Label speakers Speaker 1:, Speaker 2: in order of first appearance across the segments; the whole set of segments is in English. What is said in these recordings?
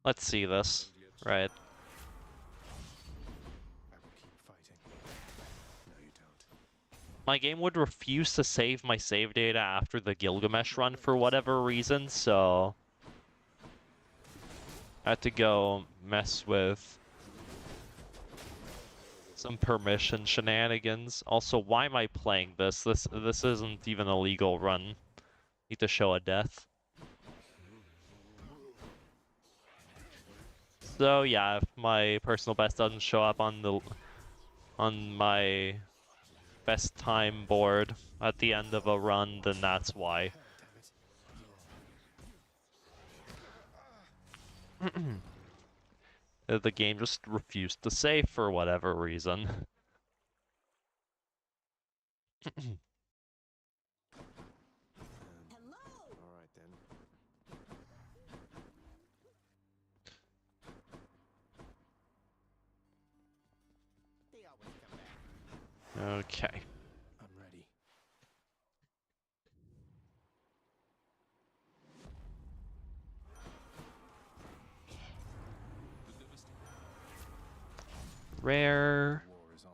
Speaker 1: Let's see this. Right.
Speaker 2: I will keep fighting. No, you don't.
Speaker 1: My game would refuse to save my save data after the Gilgamesh run for whatever reason, so I had to go mess with some permission shenanigans. Also, why am I playing this? This isn't even a legal run. Need to show a death. So yeah, if my personal best doesn't show up on my best time board at the end of a run, then that's why. The game just refused to save for whatever reason.
Speaker 2: All right then. They always come back.
Speaker 1: Okay.
Speaker 2: I'm ready.
Speaker 1: Rare.
Speaker 2: War is on.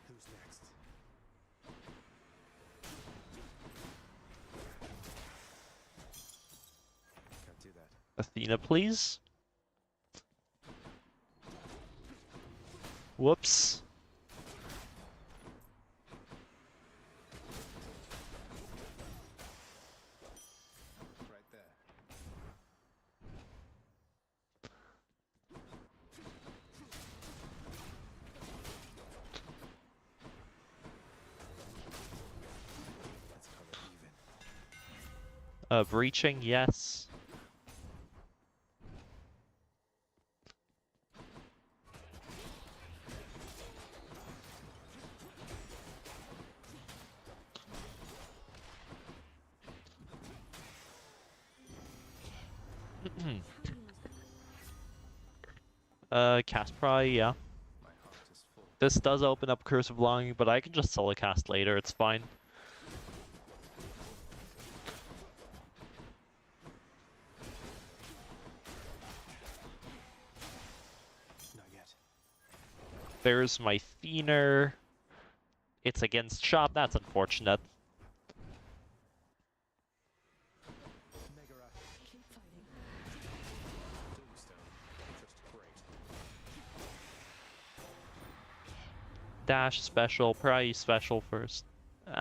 Speaker 2: Who's next? Can't do that.
Speaker 1: Athena, please. Whoops.
Speaker 2: Right there. Let's call it even.
Speaker 1: Breaching, yes. Cast probably, yeah.
Speaker 2: My heart is full.
Speaker 1: This does open up Curse of Longing, but I can just solo cast later, it's fine.
Speaker 2: Not yet.
Speaker 1: There's my Thiener. It's against Shop, that's unfortunate.
Speaker 2: Megara.
Speaker 3: Keep fighting.
Speaker 2: Tombstone. Just great.
Speaker 1: Dash special, probably special first. Do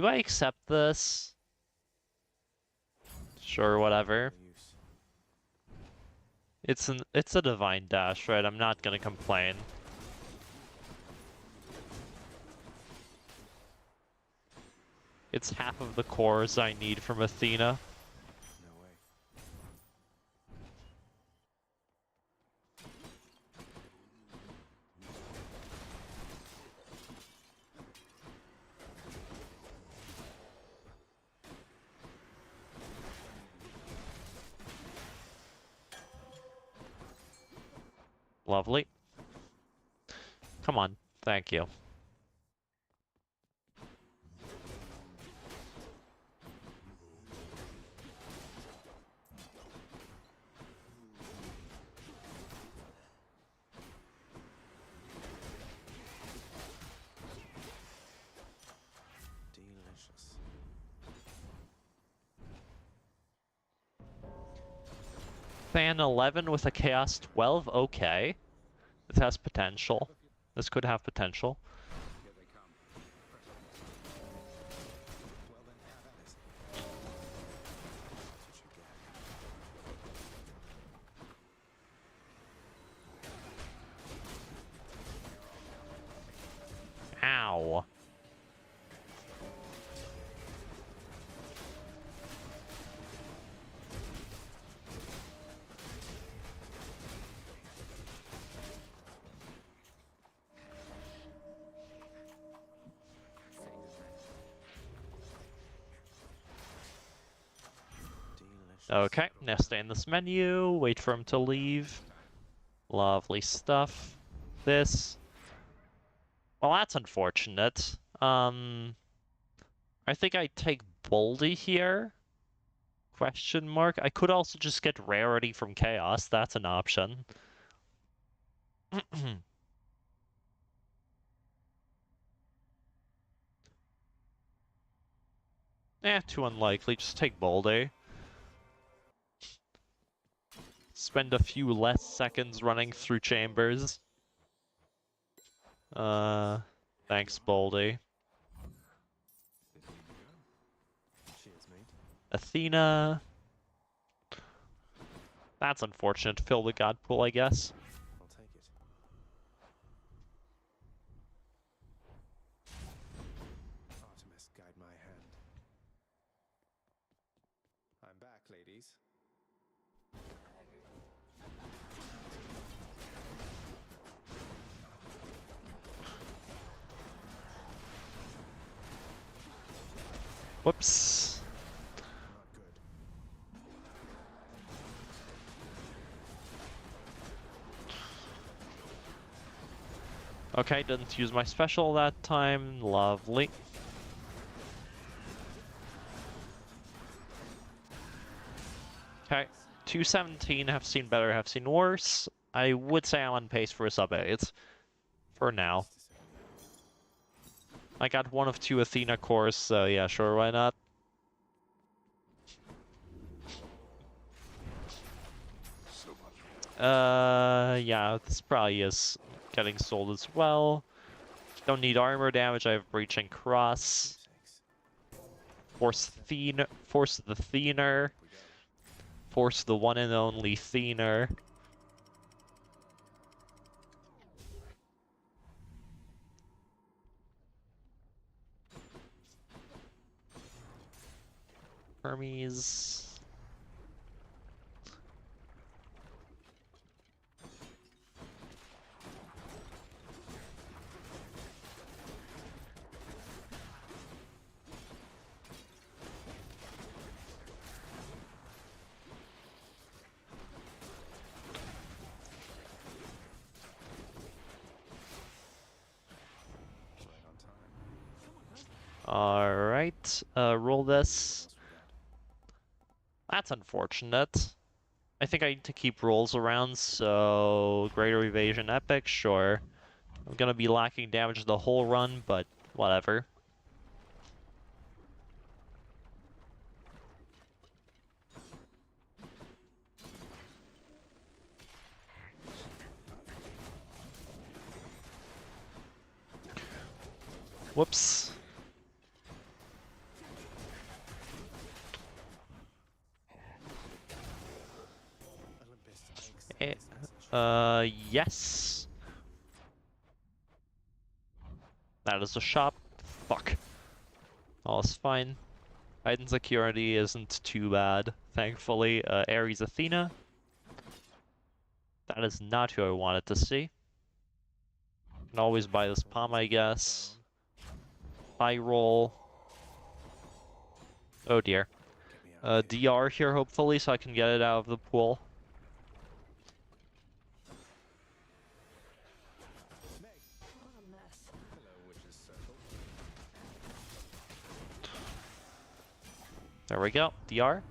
Speaker 1: I accept this? Sure, whatever.
Speaker 2: No use.
Speaker 1: It's a divine dash, right? I'm not gonna complain. It's half of the cores I need from Athena.
Speaker 2: No way.
Speaker 1: Lovely. Come on, thank you.
Speaker 2: Delicious.
Speaker 1: Fan 11 with a Chaos 12, okay. This has potential. This could have potential.
Speaker 2: Here they come. Well then, have at it. That's what you get.
Speaker 1: Ow.
Speaker 2: Delicious.
Speaker 1: Okay, now stay in this menu, wait for him to leave. Lovely stuff. This. Well, that's unfortunate. I think I take Boldy here. Question mark. I could also just get Rarity from Chaos. That's an option. Too unlikely. Just take Boldy. Spend a few less seconds running through chambers. Thanks, Boldy.
Speaker 2: Cheers, mate.
Speaker 1: Athena. That's unfortunate. Fill the god pool, I guess.
Speaker 2: I'll take it. Artemis, guide my hand. I'm back, ladies.
Speaker 1: Whoops.
Speaker 2: Not good.
Speaker 1: Okay, didn't use my special that time. Lovely. Okay, 217, have seen better, have seen worse. I would say I'm on pace for a sub 8. For now. I got one of 2 Athena cores, so yeah, sure, why not? Yeah, this probably is getting sold as well. Don't need armor damage, I have Breaching Cross. Force the Thener. Force the one and only Thener. Hermes. Alright, roll this. That's unfortunate. I think I need to keep rolls around, so Greater Evasion Epic, sure. I'm gonna be lacking damage the whole run, but whatever. Whoops. Yes. That is a shop. Fuck. All is fine. Hidden security isn't too bad, thankfully. Ares Athena. That is not who I wanted to see. Can always buy this palm, I guess. High roll. Oh dear. DR here, hopefully, so I can get it out of the pool. There we go. DR.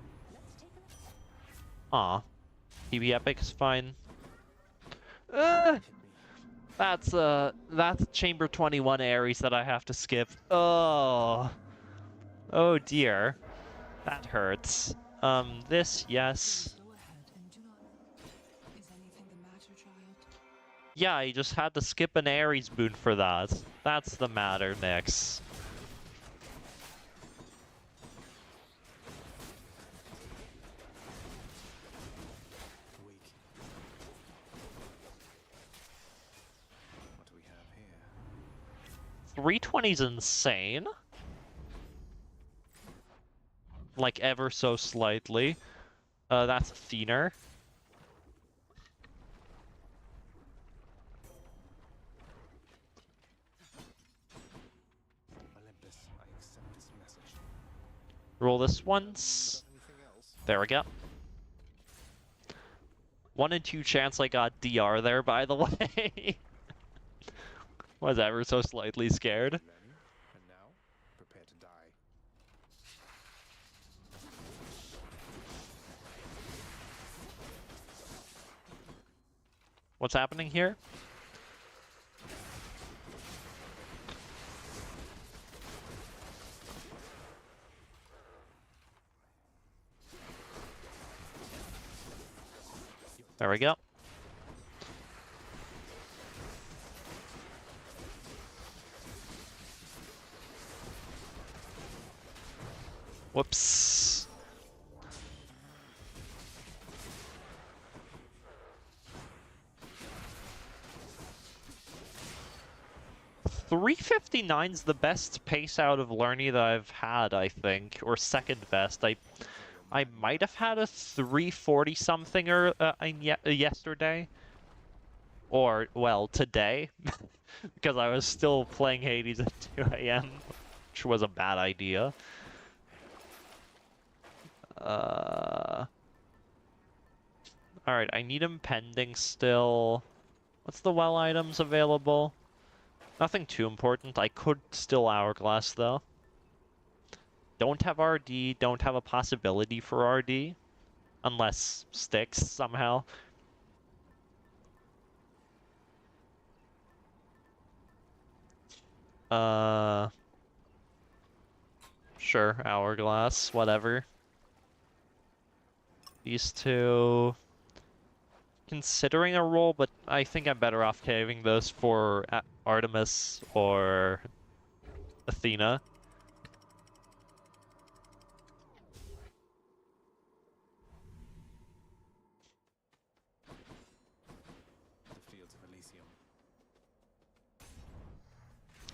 Speaker 1: Aw. PB Epic is fine. That's Chamber 21 Ares that I have to skip. Oh. Oh dear. That hurts. This, yes. Yeah, you just had to skip an Ares boon for that. That's the matter, Nyx.
Speaker 2: Weak. What do we have here?
Speaker 1: 320's insane. Like ever so slightly. That's Thener.
Speaker 2: Olympus, I accept this message.
Speaker 1: Roll this once. There we go. 1 in 2 chance I got DR there, by the way. Was ever so slightly scared.
Speaker 2: Learning, and now prepare to die.
Speaker 1: What's happening here? There we go. Whoops. .359's the best pace out of Lerny that I've had, I think, or second best. I might have had a 340 something yesterday, or well today, because I was still playing Hades at 2 a.m., which was a bad idea. Alright, I need impending still. What's the well items available? Nothing too important. I could still hourglass though. Don't have RD, don't have a possibility for RD. Unless sticks somehow. Sure, hourglass, whatever. These two... Considering a roll, but I think I'm better off caving those for Artemis or Athena.
Speaker 2: The fields of Elysium.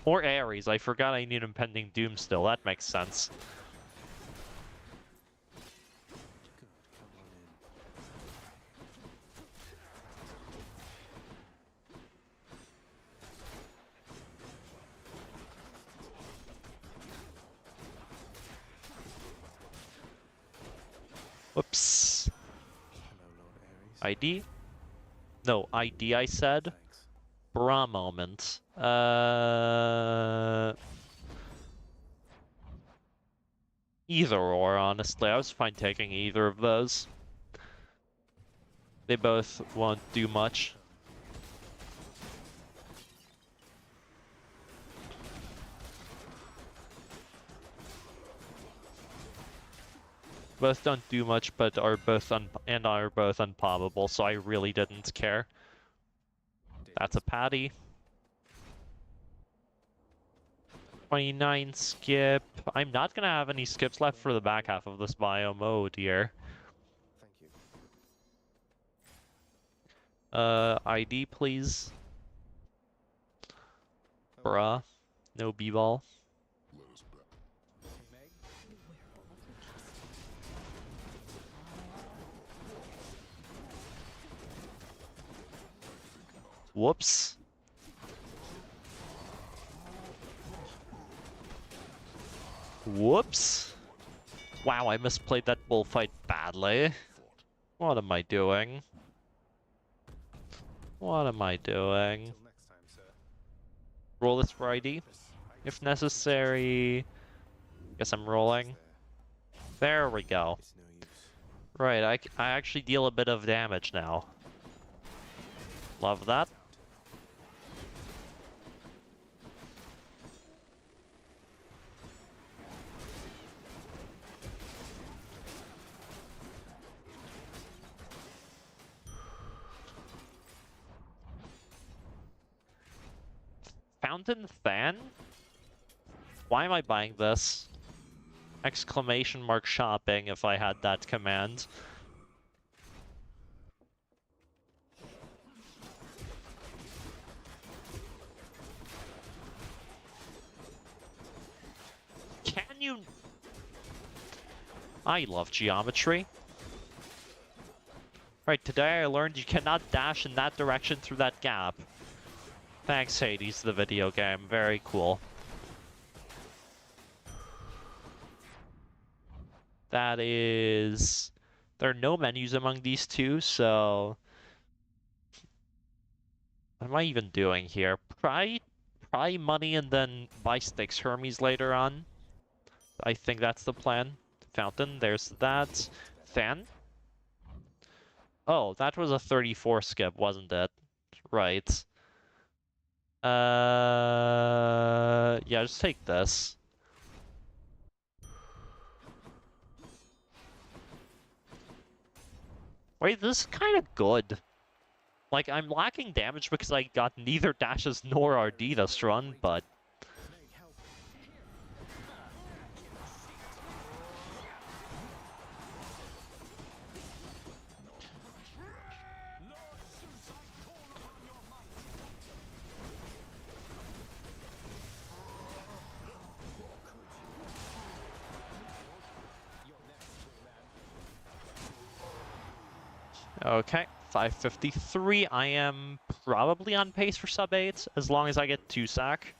Speaker 1: Or Ares. I forgot I need impending doom still. That makes sense.
Speaker 2: Good, come on in.
Speaker 1: Whoops.
Speaker 2: Hello, Lord Ares.
Speaker 1: ID? No, ID I said.
Speaker 2: Thanks.
Speaker 1: Bra moment. Either or, honestly. I was fine taking either of those. They both won't do much. Both don't do much, but are both unpoppable, so I really didn't care. That's a patty. 29 skip. I'm not gonna have any skips left for the back half of this biome. Oh dear.
Speaker 2: Thank you.
Speaker 1: ID please. Bruh. No b-ball.
Speaker 2: Hey, Meg.
Speaker 1: Whoops. Whoops. Wow, I misplayed that bullfight badly. What am I doing? What am I doing?
Speaker 2: Till next time, sir.
Speaker 1: Roll this for ID, if necessary. Guess I'm rolling. There we go.
Speaker 2: It's no use.
Speaker 1: Right, I actually deal a bit of damage now. Love that. Fountain Fan? Why am I buying this? Exclamation mark shopping if I had that command. Can you... I love geometry. Right, today I learned you cannot dash in that direction through that gap. Thanks, Hades, the video game. Very cool. That is... There are no menus among these two, so... What am I even doing here? Pry money and then buy sticks Hermes later on. I think that's the plan. Fountain, there's that. Fan? Oh, that was a 34 skip, wasn't it? Right. Yeah, just take this. Wait, this is kind of good. Like, I'm lacking damage because I got neither dashes nor RD this run, but... Okay, 553. I am probably on pace for sub 8, as long as I get 2 sack.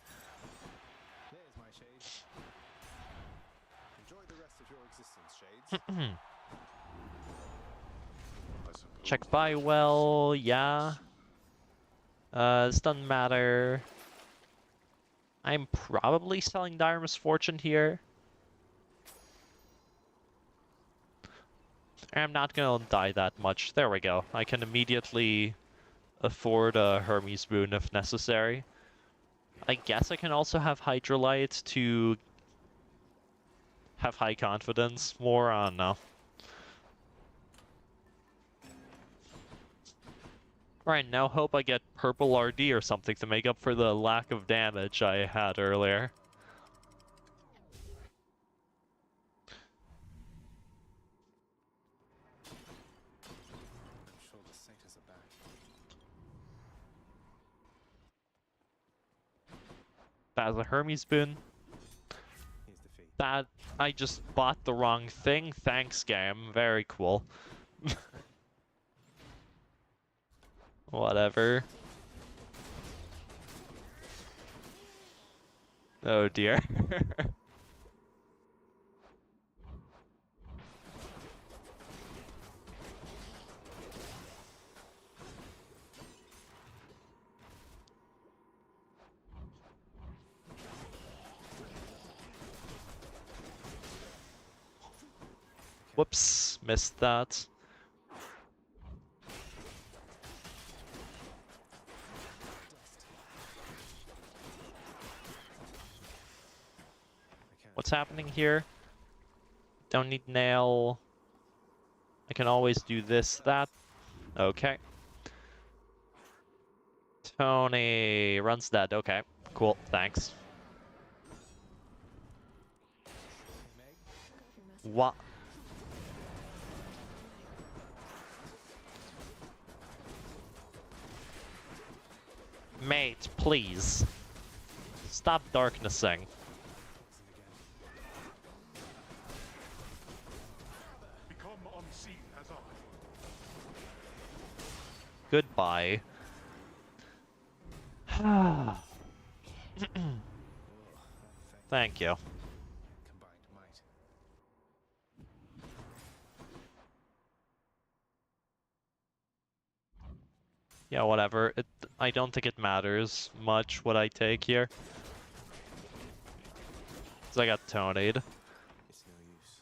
Speaker 2: There's my shades. Enjoy the rest of your existence, shades.
Speaker 1: Check buy well, yeah. This doesn't matter. I'm probably selling Dire Misfortune here. I'm not gonna die that much. There we go. I can immediately afford a Hermes boon if necessary. I guess I can also have Hydrolite to have high confidence more. I don't know. Right, now hope I get purple RD or something to make up for the lack of damage I had earlier.
Speaker 2: I'm sure the satyrs are back.
Speaker 1: That's a Hermes boon.
Speaker 2: Here's the fee.
Speaker 1: That, I just bought the wrong thing. Thanks, game. Very cool. Whatever. Oh dear. Whoops, missed that. What's happening here? Don't need nail. I can always do this, that. Okay. Tony runs dead. Okay, cool, thanks. What? Mate, please. Stop darknessing.
Speaker 2: Become unseen as I.
Speaker 1: Goodbye. Thank you.
Speaker 2: Combined might.
Speaker 1: Yeah, whatever. I don't think it matters much what I take here. 'Cause I got Tonied.
Speaker 2: It's no use.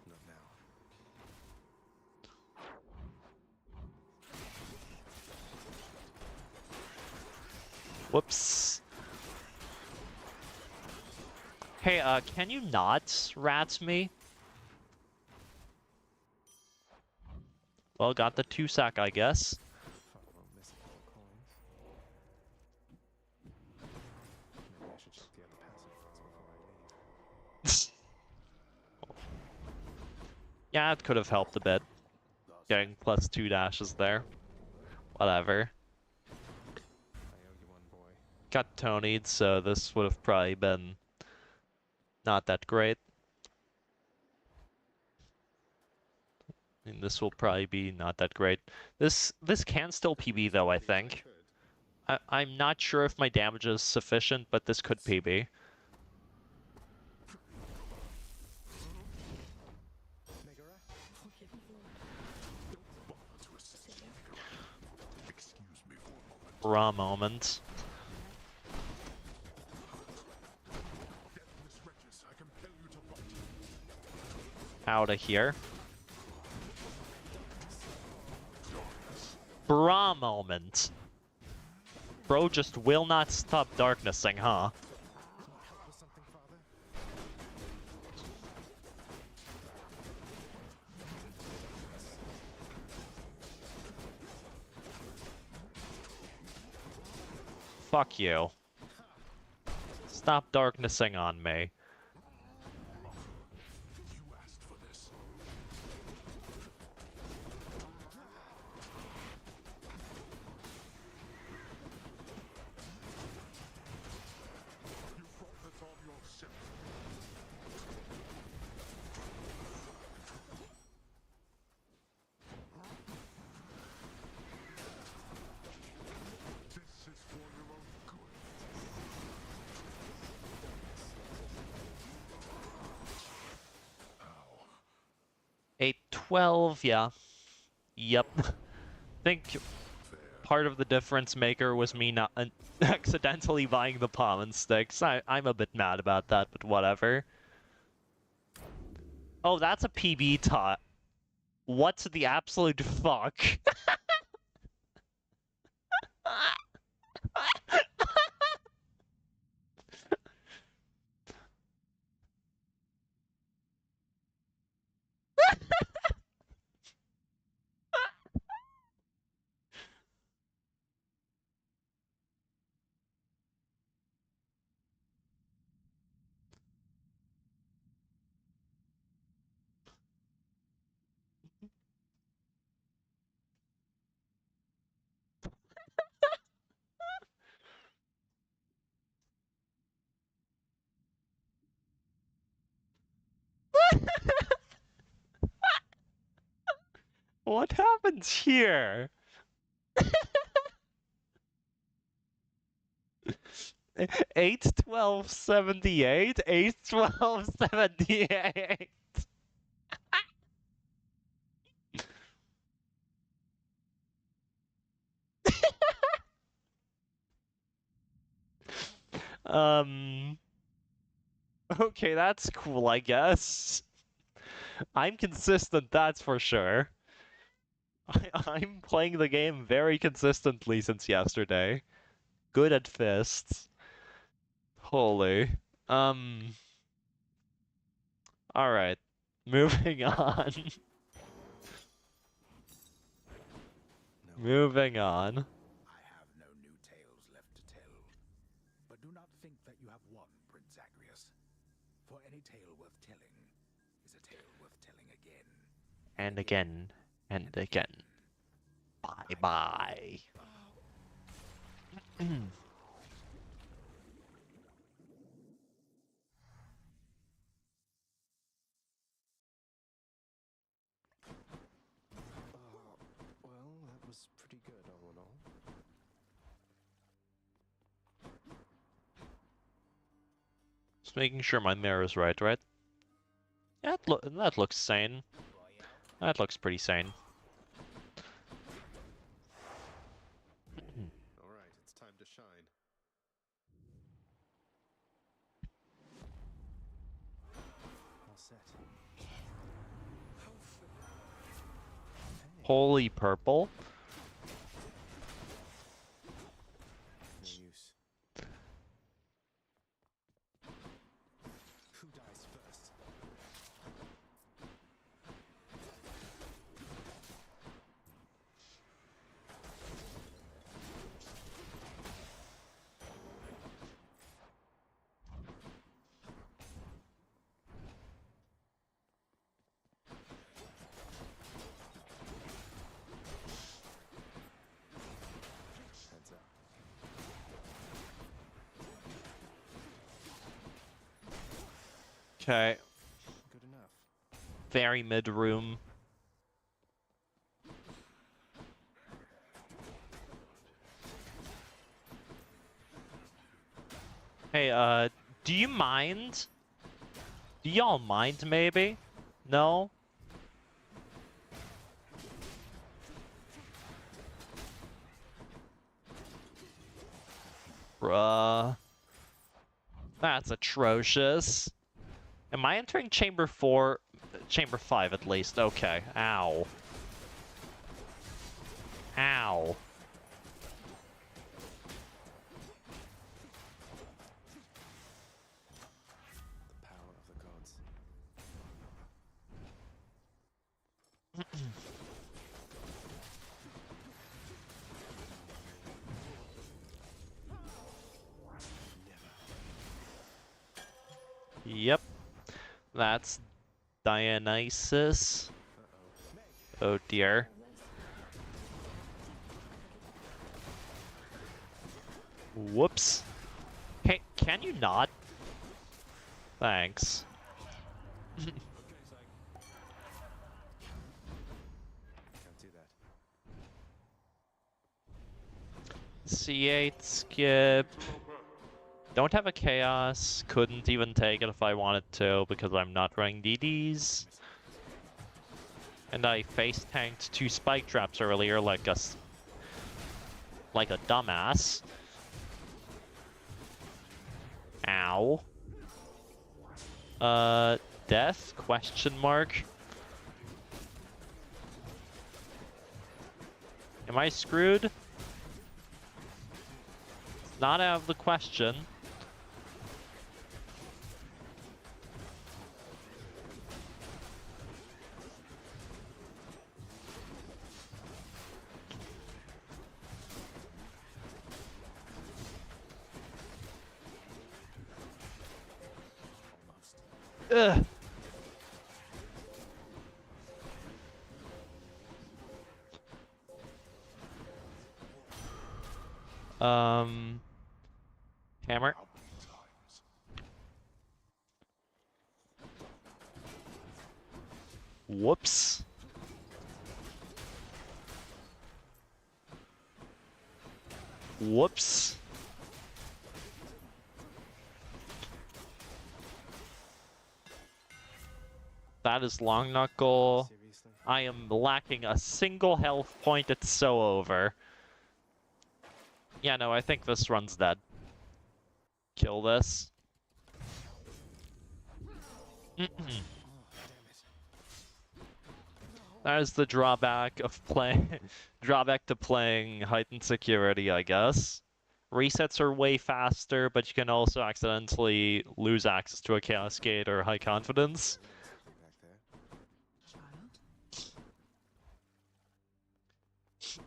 Speaker 2: Not now.
Speaker 1: Whoops. Hey, can you not rat me? Well, got the 2 sack, I guess.
Speaker 2: Fuck, I won't miss a couple coins. Maybe I should check the other passive funds before I leave.
Speaker 1: Yeah, it could have helped a bit. Getting plus 2 dashes there. Whatever.
Speaker 2: I owe you one, boy.
Speaker 1: Got Tonied, so this would have probably been not that great. And this will probably be not that great. This can still PB though, I think. I'm not sure if my damage is sufficient, but this could PB. Raw moment. Out of here. Bra moment. Bro just will not stop darknessing, huh?
Speaker 2: Help with something, Father?
Speaker 1: Fuck you. Stop darknessing on me.
Speaker 3: You asked for this. You brought this on yourself. This is for your own good.
Speaker 1: 812, yeah. Yep. Think part of the difference maker was me not accidentally buying the palm and sticks. I'm a bit mad about that, but whatever. Oh, that's a PB tot. What the absolute fuck? What happens here? 81278, 81278. Okay, that's cool, I guess. I'm consistent, that's for sure. I'm playing the game very consistently since yesterday. Good at fists. Holy. Alright. Moving on.
Speaker 2: No,
Speaker 1: Moving on.
Speaker 3: I have no new tales left to tell. But do not think that you have won, Prince Zagreus. For any tale worth telling is a tale worth telling again.
Speaker 1: And again. And again. Bye-bye.
Speaker 2: well, that was pretty good, all in all.
Speaker 1: Just making sure my mirror is right? That looks sane. That looks pretty sane.
Speaker 2: All right, it's time to shine. All set.
Speaker 1: Holy purple.
Speaker 2: No use. Who dies first? Heads up.
Speaker 1: Okay.
Speaker 2: Good enough.
Speaker 1: Very mid-room. Hey, do you mind? Do y'all mind, maybe? No? Bruh. That's atrocious. Am I entering chamber 4? Chamber 5 at least. Okay. Ow. Ow.
Speaker 2: The power of the gods.
Speaker 1: Yep. That's Dionysus. Oh dear. Whoops. Hey, can you not? Thanks.
Speaker 2: Can't do that.
Speaker 1: C8 skip. Don't have a chaos. Couldn't even take it if I wanted to because I'm not running DDs. And I face tanked 2 spike traps earlier like a dumbass. Ow. Death? Question mark. Am I screwed? Not out of the question. Ugh. Hammer. Whoops. Whoops. That is long knuckle.
Speaker 2: Seriously?
Speaker 1: I am lacking a single health point. It's so over. Yeah, no, I think this run's dead. Kill this. That is the drawback of playing. Drawback to playing heightened security, I guess. Resets are way faster, but you can also accidentally lose access to a cascade or high confidence.
Speaker 2: Back there.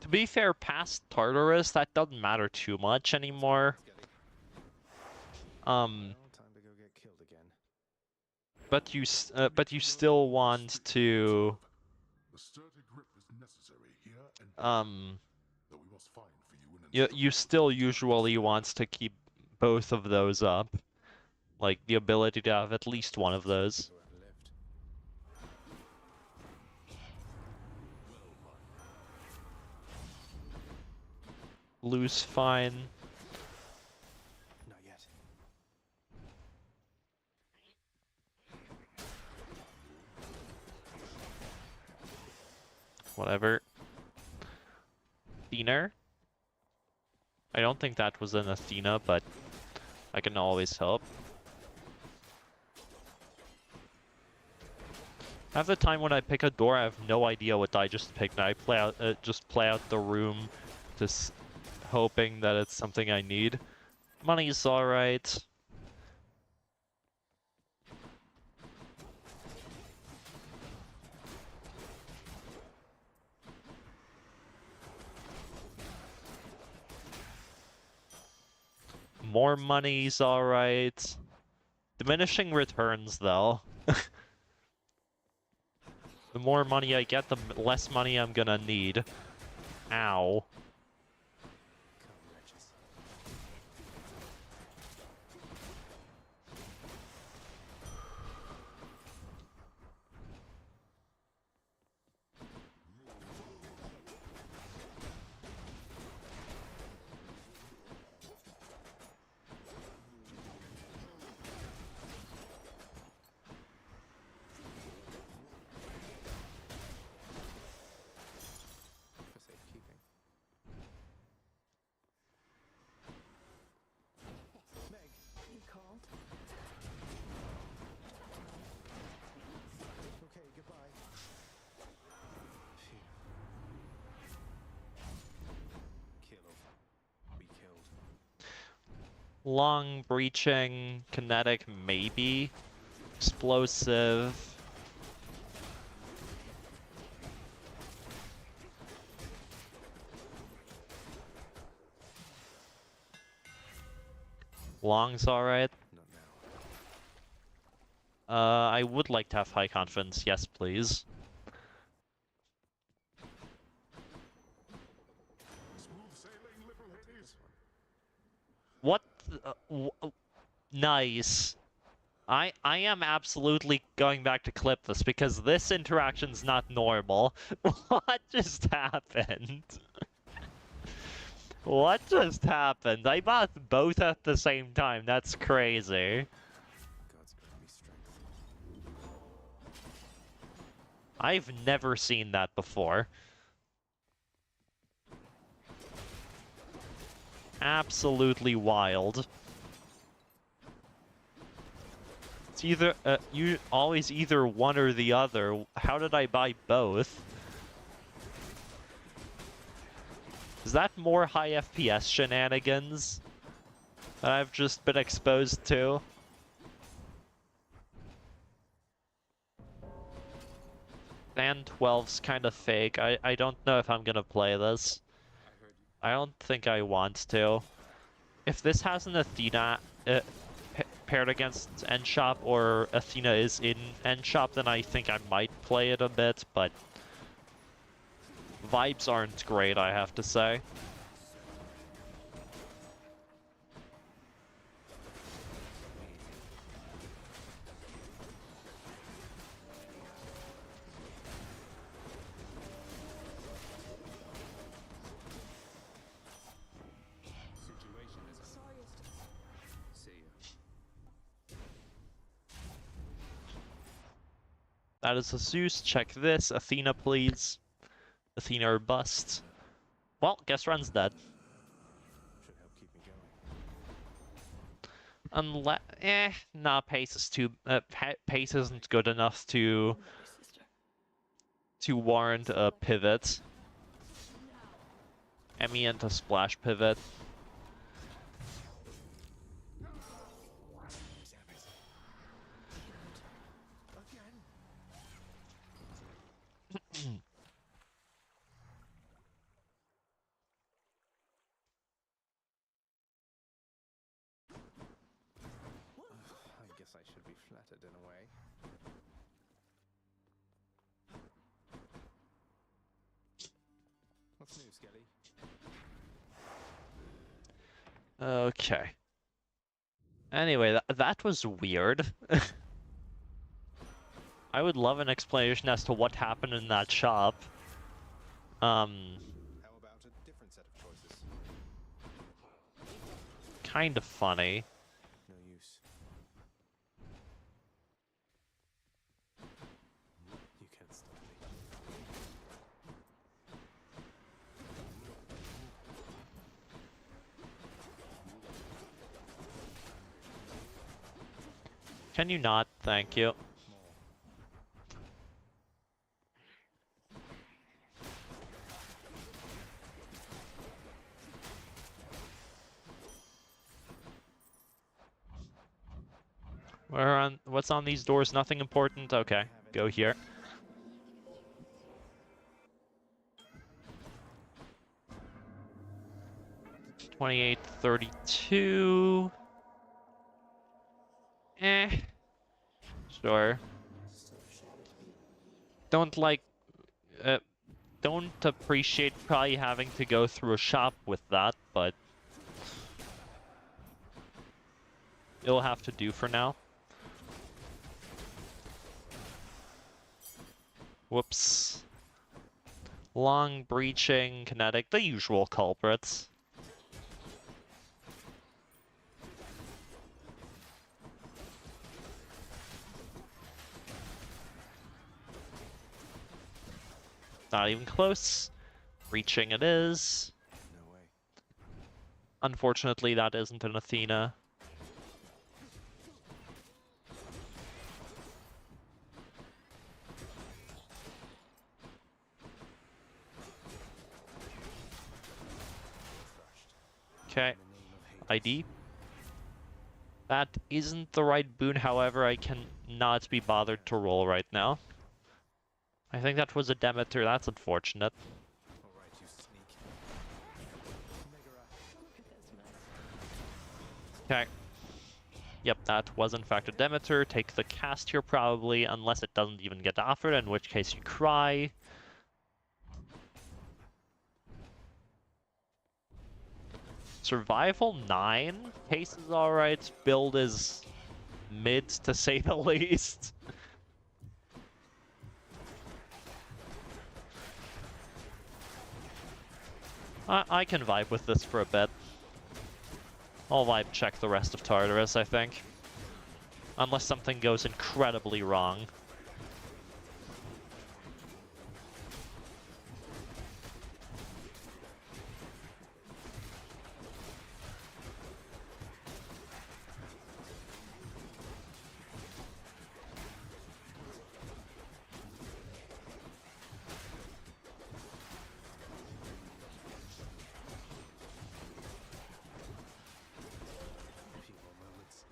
Speaker 1: To be fair, past Tartarus, that doesn't matter too much anymore.
Speaker 2: Well, time to go get killed again.
Speaker 1: But you still want to
Speaker 3: The sturdy grip is necessary here and though we must find for you an
Speaker 1: you still usually want to keep both of those up. Like the ability to have at least one of those.
Speaker 2: Go out and lift.
Speaker 1: Lose fine.
Speaker 2: Not yet.
Speaker 1: Whatever. Athena? I don't think that was an Athena, but I can always help. Half the time when I pick a door, I have no idea what I just picked. I play out, just play out the room, just hoping that it's something I need. Money's alright. More money's alright. Diminishing returns, though. The more money I get, the less money I'm gonna need. Ow.
Speaker 2: Come, wretches. For safekeeping.
Speaker 1: Long breaching, kinetic maybe, explosive. Long's alright.
Speaker 2: Not now.
Speaker 1: I would like to have high confidence, yes please.
Speaker 3: Smooth sailing, little ladies.
Speaker 1: What? Nice. I am absolutely going back to clip this because this interaction's not normal. What just happened? What just happened? I bought both at the same time. That's crazy.
Speaker 2: God's given me strength.
Speaker 1: I've never seen that before. Absolutely wild. It's either you always either one or the other. How did I buy both? Is that more high FPS shenanigans that I've just been exposed to? And 12's kind of fake. I don't know if I'm gonna play this. I don't think I want to. If this has an Athena paired against End Shop, or Athena is in End Shop, then I think I might play it a bit, but vibes aren't great, I have to say.
Speaker 2: Situation is see ya.
Speaker 1: That is a Zeus. Check this. Athena, please. Athena or bust. Well, guess Ren's dead.
Speaker 2: Should help keep me going.
Speaker 1: Unless, nah, pace is too. Pace isn't good enough to warrant a pivot. Emmy into splash pivot.
Speaker 2: I guess I should be flattered in a way. What's new, Skelly?
Speaker 1: Okay. Anyway, that was weird. I would love an explanation as to what happened in that shop.
Speaker 2: How about a different set of choices?
Speaker 1: Kind of funny.
Speaker 2: No use. You can't stop me.
Speaker 1: Can you not? Thank you. What's on these doors? Nothing important? Okay, go here. $28, $32. Sure. Don't don't appreciate probably having to go through a shop with that, but it'll have to do for now. Whoops. Long breaching, kinetic, the usual culprits. Not even close. Reaching it is.
Speaker 2: No way.
Speaker 1: Unfortunately, that isn't an Athena. Okay. ID. That isn't the right boon, however, I can not be bothered to roll right now. I think that was a Demeter, that's unfortunate.
Speaker 2: All right, you sneak.
Speaker 1: Okay. Yep, that was in fact a Demeter. Take the cast here probably, unless it doesn't even get offered, in which case you cry. Survival 9? Pace is alright, build is mid to say the least. I can vibe with this for a bit. I'll vibe check the rest of Tartarus, I think. Unless something goes incredibly wrong.
Speaker 2: A few more moments.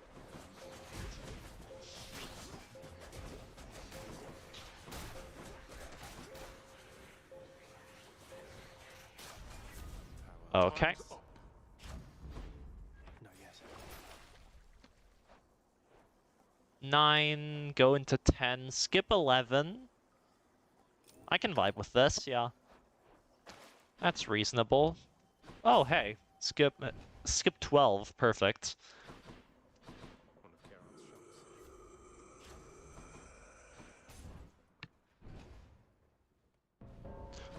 Speaker 1: Okay.
Speaker 2: Not yet.
Speaker 1: 9, go into 10, skip 11. I can vibe with this, yeah. That's reasonable. Oh, hey, skip 12, perfect.
Speaker 2: One of Charon's shots.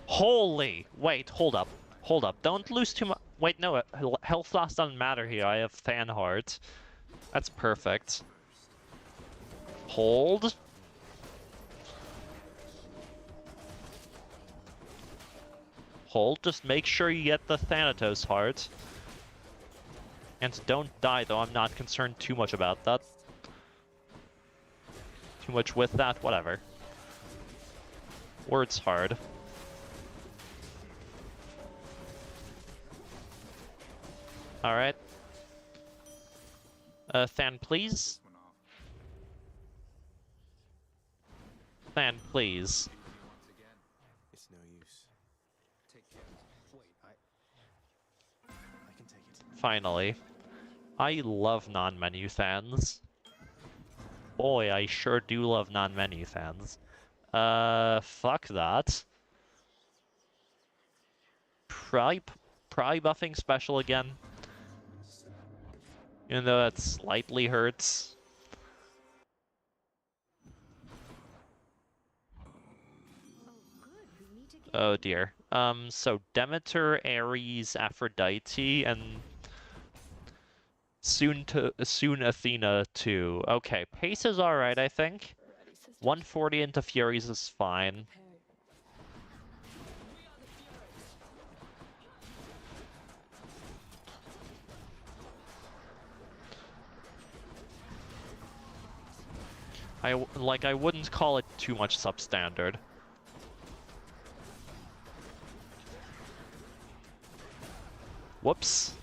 Speaker 1: Holy! Wait, hold up. Hold up. Don't lose too much. Wait, no, health loss doesn't matter here. I have Fan Heart. That's perfect. Hold. Hold. Just make sure you get the Thanatos Heart. And don't die, though. I'm not concerned too much about that. Too much with that, whatever. Word's hard. Alright. Than, please. Than, please.
Speaker 2: Once again. It's no use. Take care. Wait, I can take it.
Speaker 1: Finally. I love non-menu Thans. Boy, I sure do love non-menu Thans. Fuck that. Probably buffing special again. Even though that slightly hurts. Oh dear. So Demeter, Ares, Aphrodite, and soon Athena too. Okay, pace is alright, I think. 140 into Furies is fine. I wouldn't call it too much substandard. Whoops.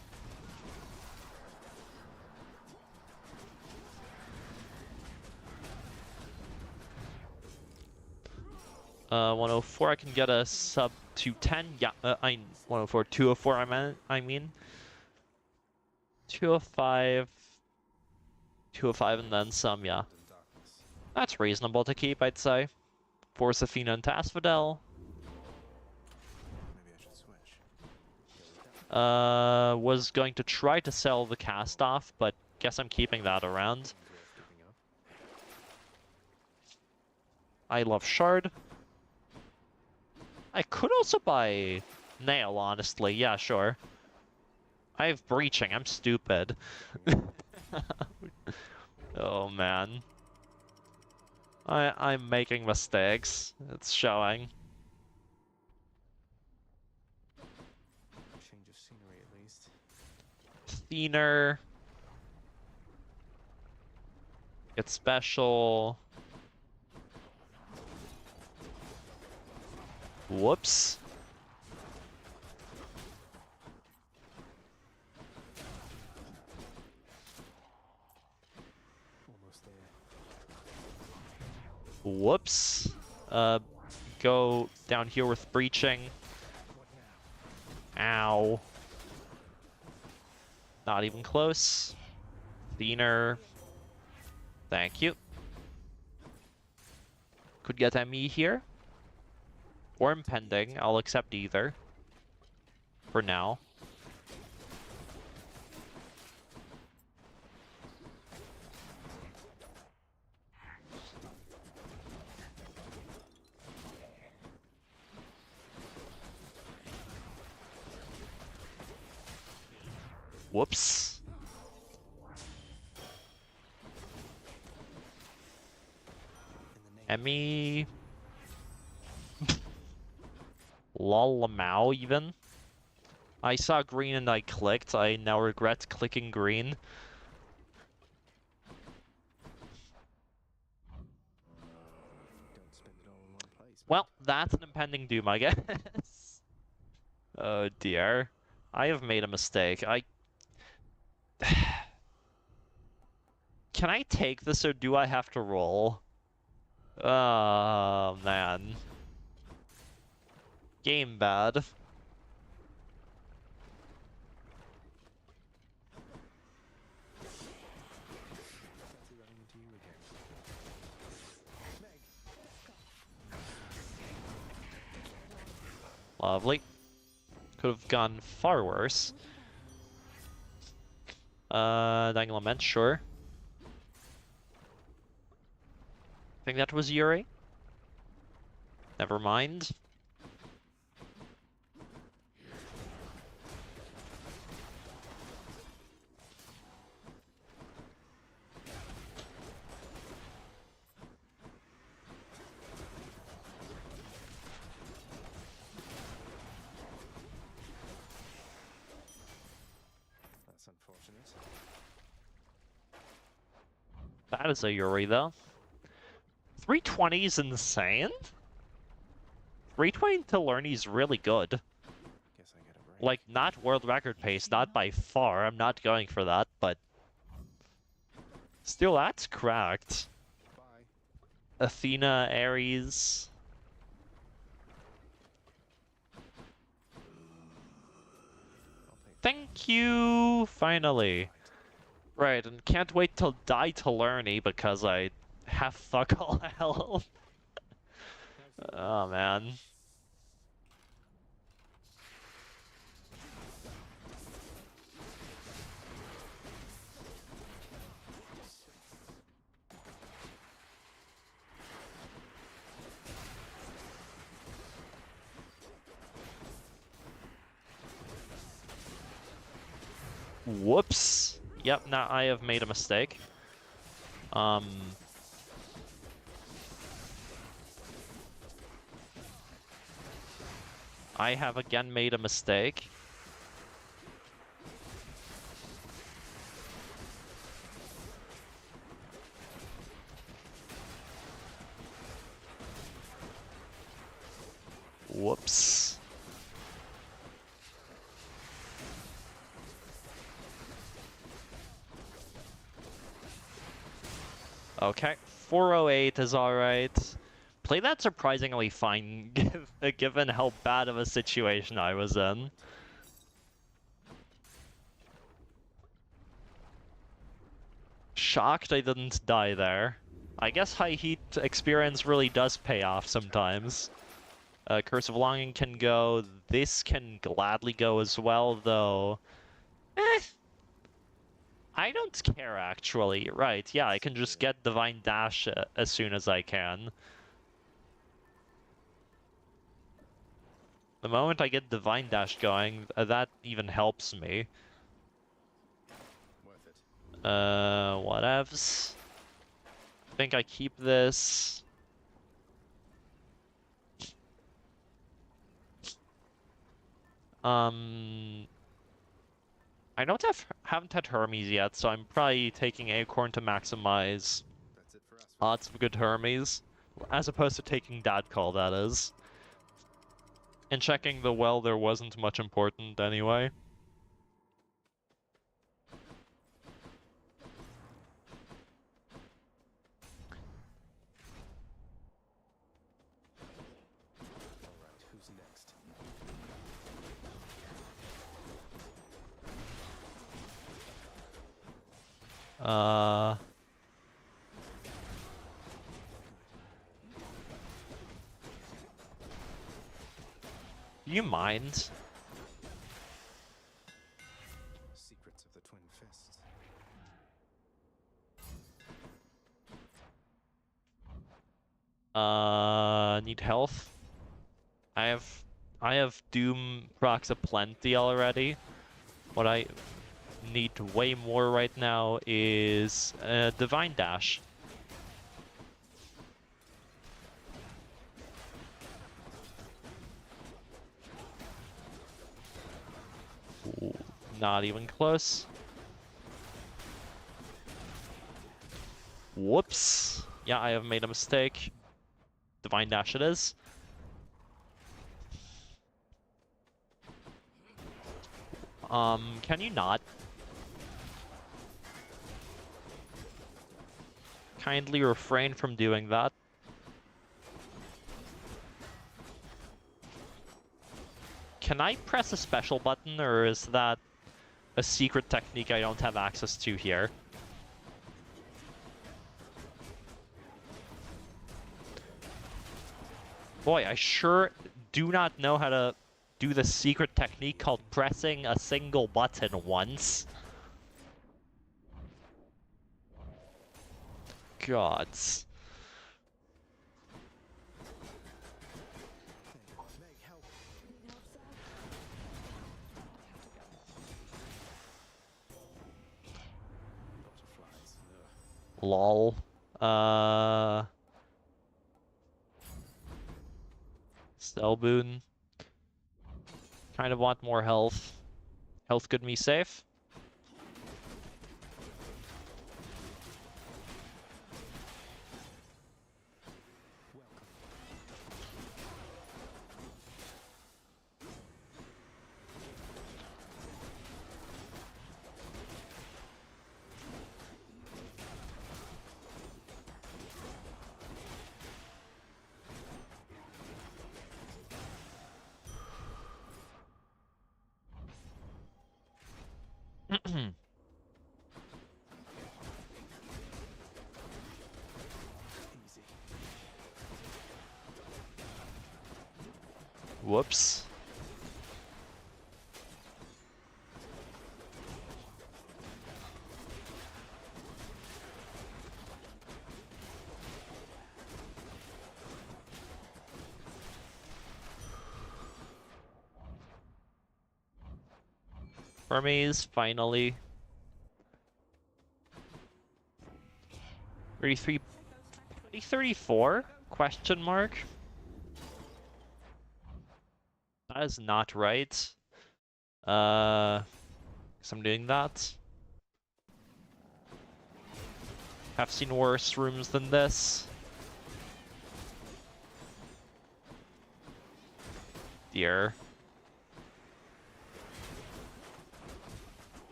Speaker 1: Uh, 104, I can get a sub 210. Yeah, 104, 204, I mean. 205, 205 and then some, yeah. That's reasonable to keep, I'd say. Force Athena and Asphodel.
Speaker 2: Maybe I should switch.
Speaker 1: Was going to try to sell the cast off, but guess I'm keeping that around. I love Shard. I could also buy Nail, honestly. Yeah, sure. I have Breaching. I'm stupid. Oh, man. I'm making mistakes. It's showing.
Speaker 2: Change of scenery at least.
Speaker 1: Thinner. Get special. Whoops. Whoops. Go down here with breaching. Ow. Not even close. Thinner. Thank you. Could get ME here. Or impending. I'll accept either. For now. Whoops. Emmy. Lolamau even. I saw green and I clicked. I now regret clicking green.
Speaker 2: Don't spend it all in one place.
Speaker 1: Well, that's an impending doom, I guess. Oh dear. I have made a mistake. Can I take this or do I have to roll? Oh man. Game bad.
Speaker 2: Fancy running into you again. Meg.
Speaker 1: Lovely. Could have gone far worse. Dying Lament, sure. I think that was Yuri. Never mind.
Speaker 2: That's unfortunate.
Speaker 1: That is a Yuri, though. 320 is insane. 320 to learn is really good.
Speaker 2: Guess I get a break.
Speaker 1: Like, not world record pace, not by far. I'm not going for that, but still, that's cracked.
Speaker 2: Bye.
Speaker 1: Athena, Ares.
Speaker 2: I'll take
Speaker 1: Thank you, finally. Right, and can't wait till die to learny because I have fuck all health. Oh man. Whoops. Yep, now I have made a mistake. I have again made a mistake. Whoops. Okay, 408 is alright. Played that surprisingly fine, given how bad of a situation I was in. Shocked I didn't die there. I guess high heat experience really does pay off sometimes. Curse of Longing can go. This can gladly go as well, though. I don't care, actually. Right, yeah, I can just get Divine Dash as soon as I can. The moment I get Divine Dash going, that even helps me.
Speaker 2: worth it.
Speaker 1: Whatevs. I think I keep this. I haven't had Hermes yet, so I'm probably taking Acorn to maximize
Speaker 2: That's it for us.
Speaker 1: odds of good Hermes, as opposed to taking Dad Call, that is. And checking the well, there wasn't much important anyway. Uh... Do you mind?
Speaker 2: Secrets of the Twin Fists.
Speaker 1: Need health? I have Doom procs aplenty already. What I need way more right now is Divine Dash. Ooh, not even close. Whoops. Yeah, I have made a mistake. Divine Dash it is. Can you not? Kindly refrain from doing that. Can I press a special button, or is that a secret technique I don't have access to here? Boy, I sure do not know how to do the secret technique called pressing a single button once. Gods.
Speaker 2: Meg, help! Butterflies. Ugh.
Speaker 1: Lol. Spellboon. Kind of want more health. Health could be safe.
Speaker 2: Easy.
Speaker 1: Whoops. Hermes, finally. 33... 34? Question mark? That is not right. Guess I'm doing that. Have seen worse rooms than this. Dear.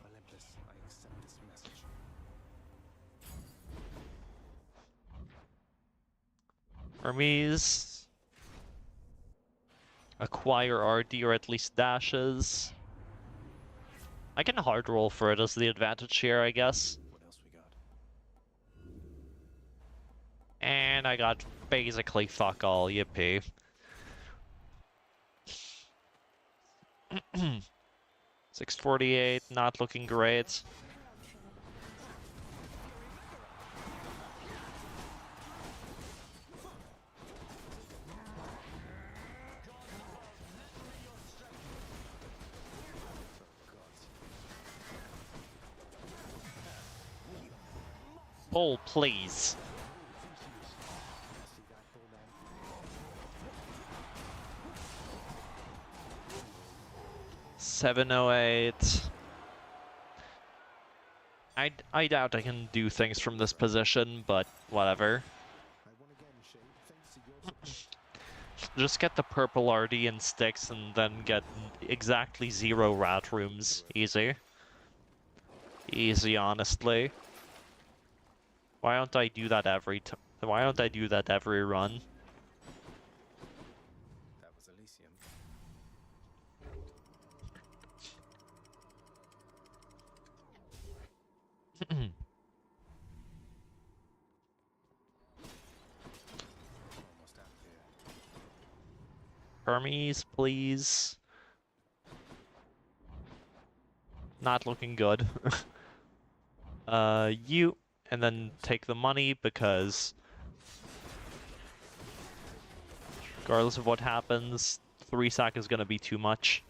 Speaker 2: Olympus, I accept this message.
Speaker 1: Hermes. Acquire RD or at least dashes. I can hard roll for it as the advantage here, I guess.
Speaker 2: What else we got?
Speaker 1: And I got basically fuck all, yippee. 648, not looking great. Pull, please.
Speaker 2: See that bull man?
Speaker 1: 708. I doubt I can do things from this position, but whatever.
Speaker 2: I won again, Shade, thanks to your support.
Speaker 1: Just get the purple RD and sticks and then get exactly 0 rat rooms. Easy. Easy, honestly. Why don't I do that every Then why don't I do that every run?
Speaker 2: That was Elysium. Almost out of here.
Speaker 1: Hermes, please. Not looking good. You, and then take the money because regardless of what happens, 3 sack is gonna be too much.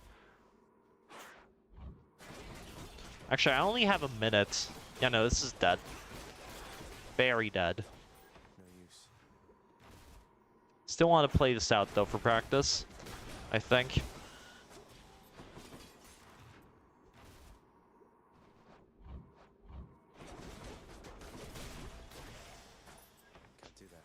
Speaker 1: Actually, I only have a minute. Yeah, no, this is dead. Very dead.
Speaker 2: No use.
Speaker 1: Still want to play this out though for practice, I think.
Speaker 2: Can't do that.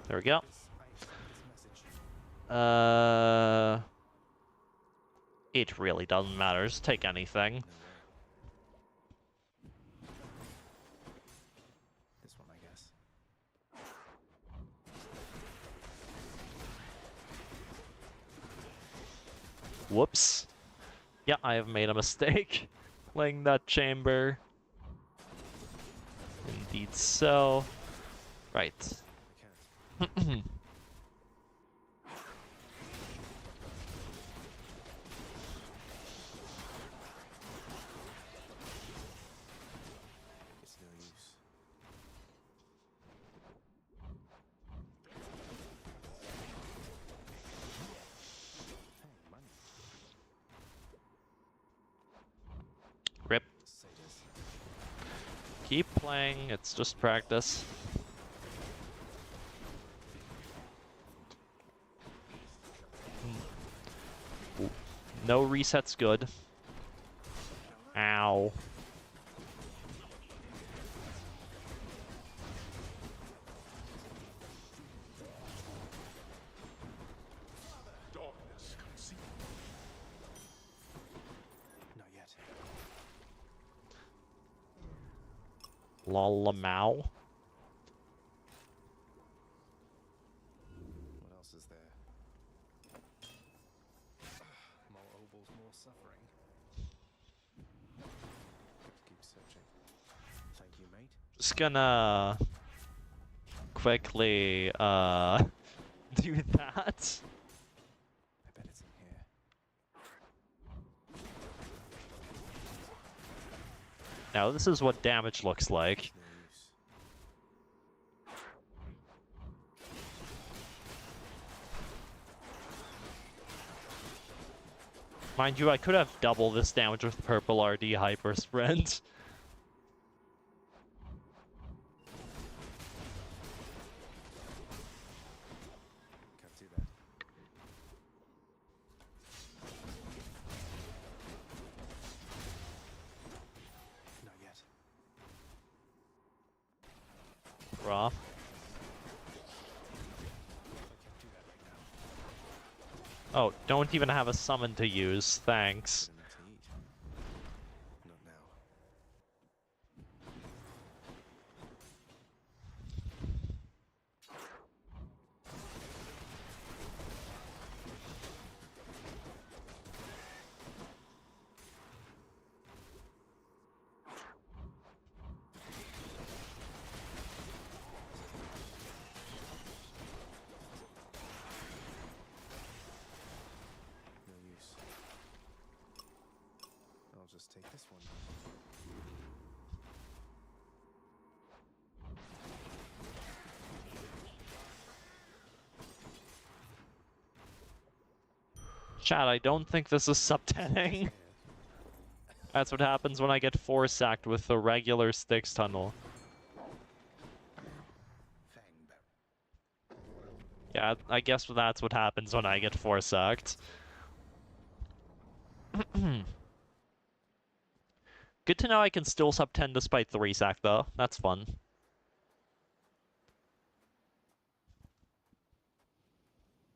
Speaker 1: There we go.
Speaker 2: I expect this message.
Speaker 1: It really doesn't matter. Just take anything.
Speaker 2: No way. This one, I guess.
Speaker 1: Whoops. Yeah, I have made a mistake. Playing that chamber. Indeed so. Right.
Speaker 2: I can't. It's no use. Hey, money.
Speaker 1: Rip.
Speaker 2: Sadist.
Speaker 1: Keep playing. It's just practice. No reset's good. Ow.
Speaker 3: Darkness concealed.
Speaker 2: Not yet.
Speaker 1: Lolamau.
Speaker 2: What else is there? More ovals, more suffering. Keep searching. Thank you, mate.
Speaker 1: Just gonna quickly do that.
Speaker 2: I bet it's in here.
Speaker 1: Now this is what damage looks like.
Speaker 2: No use.
Speaker 1: Mind you, I could have double this damage with purple RD hyper sprint.
Speaker 2: Can't do that. Not yet.
Speaker 1: Raw.
Speaker 2: I can't do that right now.
Speaker 1: Oh, don't even have a summon to use. Thanks.
Speaker 2: Gonna need to eat. Not now. No use. I'll just take this one.
Speaker 1: Chat, I don't think this is subtenning. That's what happens when I get 4-sacked with the regular Styx tunnel. Yeah, I guess that's what happens when I get 4-sacked. Good to know I can still sub 10 despite 3-sack though. That's fun.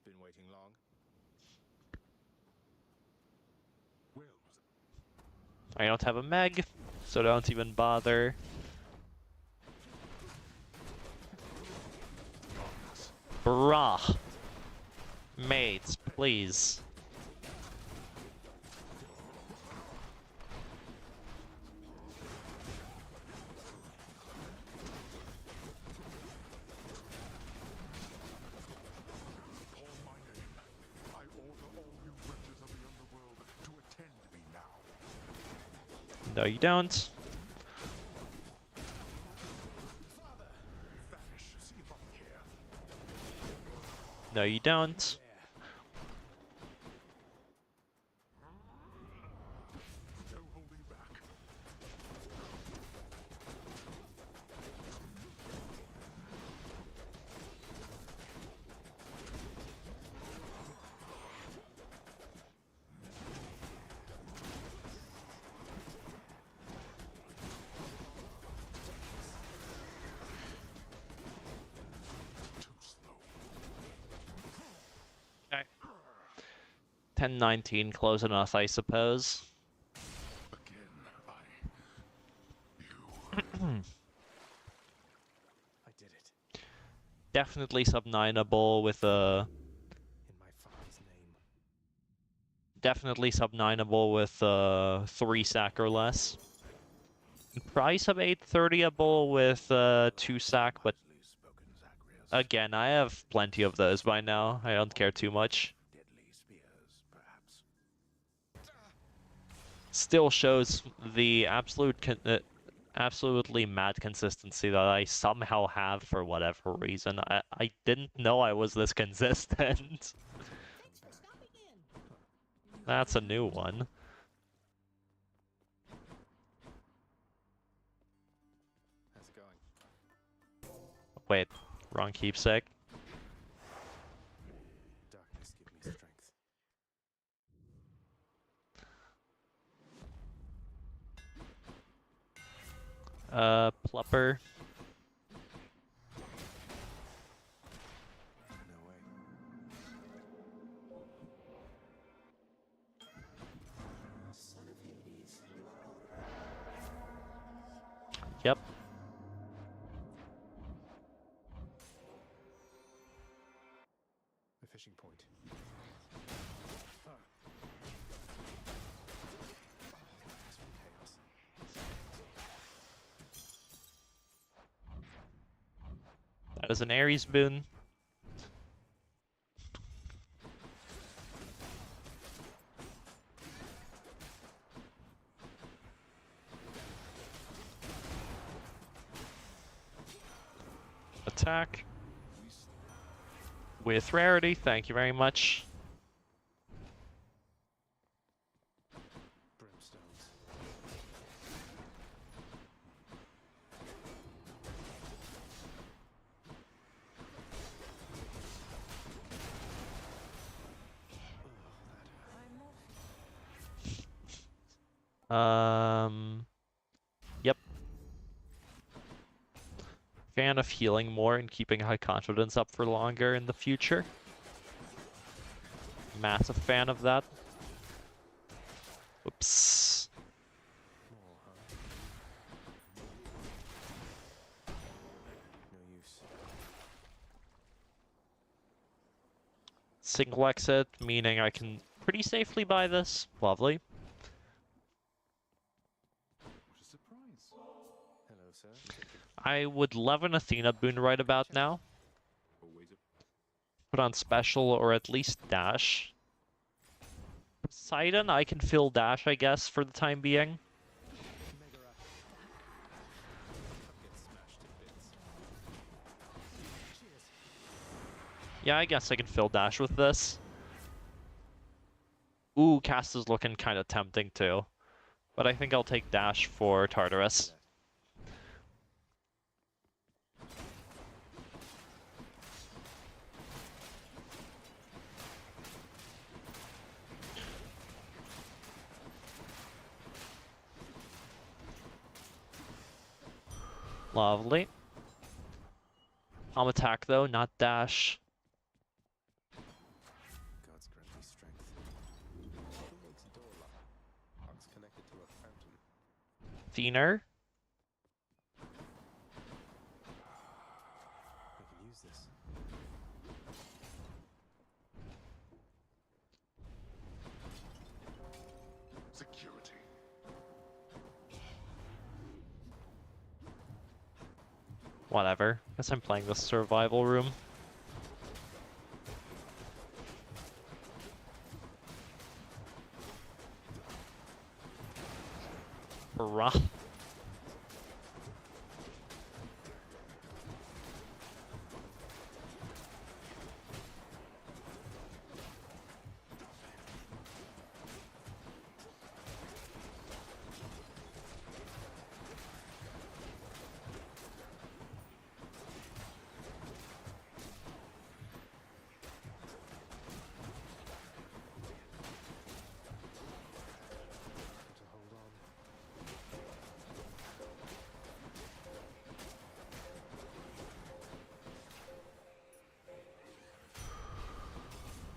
Speaker 2: Been waiting long.
Speaker 1: I don't have a Meg, so don't even bother. Bruh. Mates, please.
Speaker 3: Upon my name, I order all you wretches of the underworld to attend me now.
Speaker 1: No, you don't.
Speaker 3: Vanish, see if I'm here.
Speaker 1: No, you don't.
Speaker 3: No holding back. Too slow.
Speaker 1: Okay. 10-19, close enough, I suppose.
Speaker 3: Again,
Speaker 2: I did it.
Speaker 1: Definitely sub-9able with a...
Speaker 2: In my father's name.
Speaker 1: Definitely sub-9able with 3 sack or less. Probably sub-830able with 2 sack, but
Speaker 3: wisely spoken, Zagreus.
Speaker 1: again, I have plenty of those by now. I don't care too much.
Speaker 3: Deadly spears, perhaps.
Speaker 1: Still shows the absolutely mad consistency that I somehow have for whatever reason. I didn't know I was this consistent. That's a new one.
Speaker 2: How's it going?
Speaker 1: Wait, wrong keepsake.
Speaker 2: Darkness, give me strength.
Speaker 1: Plupper.
Speaker 2: No way.
Speaker 1: Yep.
Speaker 2: The fishing point. Chaos.
Speaker 1: That is an Ares boon. Attack. With rarity, thank you very much.
Speaker 2: Brimstones.
Speaker 1: Yep. Fan of healing more and keeping high confidence up for longer in the future. Massive fan of that. Whoops.
Speaker 2: More, huh? No use.
Speaker 1: Single exit, meaning I can pretty safely buy this. Lovely.
Speaker 3: What a surprise.
Speaker 2: Hello, sir.
Speaker 1: I would love an Athena boon right about now.
Speaker 3: Always a
Speaker 1: Put on special or at least dash. Poseidon, I can fill dash, I guess, for the time being.
Speaker 2: Megara. Get smashed to bits. Cheers.
Speaker 1: Yeah, I guess I can fill dash with this. Ooh, cast is looking kind of tempting too. But I think I'll take dash for Tartarus. Lovely. Attack though, not dash.
Speaker 2: God's grant me strength. Who makes door lock? Locks connected. into a fountain.
Speaker 1: Thinner.
Speaker 2: I can use this.
Speaker 3: Security.
Speaker 1: Whatever. Guess I'm playing the survival room. Hurrah.
Speaker 2: To hold on.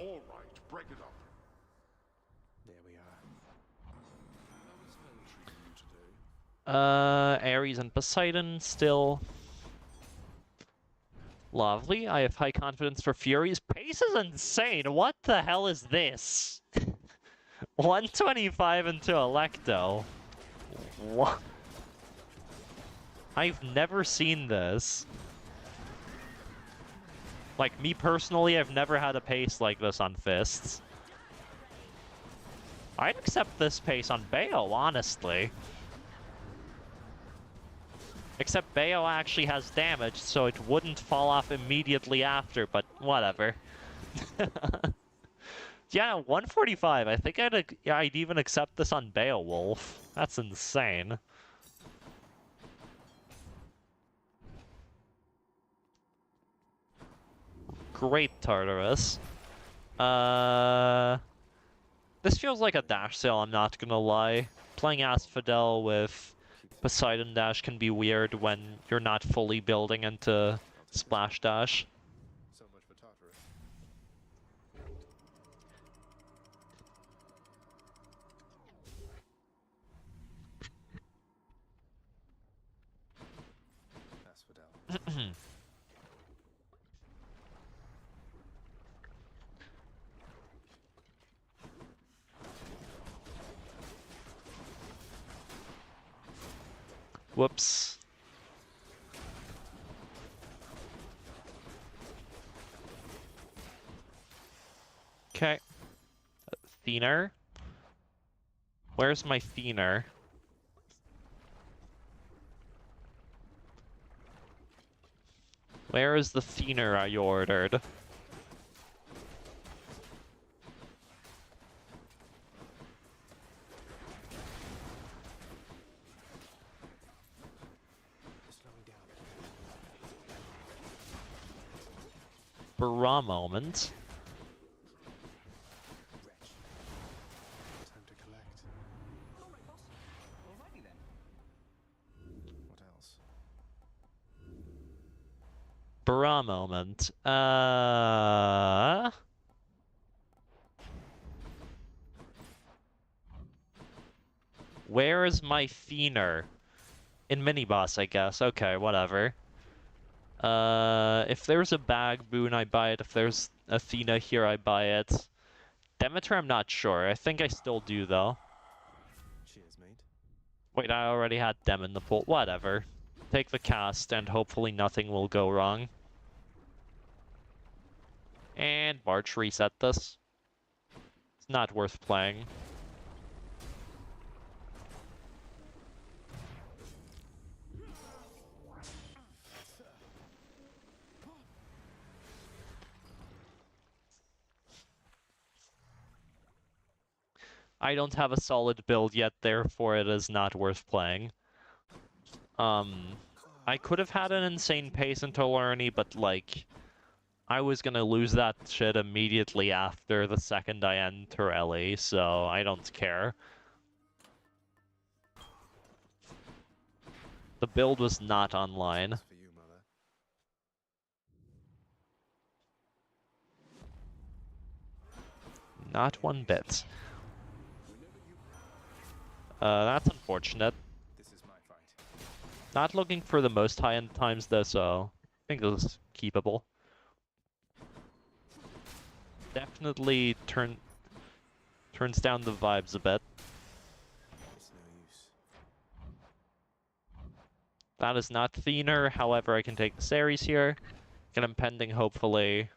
Speaker 3: All right, break it up.
Speaker 2: There we are.
Speaker 1: Ares and Poseidon still. Lovely. I have high confidence for Fury's pace is insane. What the hell is this? 125 into Electo. What? I've never seen this. Like, me personally, I've never had a pace like this on Fists. I'd accept this pace on Bayo, honestly. Except Bayo actually has damage, so it wouldn't fall off immediately after, but whatever. Yeah, 145. I think I'd even accept this on Beowulf. That's insane. Great Tartarus. This feels like a dash sale, I'm not gonna lie. Playing Asphodel with Poseidon Dash can be weird when you're not fully building into Splash Dash.
Speaker 2: So much for Tartarus. Asphodel.
Speaker 1: Whoops. Okay. Thinner. Where's my Thinner? Where is the Thinner I ordered?
Speaker 2: Slowing down.
Speaker 1: Bra moment.
Speaker 2: Wretch. Time to collect.
Speaker 4: All right, boss. Alrighty then.
Speaker 2: What else?
Speaker 1: Bra moment. Where is my Thinner? In mini-boss, I guess. Okay, whatever. If there's a bag boon, I buy it. If there's Athena here, I buy it. Demeter, I'm not sure. I think I still do, though.
Speaker 2: Cheers, mate.
Speaker 1: Wait, I already had Dem in the pool. Whatever. Take the cast, and hopefully nothing will go wrong. And March reset this. It's not worth playing. I don't have a solid build yet, therefore it is not worth playing. I could have had an insane pace until Ernie, but like, I was gonna lose that shit immediately after the second I enter Ellie, so I don't care. The build was not online.
Speaker 2: This for you, mother.
Speaker 1: Not one bit. That's unfortunate.
Speaker 2: This is my fight.
Speaker 1: Not looking for the most high-end times though, so I think this is keepable. Definitely turns down the vibes a bit.
Speaker 2: It's no use.
Speaker 1: That is not Thinner, however I can take the Ceres here. Get impending, hopefully.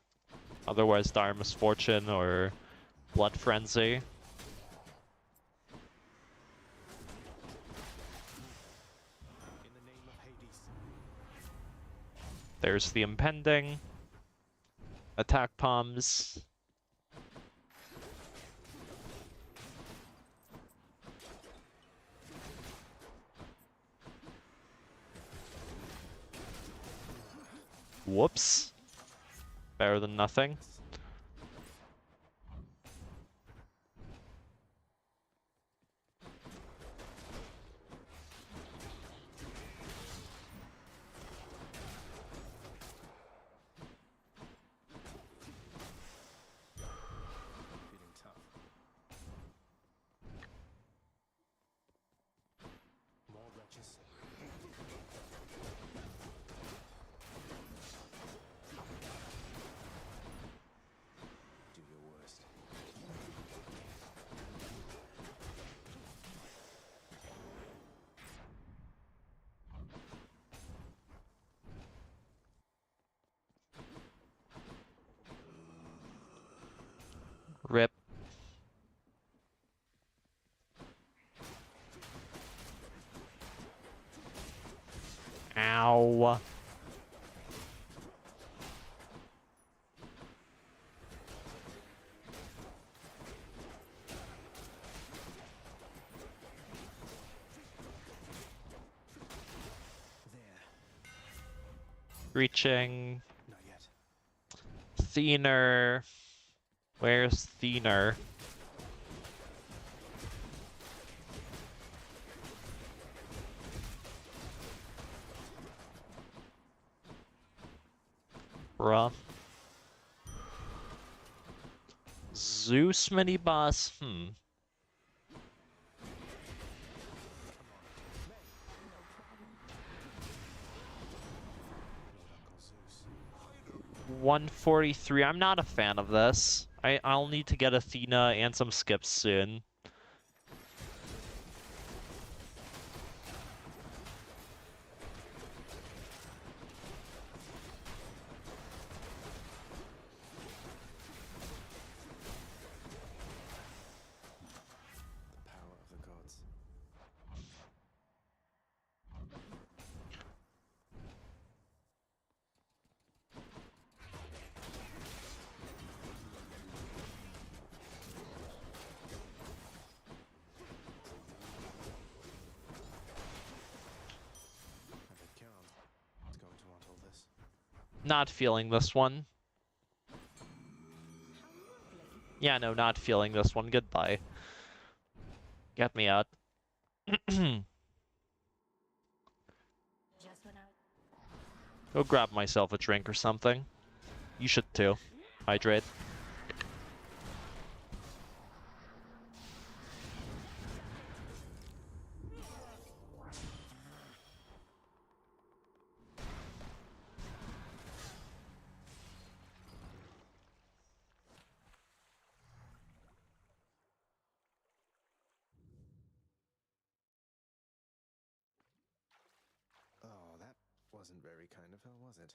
Speaker 1: Otherwise Dire Misfortune or Blood Frenzy.
Speaker 2: In the name of Hades.
Speaker 1: There's the impending. Attack palms. Whoops. Better than nothing.
Speaker 2: Feeling tough. More wretches. Do your worst.
Speaker 1: Rip. Ow.
Speaker 2: There.
Speaker 1: Reaching.
Speaker 2: Not yet.
Speaker 1: Thinner. Where's Thinner? Bruh. Zeus mini boss?
Speaker 2: Lord Uncle Zeus.
Speaker 1: 143. I'm not a fan of this. I'll need to get Athena and some skips soon.
Speaker 2: The power of the gods. I bet Kieran is going to want all this.
Speaker 1: Not feeling this one. Yeah, no, not feeling this one. Goodbye. Get me out. Go grab myself a drink or something. You should too. Hydrate.
Speaker 2: Oh, that wasn't very kind of her, was it?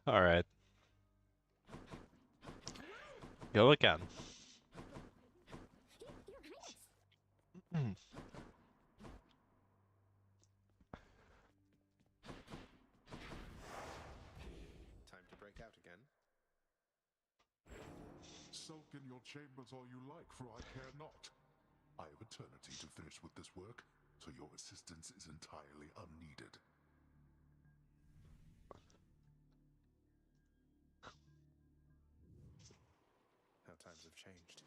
Speaker 1: Alright. Go again.
Speaker 2: Time to break out again.
Speaker 5: Sulk in your chambers all you like, for I care not. I have eternity to finish with this work, so your assistance is entirely unneeded.
Speaker 2: How times have changed.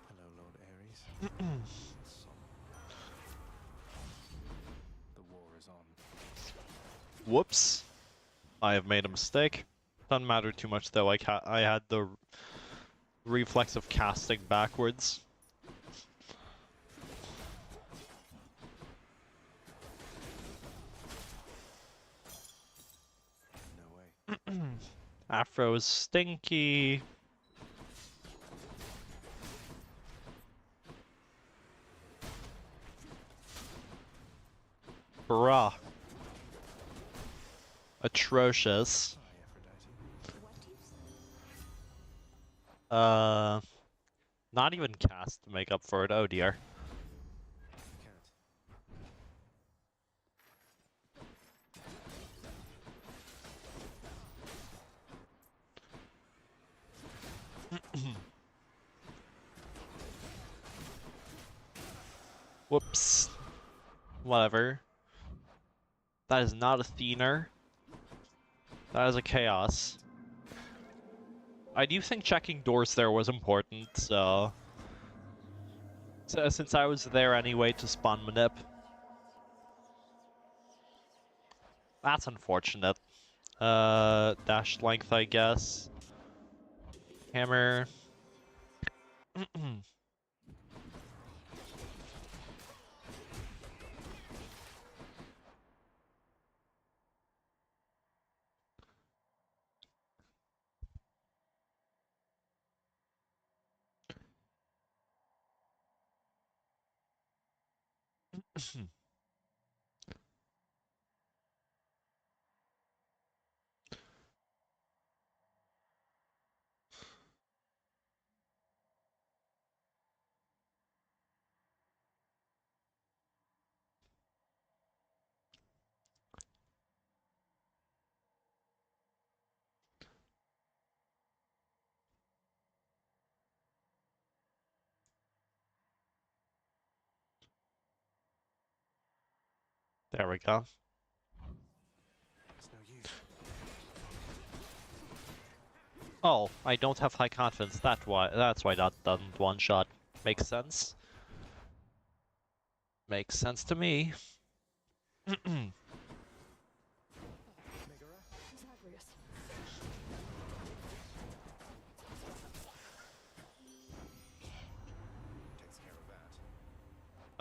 Speaker 2: Hello, Lord Ares. The war is on.
Speaker 1: Whoops. I have made a mistake. Doesn't matter too much though. I had the reflex of casting backwards.
Speaker 2: No way.
Speaker 1: Afro is stinky. Bruh. Atrocious.
Speaker 2: Hi, Aphrodite.
Speaker 6: What do you say?
Speaker 1: Not even cast to make up for it. Oh dear.
Speaker 2: You can't.
Speaker 1: Whoops. Whatever. That is not a Thener. That is a Chaos. I do think checking doors there was important, so since I was there anyway to spawn manip. That's unfortunate. Dash length, I guess. Hammer. There we go.
Speaker 2: It's no use.
Speaker 1: Oh, I don't have high confidence. That's why that doesn't one shot. Makes sense. Makes sense to me.
Speaker 2: Megara?
Speaker 6: Zagreus.
Speaker 2: Takes care of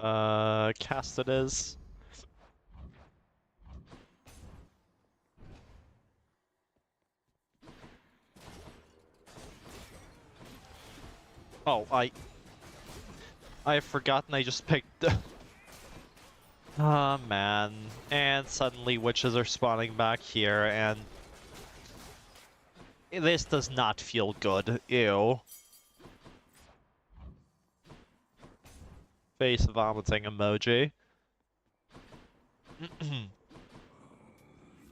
Speaker 2: that.
Speaker 1: Cast it is. Oh, I've forgotten I just picked. Ah, man. And suddenly witches are spawning back here, and this does not feel good. Ew. Face vomiting emoji.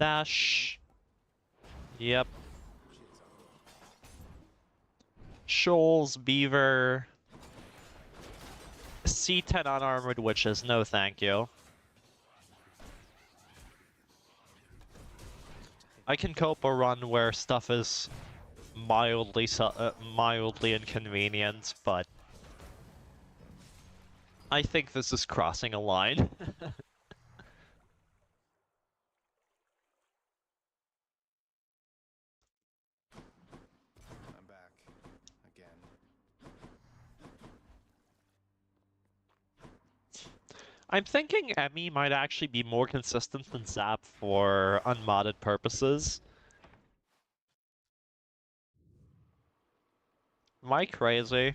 Speaker 1: Dash. Yep. Shoals, Beaver. C10 unarmored witches, no thank you. I can cope a run where stuff is mildly inconvenient, but I think this is crossing a line.
Speaker 2: I'm back. Again.
Speaker 1: I'm thinking Emmy might actually be more consistent than Zap for unmodded purposes. Am I crazy?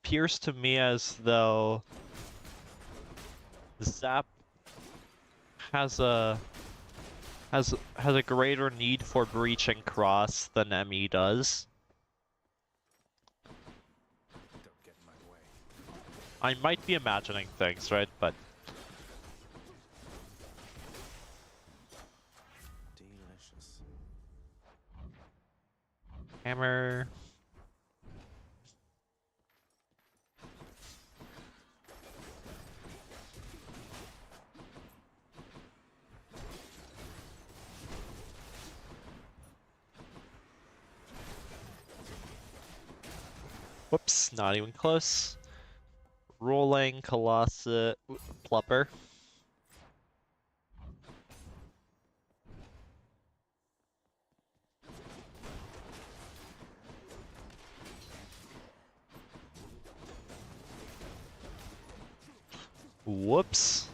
Speaker 1: appears to me as though Zap has a greater need for breach and cross than ME does.
Speaker 2: Don't get in my way.
Speaker 1: I might be imagining things, right? But
Speaker 2: Delicious.
Speaker 1: hammer. Whoops, not even close. Rolling, Colossus, Plupper. Whoops.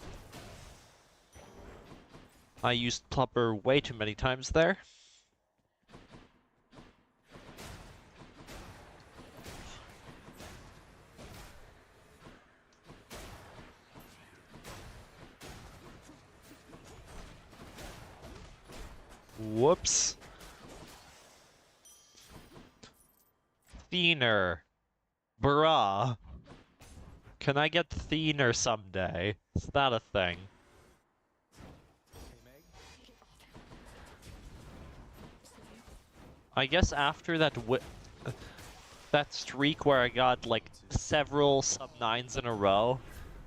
Speaker 1: I used Plupper way too many times there. Whoops. Thinner. Bruh. Can I get thinner someday? Is that a thing?
Speaker 2: Hey, Meg.
Speaker 1: I guess after that that streak where I got like several sub-9s in a row,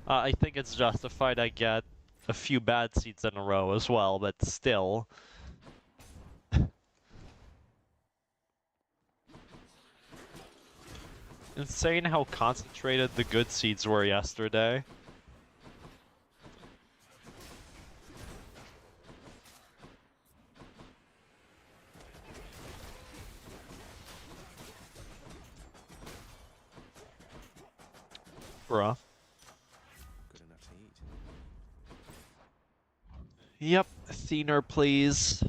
Speaker 1: I think it's justified I get a few bad seeds in a row as well, but still. Insane how concentrated the good seeds were yesterday. Bruh.
Speaker 2: Good enough to eat.
Speaker 1: Yep, thinner please.
Speaker 2: Just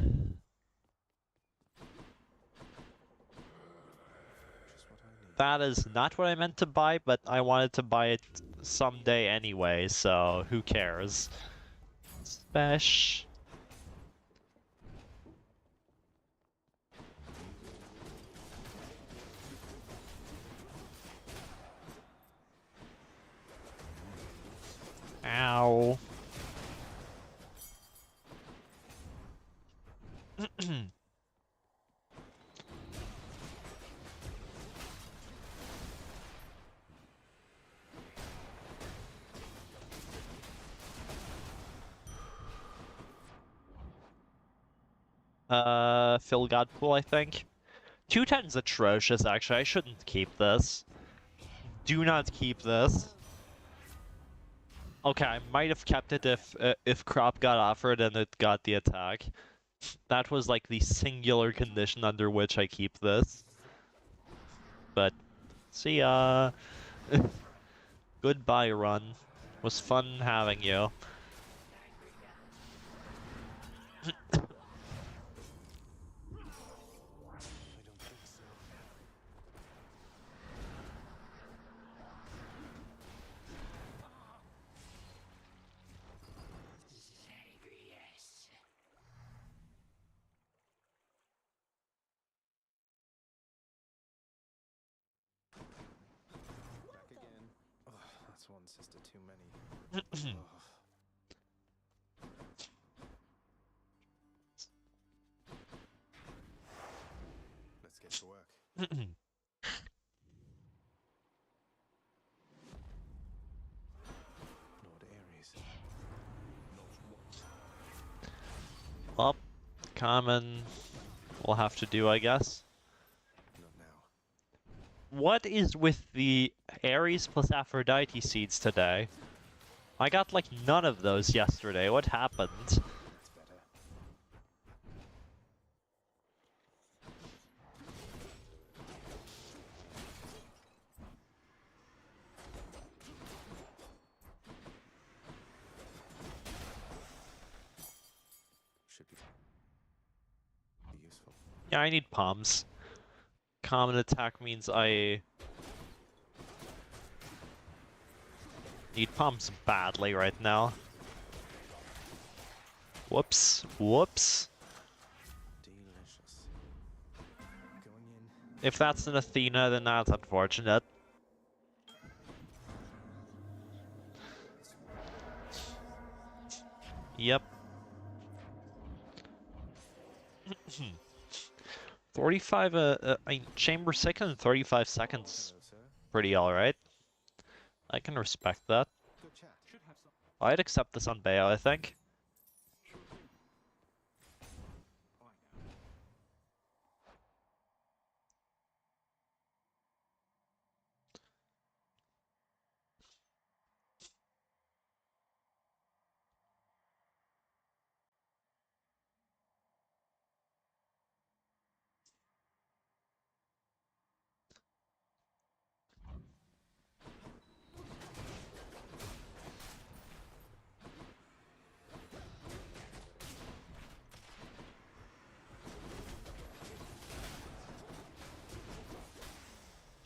Speaker 2: what I need.
Speaker 1: That is not what I meant to buy, but I wanted to buy it someday anyway, so who cares? Spesh. Ow. Phil Godpool, I think. 210's atrocious, actually. I shouldn't keep this. Do not keep this. Okay, I might have kept it if Crop got offered and it got the attack. That was like the singular condition under which I keep this. But, see ya. Goodbye, Run. Was fun having you.
Speaker 2: I don't think so. Back again. Oh, that's one sister too many. Oh. Let's get to work. Lord Ares.
Speaker 1: Well, common will have to do, I guess.
Speaker 2: Not now.
Speaker 1: What is with the Ares plus Aphrodite seeds today? I got like none of those yesterday. What happened?
Speaker 2: That's better. Should be useful.
Speaker 1: Yeah, I need palms. Common attack means I Need pumps badly right now. Whoops. Whoops.
Speaker 2: Delicious. Going in.
Speaker 1: If that's an Athena, then that's unfortunate. Yep. 45, chamber second, 35 seconds.
Speaker 2: Hello, sir.
Speaker 1: Pretty alright. I can respect that.
Speaker 2: Good chat.
Speaker 4: Should have some.
Speaker 1: I'd accept this on Bayo, I think.
Speaker 4: Sure thing. I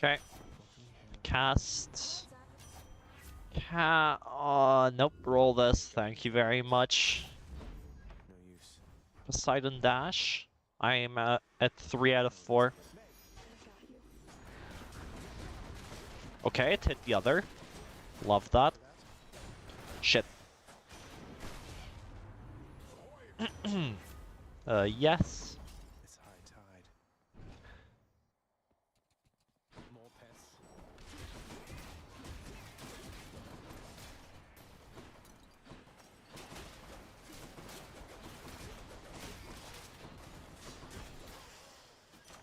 Speaker 4: know.
Speaker 1: Okay. Cast. Nope, roll this. Thank you very much.
Speaker 2: No use.
Speaker 1: Poseidon Dash. I am at 3 out of 4.
Speaker 6: I've got you.
Speaker 1: Okay, it hit the other. Love that. Shit. Yes.
Speaker 2: It's high tide. More pests.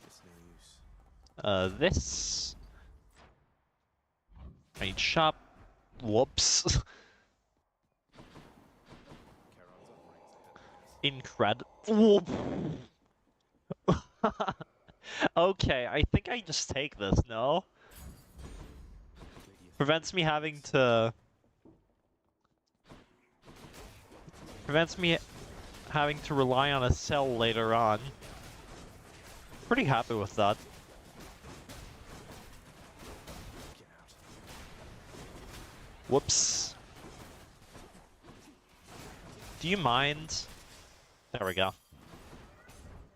Speaker 2: It's no use.
Speaker 1: This. I need shop. Whoops.
Speaker 2: Charon's offerings
Speaker 1: Incredible. Okay, I think I just take this, no? Prevents me having to... Prevents me having to rely on a cell later on. Pretty happy with that.
Speaker 2: Get out.
Speaker 1: Whoops. Do you mind? There we go.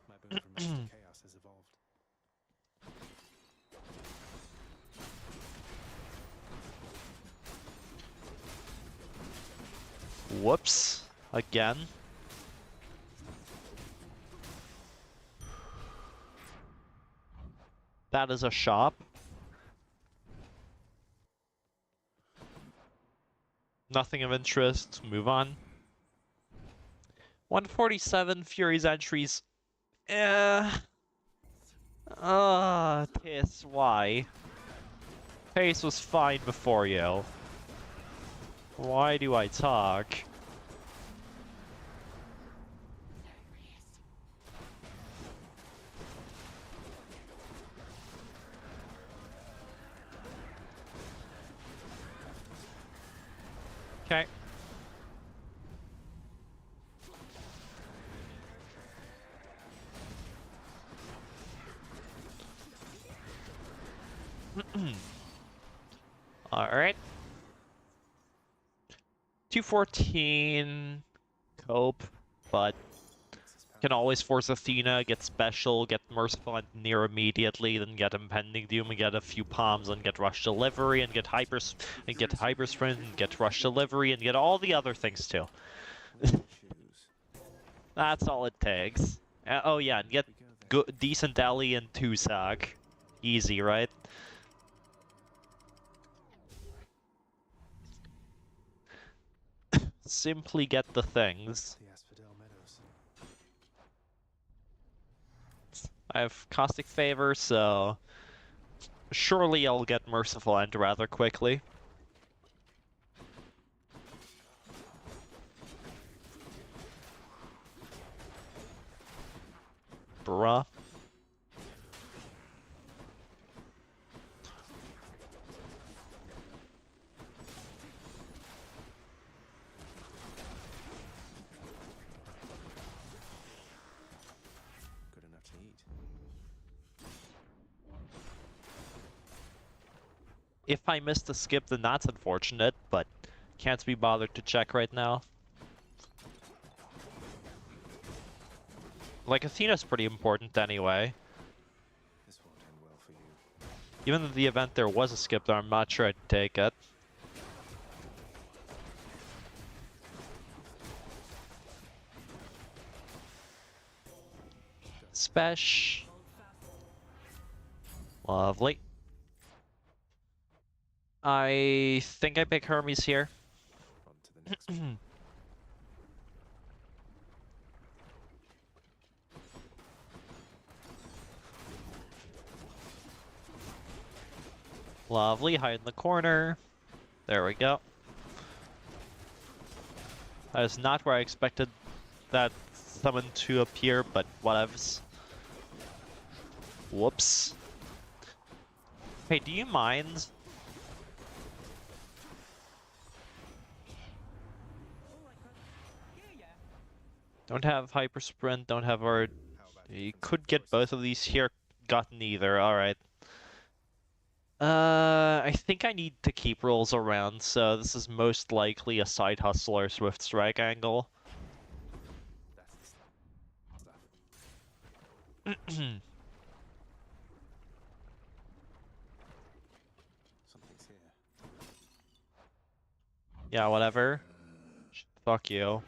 Speaker 2: My boon from Master Chaos has evolved.
Speaker 1: Whoops. Again. That is a shop. Nothing of interest. Move on. 147 Fury's entries. Tis, why? Pace was fine before you. Why do I talk? Okay. Alright. 214 cope, but can always force Athena, get special, get merciful and near immediately, then get impending doom and get a few palms and get rush delivery and get hyper sprint and get rush delivery and get all the other things too.
Speaker 2: Choose.
Speaker 1: That's all it takes. Oh yeah, and get
Speaker 2: We go there.
Speaker 1: good decent Ellie and Tusak. Easy, right? Simply get the things.
Speaker 2: The Asphodel Meadows.
Speaker 1: I have Caustic Favor, so surely I'll get Merciful End rather quickly. Bruh.
Speaker 2: Good enough to eat.
Speaker 1: If I missed a skip, then that's unfortunate, but Can't be bothered to check right now. Like, Athena's pretty important anyway.
Speaker 2: This won't end well for you.
Speaker 1: Even in the event there was a skip there, I'm not sure I'd take it. Spesh. Lovely. I think I pick Hermes here.
Speaker 2: On to the next one.
Speaker 1: Lovely, hide in the corner. There we go. That is not where I expected that summon to appear, but whatevs. Whoops. Hey, do you mind? Don't have hyper sprint, don't have our.
Speaker 2: How about
Speaker 1: You
Speaker 2: defensive
Speaker 1: could get
Speaker 2: choices?
Speaker 1: both of these here. Got neither. All right. I think I need to keep rolls around, so this is most likely a side hustle or swift strike angle.
Speaker 2: That's the stuff. Something's here.
Speaker 1: Yeah, whatever. Fuck you.
Speaker 2: Why not?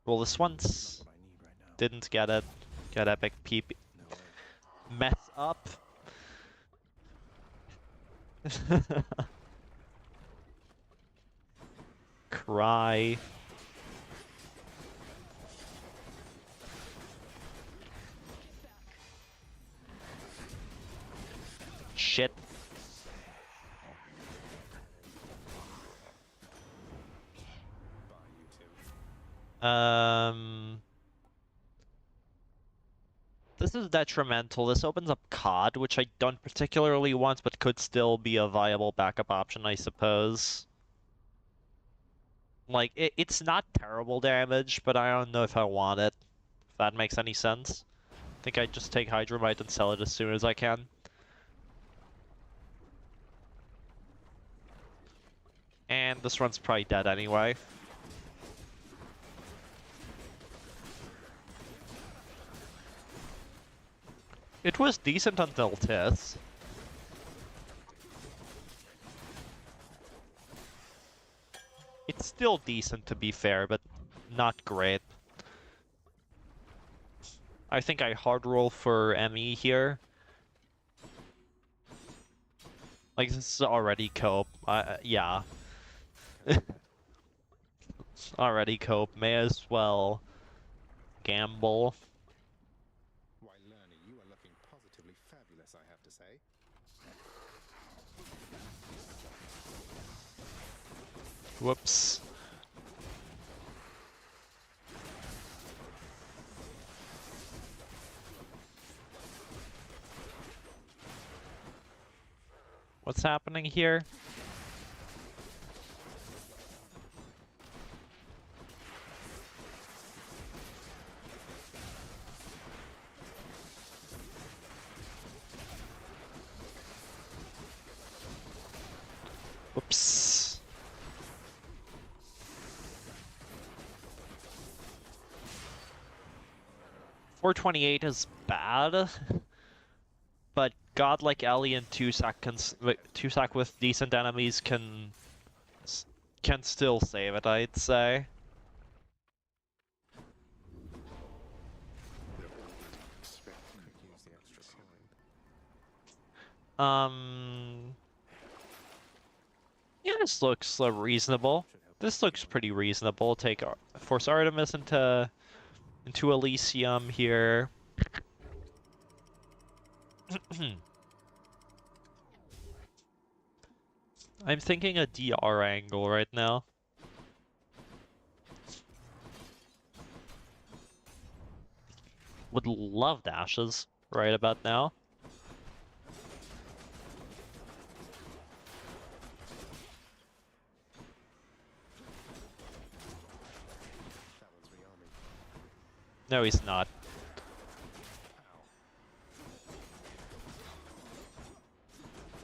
Speaker 1: Roll this
Speaker 2: Not
Speaker 1: once.
Speaker 2: what I need right now.
Speaker 1: Didn't get it. Get epic peep.
Speaker 2: No way.
Speaker 1: Mess up. Cry. Shit.
Speaker 2: Bye, you two.
Speaker 1: This is detrimental. This opens up COD, which I don't particularly want, but could still be a viable backup option, I suppose. Like, it's not terrible damage, but I don't know if I want it. If that makes any sense. I think I'd just take Hydromite and sell it as soon as I can. And this run's probably dead anyway. It was decent until this. It's still decent to be fair, but not great. I think I hard roll for ME here. Like, this is already cope. Yeah. Already cope. May as well gamble.
Speaker 2: Why, Lerny, you are looking positively fabulous, I have to say.
Speaker 1: Whoops. What's happening here? Whoops. .428 is bad, but godlike Ellie and Tusak with decent enemies can still save it, I'd say.
Speaker 2: Could use the extra coin.
Speaker 1: Yeah, this looks reasonable.
Speaker 2: Should help
Speaker 1: This
Speaker 2: you
Speaker 1: looks
Speaker 2: out.
Speaker 1: pretty reasonable. Take force Artemis into Elysium here. I'm thinking a DR angle right now. Would love dashes right about now.
Speaker 2: Cavalry army.
Speaker 1: No, he's not.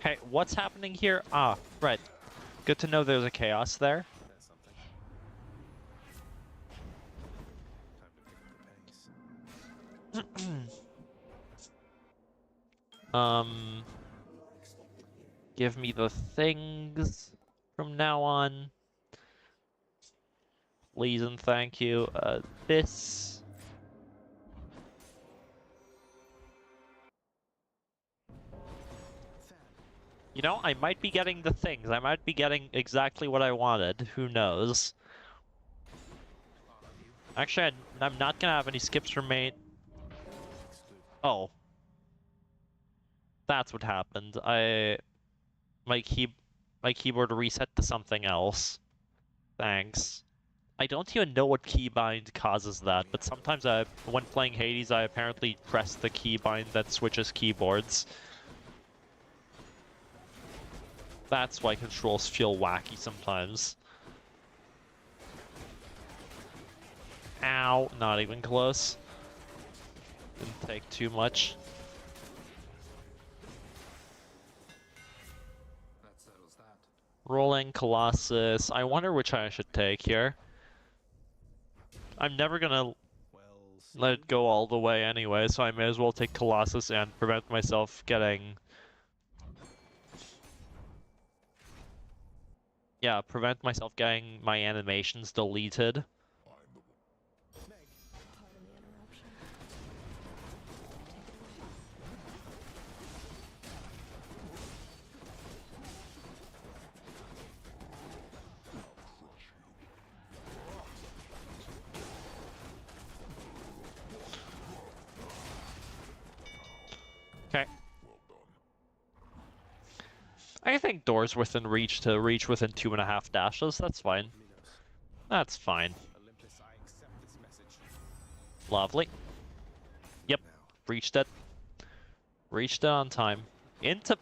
Speaker 1: Hey, what's happening here? Ah, right. Good to know there's a chaos there.
Speaker 2: There's something. Time to pick up the pace.
Speaker 1: Give me the things from now on. Please and thank you. This. You know, I might be getting the things. I might be getting exactly what I wanted. Who knows? Actually, I'm not gonna have any skips remain. Oh. That's what happened. My keyboard reset to something else. Thanks. I don't even know what keybind causes that, but sometimes when playing Hades, I apparently press the keybind that switches keyboards. That's why controls feel wacky sometimes. Ow, not even close. Didn't take too much.
Speaker 2: That settles that.
Speaker 1: Rolling Colossus. I wonder which I should take here. I'm never gonna
Speaker 2: Well,
Speaker 1: let it go all the way anyway, so I may as well take Colossus and prevent myself getting... Yeah, prevent myself getting my animations deleted.
Speaker 6: Pardon the interruption.
Speaker 1: Okay. I think doors within reach to reach within 2.5 dashes. That's fine.
Speaker 2: Minos.
Speaker 1: That's fine.
Speaker 2: Olympus, I accept this message.
Speaker 1: Lovely. Yep.
Speaker 2: Now,
Speaker 1: Reached it. Reached it on time. Into...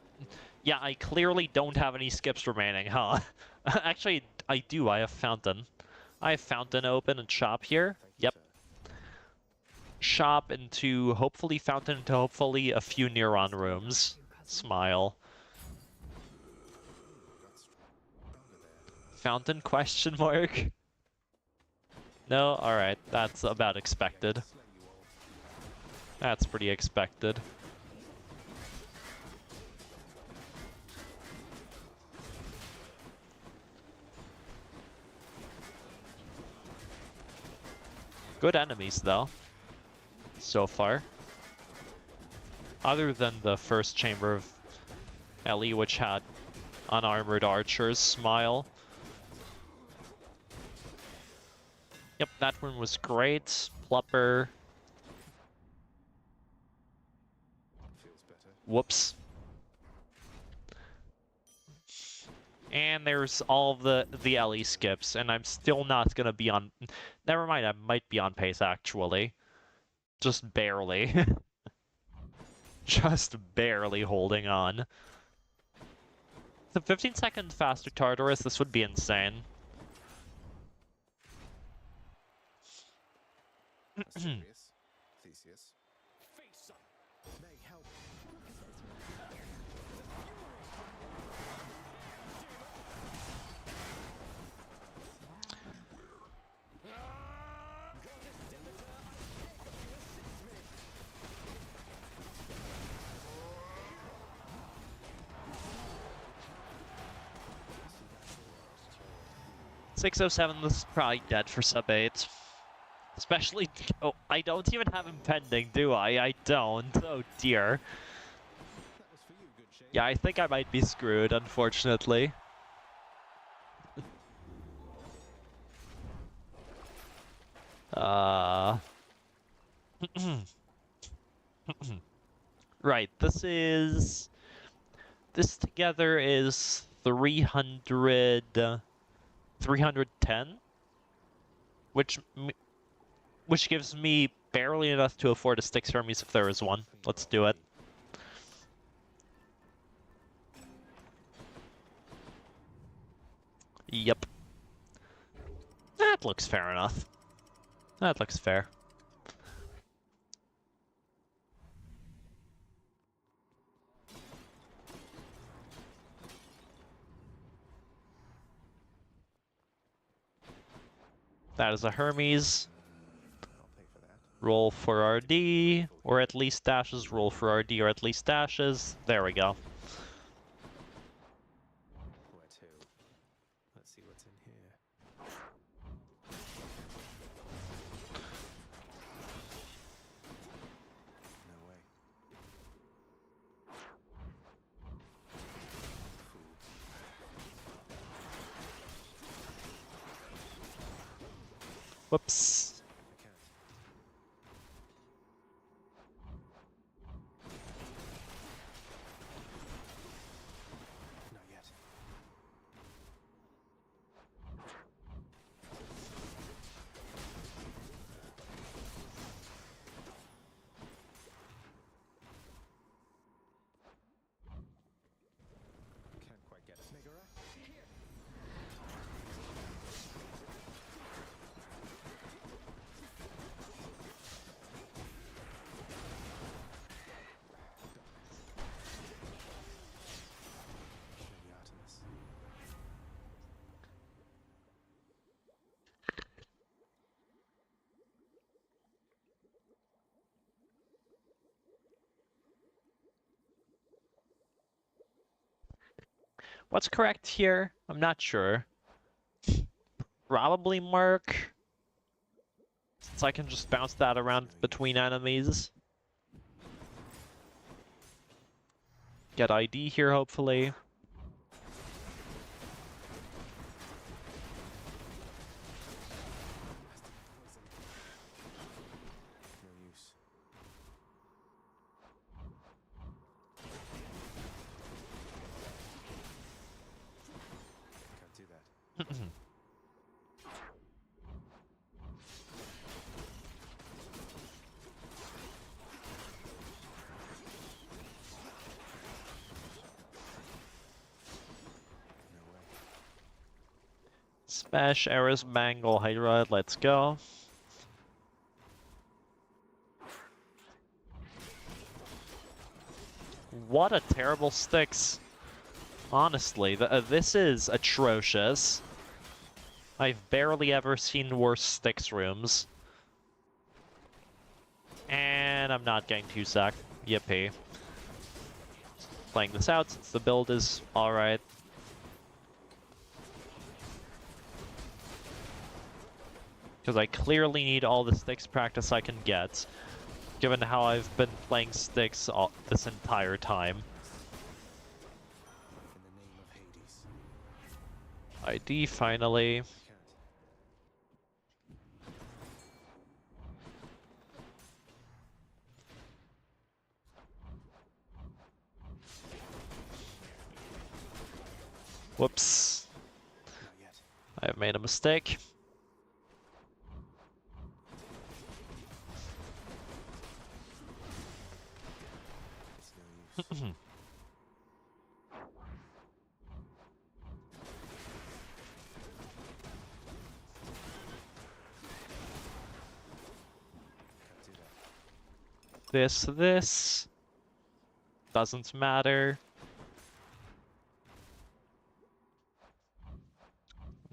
Speaker 1: Yeah, I clearly don't have any skips remaining, huh? Actually, I do. I have Fountain. I have Fountain open and shop here.
Speaker 2: thank you,
Speaker 1: Yep.
Speaker 2: sir.
Speaker 1: Shop into hopefully Fountain into hopefully a few Neuron rooms. Smile. Fountain question mark? No? Alright, that's about expected.
Speaker 2: Slay you all.
Speaker 1: That's pretty expected. Good enemies, though. So far. Other than the first chamber of Ellie, which had unarmored archers. Smile. Yep, that one was great. Plupper.
Speaker 2: Feels better.
Speaker 1: Whoops. And there's all the Ellie skips, and I'm still not gonna be on... Never mind, I might be on pace, actually. Just barely. Just barely holding on. The 15-second faster Tartarus, this would be insane.
Speaker 2: Asterius. Theseus. Face up. Meg, help.
Speaker 1: 607 is probably dead for sub 8. Especially... Oh, I don't even have him pending, do I? I don't. Oh dear.
Speaker 2: That was for you, good shade.
Speaker 1: Yeah, I think I might be screwed, unfortunately. Right, this is... This together is 300... 310? Which gives me barely enough to afford a Styx Hermes if there is one. Let's do it. Yep. That looks fair enough. That looks fair. That is a Hermes.
Speaker 2: I'll pay for that.
Speaker 1: Roll for RD, or at least dashes. Roll for RD, or at least dashes. There we go.
Speaker 2: Where to? Let's see what's in here. No way. Fool.
Speaker 1: Whoops.
Speaker 2: I can't. Not yet. Can't quite get it. Megara? Maybe Artemis.
Speaker 1: What's correct here? I'm not sure. Probably Mark. Since I can just bounce that around between enemies. Get ID here, hopefully.
Speaker 2: No use. Can't do that. No way.
Speaker 1: Smash, Eris, Mangle, Hydra, let's go. What a terrible Styx. Honestly, this is atrocious. I've barely ever seen worse Styx rooms. And I'm not getting 2-sack. Yippee. Playing this out since the build is alright. Because I clearly need all the Styx practice I can get, given how I've been playing Styx this entire time.
Speaker 2: In the name of Hades.
Speaker 1: ID finally.
Speaker 2: I can't.
Speaker 1: Whoops.
Speaker 2: Not yet.
Speaker 1: I have made a mistake.
Speaker 2: It's no use. Can't do that.
Speaker 1: This. Doesn't matter.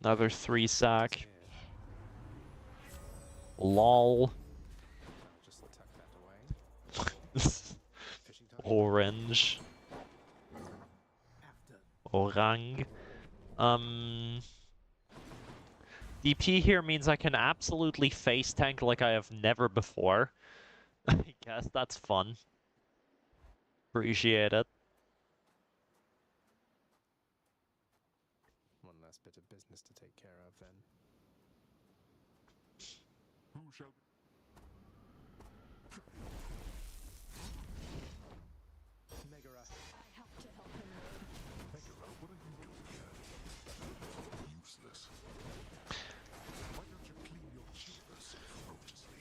Speaker 1: Another 3-sack.
Speaker 2: Here.
Speaker 1: Lol.
Speaker 2: I'll just tuck that away. Fishing time.
Speaker 1: Orange.
Speaker 3: After
Speaker 1: Orang. DP here means I can absolutely face tank like I have never before. I guess that's fun. Appreciate it.
Speaker 2: One last bit of business to take care of then.
Speaker 5: Who shall
Speaker 2: Megara.
Speaker 6: I have to help him learn.
Speaker 5: Megara, what are you doing here? Useless. Why don't you clean your chambers ferociously?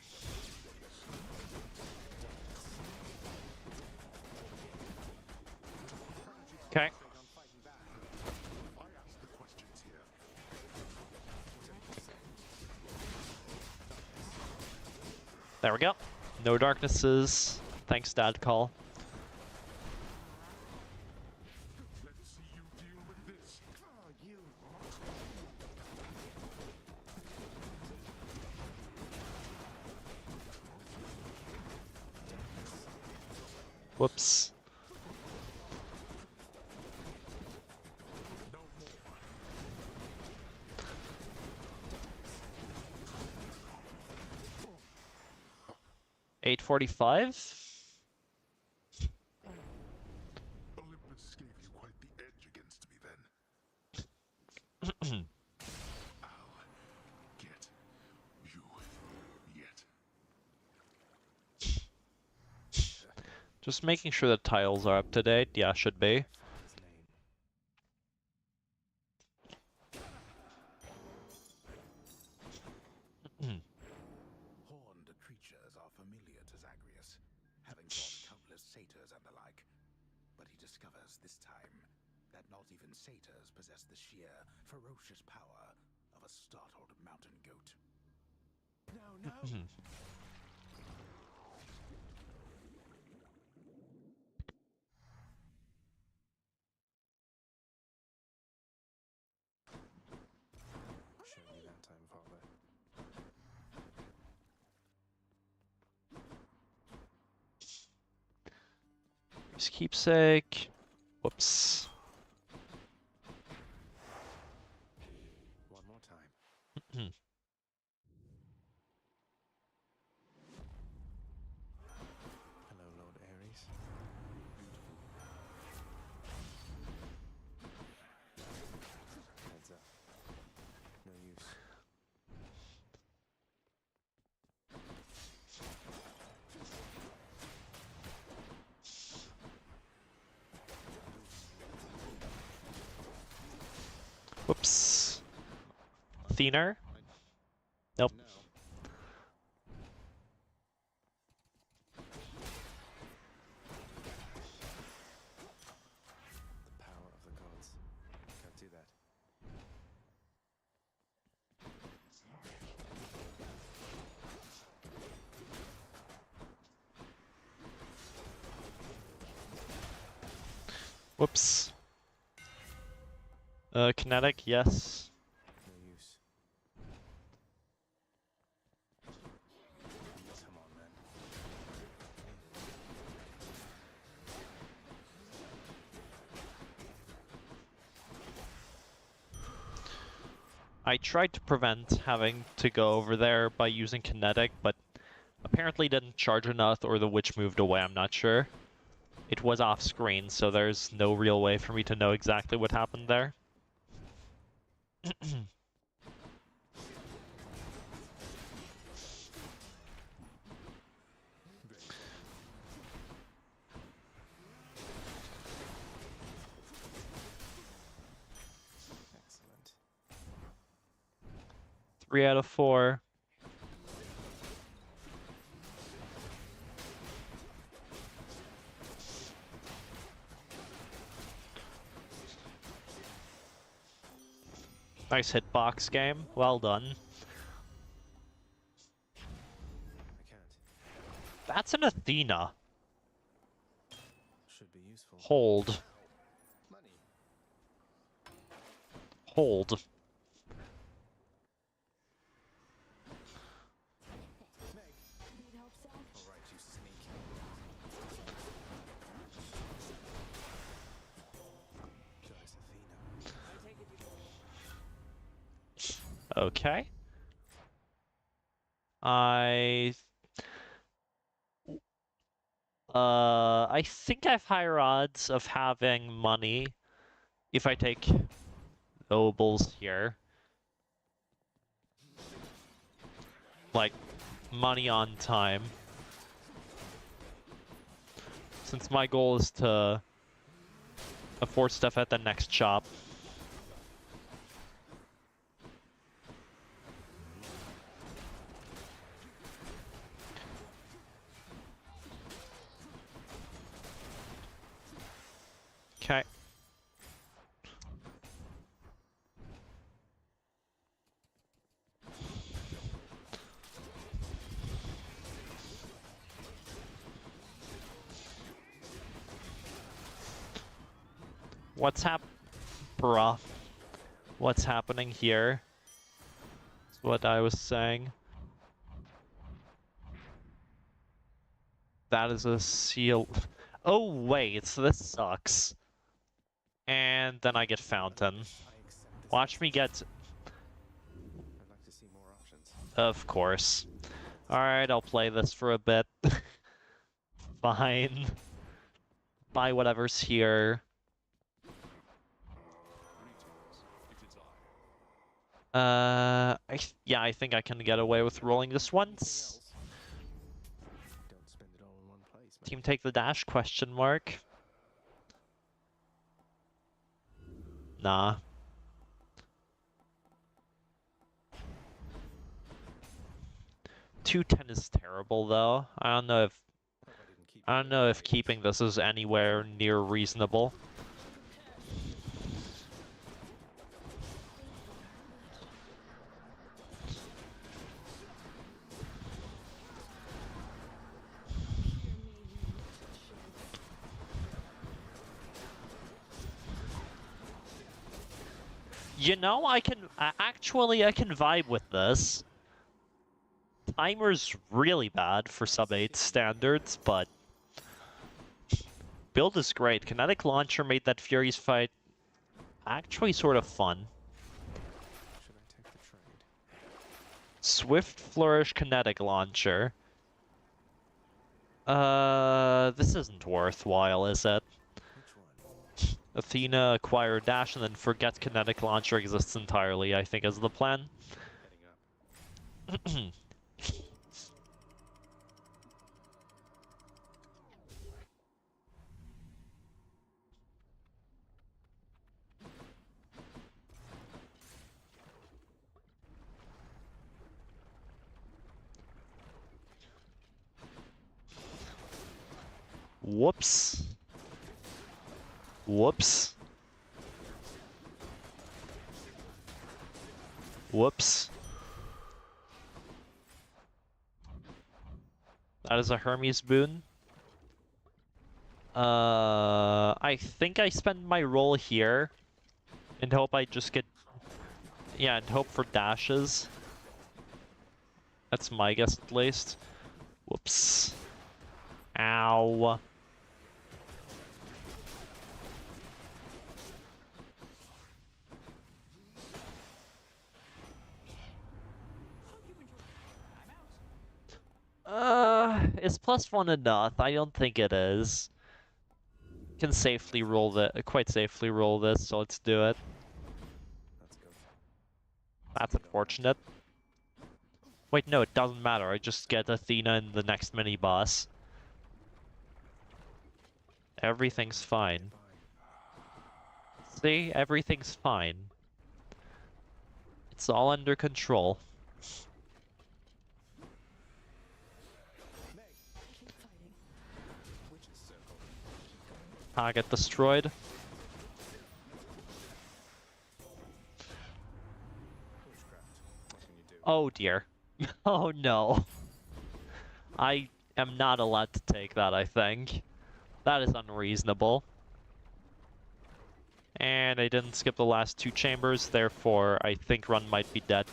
Speaker 1: Okay.
Speaker 2: Big on fighting back.
Speaker 5: I ask the questions here.
Speaker 1: There we go. No darknesses. Thanks, Dad Call.
Speaker 5: Let's see you deal with this.
Speaker 3: oh, you
Speaker 1: Whoops.
Speaker 5: No more.
Speaker 1: 8:45.
Speaker 5: Olympus gave you quite the edge against me then. I'll get you yet.
Speaker 1: Just making sure the tiles are up to date. Yeah, should be.
Speaker 2: His name.
Speaker 3: Horned creatures are familiar to Zagreus, having fought countless satyrs and the like. But he discovers this time that not even satyrs possess the sheer, ferocious power of a startled mountain goat. No, no!
Speaker 2: Show me that time, Father.
Speaker 1: Use keepsake. Whoops.
Speaker 2: One more time. Hello, Lord Ares. Heads up. No use.
Speaker 1: Whoops. Thinner? Nope.
Speaker 2: No. The power of the gods. Can't do that.
Speaker 1: Whoops. Kinetic, yes.
Speaker 2: No use. Come on, then.
Speaker 1: I tried to prevent having to go over there by using kinetic, but apparently didn't charge enough or the witch moved away, I'm not sure. It was off screen, so there's no real way for me to know exactly what happened there.
Speaker 2: Excellent.
Speaker 1: 3 out of 4. Nice hitbox game. Well done.
Speaker 2: I can't.
Speaker 1: That's an Athena.
Speaker 2: Should be useful.
Speaker 1: Hold.
Speaker 2: Money.
Speaker 1: Hold.
Speaker 6: Need help, Zach?
Speaker 2: All right, you sneak. Goddess Athena.
Speaker 1: Okay. I think I have higher odds of having money if I take nobles here. Like, money on time. Since my goal is to afford stuff at the next shop. Okay. Bruh. What's happening here? That's what I was saying. That is a seal. Oh wait, so this sucks. And then I get Fountain.
Speaker 2: I accept this
Speaker 1: Watch me get...
Speaker 2: concession. I'd like to see more options.
Speaker 1: Of course. Alright, I'll play this for a bit. Fine. Buy whatever's here. Yeah, I think I can get away with rolling this once.
Speaker 2: Don't spend it all in one place, mate.
Speaker 1: Team take the dash, question mark. Nah. $210 is terrible though. I don't know if keeping this is anywhere near reasonable. You know, I can vibe with this. Timer's really bad for sub 8 standards, but build is great. Kinetic Launcher made that Fury's fight actually sort of fun.
Speaker 2: Should I take the trade?
Speaker 1: Swift Flourish Kinetic Launcher. This isn't worthwhile, is it?
Speaker 2: Which one?
Speaker 1: Athena, acquire dash, and then forget Kinetic Launcher exists entirely, I think is the plan.
Speaker 2: Heading up.
Speaker 1: Whoops. Whoops. Whoops. That is a Hermes boon. I think I spend my roll here and hope I just get... Yeah, and hope for dashes. That's my guess at least. Whoops. Ow. Is +1 enough? I don't think it is. Can safely roll quite safely roll this, so let's do it.
Speaker 2: Let's go.
Speaker 1: That's unfortunate. Wait, no, it doesn't matter. I just get Athena in the next mini boss. Everything's fine. See? Everything's fine. It's all under control.
Speaker 6: Keep fighting.
Speaker 2: Witch's circle.
Speaker 1: Target destroyed.
Speaker 2: Witchcraft. What can you do?
Speaker 1: Oh dear. Oh no. I am not allowed to take that, I think. That is unreasonable. And I didn't skip the last 2 chambers, therefore I think Run might be dead.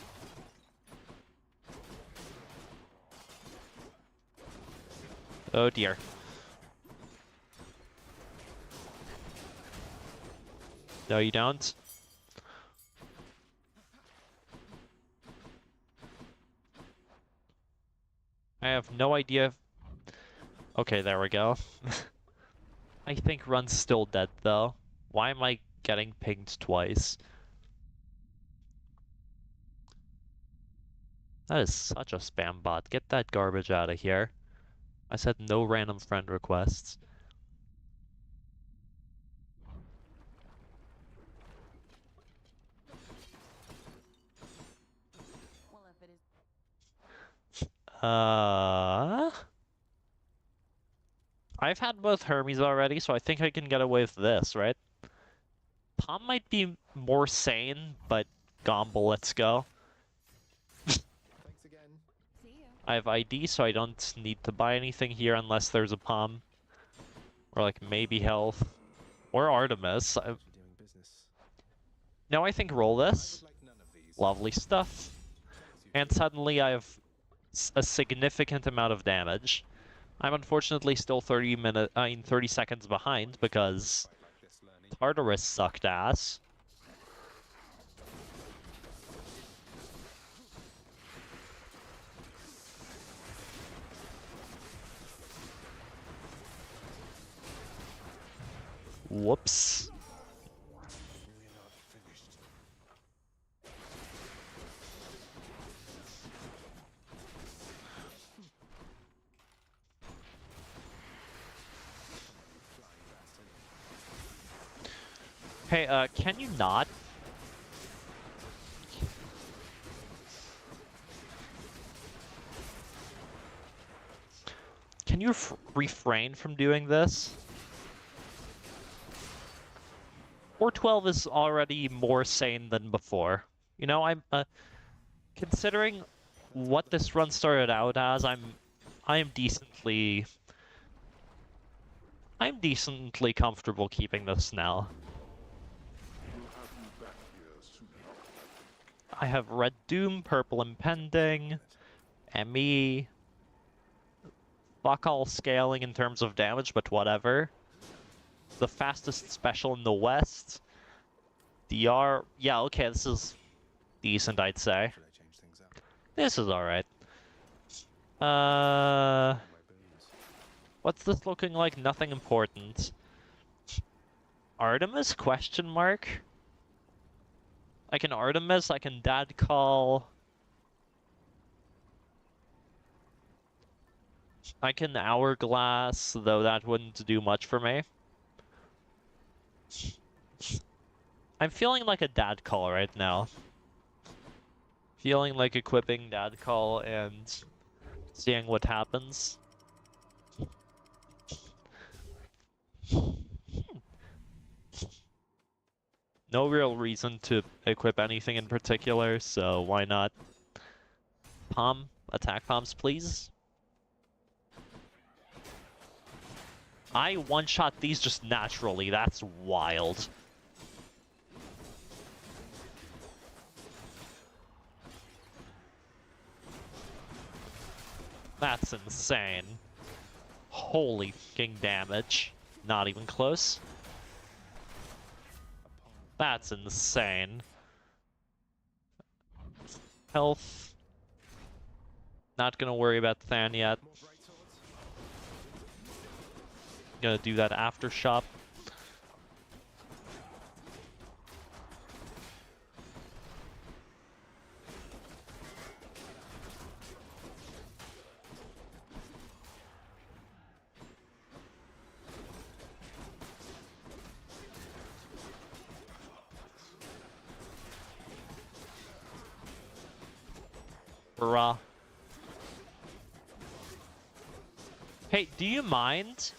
Speaker 1: Oh dear. No, you don't. I have no idea if... Okay, there we go. I think Run's still dead, though. Why am I getting pinged twice? That is such a spam bot. Get that garbage out of here. I said no random friend requests.
Speaker 6: Well, if it is.
Speaker 1: I've had both Hermes already, so I think I can get away with this, right? Palm might be more sane, but Gomble, let's go.
Speaker 2: Thanks again.
Speaker 6: See ya.
Speaker 1: I have ID, so I don't need to buy anything here unless there's a Palm. Or like maybe health. Or Artemis.
Speaker 2: For doing business.
Speaker 1: Now I think roll this.
Speaker 2: I would like none of these.
Speaker 1: Lovely stuff.
Speaker 2: Thanks, you
Speaker 1: And suddenly I have a significant amount of damage. I'm unfortunately still 30 seconds behind because
Speaker 2: Fight like this, learning.
Speaker 1: Tartarus sucked ass. Whoops.
Speaker 3: We're not finished.
Speaker 1: Hey, can you not? Can you refrain from doing this? 412 is already more sane than before. You know, I'm considering what this run started out as, I'm decently comfortable keeping this now.
Speaker 5: We'll have you back here soon enough.
Speaker 1: I have Red Doom, Purple Impending, ME, fuck all scaling in terms of damage, but whatever. The fastest special in the West. DR, yeah, okay, this is decent, I'd say.
Speaker 2: Should I change things up?
Speaker 1: This is alright.
Speaker 2: My boons.
Speaker 1: What's this looking like? Nothing important. Artemis? Question mark? I can Artemis, I can Dad Call. I can Hourglass, though that wouldn't do much for me. I'm feeling like a Dad Call right now. Feeling like equipping Dad Call and seeing what happens. No real reason to equip anything in particular, so why not? Palm, attack palms, please. I one-shot these just naturally, that's wild. That's insane. Holy fucking damage. Not even close. That's insane. Health. Not gonna worry about Than yet.
Speaker 2: More bright swords?
Speaker 1: Gonna do that after shop. Bruh. Hey, do you mind?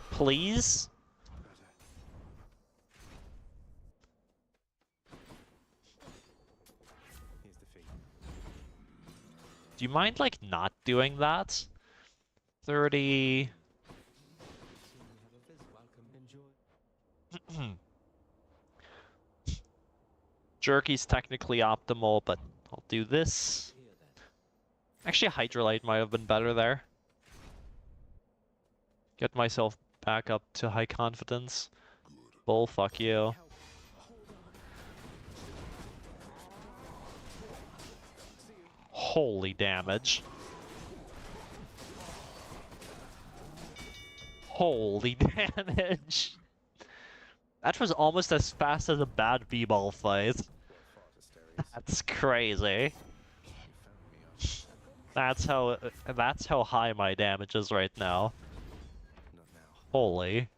Speaker 1: Please?
Speaker 2: Here's the fee.
Speaker 1: Do you mind, like, not doing that? 30... Jerky's technically optimal, but I'll do this. Actually, Hydrolite might have been better there. Get myself back up to high confidence. Bull, fuck you. Holy damage. Holy damage. That was almost as fast as a bad B-ball fight. That's crazy. That's how high my damage is right now.
Speaker 2: Not now.
Speaker 1: Holy.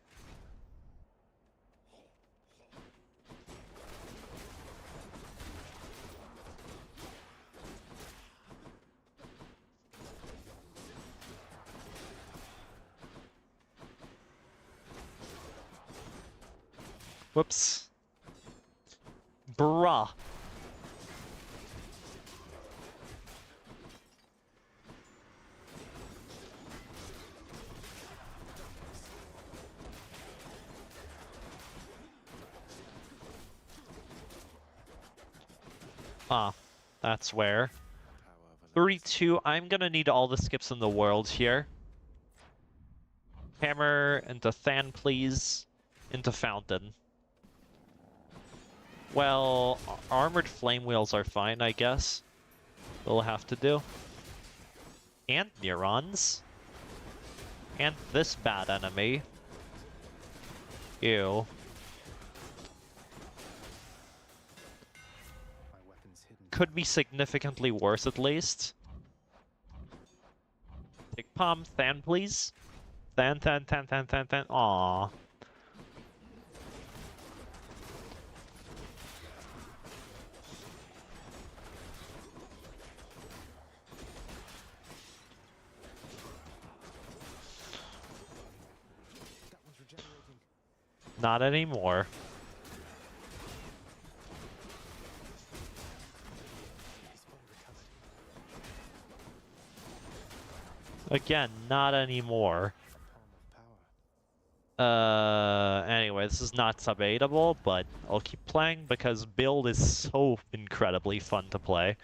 Speaker 1: Whoops. Bruh. Ah, that's where. 32, I'm gonna need all the skips in the world here. Hammer into Than, please. Into Fountain. Well, armored flame wheels are fine, I guess. We'll have to do. And neurons. And this bad enemy. Ew.
Speaker 2: My weapon's hidden.
Speaker 1: Could be significantly worse at least. Take Palm, Than, please. Than. Aww.
Speaker 2: That one's regenerating.
Speaker 1: Not anymore.
Speaker 2: He's fully recovered.
Speaker 1: Again, not anymore.
Speaker 2: A palm of power.
Speaker 1: Anyway, this is not sub-8able, but I'll keep playing because build is so incredibly fun to play.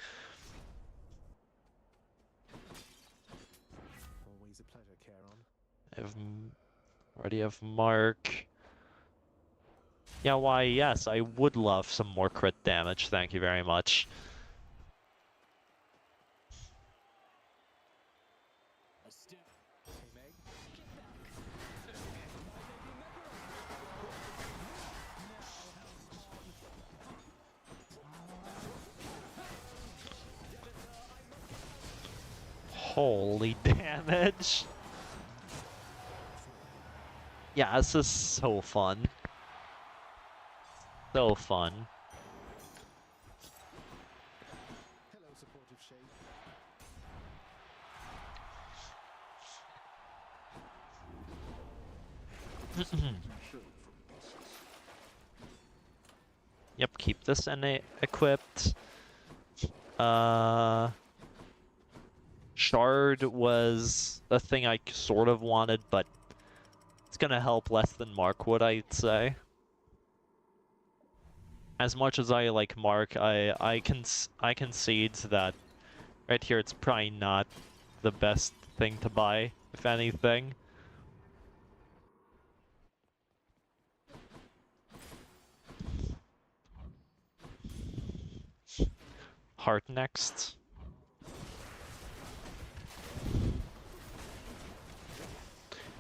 Speaker 2: Always a pleasure, Charon.
Speaker 1: Already have Mark. Yeah, why, yes, I would love some more crit damage, thank you very much.
Speaker 2: Hey, Meg.
Speaker 1: Holy damage! Yeah, this is so fun. So fun.
Speaker 2: Hello, supportive shade.
Speaker 1: Yep, keep this equipped. Shard was a thing I sort of wanted, but it's gonna help less than Mark would, I'd say. As much as I like Mark, I concede that right here it's probably not the best thing to buy, if anything. Heart next.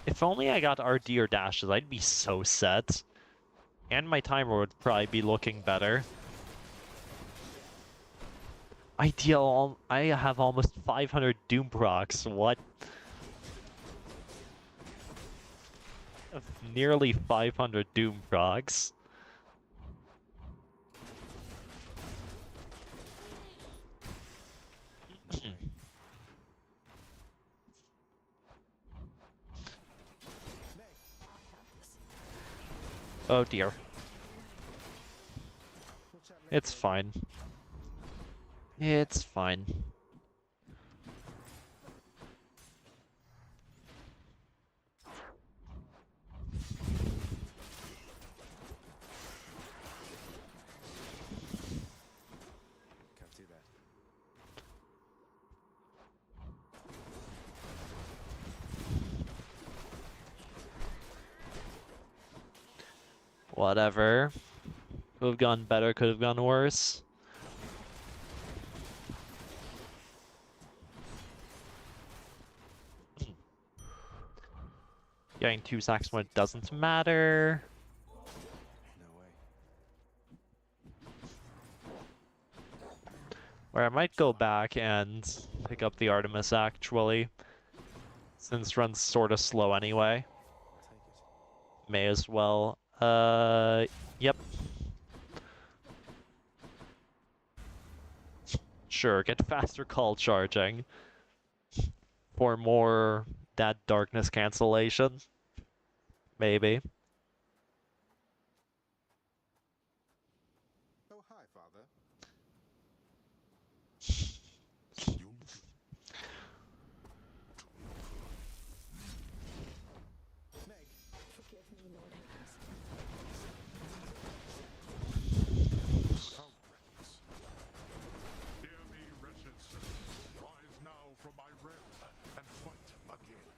Speaker 1: If only I got RD or dashes, I'd be so set. And my timer would probably be looking better. Ideal, I have almost 500 Doom procs, what? Nearly 500 Doom procs. Oh dear. It's fine. It's fine.
Speaker 2: Can't do that.
Speaker 1: Whatever. Could have gone better, could have gone worse. Getting 2 sacks when it doesn't matter.
Speaker 2: No way.
Speaker 1: Or I might go back and pick up the Artemis actually. Since run's sorta slow anyway.
Speaker 2: I'll take it.
Speaker 1: May as well. Yep. Sure, get faster call charging. For more that darkness cancellation. Maybe.
Speaker 2: Oh, hi, Father. Meg.
Speaker 6: Forgive me, Lord Highness.
Speaker 5: How reckless. Hear me, wretched servants. Rise now from my realm and fight again.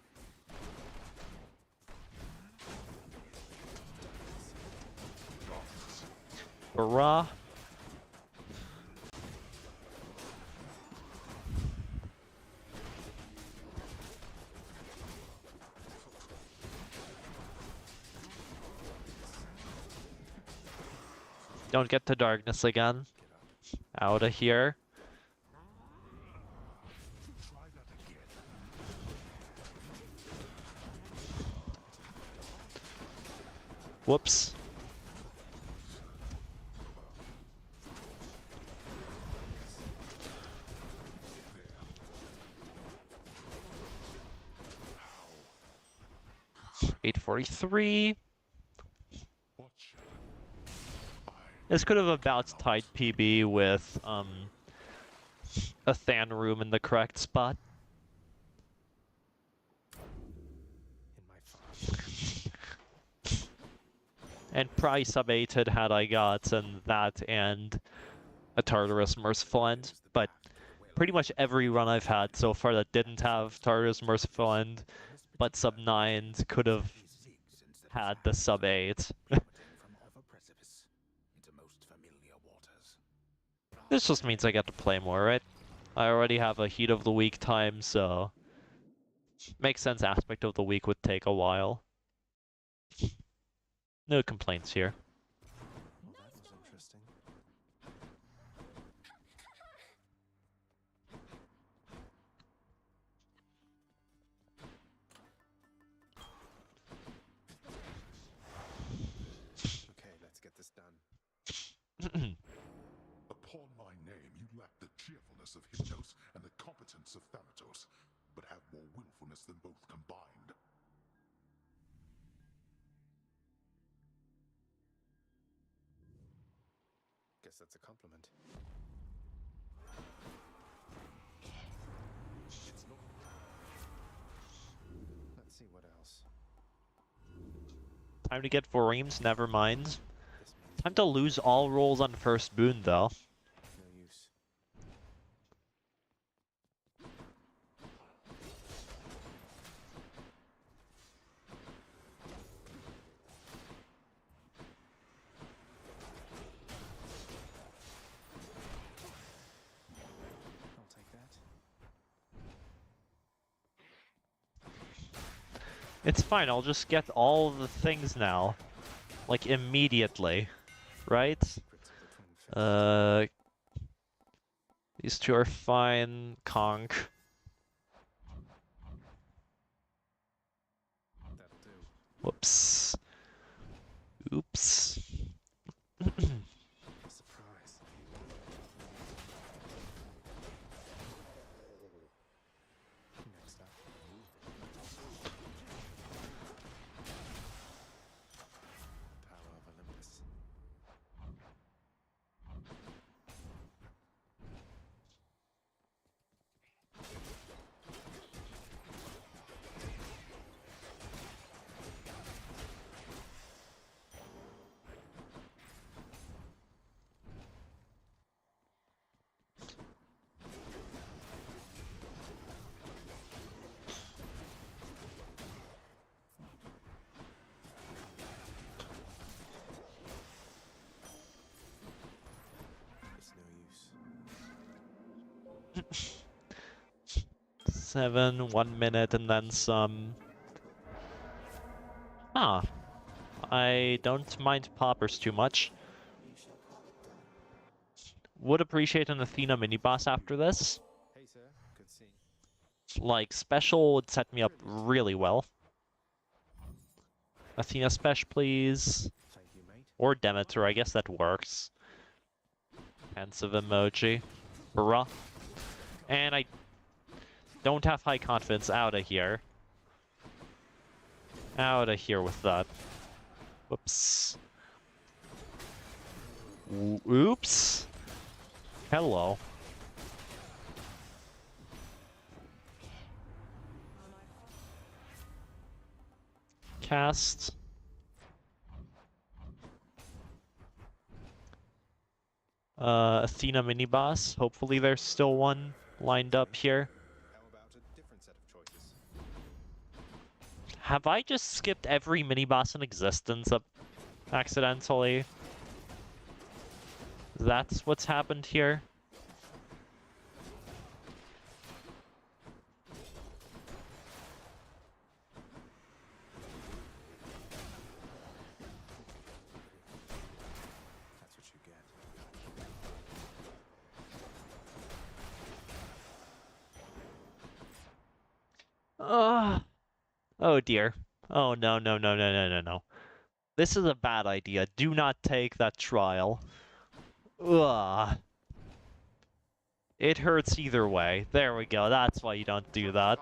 Speaker 1: Hurrah. Don't get to darkness again. Out of here.
Speaker 3: Try that again.
Speaker 1: Whoops. $843.
Speaker 5: Watch.
Speaker 1: This could have about tied PB with a Than room in the correct spot.
Speaker 2: In my farm.
Speaker 1: And probably sub-8'd had I gotten that and a Tartarus Merciful End. But pretty much every run I've had so far that didn't have Tartarus Merciful End, but sub-9 could have had the sub-8.
Speaker 3: From off a precipice into most familiar waters.
Speaker 1: This just means I get to play more, right? I already have a Heat of the Week time, so makes sense aspect of the week would take a while. No complaints here.
Speaker 2: Well, that was interesting. Okay, let's get this done.
Speaker 5: Upon my name, you lack the cheerfulness of Hypnos and the competence of Thanatos, but have more willfulness than both combined.
Speaker 2: Guess that's a compliment. Let's see what else.
Speaker 1: Time to get Voreems, never mind.
Speaker 2: This means
Speaker 1: Time to lose all rolls on first boon, though.
Speaker 2: no use. I'll take that.
Speaker 1: It's fine, I'll just get all the things now. Like, immediately. Right?
Speaker 2: Secrets of the twin fates.
Speaker 1: These two are fine. Conk.
Speaker 2: That'll do.
Speaker 1: Whoops. Oops.
Speaker 2: A surprise. Next up. Power of Olympus. It's no use.
Speaker 1: 7, 1 minute, and then some. Ah. I don't mind poppers too much. Would appreciate an Athena mini-boss after this.
Speaker 2: Hey, sir. Good seeing.
Speaker 1: Like, special would set me up really well. Athena special, please.
Speaker 2: Thank you, mate.
Speaker 1: Or Demeter, I guess that works. Pensive emoji. Bruh. And I don't have high confidence. Out of here. Out of here with that. Whoops. Oops. Hello. Cast. Athena mini boss. Hopefully there's still one lined up here.
Speaker 2: How about a different set of choices?
Speaker 1: Have I just skipped every mini boss in existence accidentally? That's what's happened here.
Speaker 2: That's what you get.
Speaker 1: Oh dear. Oh no, no, no, no, no, no, no. This is a bad idea. Do not take that trial. Ugh. It hurts either way. There we go. That's why you don't do that.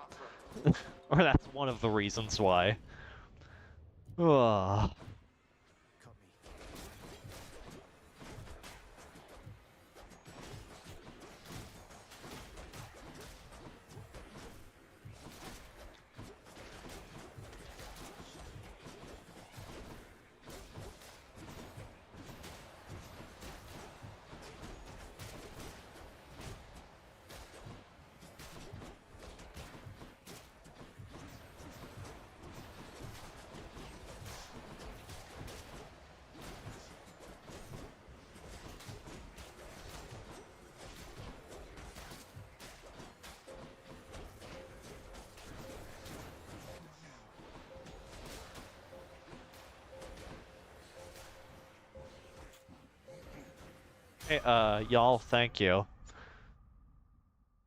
Speaker 1: Or that's one of the reasons why. Ugh.
Speaker 2: Caught me.
Speaker 1: Hey, y'all, thank you.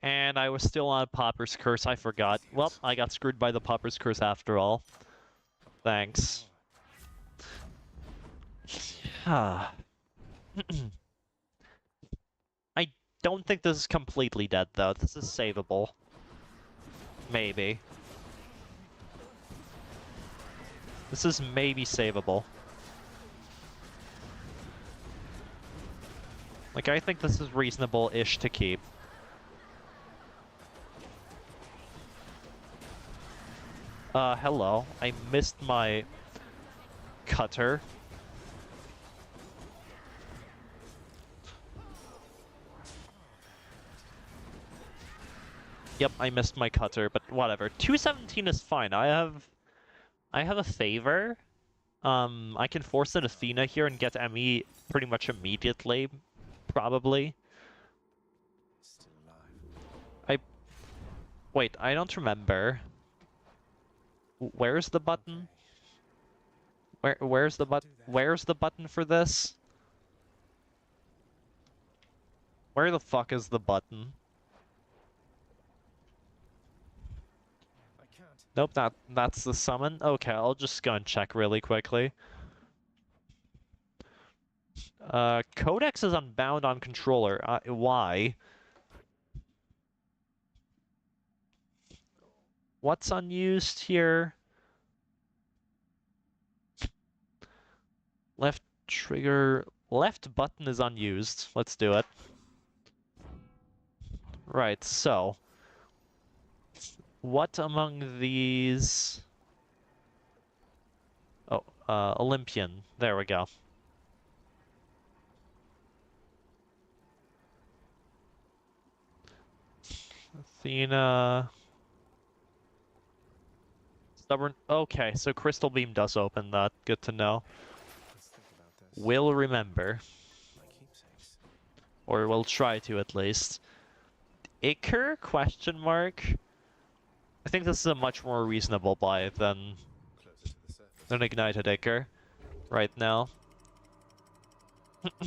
Speaker 1: And I was still on Popper's Curse, I forgot. Well, I got screwed by the Popper's Curse after all. Thanks. I don't think this is completely dead, though. This is savable. Maybe. This is maybe savable. Like, I think this is reasonable-ish to keep. Hello. I missed my cutter. Yep, I missed my cutter, but whatever. 217 is fine. I have a favor. I can force an Athena here and get ME pretty much immediately, probably.
Speaker 2: Still alive.
Speaker 1: Wait, I don't remember. Where's the button? Where's the button? Where's the button for this? Where the fuck is the button?
Speaker 2: I can't.
Speaker 1: Nope, that's the summon. Okay, I'll just go and check really quickly. Codex is unbound on controller. Why? What's unused here? Left trigger... Left button is unused. Let's do it. Right, so... What among these... Oh, Olympian. There we go. Athena... Stubborn... Okay, so Crystal Beam does open that. Good to know.
Speaker 2: Let's think about this.
Speaker 1: We'll remember.
Speaker 2: My keepsakes.
Speaker 1: Or we'll try to, at least. Iker? Question mark? I think this is a much more reasonable buy than
Speaker 2: Closer to the surface.
Speaker 1: an Ignited Iker right now.
Speaker 2: God's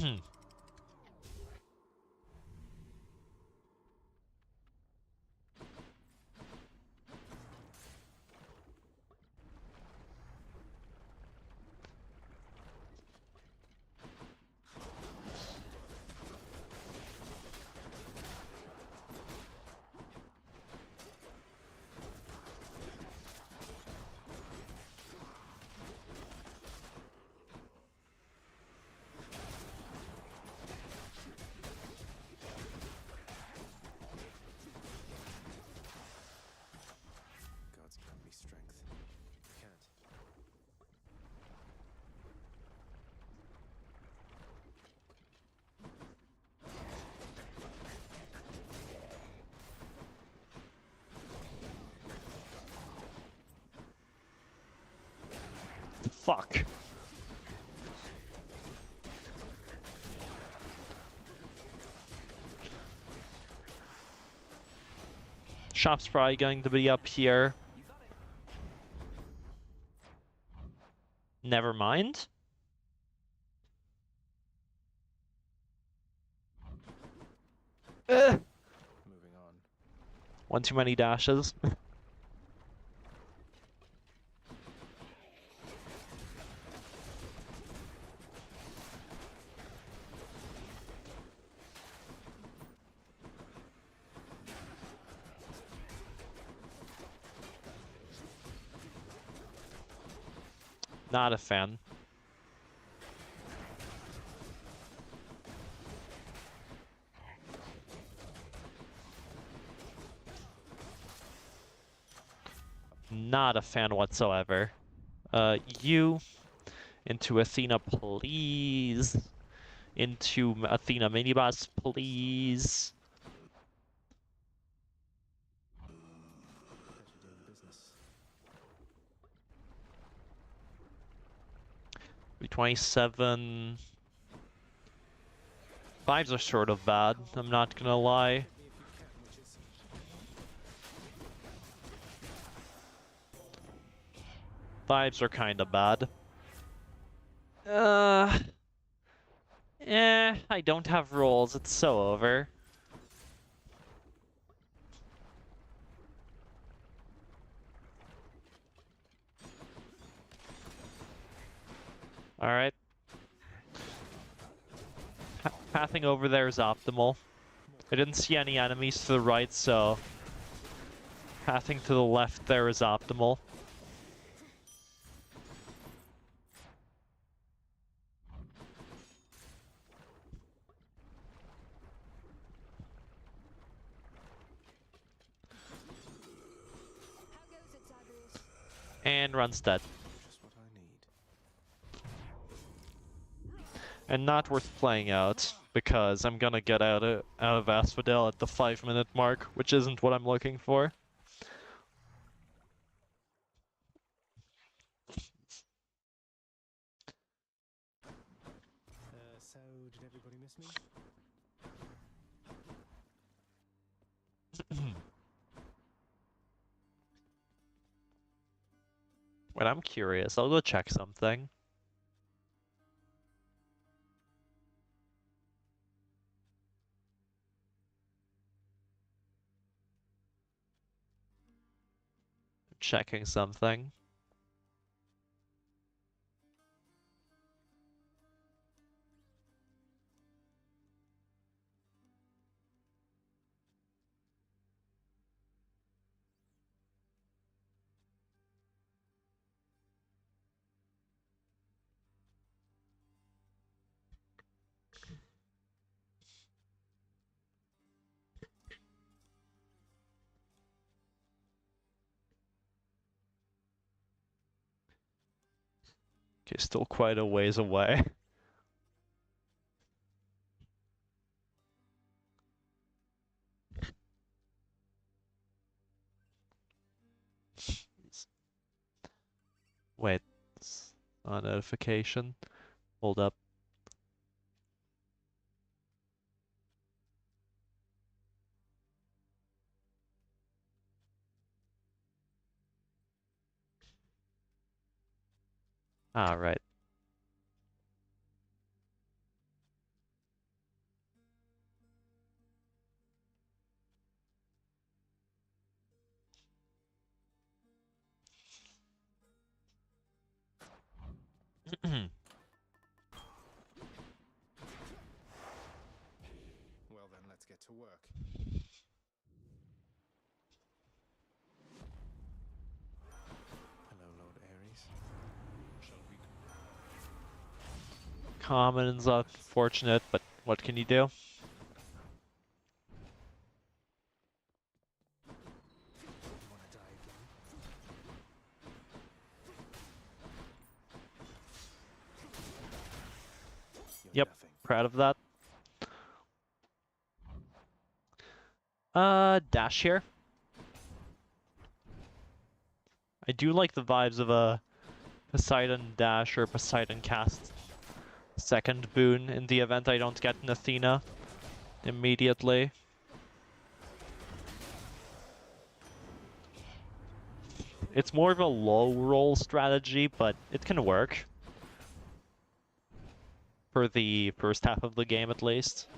Speaker 2: grant me strength. I can't.
Speaker 1: Fuck. Shop's probably going to be up here. Never mind.
Speaker 2: Moving on.
Speaker 1: One too many dashes. Not a fan. Not a fan whatsoever. You into Athena, please. Into Athena miniboss, please.
Speaker 2: Pleasure doing business.
Speaker 1: 327. Vibes are sort of bad, I'm not gonna lie.
Speaker 2: Me if you can, witches.
Speaker 1: Vibes are kinda bad. I don't have rolls, it's so over. Alright. Pathing over there is optimal. I didn't see any enemies to the right, so pathing to the left there is optimal.
Speaker 6: How goes it, Zagreus?
Speaker 1: And runs dead.
Speaker 2: Just what I need.
Speaker 1: And not worth playing out, because I'm gonna get out of Asphodel at the 5-minute mark, which isn't what I'm looking for.
Speaker 2: So, did everybody miss me?
Speaker 1: When I'm curious, I'll go check something. Checking something. Okay, still quite a ways away. Wait, a notification. Hold up. Ah, right.
Speaker 2: Well then, let's get to work. Hello, Lord Ares. Shall we?
Speaker 1: Common's unfortunate, but what can you do?
Speaker 2: You wanna die again? You're
Speaker 1: Yep.
Speaker 2: nothing.
Speaker 1: Proud of that. Dash here. I do like the vibes of a Poseidon dash or Poseidon cast second boon in the event I don't get an Athena immediately. It's more of a low roll strategy, but it can work. For the first half of the game, at least.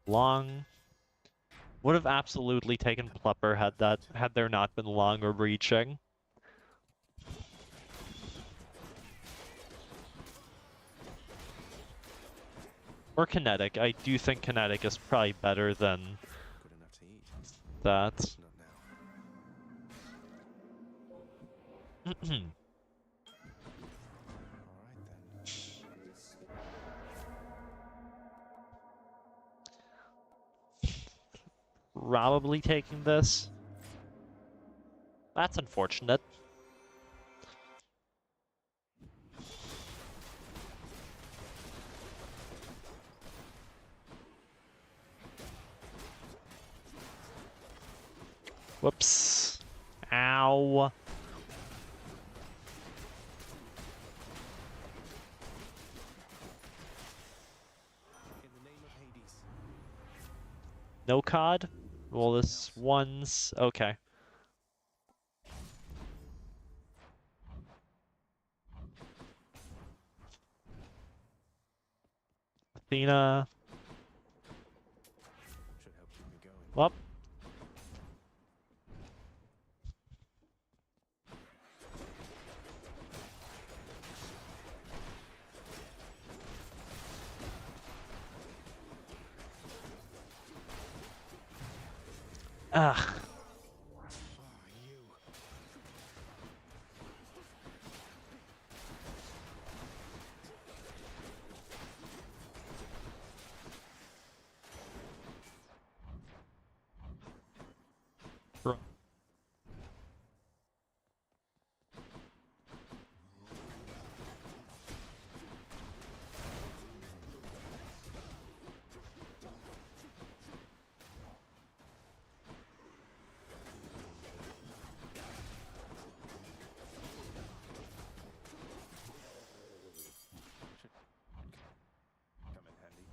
Speaker 1: Long would have absolutely taken Plepper had there not been long or breaching. Or kinetic. I do think kinetic is probably better than
Speaker 2: Good enough to eat.
Speaker 1: that.
Speaker 2: Not now. Alright then.
Speaker 1: Probably taking this. That's unfortunate. Whoops. Ow.
Speaker 2: In the name of Hades.
Speaker 1: No COD? Well, this one's... okay. Athena.
Speaker 2: Should help keep me going.
Speaker 1: Well. Ugh. Bro.
Speaker 2: Come in handy.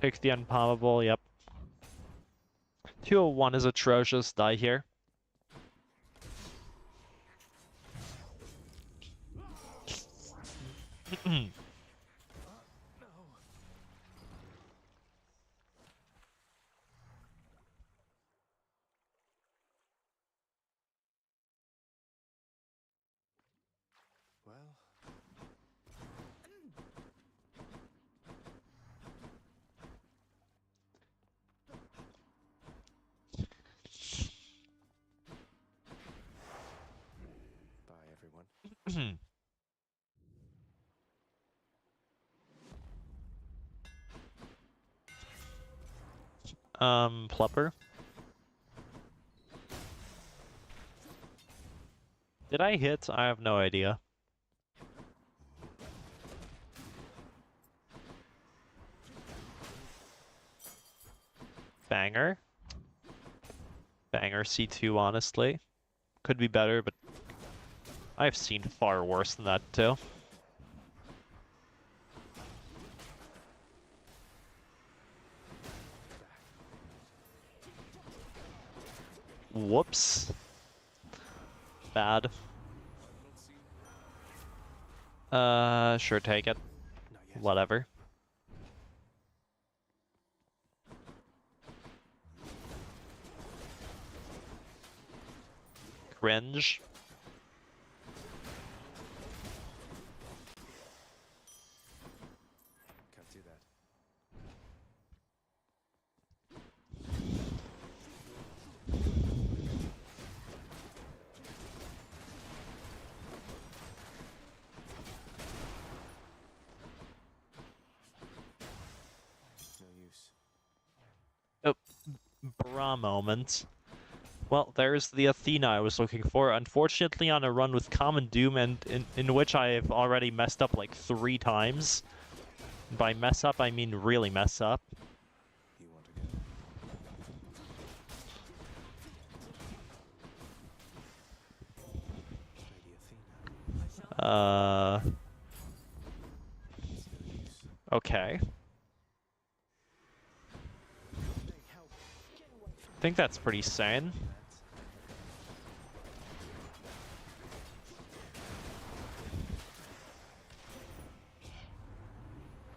Speaker 1: Takes the unpalmable, yep. 201 is atrocious, die here.
Speaker 2: Well. Bye, everyone.
Speaker 1: Plepper. Did I hit? I have no idea. Banger. Banger C2, honestly. Could be better, but I've seen far worse than that, too. Whoops. Bad. Sure, take it.
Speaker 2: Not yet.
Speaker 1: Whatever. Cringe.
Speaker 2: Can't do that. No use.
Speaker 1: Bra moment. Well, there's the Athena I was looking for. Unfortunately, on a run with Common Doom, and in which I've already messed up like 3 times. By mess up, I mean really mess up.
Speaker 2: You want to go? Lady Athena. It's no use.
Speaker 1: Okay.
Speaker 2: They help.
Speaker 1: I think that's pretty sane.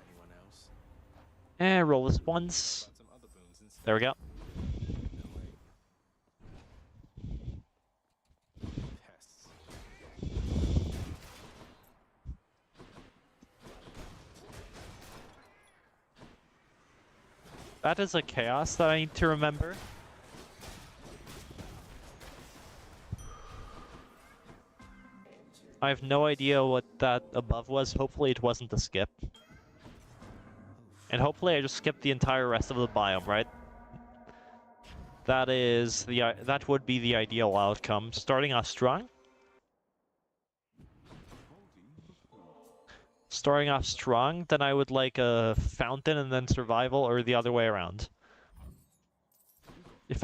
Speaker 2: Anyone else?
Speaker 1: Roll this once.
Speaker 2: About some other boons instead.
Speaker 1: There we go.
Speaker 2: No way. Pests.
Speaker 1: That is a chaos that I need to remember. I have no idea what that above was. Hopefully it wasn't a skip. And hopefully I just skipped the entire rest of the biome, right? That is the that would be the ideal outcome. Starting off strong. Starting off strong, then I would like a fountain and then survival, or the other way around. If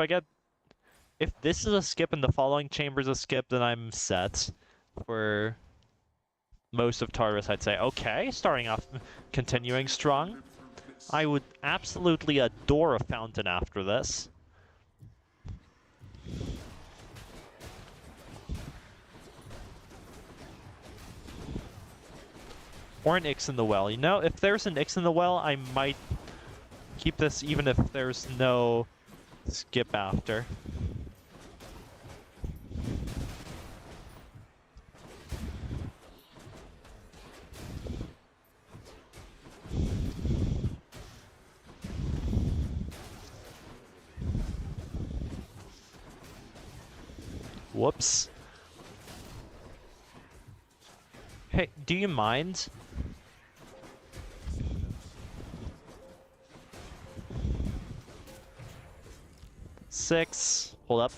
Speaker 1: this is a skip and the following chamber is a skip, then I'm set for most of Tartarus, I'd say. Okay, starting off, continuing strong. I would absolutely adore a fountain after this. Or an Ix in the well. You know, if there's an Ix in the well, I might keep this even if there's no skip after. Whoops. Hey, do you mind? Six. Hold up.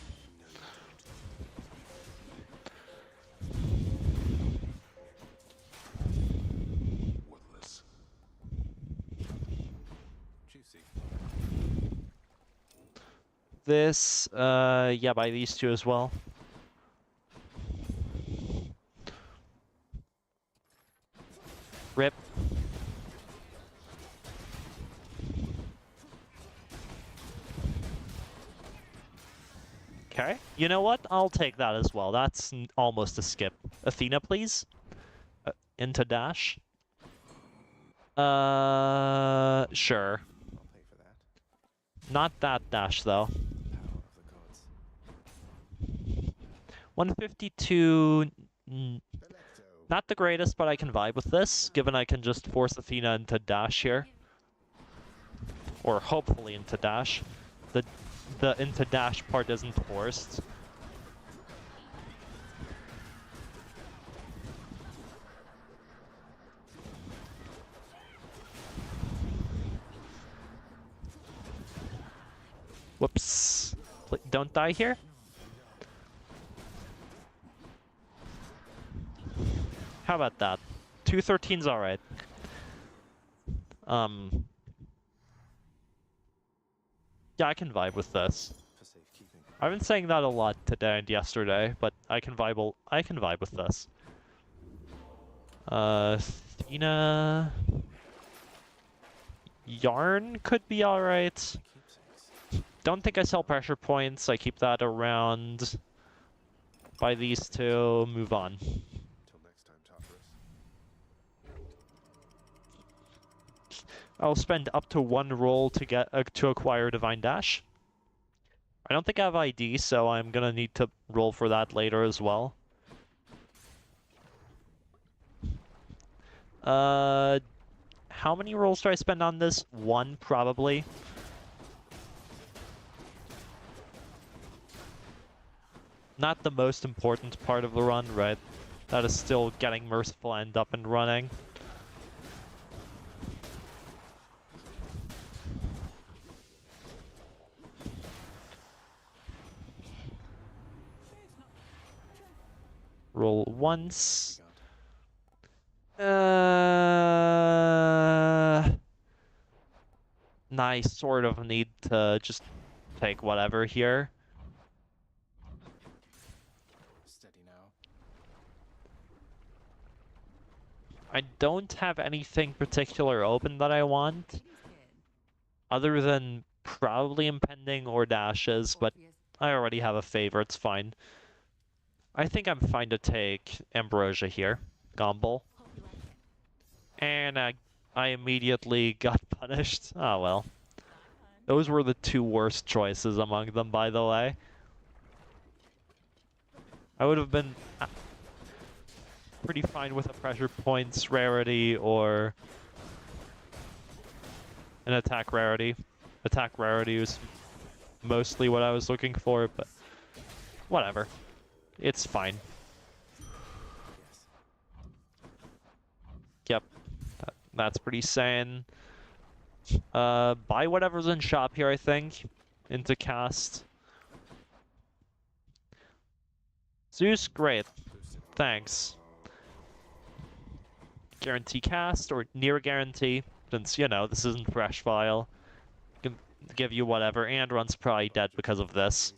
Speaker 5: Worthless.
Speaker 2: Juicy.
Speaker 1: This, yeah, by these two as well. Rip. Okay. You know what? I'll take that as well. That's almost a skip. Athena, please. Into dash. Sure.
Speaker 2: I'll pay for that.
Speaker 1: Not that dash, though.
Speaker 2: Power of the gods.
Speaker 1: 152...
Speaker 2: Delecto.
Speaker 1: Not the greatest, but I can vibe with this, given I can just force Athena into dash here. Or hopefully into dash. The into dash part isn't forced. Whoops. Don't die here. How about that? 213's alright. Yeah, I can vibe with this.
Speaker 2: For safekeeping.
Speaker 1: I've been saying that a lot today and yesterday, but I can vibe with this. Athena... Yarn could be alright.
Speaker 2: Keepsakes.
Speaker 1: Don't think I sell pressure points. I keep that around. Buy these two, move on.
Speaker 2: Until next time, Tartarus.
Speaker 1: I'll spend up to 1 roll to get to acquire Divine Dash. I don't think I have ID, so I'm gonna need to roll for that later as well. How many rolls do I spend on this? 1, probably. Not the most important part of the run, right? That is still getting Merciful End up and running. Roll once. I sort of need to just take whatever here.
Speaker 2: Steady now.
Speaker 1: I don't have anything particular open that I want, other than probably impending or dashes, but I already have a favor, it's fine. I think I'm fine to take Ambrosia here. Gomble. And I immediately got punished. Oh well. Those were the two worst choices among them, by the way. I would have been pretty fine with a pressure points rarity or an attack rarity. Attack rarity was mostly what I was looking for, but whatever. It's fine. Yep. That's pretty sane. Buy whatever's in shop here, I think. Into cast. Zeus, great. Thanks. Guarantee cast, or near guarantee, since, you know, this isn't fresh file. Can give you whatever, and Run's probably dead because of this.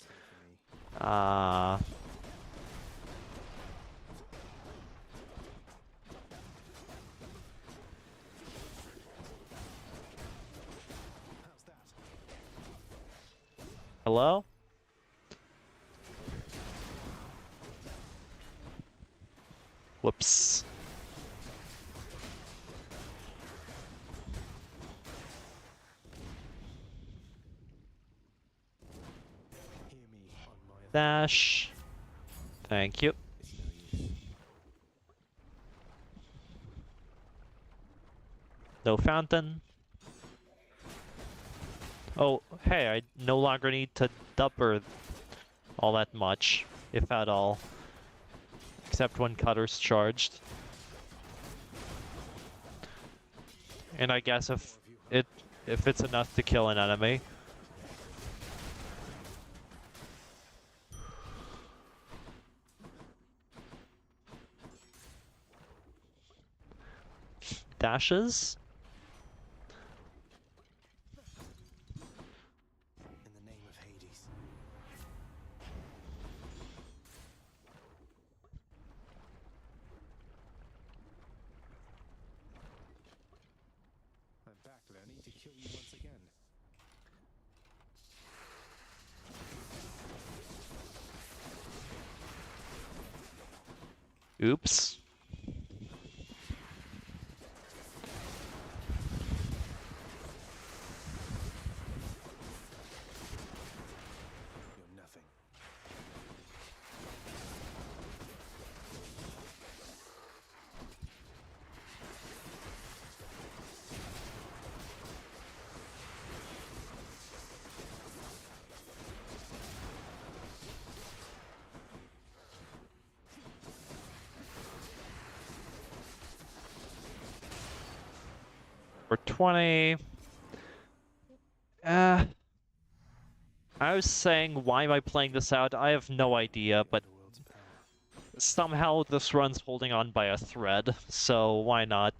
Speaker 1: Hello? Whoops. Dash. Thank you. No fountain. Oh, hey, I no longer need to dupper all that much, if at all. Except when Cutter's charged. And I guess if it's enough to kill an enemy. Dashes?
Speaker 2: In the name of Hades. I'm back, Lenny, to kill you once again.
Speaker 1: Oops.
Speaker 2: You're nothing.
Speaker 1: For 20. I was saying, why am I playing this out? I have no idea, but
Speaker 2: The world's power.
Speaker 1: somehow this run's holding on by a thread, so why not?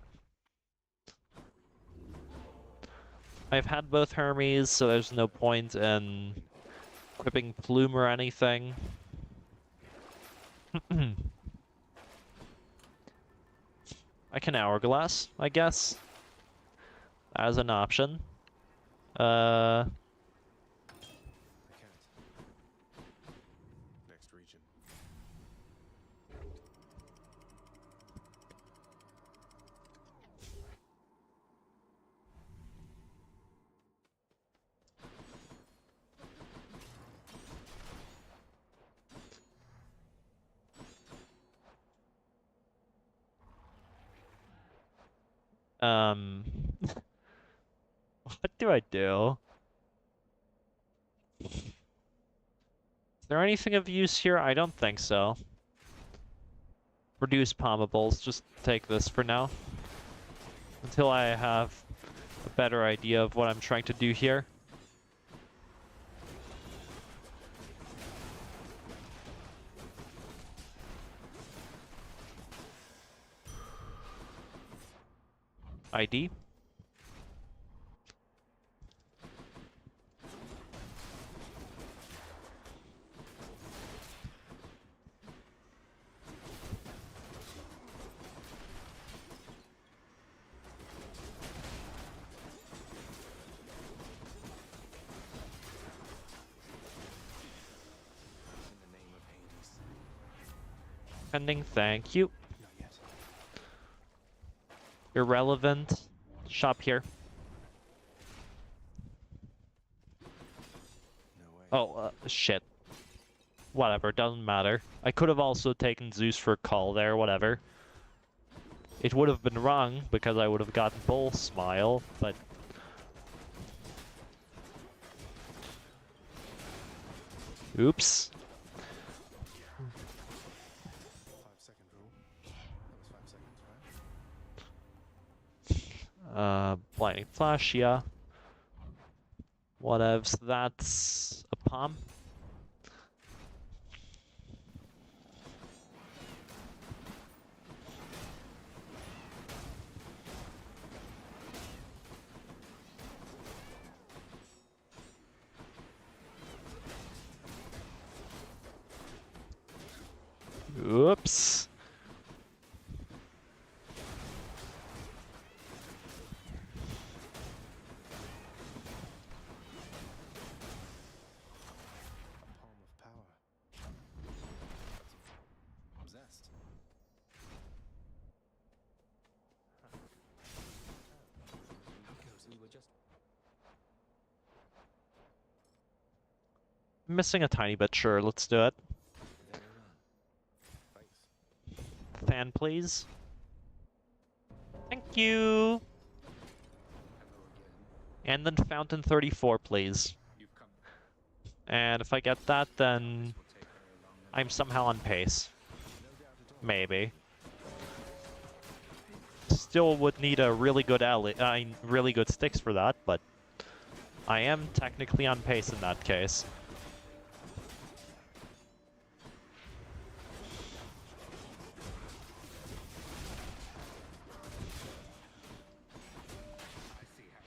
Speaker 1: I've had both Hermes, so there's no point in equipping Plume or anything. I can Hourglass, I guess, as an option.
Speaker 2: I can't. Next region.
Speaker 1: What do I do? Is there anything of use here? I don't think so. Reduce pommables, just take this for now. Until I have a better idea of what I'm trying to do here. ID.
Speaker 2: In the name of Hades.
Speaker 1: Pending, thank you.
Speaker 2: Not yet.
Speaker 1: Irrelevant. Shop here.
Speaker 2: No way.
Speaker 1: Oh, shit. Whatever, doesn't matter. I could have also taken Zeus for a call there, whatever. It would have been wrong, because I would have gotten Bull Smile, but... Oops.
Speaker 2: 5-second rule. That was 5 seconds, right?
Speaker 1: Blinding Flash, yeah. Whatevs, that's a palm. Oops.
Speaker 2: A palm of power. Zest.
Speaker 4: We were just
Speaker 1: Missing a tiny bit, sure, let's do it.
Speaker 4: very well.
Speaker 2: Thanks.
Speaker 1: Fan, please. Thank you.
Speaker 4: Hello again.
Speaker 1: And then Fountain 34, please.
Speaker 4: You've come.
Speaker 1: And if I get that, then
Speaker 4: This will take very long.
Speaker 1: I'm somehow on pace.
Speaker 2: No doubt at all.
Speaker 1: Maybe. Still would need a really good really good sticks for that, but I am technically on pace in that case.
Speaker 4: I see how.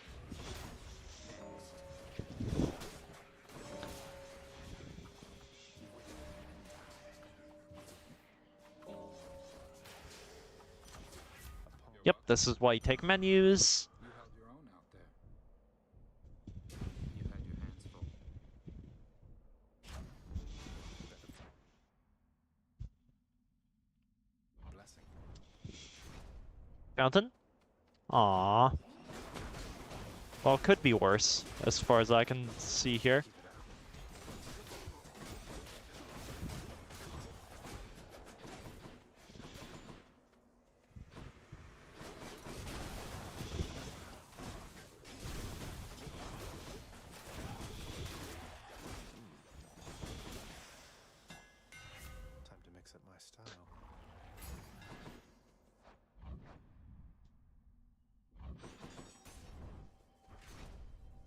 Speaker 1: Yep, this is why you take menus.
Speaker 4: You held your own out there. You had your hands full.
Speaker 2: Blessing.
Speaker 1: Fountain? Aww. Well, it could be worse, as far as I can see here.
Speaker 2: Time to mix up my style.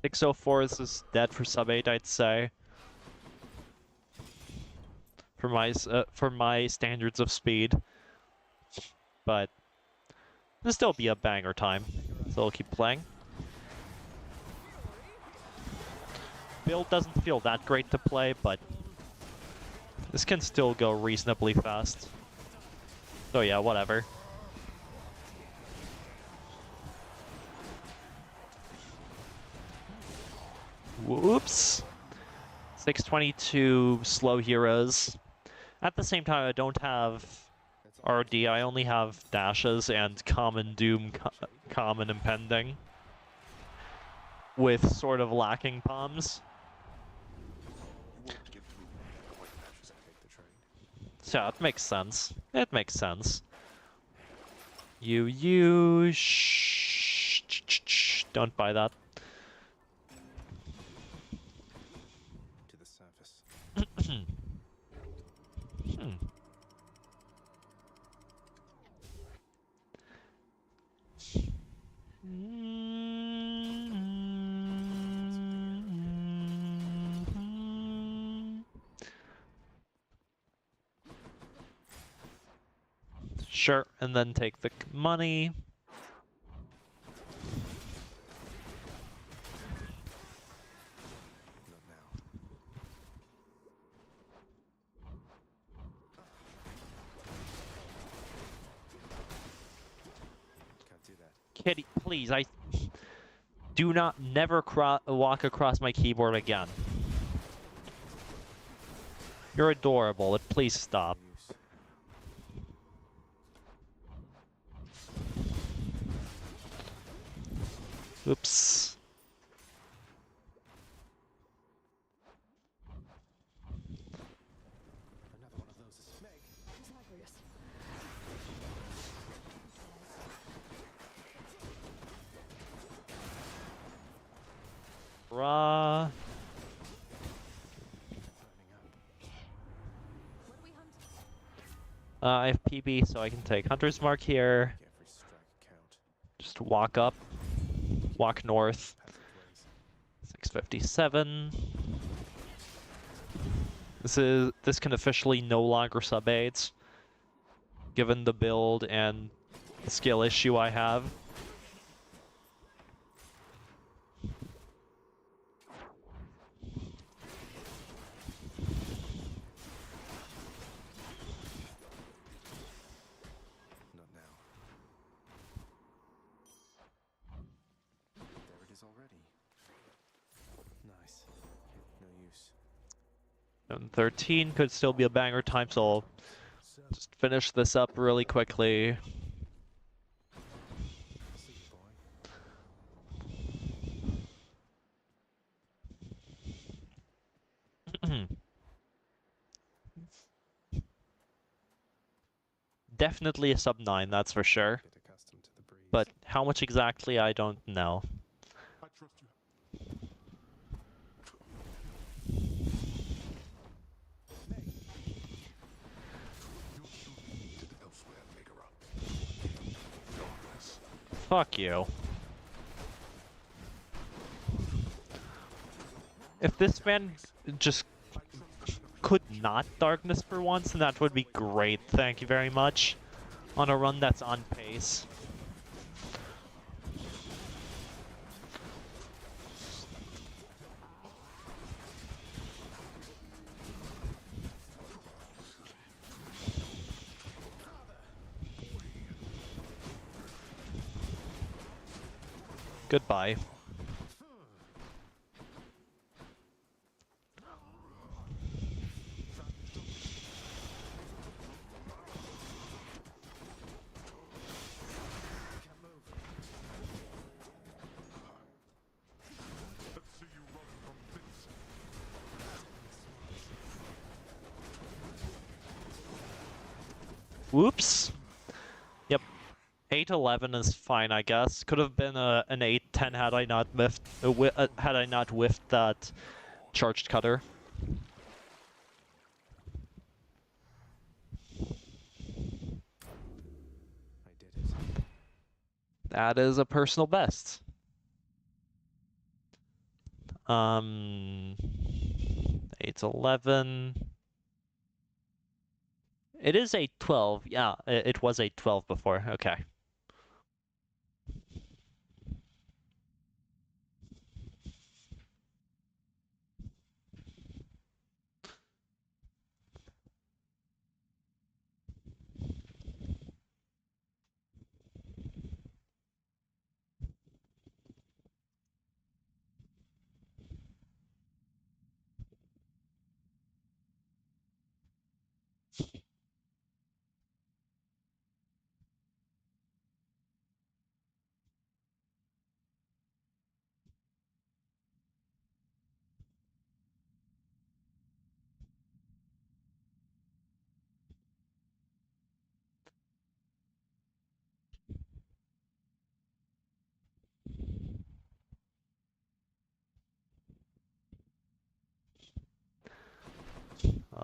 Speaker 1: Six oh four is dead for sub 8, I'd say. For my standards of speed. But it'll still be a banger time. So I'll keep playing. Build doesn't feel that great to play, but this can still go reasonably fast. So yeah, whatever. Whoops. 622 slow heroes. At the same time, I don't have
Speaker 2: That's all.
Speaker 1: RD, I only have dashes and common doom, common impending. With sort of lacking palms.
Speaker 2: You won't give me white patches and take the trade.
Speaker 1: So it makes sense. It makes sense. You, shh, don't buy that.
Speaker 2: To the surface.
Speaker 1: Hmm. Sure, and then take the money. Kitty, please, I do not never walk across my keyboard again. You're adorable, but please stop. Oops.
Speaker 2: Another one of those is Meg.
Speaker 6: Zagreus.
Speaker 1: Raw.
Speaker 2: Threatening up.
Speaker 6: What do we hunt?
Speaker 1: I have PB, so I can take Hunter's Mark here.
Speaker 2: Make every strike count.
Speaker 1: Just walk up, walk north.
Speaker 2: Passageway.
Speaker 1: 657. This can officially no longer sub-aids, given the build and the skill issue I have.
Speaker 2: Not now. There it is already. Nice. No use.
Speaker 1: And 13 could still be a banger time, so I'll just finish this up really quickly.
Speaker 2: See you, boy.
Speaker 1: Definitely a sub 9, that's for sure.
Speaker 2: Get accustomed to the breeze.
Speaker 1: But how much exactly, I don't know.
Speaker 5: I trust you. Your children needed elsewhere, Megara. Darkness.
Speaker 1: Fuck you. If this man just could not darkness for once, then that would be great. Thank you very much. On a run that's on pace. Goodbye.
Speaker 5: Let's see you run from this.
Speaker 1: Whoops. Yep. 8-11 is fine, I guess. Could have been an 8-10 had I not whiffed that charged cutter.
Speaker 2: I did it.
Speaker 1: That is a personal best. 8-11. It is 8-12. Yeah, it was 8-12 before. Okay.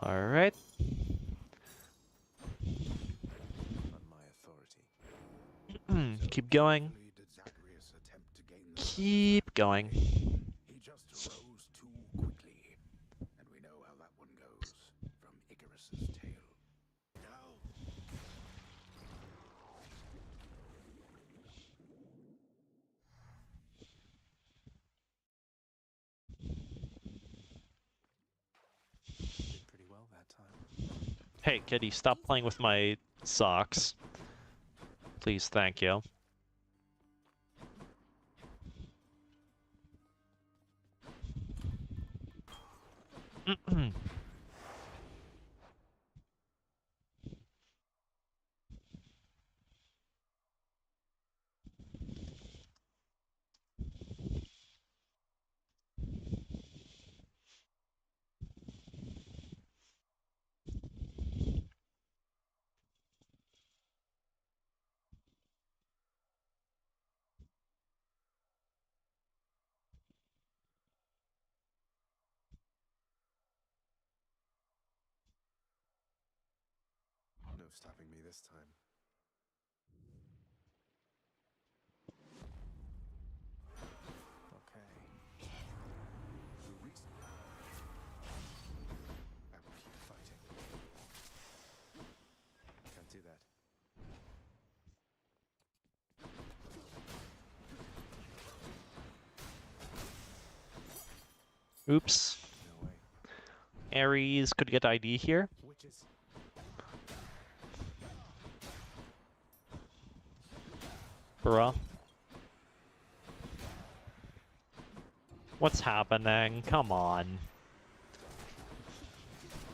Speaker 1: All right.
Speaker 2: On my authority.
Speaker 1: Keep going.
Speaker 3: Clearly did Zagreus attempt to gain the
Speaker 1: Keep going.
Speaker 3: He just arose too quickly. And we know how that one goes from Icarus's tale. Now,
Speaker 2: Did pretty well that time.
Speaker 1: Hey, kitty, stop playing with my socks. Please, thank you.
Speaker 2: No stopping me this time. Okay. I will keep fighting. Can't do that.
Speaker 1: Oops.
Speaker 2: No way.
Speaker 1: Ares could get ID here.
Speaker 2: Witches.
Speaker 1: Bruh. What's happening? Come on.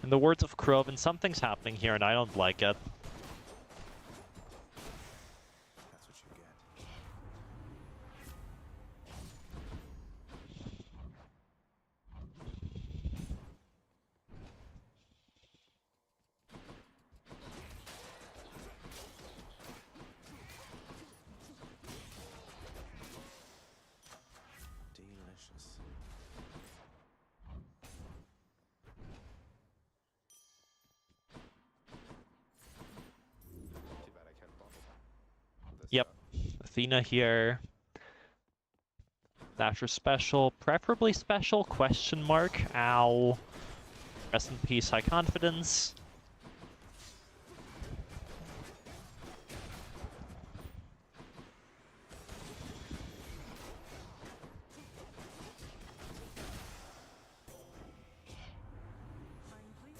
Speaker 1: In the words of Kroven, something's happening here and I don't like it.
Speaker 2: That's what you get. Delicious. Too bad I can't bottle this
Speaker 1: Yep.
Speaker 2: up.
Speaker 1: Athena here. Thatcher special, preferably special, question mark. Ow. Rest in peace, high confidence.
Speaker 6: Iron plate.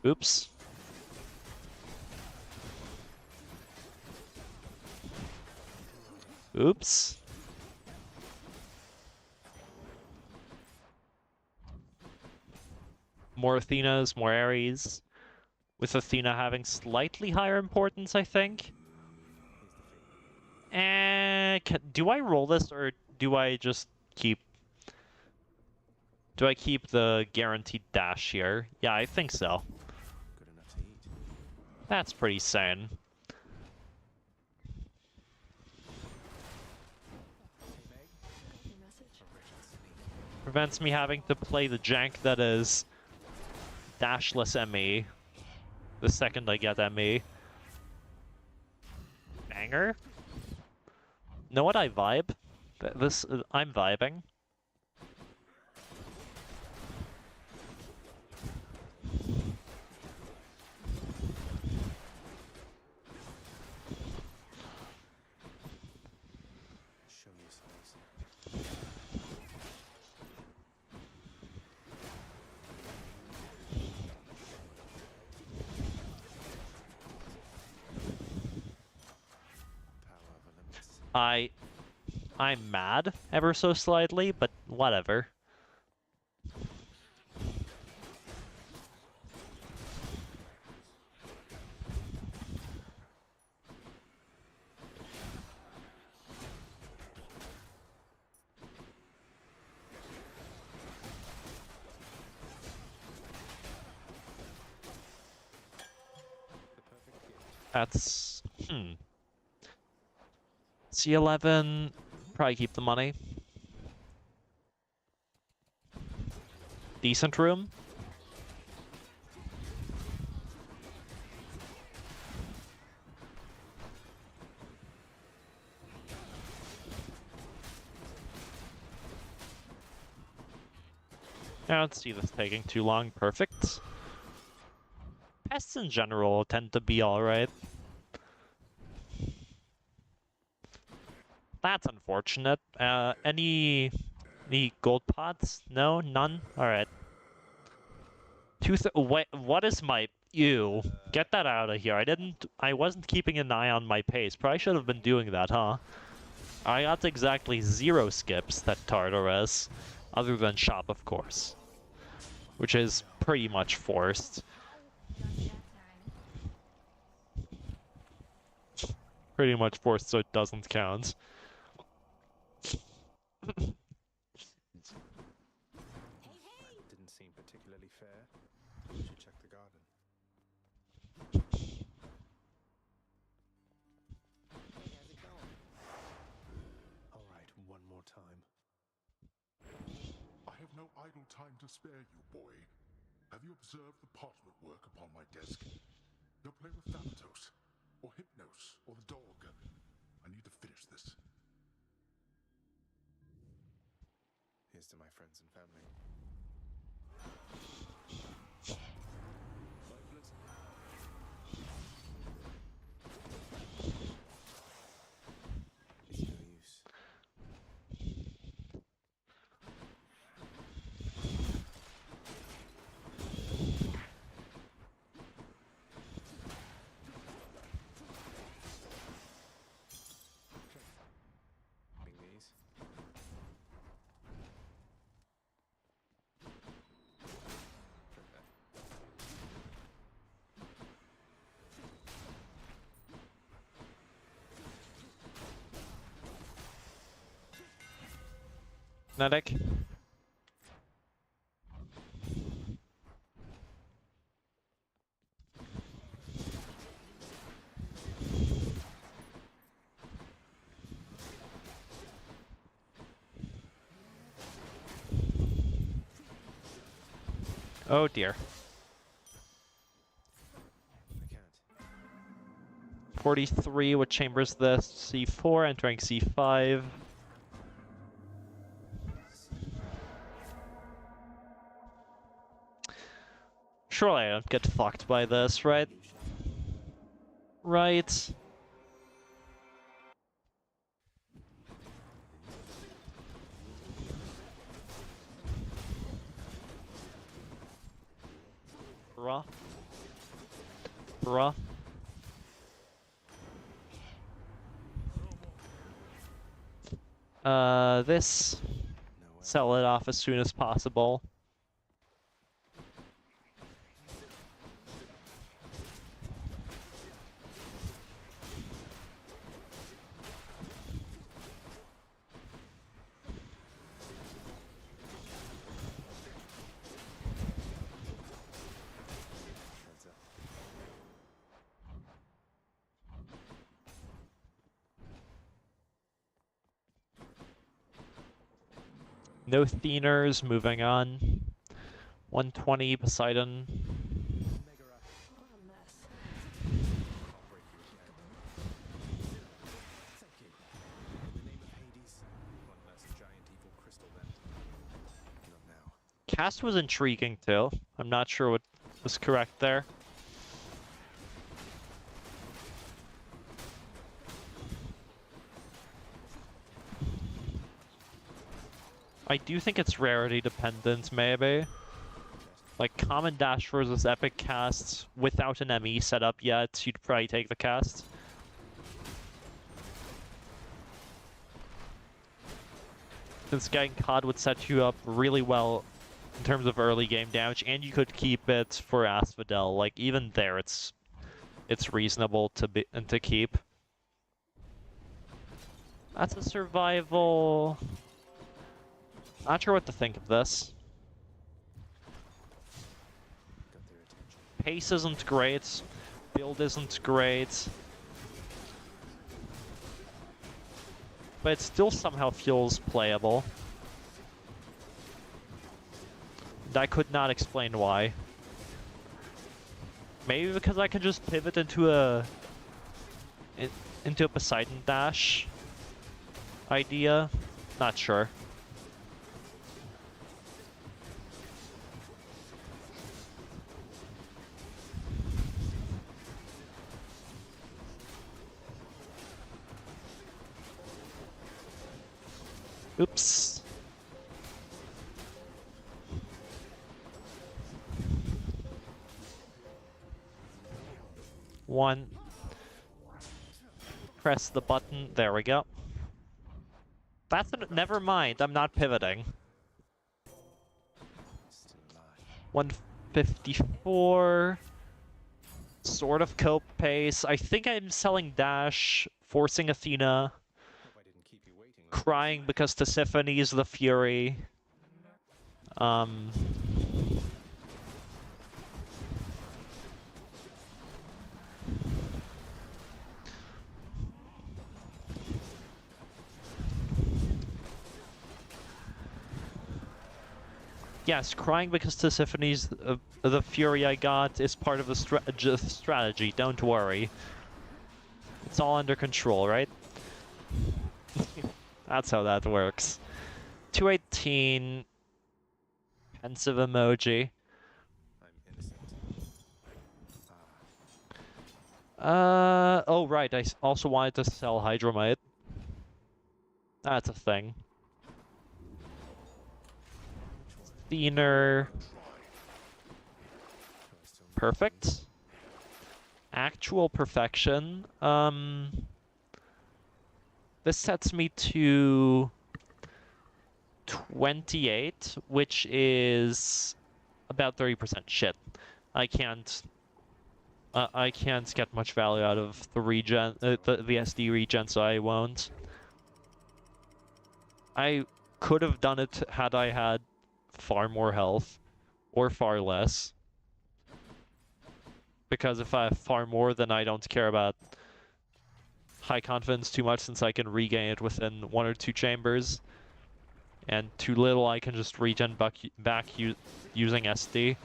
Speaker 1: Oops. Oops. More Athenas, more Ares. With Athena having slightly higher importance, I think. Do I roll this or do I just keep... Do I keep the guaranteed dash here? Yeah, I think so.
Speaker 2: Good enough to eat.
Speaker 1: That's pretty sane.
Speaker 2: Hey, Meg.
Speaker 6: Got your message.
Speaker 2: Original sneak.
Speaker 1: Prevents me having to play the jank that is dashless ME. The second I get ME. Banger? Know what I vibe? I'm vibing.
Speaker 2: Show yourselves. Power of Olympus.
Speaker 1: I'm mad ever so slightly, but whatever.
Speaker 2: The perfect gift.
Speaker 1: That's... C11, probably keep the money. Decent room. I don't see this taking too long. Perfect. Pests in general tend to be alright. That's unfortunate. Any gold pots? No? None? Alright. What is my You get that out of here. I wasn't keeping an eye on my pace. Probably should have been doing that, huh? I got exactly 0 skips that Tartarus, other than shop, of course, which is pretty much forced. Pretty much forced, so it doesn't count.
Speaker 2: That didn't seem particularly fair. Should check the garden. Hey, how's it going? All right, one more time.
Speaker 5: I have no idle time to spare you, boy. Have you observed the parchment work upon my desk? Go play with Thanatos, or Hypnos, or the dog. I need to finish this.
Speaker 2: Here's to my friends and family. It's no use. These.
Speaker 1: Kinetic. Oh dear.
Speaker 2: I can't.
Speaker 1: 43 with chambers this C4, entering C5. Surely I don't get fucked by this, right? Right. Bruh. Bruh. This.
Speaker 2: No way.
Speaker 1: Sell it off as soon as possible.
Speaker 2: Heads up.
Speaker 1: No Theners, moving on. 120 Poseidon.
Speaker 2: Mega rush.
Speaker 6: What a mess.
Speaker 2: Can't break you again. Thank you. In the name of Hades, one less giant evil crystal then. Not now.
Speaker 1: Cast was intriguing too. I'm not sure what was correct there. I do think it's rarity dependent, maybe. Like, common dash versus epic cast without an ME set up yet, you'd probably take the cast. Since getting COD would set you up really well in terms of early game damage, and you could keep it for Asphodel. Like, even there, it's reasonable to keep. That's a survival. Not sure what to think of this.
Speaker 2: Got their attention.
Speaker 1: Pace isn't great. Build isn't great. But it still somehow feels playable. And I could not explain why. Maybe because I can just pivot into a Poseidon dash idea. Not sure. Oops. 1. Press the button. There we go. That's never mind. I'm not pivoting.
Speaker 2: Still alive.
Speaker 1: 154. Sort of cope pace. I think I'm selling dash, forcing Athena,
Speaker 2: Hope I didn't keep you waiting.
Speaker 1: crying because Tisiphone the Fury. Yes, crying because Tisiphone's the Fury I got is part of the strategy, don't worry. It's all under control, right? That's how that works. 218. Pensive emoji.
Speaker 2: I'm innocent.
Speaker 1: Oh right, I also wanted to sell Hydromite. That's a thing. Thinner. Perfect. Actual perfection. This sets me to 28, which is about 30% shit. I can't get much value out of the regen, the SD regen, so I won't. I could have done it had I had far more health, or far less. Because if I have far more, then I don't care about high confidence too much, since I can regain it within 1 or 2 chambers. And too little, I can just regen back using SD.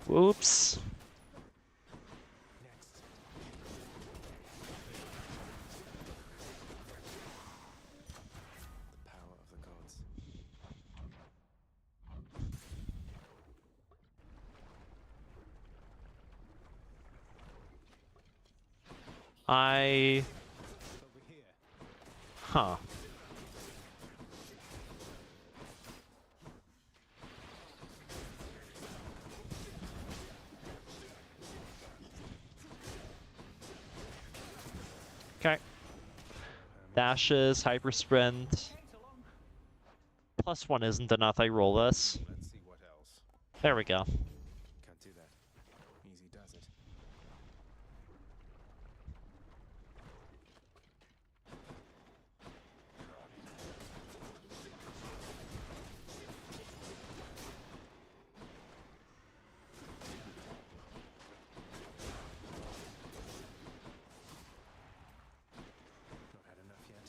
Speaker 1: Whoops.
Speaker 2: Next. The power of the gods.
Speaker 1: I...
Speaker 2: Over here.
Speaker 1: Huh. Okay. Dashes, hyper sprint. +1 isn't enough, I roll this.
Speaker 2: Let's see what else.
Speaker 1: There we go.
Speaker 2: Can't do that. Easy does it. Not had enough yet.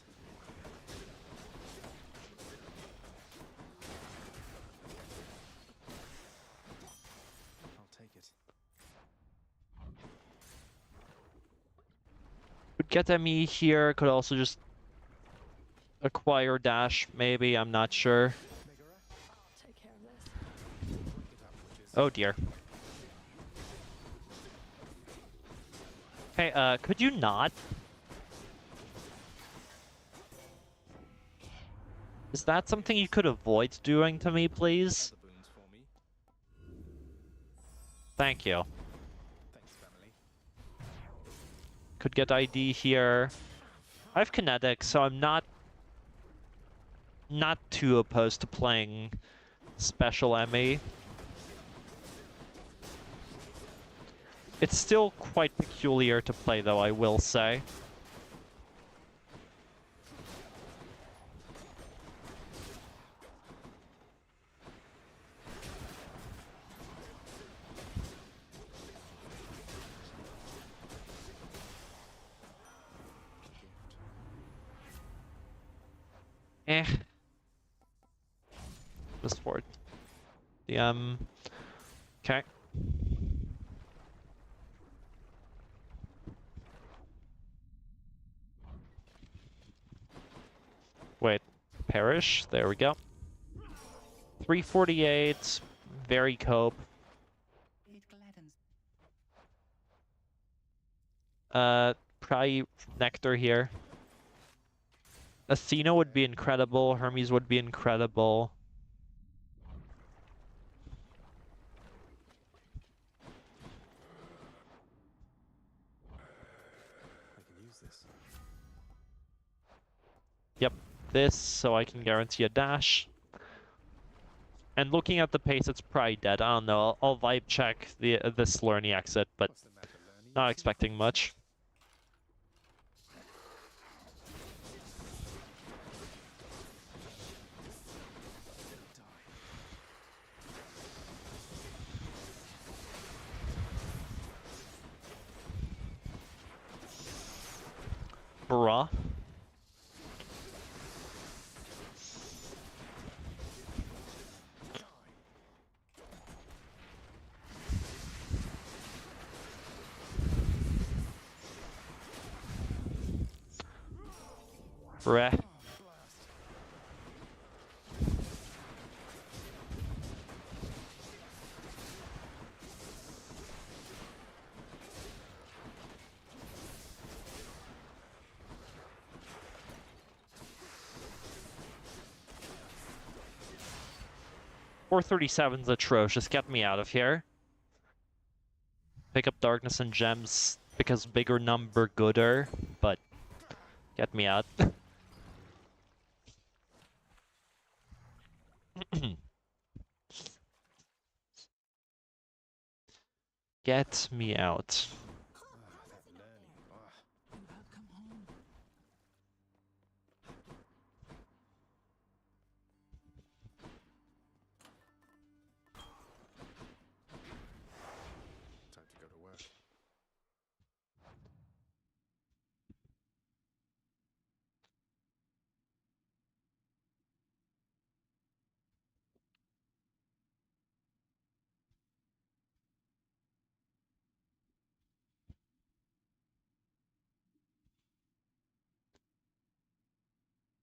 Speaker 2: I'll take it.
Speaker 1: Could get ME here, could also just acquire dash, maybe, I'm not sure.
Speaker 6: I'll take care of this.
Speaker 2: Break it up, witches.
Speaker 1: Oh dear. Hey, could you not? Is that something you could avoid doing to me, please?
Speaker 2: Other boons for me.
Speaker 1: Thank you.
Speaker 2: Thanks, family.
Speaker 1: Could get ID here. I have kinetic, so I'm not too opposed to playing special ME. It's still quite peculiar to play, though, I will say. Eh. Just for it. The okay. Wait, perish. There we go. 348. Very cope. Probably Nectar here. Athena would be incredible. Hermes would be incredible. this so I can guarantee a dash. And looking at the pace, it's probably dead. I don't know. I'll vibe check this Lurny exit, but
Speaker 2: What's the matter, Lerny?
Speaker 1: not expecting much. Bruh. Bruh. .437's atrocious. Get me out of here. Pick up darkness and gems because bigger number gooder, but get me out. Get me out.
Speaker 2: That Lerny. Time to go to work.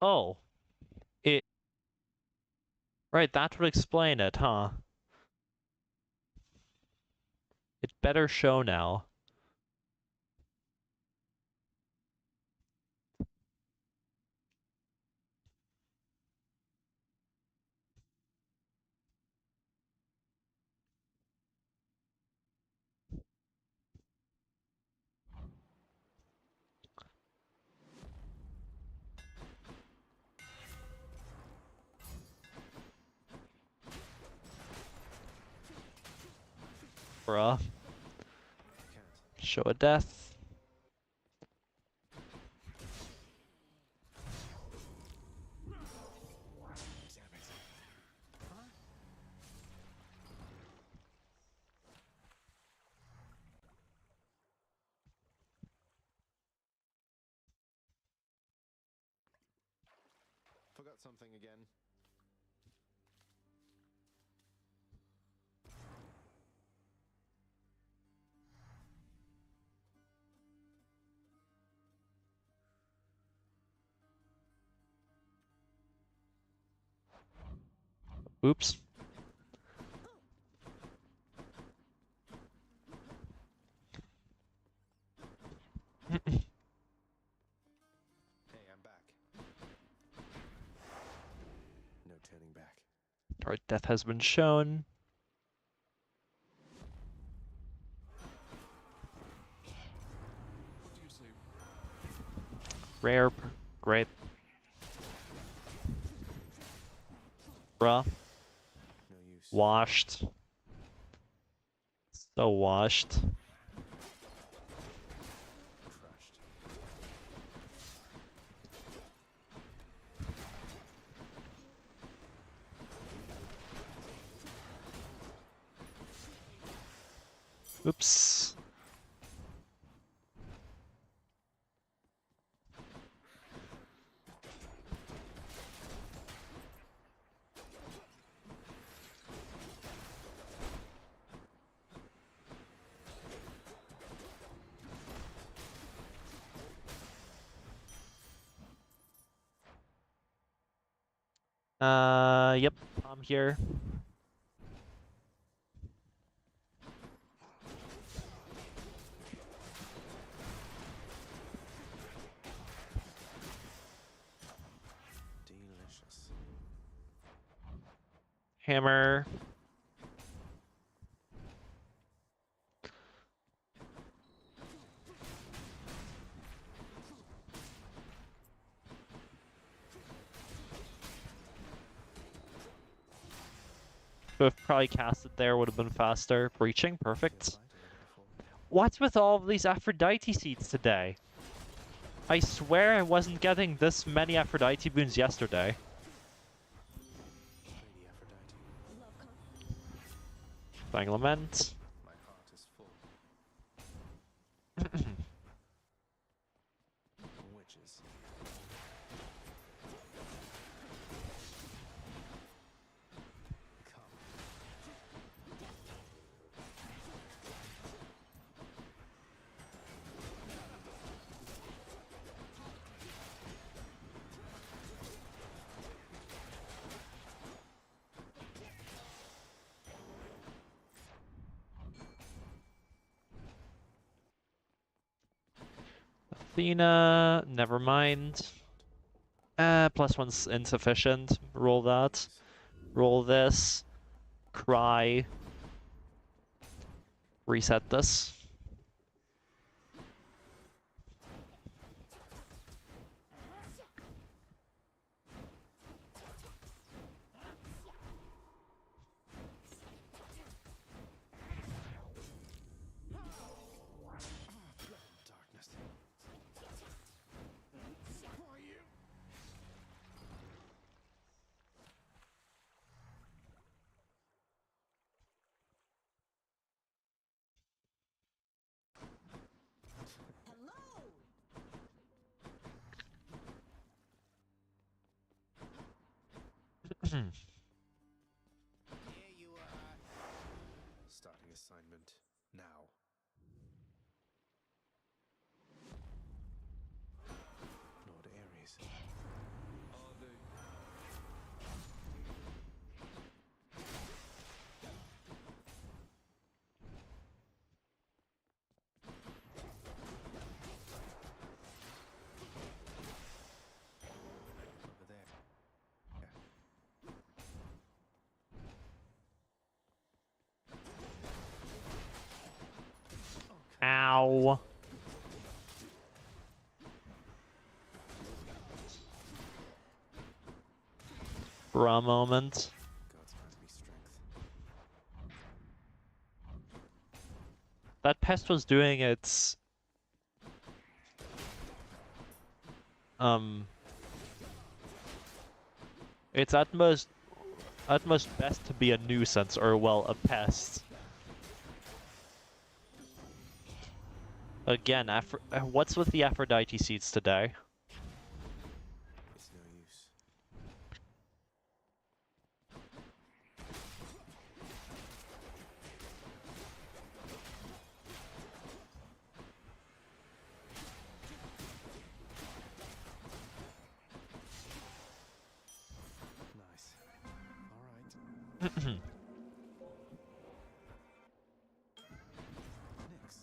Speaker 1: Oh. It... Right, that would explain it, huh? It better show now. Bruh.
Speaker 2: Can't.
Speaker 1: Show a death.
Speaker 2: Forgot something again.
Speaker 1: Oops.
Speaker 2: Hey, I'm back. No turning back.
Speaker 1: Alright, death has been shown.
Speaker 2: What do you say?
Speaker 1: Rare. Great. Bruh.
Speaker 2: No use.
Speaker 1: Washed. So washed.
Speaker 2: Crushed.
Speaker 1: Oops. Yep, I'm here.
Speaker 2: Delicious.
Speaker 1: Hammer. Should have probably cast it there, would have been faster. Breaching, perfect.
Speaker 2: Fight a little before.
Speaker 1: What's with all of these Aphrodite seeds today? I swear I wasn't getting this many Aphrodite boons yesterday.
Speaker 2: Lady Aphrodite,
Speaker 6: Love con.
Speaker 1: Flying Lament.
Speaker 2: my heart is full. Witches. Come.
Speaker 1: Athena, never mind. +1's insufficient. Roll that. Roll this. Cry. Reset this.
Speaker 2: Darkness. Here you are. Starting assignment now. Lord Ares. Are they? Over there.
Speaker 1: Ow. For a moment.
Speaker 2: Gods grant me strength.
Speaker 1: That pest was doing its... It's at most best to be a nuisance, or well, a pest. Again, what's with the Aphrodite seeds today?
Speaker 2: It's no use. Nice. All right. Next.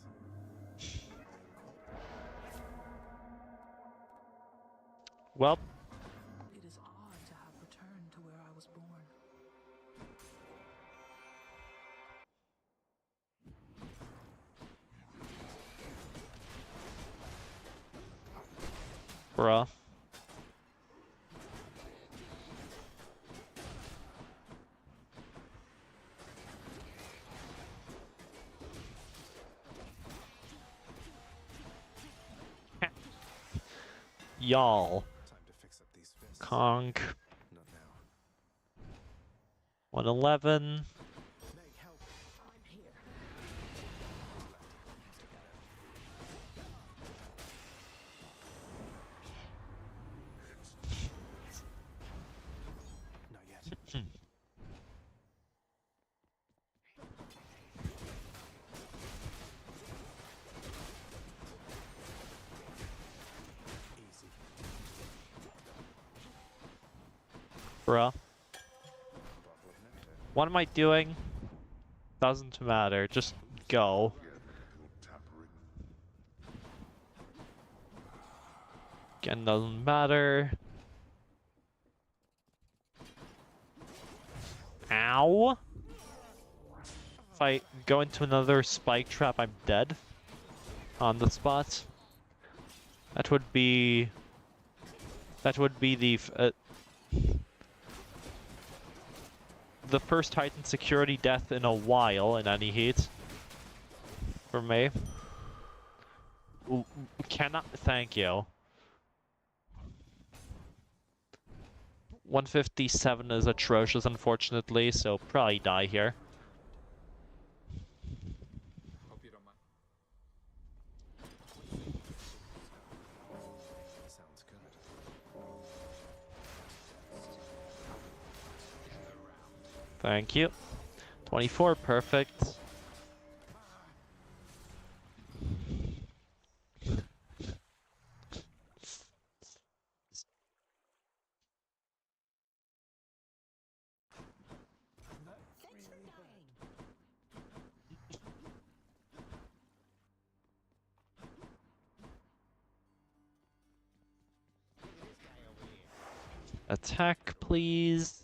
Speaker 1: Well,
Speaker 7: It is odd to have returned to where I was born.
Speaker 1: bruh. Y'all.
Speaker 2: Time to fix up these fists.
Speaker 1: Conk.
Speaker 2: Not now.
Speaker 1: 111.
Speaker 2: Meg, help.
Speaker 6: I'm here.
Speaker 2: Not yet. Easy.
Speaker 1: Bruh.
Speaker 2: Bottle of nectar.
Speaker 1: What am I doing? Doesn't matter. Just go.
Speaker 5: Tampering.
Speaker 1: Again, doesn't matter. Ow! If I go into another spike trap, I'm dead. On the spot. That would be... That would be the... the first Titan security death in a while in any heat. For me. Cannot thank you. 157 is atrocious, unfortunately, so probably die here.
Speaker 4: Hope you don't mind.
Speaker 2: Sounds good.
Speaker 1: Thank you. 24, perfect. Attack, please.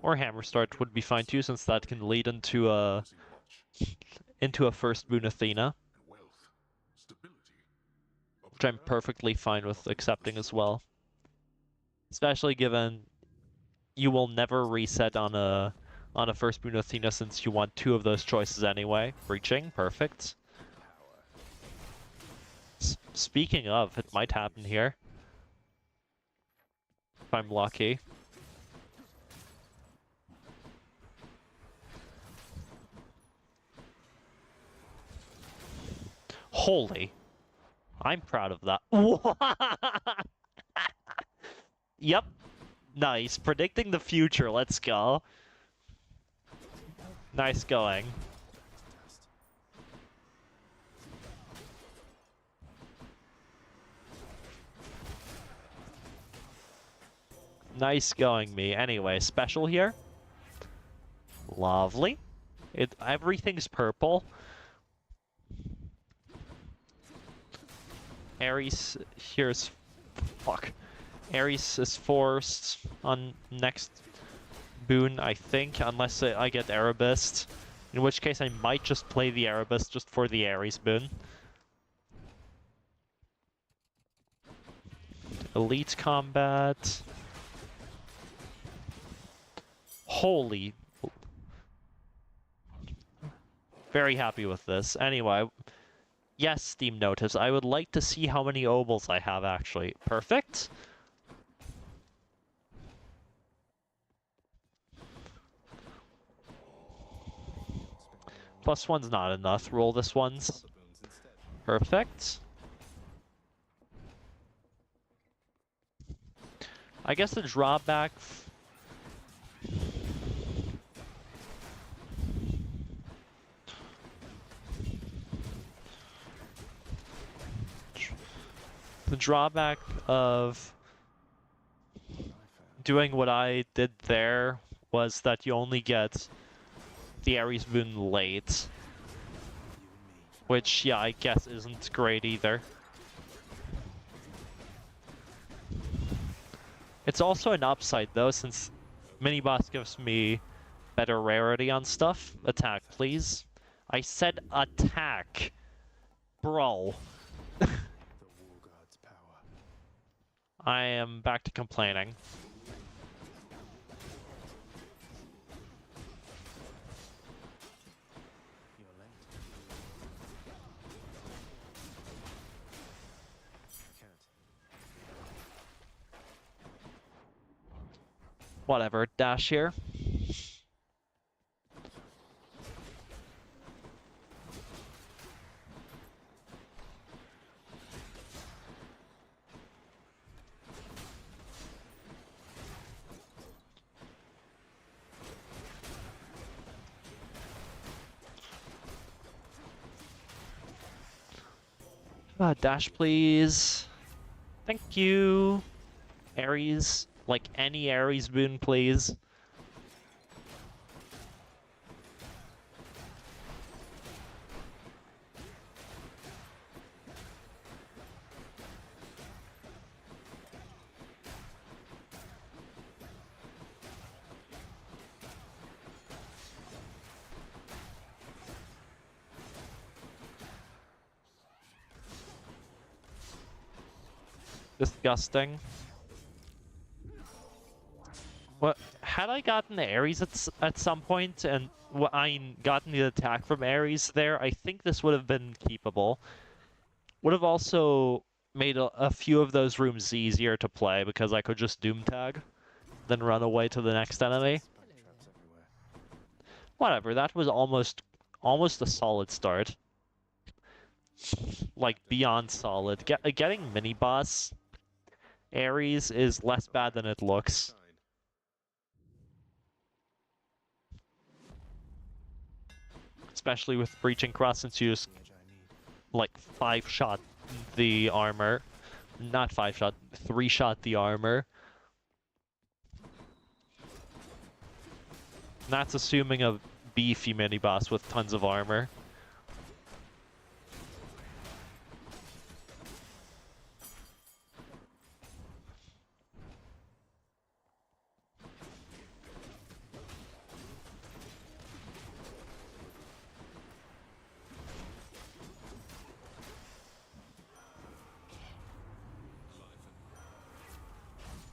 Speaker 1: Or hammer start would be fine too, since that can lead into a first boon Athena,
Speaker 5: Wealth, stability,
Speaker 1: which I'm perfectly fine with accepting as well. Especially given you will never reset on a first boon Athena, since you want 2 of those choices anyway. Breaching, perfect. Speaking of, it might happen here. If I'm lucky. Holy. I'm proud of that. Yep. Nice. Predicting the future. Let's go. Nice going. Nice going, me. Anyway, special here. Lovely. Everything's purple. Ares here's fuck. Ares is forced on next boon, I think, unless I get Erebus. In which case I might just play the Erebus just for the Ares boon. Elite combat. Holy. Very happy with this. Anyway. Yes, Steam notice. I would like to see how many obols I have, actually. Perfect. +1's not enough. Roll this once. Perfect. I guess the drawback... The drawback of doing what I did there was that you only get the Ares boon late. Which, yeah, I guess isn't great either. It's also an upside though, since mini-boss gives me better rarity on stuff. Attack, please. I said attack! Bro. I am back to complaining. Whatever, dash here. Dash, please. Thank you. Ares. Like any Ares boon, please. Disgusting. What? had I gotten Ares at some point and gotten the attack from Ares there, I think this would have been keepable. Would have also made a few of those rooms easier to play because I could just Doom Tag, then run away to the next enemy.
Speaker 2: Spider traps everywhere.
Speaker 1: Whatever, that was almost a solid start. Like, beyond solid. Getting mini-boss Ares is less bad than it looks. Especially with Breaching Cross, since you just,
Speaker 2: The edge I need.
Speaker 1: like, 5-shot the armor. Not 5-shot, 3-shot the armor. And that's assuming a beefy mini-boss with tons of armor.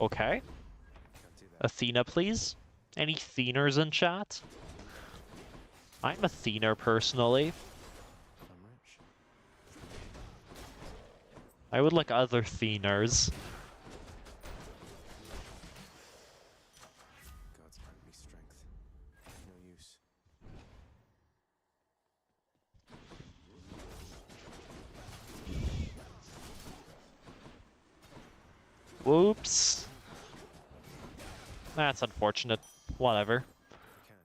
Speaker 1: Okay.
Speaker 2: Can't do that.
Speaker 1: Athena, please. Any Theners in chat? I'm a Thener, personally.
Speaker 2: I'm rich.
Speaker 1: I would like other Theners.
Speaker 2: God's grant me strength. No use.
Speaker 1: Whoops. That's unfortunate. Whatever.
Speaker 2: I can't.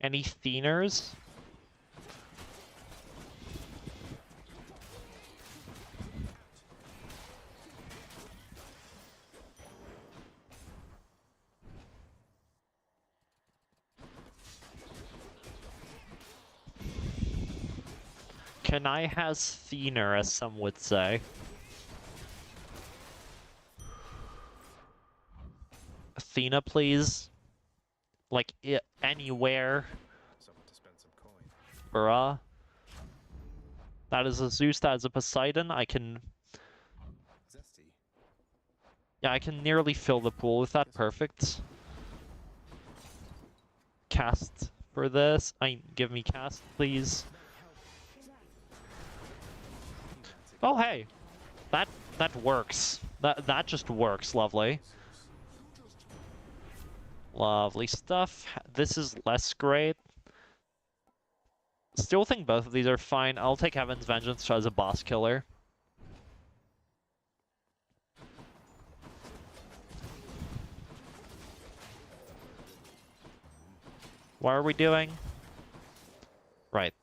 Speaker 1: Any Theners? Can I has Thener, as some would say? Athena, please. Like, anywhere.
Speaker 2: Someone to spend some coin.
Speaker 1: Bruh. That is a Zeus, that is a Poseidon. I can...
Speaker 2: Zesty.
Speaker 1: Yeah, I can nearly fill the pool with that. Perfect. Cast for this. Give me cast, please. Oh, hey. That works. That just works. Lovely. Lovely stuff. This is less great. Still think both of these are fine. I'll take Heaven's Vengeance as a boss killer. What are we doing? Right.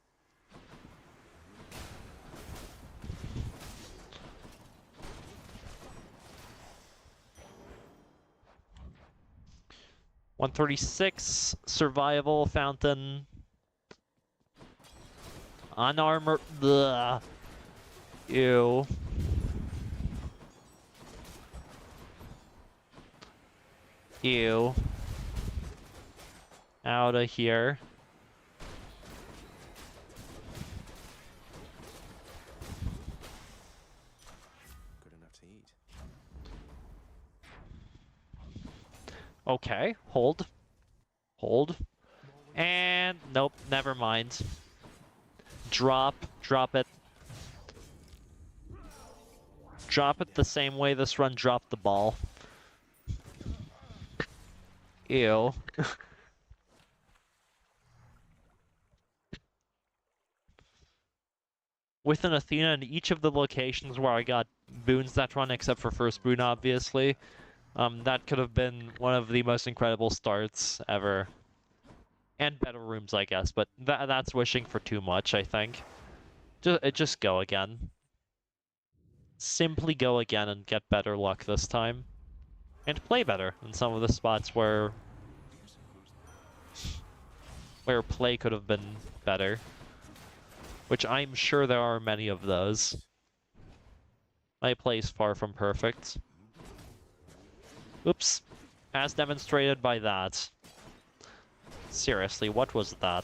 Speaker 1: $136 survival fountain. Unarmored. Ugh. Ew. Ew. Out of here.
Speaker 2: Good enough to eat.
Speaker 1: Okay, hold. Hold. And nope, never mind. Drop it. Drop it the same way this run dropped the ball. Ew. With an Athena in each of the locations where I got boons that run, except for first boon, obviously, that could have been one of the most incredible starts ever. And better rooms, I guess, but that's wishing for too much, I think. Just go again. Simply go again and get better luck this time. And play better in some of the spots where play could have been better. Which I'm sure there are many of those. My play is far from perfect. Oops. As demonstrated by that. Seriously, what was that?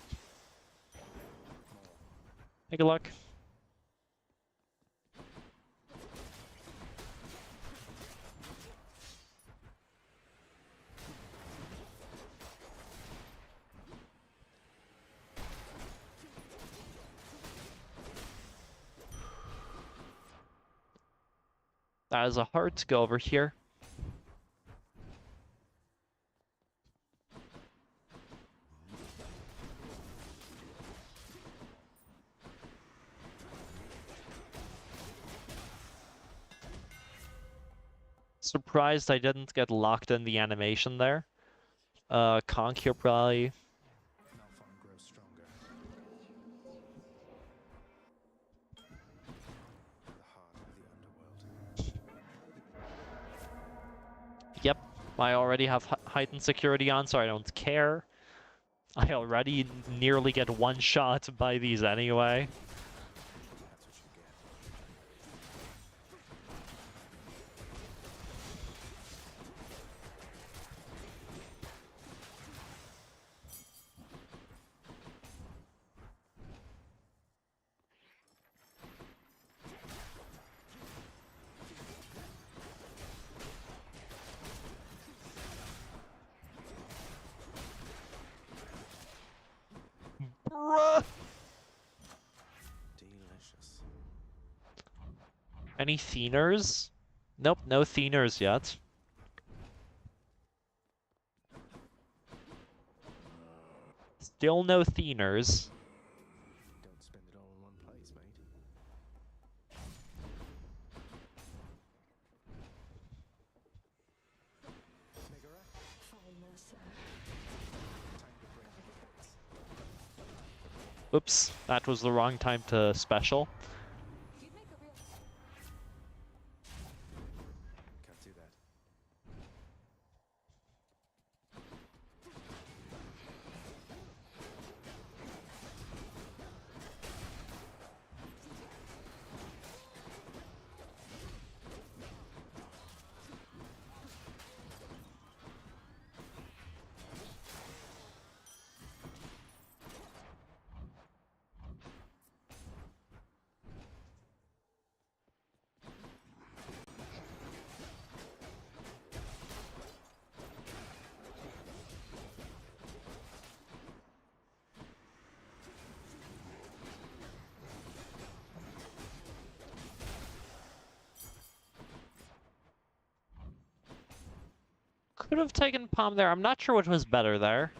Speaker 1: Take a look. That is a hard to go over here. Surprised I didn't get locked in the animation there. Conk here probably.
Speaker 2: Malphite grows stronger. The heart of the underworld.
Speaker 1: Yep, I already have heightened security on, so I don't care. I already nearly get one shot by these anyway.
Speaker 2: That's what you get.
Speaker 1: Bruh!
Speaker 2: Delicious.
Speaker 1: Any Theners? Nope, no Theners yet. Still no Theners.
Speaker 2: Don't spend it all in one place, mate. Megara,
Speaker 6: Fine, Mercer.
Speaker 2: time to bring the hits.
Speaker 1: Oops, that was the wrong time to special.
Speaker 6: You'd make a real.
Speaker 2: Can't do that.
Speaker 1: Could have taken Palm there. I'm not sure what was better there.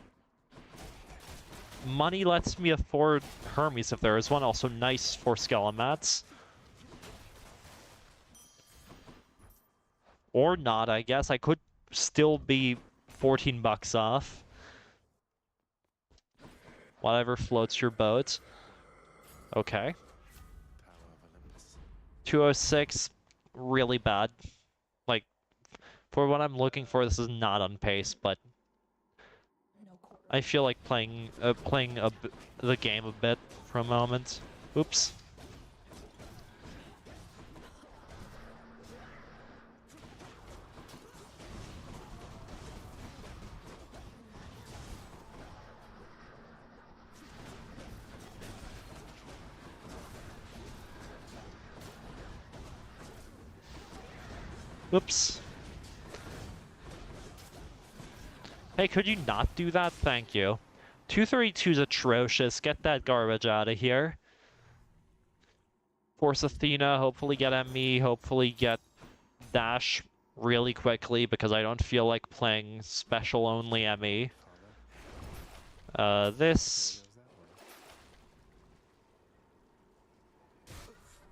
Speaker 1: Money lets me afford Hermes if there is one. Also nice for Skelemats. Or not, I guess. I could still be 14 bucks off. Whatever floats your boat. Okay.
Speaker 2: Power of Olympus.
Speaker 1: 206, really bad. Like, for what I'm looking for, this is not on pace, but
Speaker 6: No quarter.
Speaker 1: I feel like playing the game a bit for a moment. Oops. Oops. Hey, could you not do that? Thank you. 232 is atrocious. Get that garbage out of here. Force Athena, hopefully get ME, hopefully get Dash really quickly because I don't feel like playing special only ME.
Speaker 2: Carla.
Speaker 1: This.
Speaker 2: Goes that way.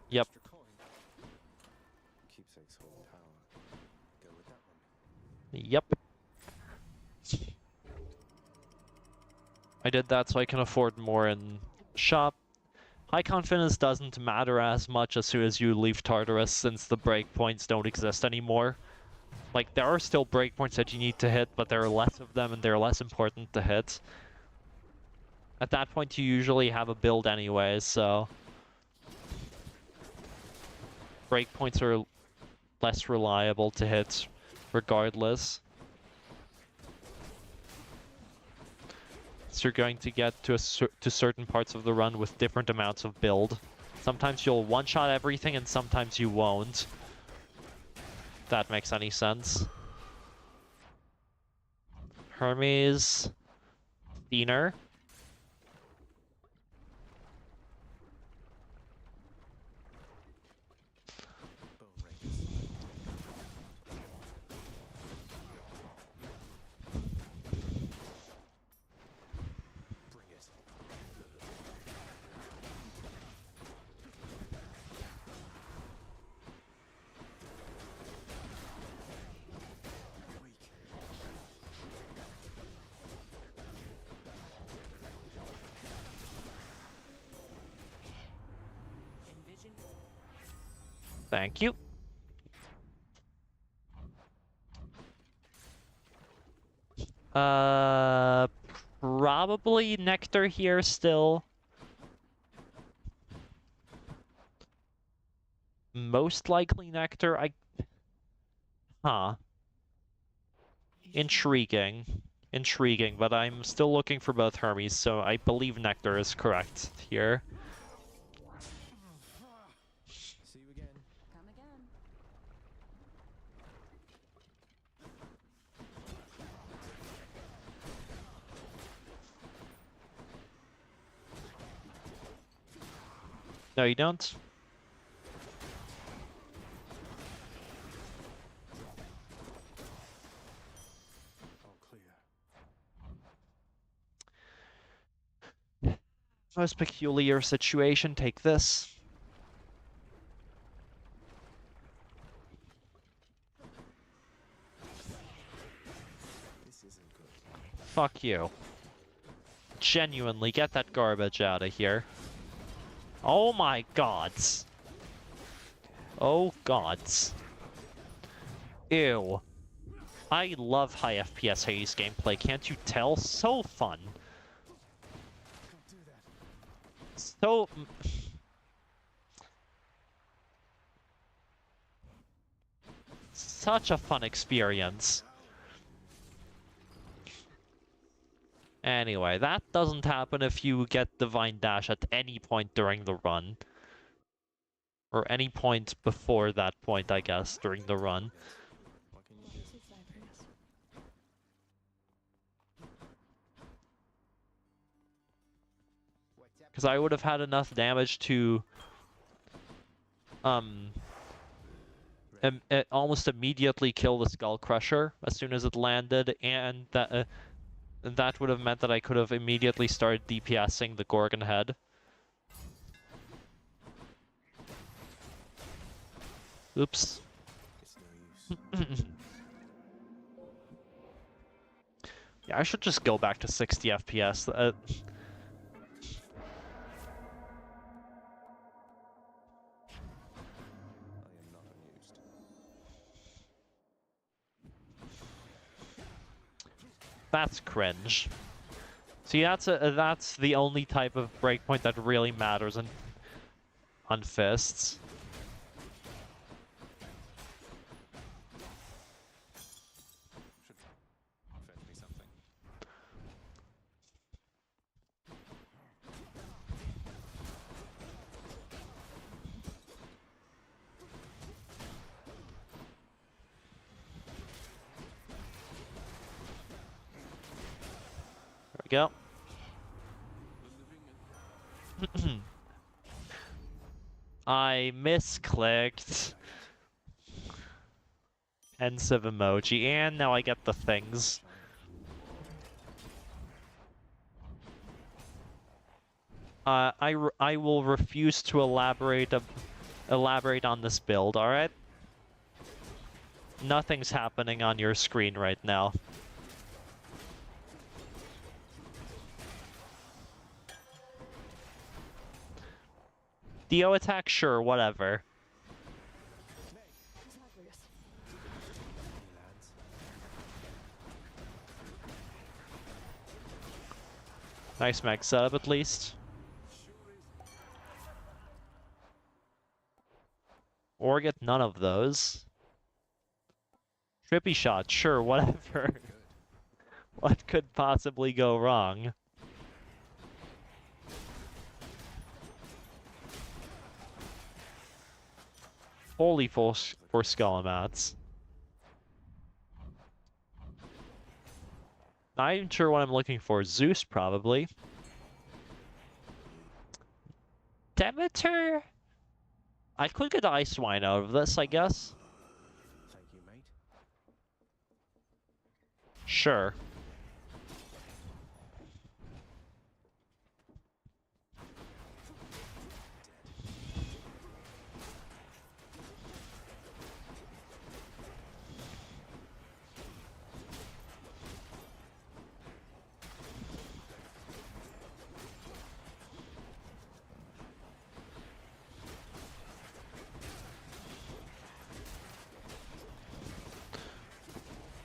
Speaker 1: Yep.
Speaker 2: Extra coin. Keepsakes hold power. Go with that one.
Speaker 1: Yep. I did that so I can afford more in shop. High confidence doesn't matter as much as soon as you leave Tartarus since the breakpoints don't exist anymore. Like, there are still breakpoints that you need to hit, but there are less of them and they're less important to hit. At that point, you usually have a build anyways, so breakpoints are less reliable to hit regardless. So you're going to get to certain parts of the run with different amounts of build. Sometimes you'll one-shot everything and sometimes you won't. If that makes any sense. Hermes. Thinner.
Speaker 2: Bone rakers.
Speaker 1: Thank you. Probably Nectar here still. Most likely Nectar. Huh. Intriguing. Intriguing, but I'm still looking for both Hermes, so I believe Nectar is correct here.
Speaker 2: See you again.
Speaker 6: Come again.
Speaker 1: No, you don't?
Speaker 2: All clear.
Speaker 1: Most peculiar situation, take this.
Speaker 2: This isn't good.
Speaker 1: Fuck you. Genuinely, get that garbage out of here. Oh my gods. Oh gods. Ew. I love high FPS Hades gameplay, can't you tell? So fun.
Speaker 2: Don't do that.
Speaker 1: So... Such a fun experience. Anyway, that doesn't happen if you get Divine Dash at any point during the run. Or any point before that point, I guess, during the run.
Speaker 2: What can you do?
Speaker 6: This is Zagreus.
Speaker 1: Because I would have had enough damage to... almost immediately kill the Skull Crusher as soon as it landed, and that would have meant that I could have immediately started DPSing the Gorgon head. Oops.
Speaker 2: It's no use.
Speaker 1: Yeah, I should just go back to 60 FPS.
Speaker 2: I am not amused.
Speaker 1: That's cringe. See, that's the only type of breakpoint that really matters on fists.
Speaker 2: Fetch me something.
Speaker 1: There we go. I misclicked. Pensive emoji, and now I get the things. I will refuse to elaborate on this build, alright? Nothing's happening on your screen right now. Dio attack? Sure, whatever.
Speaker 6: Zagreus.
Speaker 2: Hey, lads.
Speaker 1: Nice mag setup at least. Or get none of those. Trippy shot, sure, whatever. What could possibly go wrong? Holy for Skullmats. Not even sure what I'm looking for. Zeus, probably. Demeter? I could get Ice Wine out of this, I guess.
Speaker 2: Thank you, mate.
Speaker 1: Sure.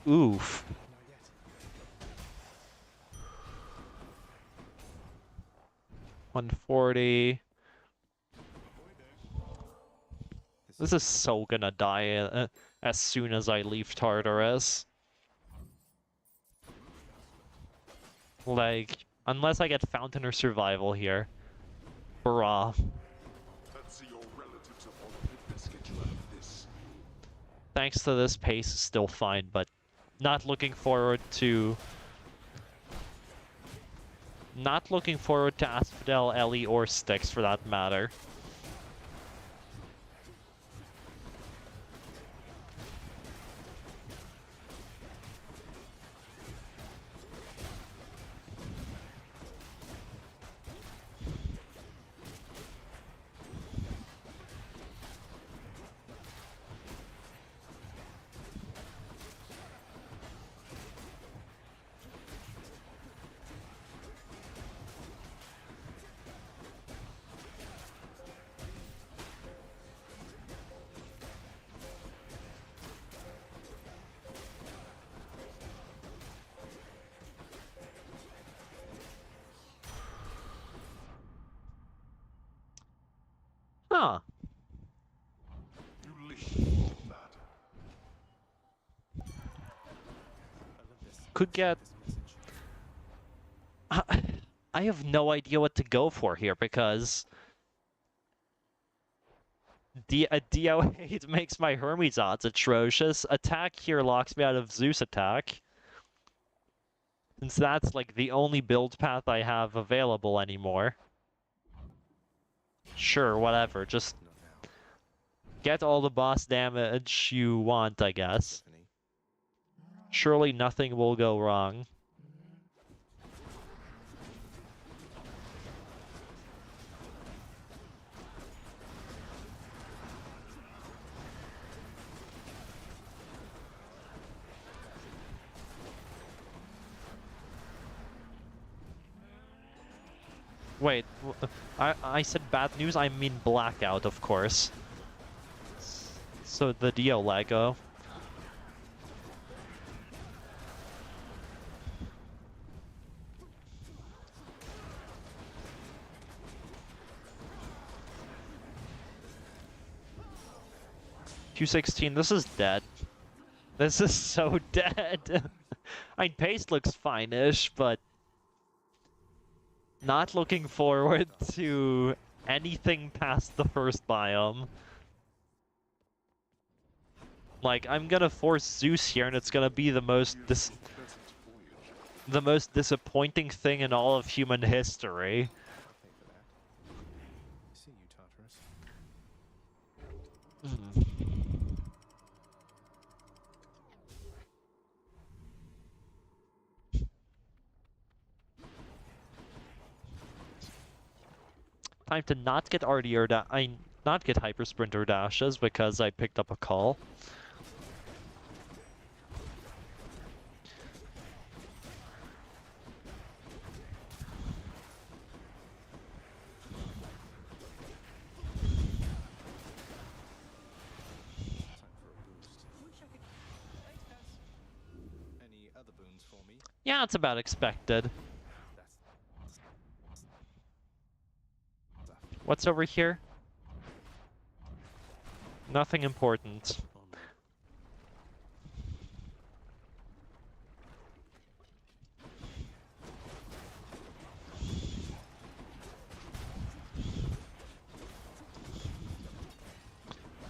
Speaker 1: Oof.
Speaker 2: Not yet.
Speaker 1: 140. This is so gonna die as soon as I leave Tartarus. Like, unless I get Fountain or Survival here. Bruh.
Speaker 5: Let's see your relatives of all Hypnos get you out of this.
Speaker 1: Thanks to this pace is still fine, but not looking forward to... Not looking forward to Asphodel, Ellie, or Styx for that matter. Huh.
Speaker 5: You live for that.
Speaker 2: I love this.
Speaker 1: Could get...
Speaker 2: This message.
Speaker 1: I have no idea what to go for here because a DO8 makes my Hermes odds atrocious. Attack here locks me out of Zeus attack. Since that's like the only build path I have available anymore. Sure, whatever. Just
Speaker 2: Not now.
Speaker 1: get all the boss damage you want, I guess.
Speaker 2: Tiffany.
Speaker 1: Surely nothing will go wrong. Wait, I said bad news, I mean blackout, of course. So the Dio Lego. Q16, this is dead. This is so dead. I mean, pace looks fine-ish, but not looking forward to anything past the first biome. Like, I'm gonna force Zeus here, and it's gonna be the most disappointing thing in all of human history.
Speaker 2: I'll pay for that. See you, Tartarus.
Speaker 1: Time to not get RD or not get Hyper Sprinter dashes because I picked up a call.
Speaker 2: Time for a boost. Wish I could. Thanks, Tess. Any other boons for me?
Speaker 1: Yeah, it's about expected.
Speaker 2: That's stuff.
Speaker 1: What's over here? Nothing important.
Speaker 2: Onward.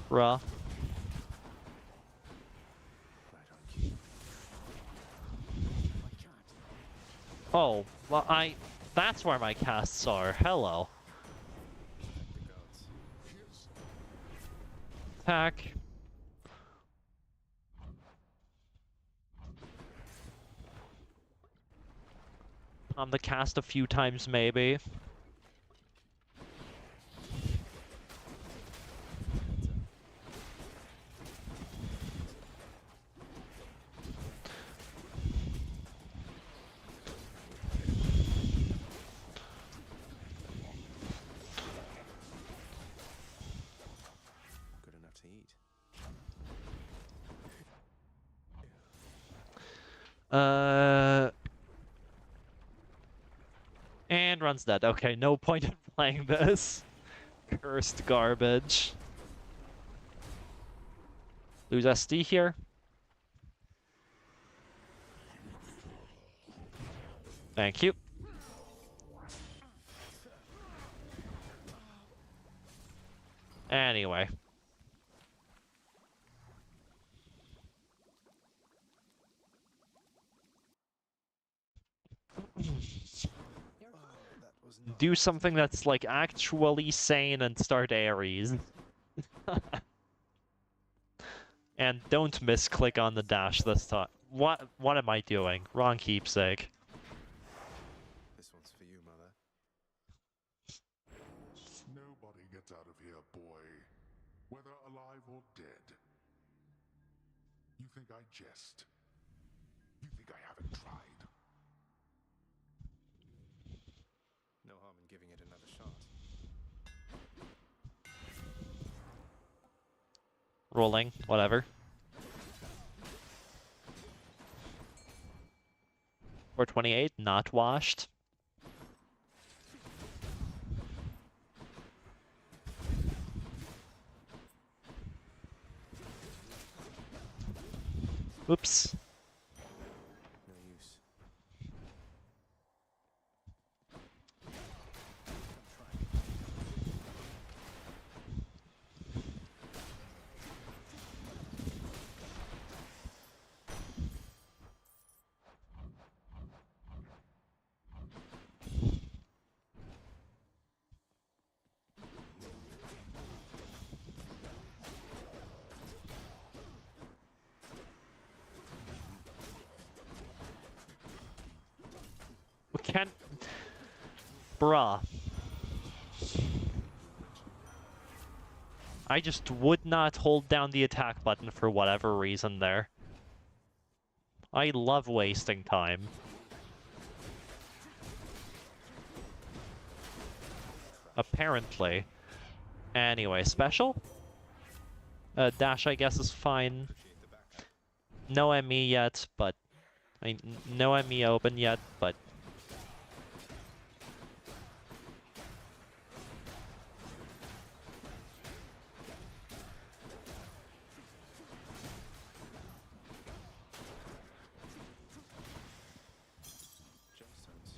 Speaker 1: Bruh.
Speaker 2: Right on cue. I can't.
Speaker 1: Oh, well, that's where my casts are. Hello.
Speaker 2: Thank the gods.
Speaker 1: Attack. On the cast a few times, maybe.
Speaker 2: Good enough to eat.
Speaker 1: And runs dead. Okay, no point in playing this. Cursed garbage. Lose SD here. Thank you. Anyway. Do something that's like actually sane and start Ares. And don't misclick on the dash this time. What am I doing? Wrong keepsake.
Speaker 2: This one's for you, Mother.
Speaker 5: Nobody gets out of here, boy, whether alive or dead. You think I jest? You think I haven't tried?
Speaker 2: No harm in giving it another shot.
Speaker 1: Rolling, whatever. 428, not washed. Oops.
Speaker 2: No use.
Speaker 1: We can't... Bruh. I just would not hold down the attack button for whatever reason there. I love wasting time. Apparently. Anyway, special? Dash, I guess, is fine.
Speaker 2: Appreciate the backup.
Speaker 1: No ME yet, but... I mean, no ME open yet, but...
Speaker 2: Gemstones.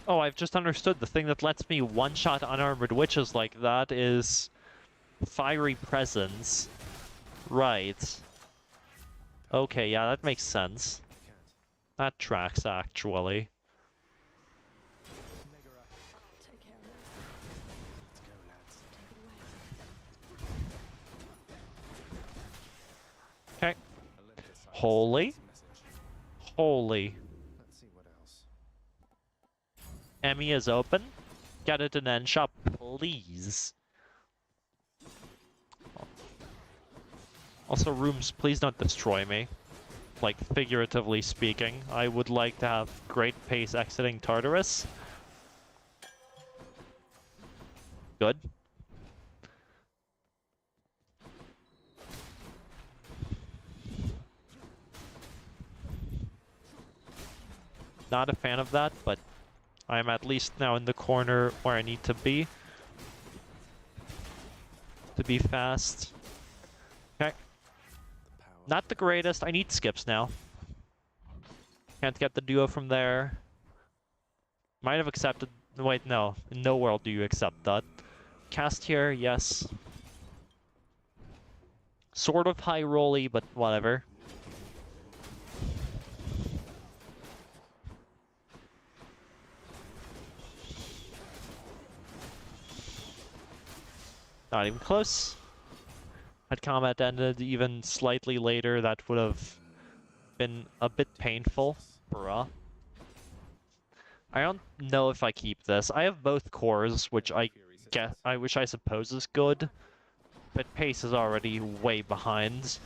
Speaker 1: Oh, I've just understood the thing that lets me one-shot unarmored witches like that is... Fiery Presence. Right. Okay, yeah, that makes sense.
Speaker 2: I can't.
Speaker 1: That tracks, actually.
Speaker 2: Megara.
Speaker 6: Take care of this.
Speaker 2: Let's go, lads.
Speaker 6: Take it away.
Speaker 1: Okay.
Speaker 2: Olympus, I
Speaker 1: Holy.
Speaker 2: understand this message.
Speaker 1: Holy.
Speaker 2: Let's see what else.
Speaker 1: Emmy is open. Get it in end shop, please. Also, rooms, please don't destroy me. Like, figuratively speaking. I would like to have great pace exiting Tartarus. Good. Not a fan of that, but I'm at least now in the corner where I need to be fast. Okay.
Speaker 2: The power.
Speaker 1: Not the greatest. I need skips now. Can't get the duo from there. Might have accepted... Wait, no. In no world do you accept that. Cast here, yes. Sort of high rolly, but whatever. Not even close. Had combat ended even slightly later, that would have been a bit painful. Bruh. I don't know if I keep this. I have both cores, which I suppose is good. But pace is already way behind.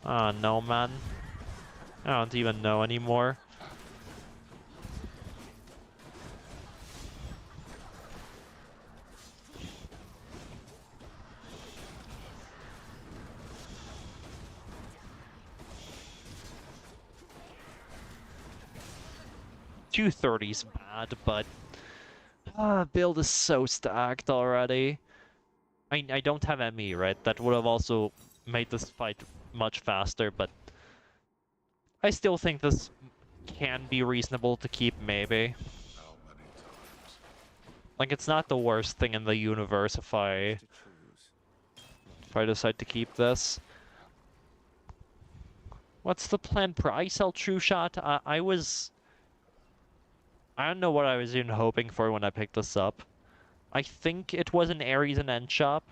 Speaker 1: Ah, no, man. I don't even know anymore. 230's bad, but build is so stacked already. I don't have ME, right? That would have also made this fight much faster, but I still think this can be reasonable to keep, maybe.
Speaker 5: How many times?
Speaker 1: Like, it's not the worst thing in the universe if I
Speaker 2: To choose.
Speaker 1: decide to keep this. What's the plan? I sell True Shot? I don't know what I was even hoping for when I picked this up. I think it was an Ares and End shop.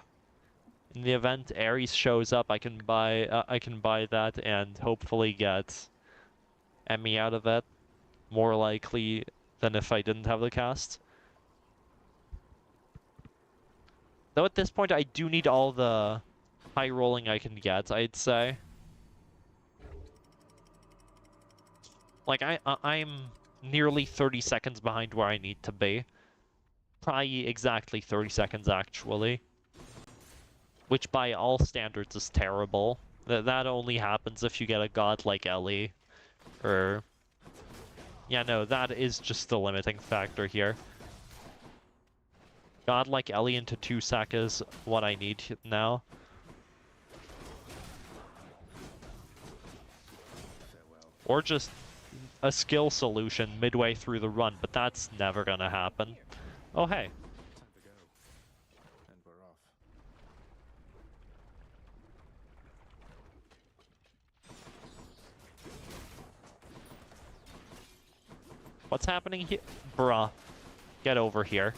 Speaker 1: In the event Ares shows up, I can buy that and hopefully get Emmy out of it. More likely than if I didn't have the cast. Though at this point, I do need all the high rolling I can get, I'd say. Like, I'm nearly 30 seconds behind where I need to be. Probably exactly 30 seconds, actually. Which by all standards is terrible. That only happens if you get a god like Ellie. Or... yeah, no, that is just the limiting factor here. God like Ellie into 2 sec is what I need now.
Speaker 2: Farewell.
Speaker 1: Or just a skill solution midway through the run, but that's never gonna happen. Oh, hey.
Speaker 2: Time to go. And we're off.
Speaker 1: What's happening here? Bruh. Get over here.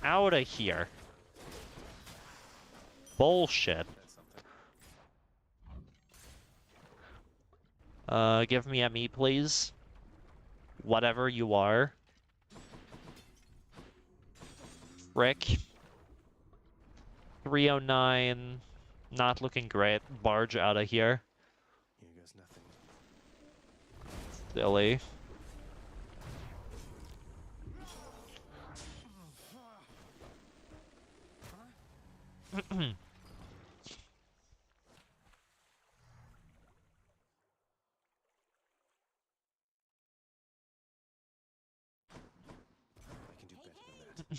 Speaker 1: Outta here. Bullshit.
Speaker 2: That's something.
Speaker 1: Give me ME, please. Whatever you are. Frick. 309. Not looking great. Barge out of here.
Speaker 2: Here goes nothing.
Speaker 1: Silly.
Speaker 2: I can do better than that.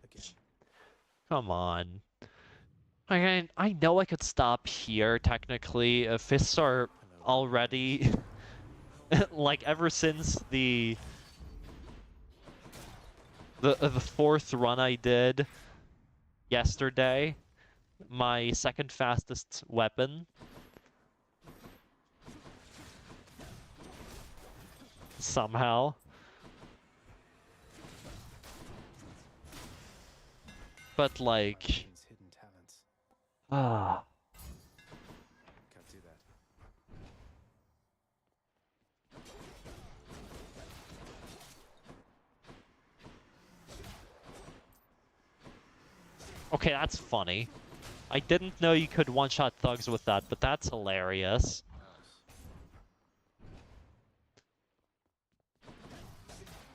Speaker 2: Again.
Speaker 1: Come on. I know I could stop here, technically. Fists are
Speaker 2: Hello.
Speaker 1: already... like, ever since the 4th run I did yesterday, my second fastest weapon. Somehow. But, like...
Speaker 2: Martin's hidden talents.
Speaker 1: ah.
Speaker 2: Can't do that.
Speaker 1: Okay, that's funny. I didn't know you could one-shot thugs with that, but that's hilarious.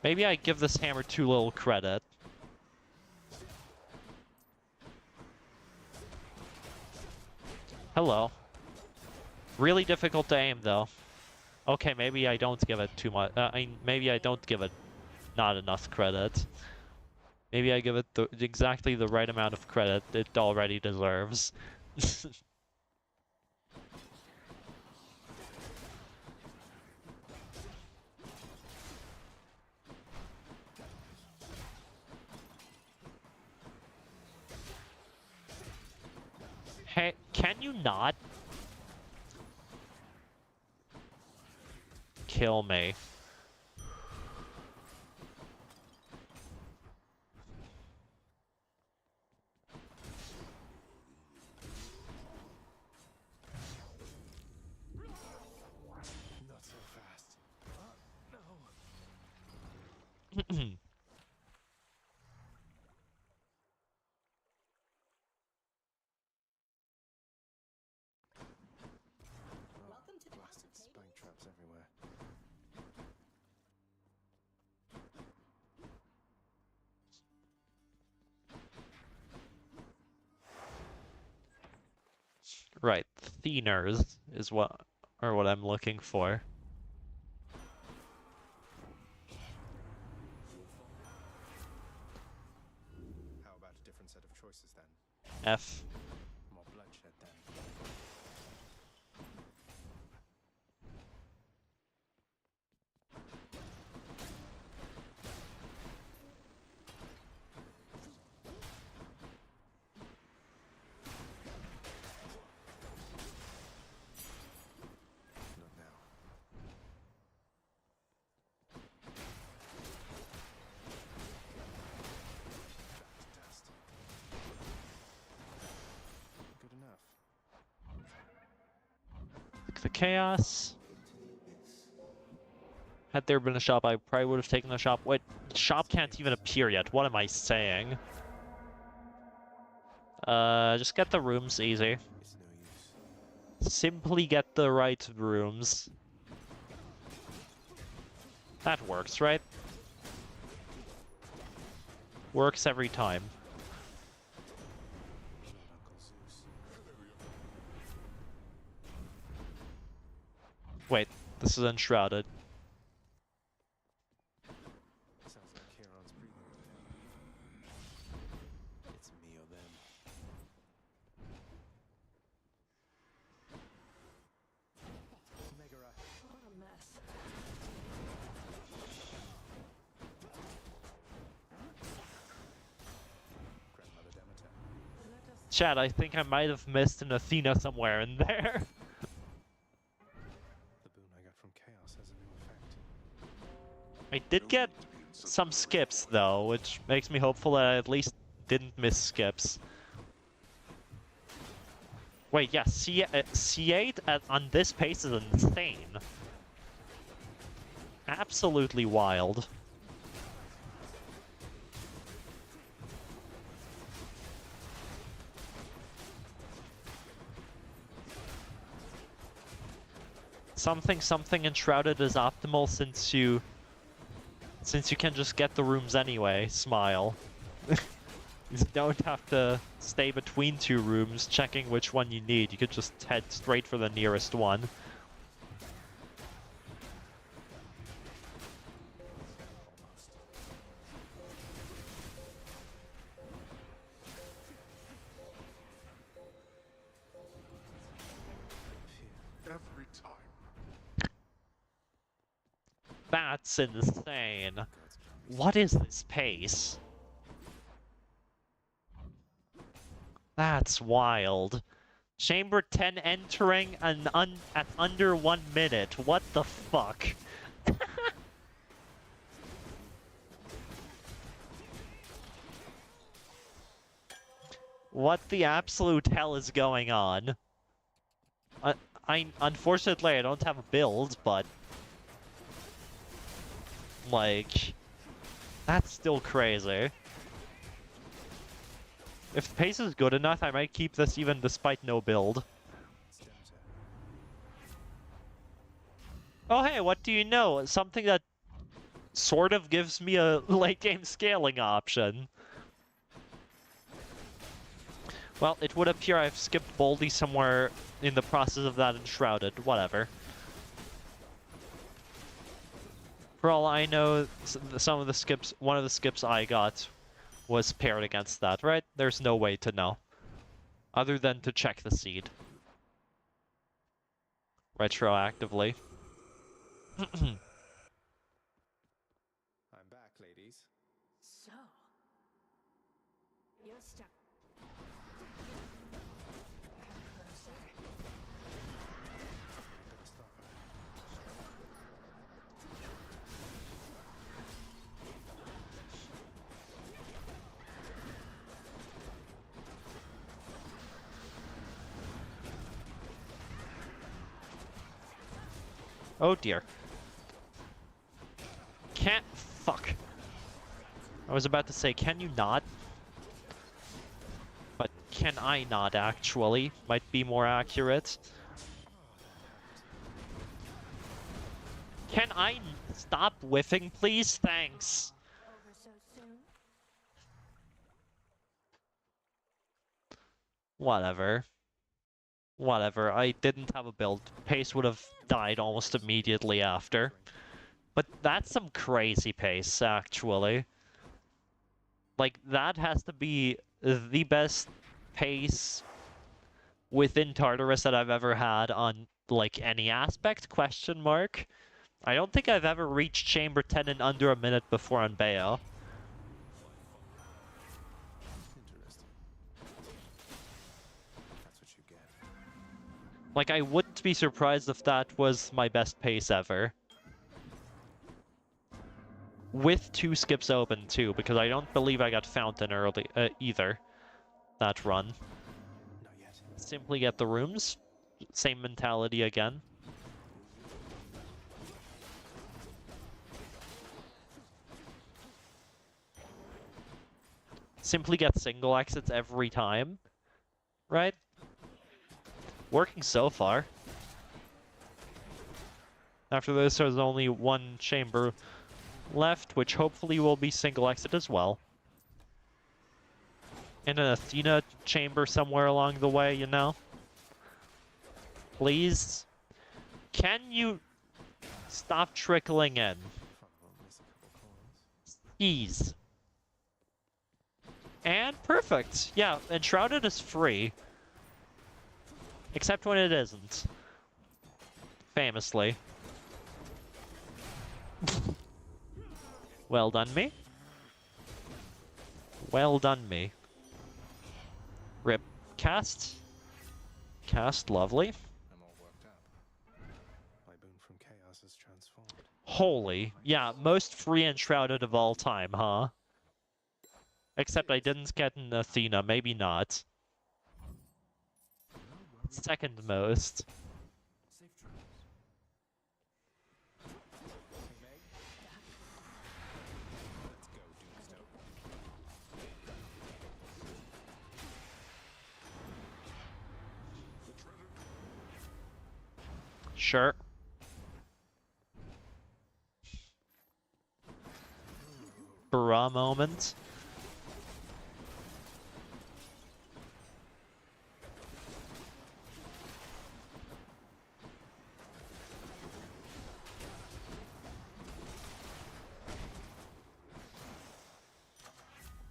Speaker 1: Maybe I give this hammer too little credit. Hello. Really difficult to aim, though. Okay, maybe I don't give it too much. Maybe I don't give it not enough credit. Maybe I give it exactly the right amount of credit it already deserves. Hey, can you not kill me?
Speaker 2: Not so fast. No.
Speaker 1: Right, Thiners is what I'm looking for.
Speaker 2: How about a different set of choices then?
Speaker 1: F.
Speaker 2: More bloodshed then. Not now. Back to dust. Good enough.
Speaker 1: The chaos. Had there been a shop, I probably would have taken the shop. Wait, shop can't even appear yet. What am I saying? Just get the rooms easy.
Speaker 2: It's no use.
Speaker 1: Simply get the right rooms. That works, right? Works every time.
Speaker 2: Not Uncle Zeus.
Speaker 1: Wait, this is enshrouded.
Speaker 2: Sounds like Charon's breathing over there. It's me or them. Megara.
Speaker 6: What a mess.
Speaker 2: Grandmother Demeter.
Speaker 6: Let us
Speaker 1: Chad, I think I might have missed an Athena somewhere in there.
Speaker 2: The boon I got from Chaos has a new effect.
Speaker 1: I did get some skips though, which makes me hopeful that I at least didn't miss skips. Wait, yeah, C8 on this pace is insane. Absolutely wild. Something enshrouded is optimal since you can just get the rooms anyway. Smile. You don't have to stay between two rooms checking which one you need. You could just head straight for the nearest one.
Speaker 5: Every time.
Speaker 1: That's insane.
Speaker 2: Gods can't be
Speaker 1: What is this pace? That's wild. Chamber 10 entering at under 1 minute. What the fuck? What the absolute hell is going on? Unfortunately I don't have a build, but like that's still crazy. If the pace is good enough, I might keep this even despite no build.
Speaker 2: It's Demeter.
Speaker 1: Oh hey, what do you know? Something that sort of gives me a late game scaling option. Well, it would appear I've skipped Boldy somewhere in the process of that enshrouded. Whatever. For all I know, some of the skips, one of the skips I got was paired against that, right? There's no way to know. Other than to check the seed. Retroactively.
Speaker 2: I'm back, ladies.
Speaker 6: so. You're stuck.
Speaker 2: Better stop her.
Speaker 1: Oh dear. Can't. Fuck. I was about to say, can you not? But can I not actually? Might be more accurate. Can I stop whiffing, please? Thanks.
Speaker 6: Over so soon?
Speaker 1: Whatever. Whatever, I didn't have a build. Pace would have died almost immediately after. But that's some crazy pace, actually. Like, that has to be the best pace within Tartarus that I've ever had on, like, any aspect, question mark. I don't think I've ever reached Chamber 10 in under a minute before on Bayo.
Speaker 2: Interesting. That's what you get.
Speaker 1: Like, I wouldn't be surprised if that was my best pace ever. With 2 skips open, too, because I don't believe I got Fountain early, either. That run.
Speaker 2: Not yet.
Speaker 1: Simply get the rooms. Same mentality again. Simply get single exits every time. Right? Working so far. After this, there's only 1 chamber left, which hopefully will be single exit as well. And an Athena chamber somewhere along the way, you know? Please? Can you stop trickling in?
Speaker 2: Probably miss a couple coins.
Speaker 1: Ease. And perfect. Yeah, Enshrouded is free. Except when it isn't. Famously. Well done, me. Well done, me. Rip. Cast. Cast, lovely.
Speaker 2: I'm all worked up. My boon from chaos is transformed.
Speaker 1: Holy. Yeah, most free Enshrouded of all time, huh? Except I didn't get an Athena, maybe not. Second most.
Speaker 2: Safe travels. Hey, Meg. Let's go, Doomstone.
Speaker 1: Sure. Bra moment.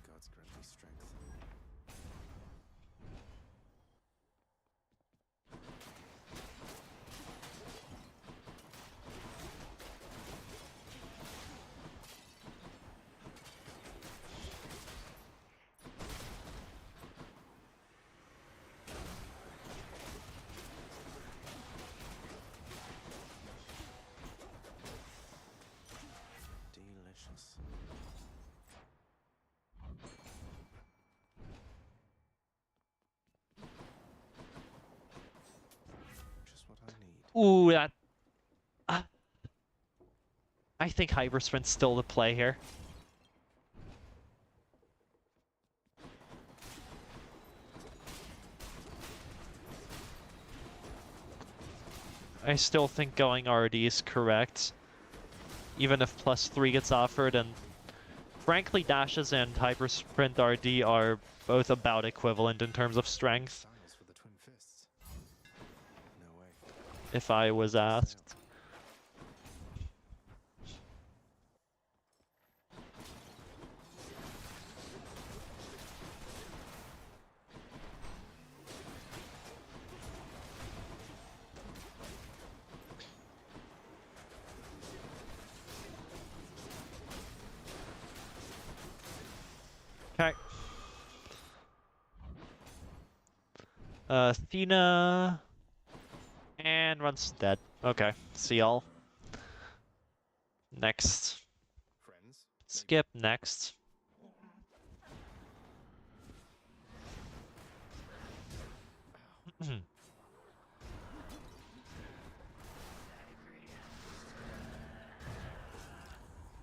Speaker 2: God's grant me strength. Delicious. Just what I need.
Speaker 1: Ooh, that... I think Hyper Sprint's still the play here. I still think going RD is correct. Even if +3 gets offered, and frankly dashes and Hyper Sprint RD are both about equivalent in terms of strength,
Speaker 2: Styles for the twin fists. No way.
Speaker 1: if I was asked. Okay. Athena... And runs dead. Okay, see y'all. Next.
Speaker 2: Friends?
Speaker 1: Skip next.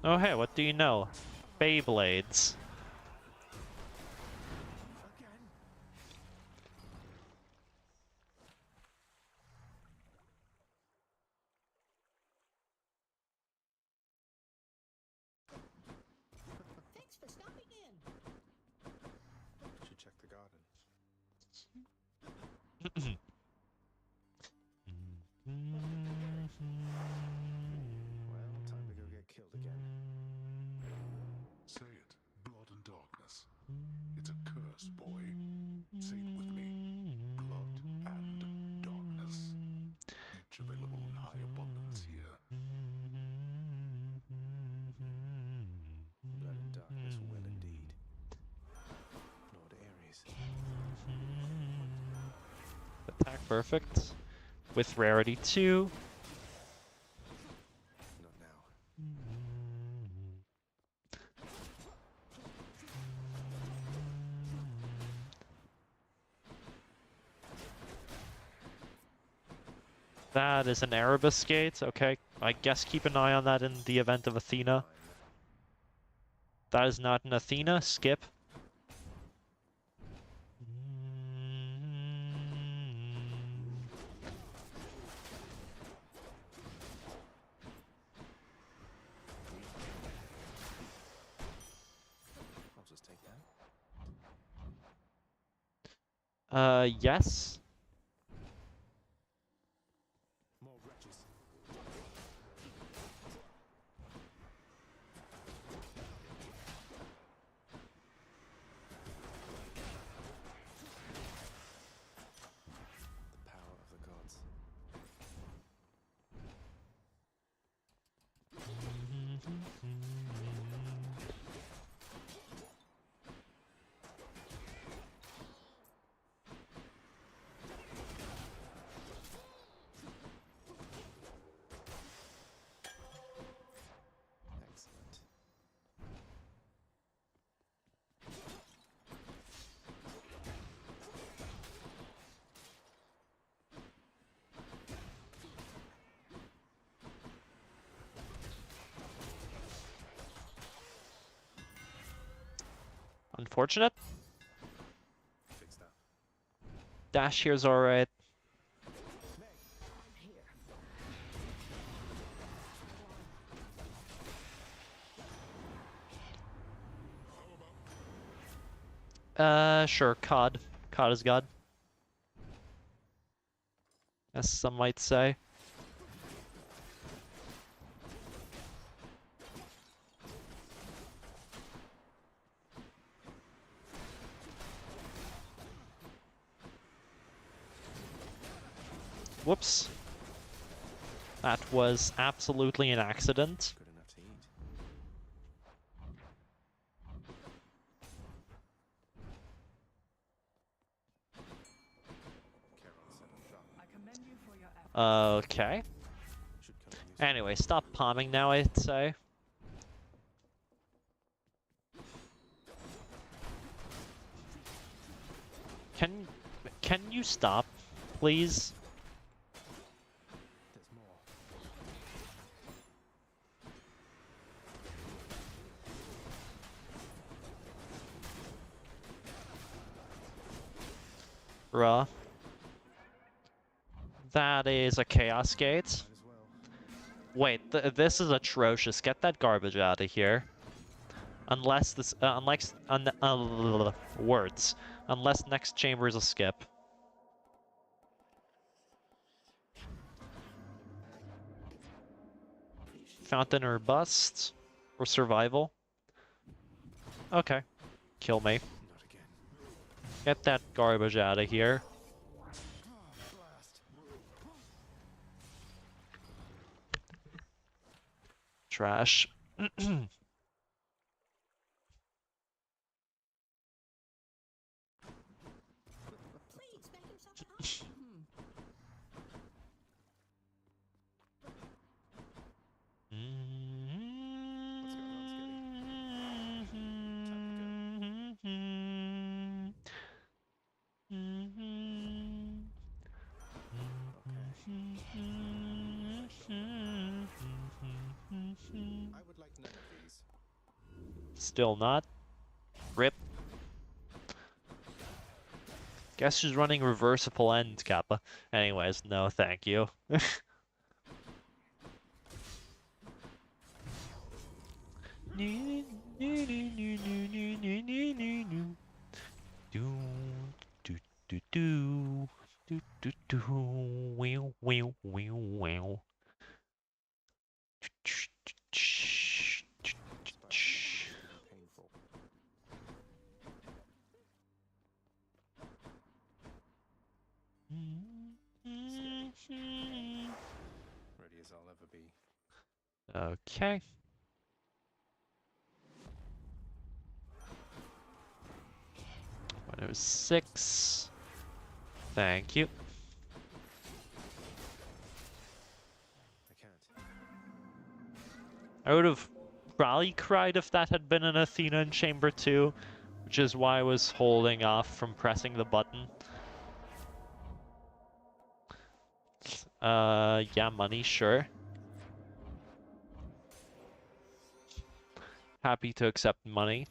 Speaker 1: Oh hey, what do you know? Beyblades.
Speaker 6: Thanks for stopping in.
Speaker 2: Should check the garden.
Speaker 5: toil on high abundance here.
Speaker 2: Blood and darkness will indeed. Lord Ares.
Speaker 1: Attack perfect. With rarity 2.
Speaker 2: Not now.
Speaker 1: That is an Erebus gate. Okay, I guess keep an eye on that in the event of Athena.
Speaker 2: Fine.
Speaker 1: That is not an Athena. Skip.
Speaker 2: I'll just take that.
Speaker 1: Yes.
Speaker 2: More wretches. The power of the gods. Excellent.
Speaker 1: Unfortunate.
Speaker 2: Fixed up.
Speaker 1: Dash here's alright.
Speaker 6: I'm here.
Speaker 1: Sure, COD. COD is God. As some might say. Whoops. That was absolutely an accident.
Speaker 2: Good enough to eat. Carol settled shop.
Speaker 7: I commend you for your effort.
Speaker 1: Okay.
Speaker 2: Should come in useful.
Speaker 1: Anyway, stop palming now, I'd say. Can you stop, please?
Speaker 2: There's more.
Speaker 1: Bruh. That is a Chaos Gate.
Speaker 2: Might as well.
Speaker 1: Wait, this is atrocious. Get that garbage out of here. Unless this, words. Unless next chamber is a skip. Fountain or bust? Or survival? Okay. Kill me.
Speaker 2: Not again.
Speaker 1: Get that garbage out of here.
Speaker 2: Blast.
Speaker 1: Trash.
Speaker 6: Please make himself at home.
Speaker 2: I would like none of these.
Speaker 1: Still not. Rip. Guess who's running reversible end, Kappa? Anyways, no, thank you.
Speaker 2: Painful.
Speaker 1: Okay. When it was 6. Thank you.
Speaker 2: I can't.
Speaker 1: I would have probably cried if that had been an Athena in Chamber 2, which is why I was holding off from pressing the button. Yeah, money, sure. Happy to accept money.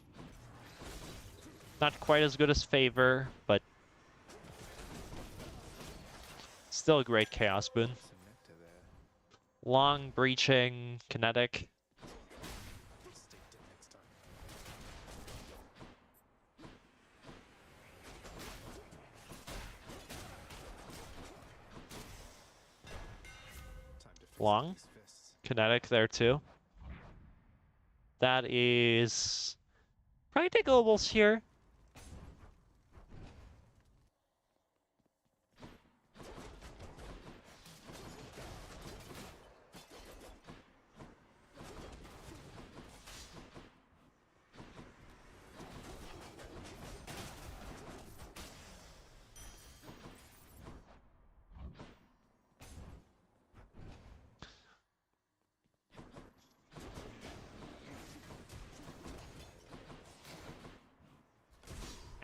Speaker 1: Not quite as good as favor, but still a great chaos boon.
Speaker 2: Some nectar there.
Speaker 1: Long, breaching, kinetic.
Speaker 2: Stay dead next time. Time to fix
Speaker 1: Long.
Speaker 2: these fists.
Speaker 1: Kinetic there too. That is probably take globals here.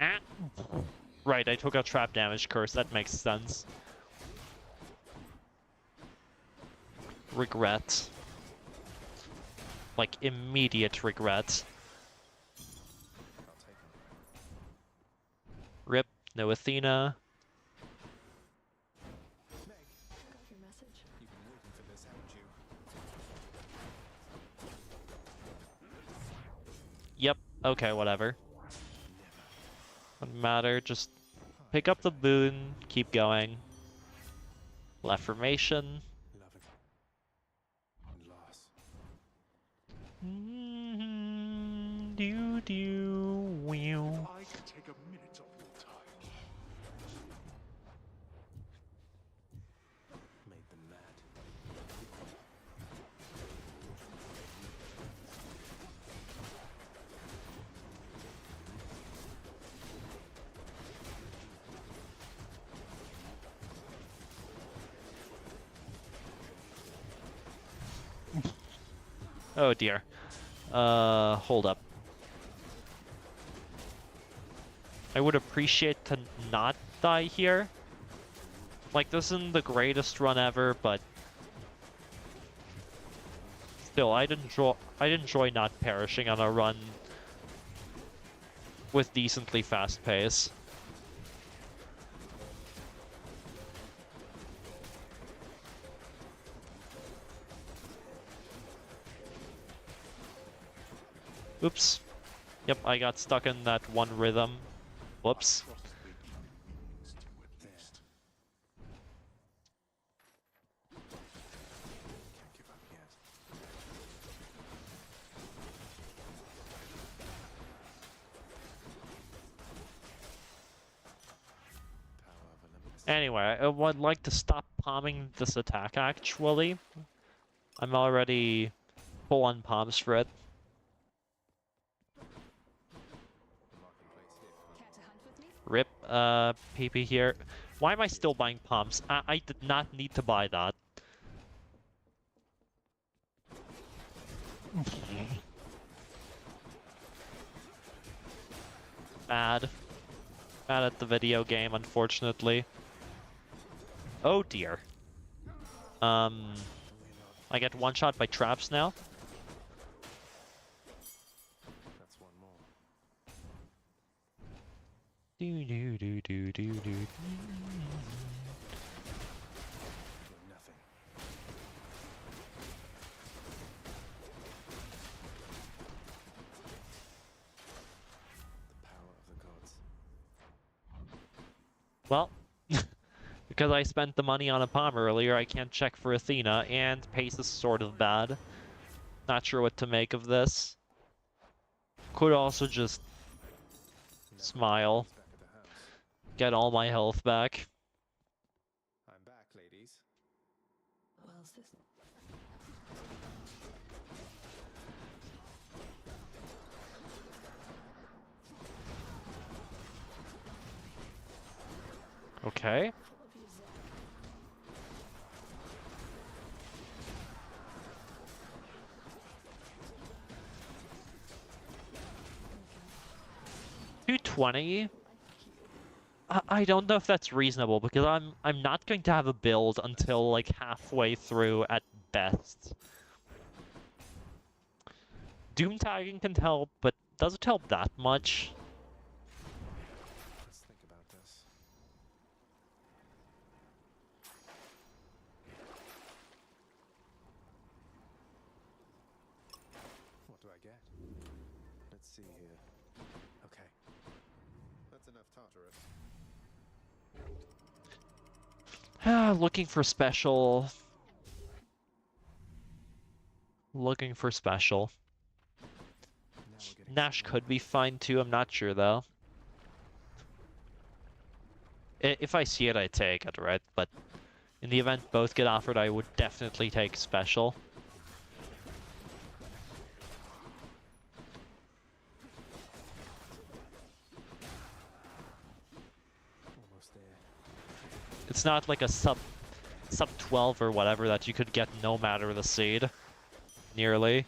Speaker 1: Ah. Right, I took a trap damage curse. That makes sense. Regret. Like, immediate regret.
Speaker 2: I'll take him.
Speaker 1: Rip, no Athena.
Speaker 2: Meg,
Speaker 7: Got your message.
Speaker 2: you've been waiting for this, haven't you?
Speaker 1: Yep, okay, whatever. Doesn't matter, just pick up the boon, keep going. Left formation.
Speaker 2: Love it. And loss.
Speaker 1: Do do wow.
Speaker 5: I can take a minute of your time.
Speaker 2: Made them mad.
Speaker 1: Oh dear. Hold up. I would appreciate to not die here. Like, this isn't the greatest run ever, but still, I'd enjoy not perishing on a run with decently fast pace. Oops. Yep, I got stuck in that one rhythm. Whoops.
Speaker 5: Trust me. It's two at least.
Speaker 2: Can't give up yet. Power of a limitless.
Speaker 1: Anyway, I would like to stop palming this attack, actually. I'm already full on palms for it.
Speaker 2: Marketplace here for
Speaker 6: Care to hunt with me?
Speaker 1: Rip, PP here. Why am I still buying palms? I did not need to buy that. Bad. Bad at the video game, unfortunately. Oh dear. I get one shot by traps now.
Speaker 2: That's one more.
Speaker 1: Do do do do do do.
Speaker 2: You're nothing. The power of the gods.
Speaker 1: Well, because I spent the money on a palm earlier, I can't check for Athena, and pace is sort of bad. Not sure what to make of this. Could also just smile,
Speaker 2: Back at the house.
Speaker 1: get all my health back.
Speaker 2: I'm back, ladies.
Speaker 7: Well, sis.
Speaker 1: Okay. $220. I don't know if that's reasonable because I'm not going to have a build until like halfway through at best. Doom tagging can help, but does it help that much?
Speaker 2: Let's think about this. What do I get? Let's see here. Okay. That's enough Tartarus.
Speaker 1: Looking for special. Looking for special.
Speaker 2: Now we're getting
Speaker 1: Nash
Speaker 2: somewhere.
Speaker 1: could be fine too, I'm not sure though. If I see it, I take it, right? But in the event both get offered, I would definitely take special.
Speaker 2: Almost there.
Speaker 1: It's not like a sub 12 or whatever that you could get no matter the seed. Nearly.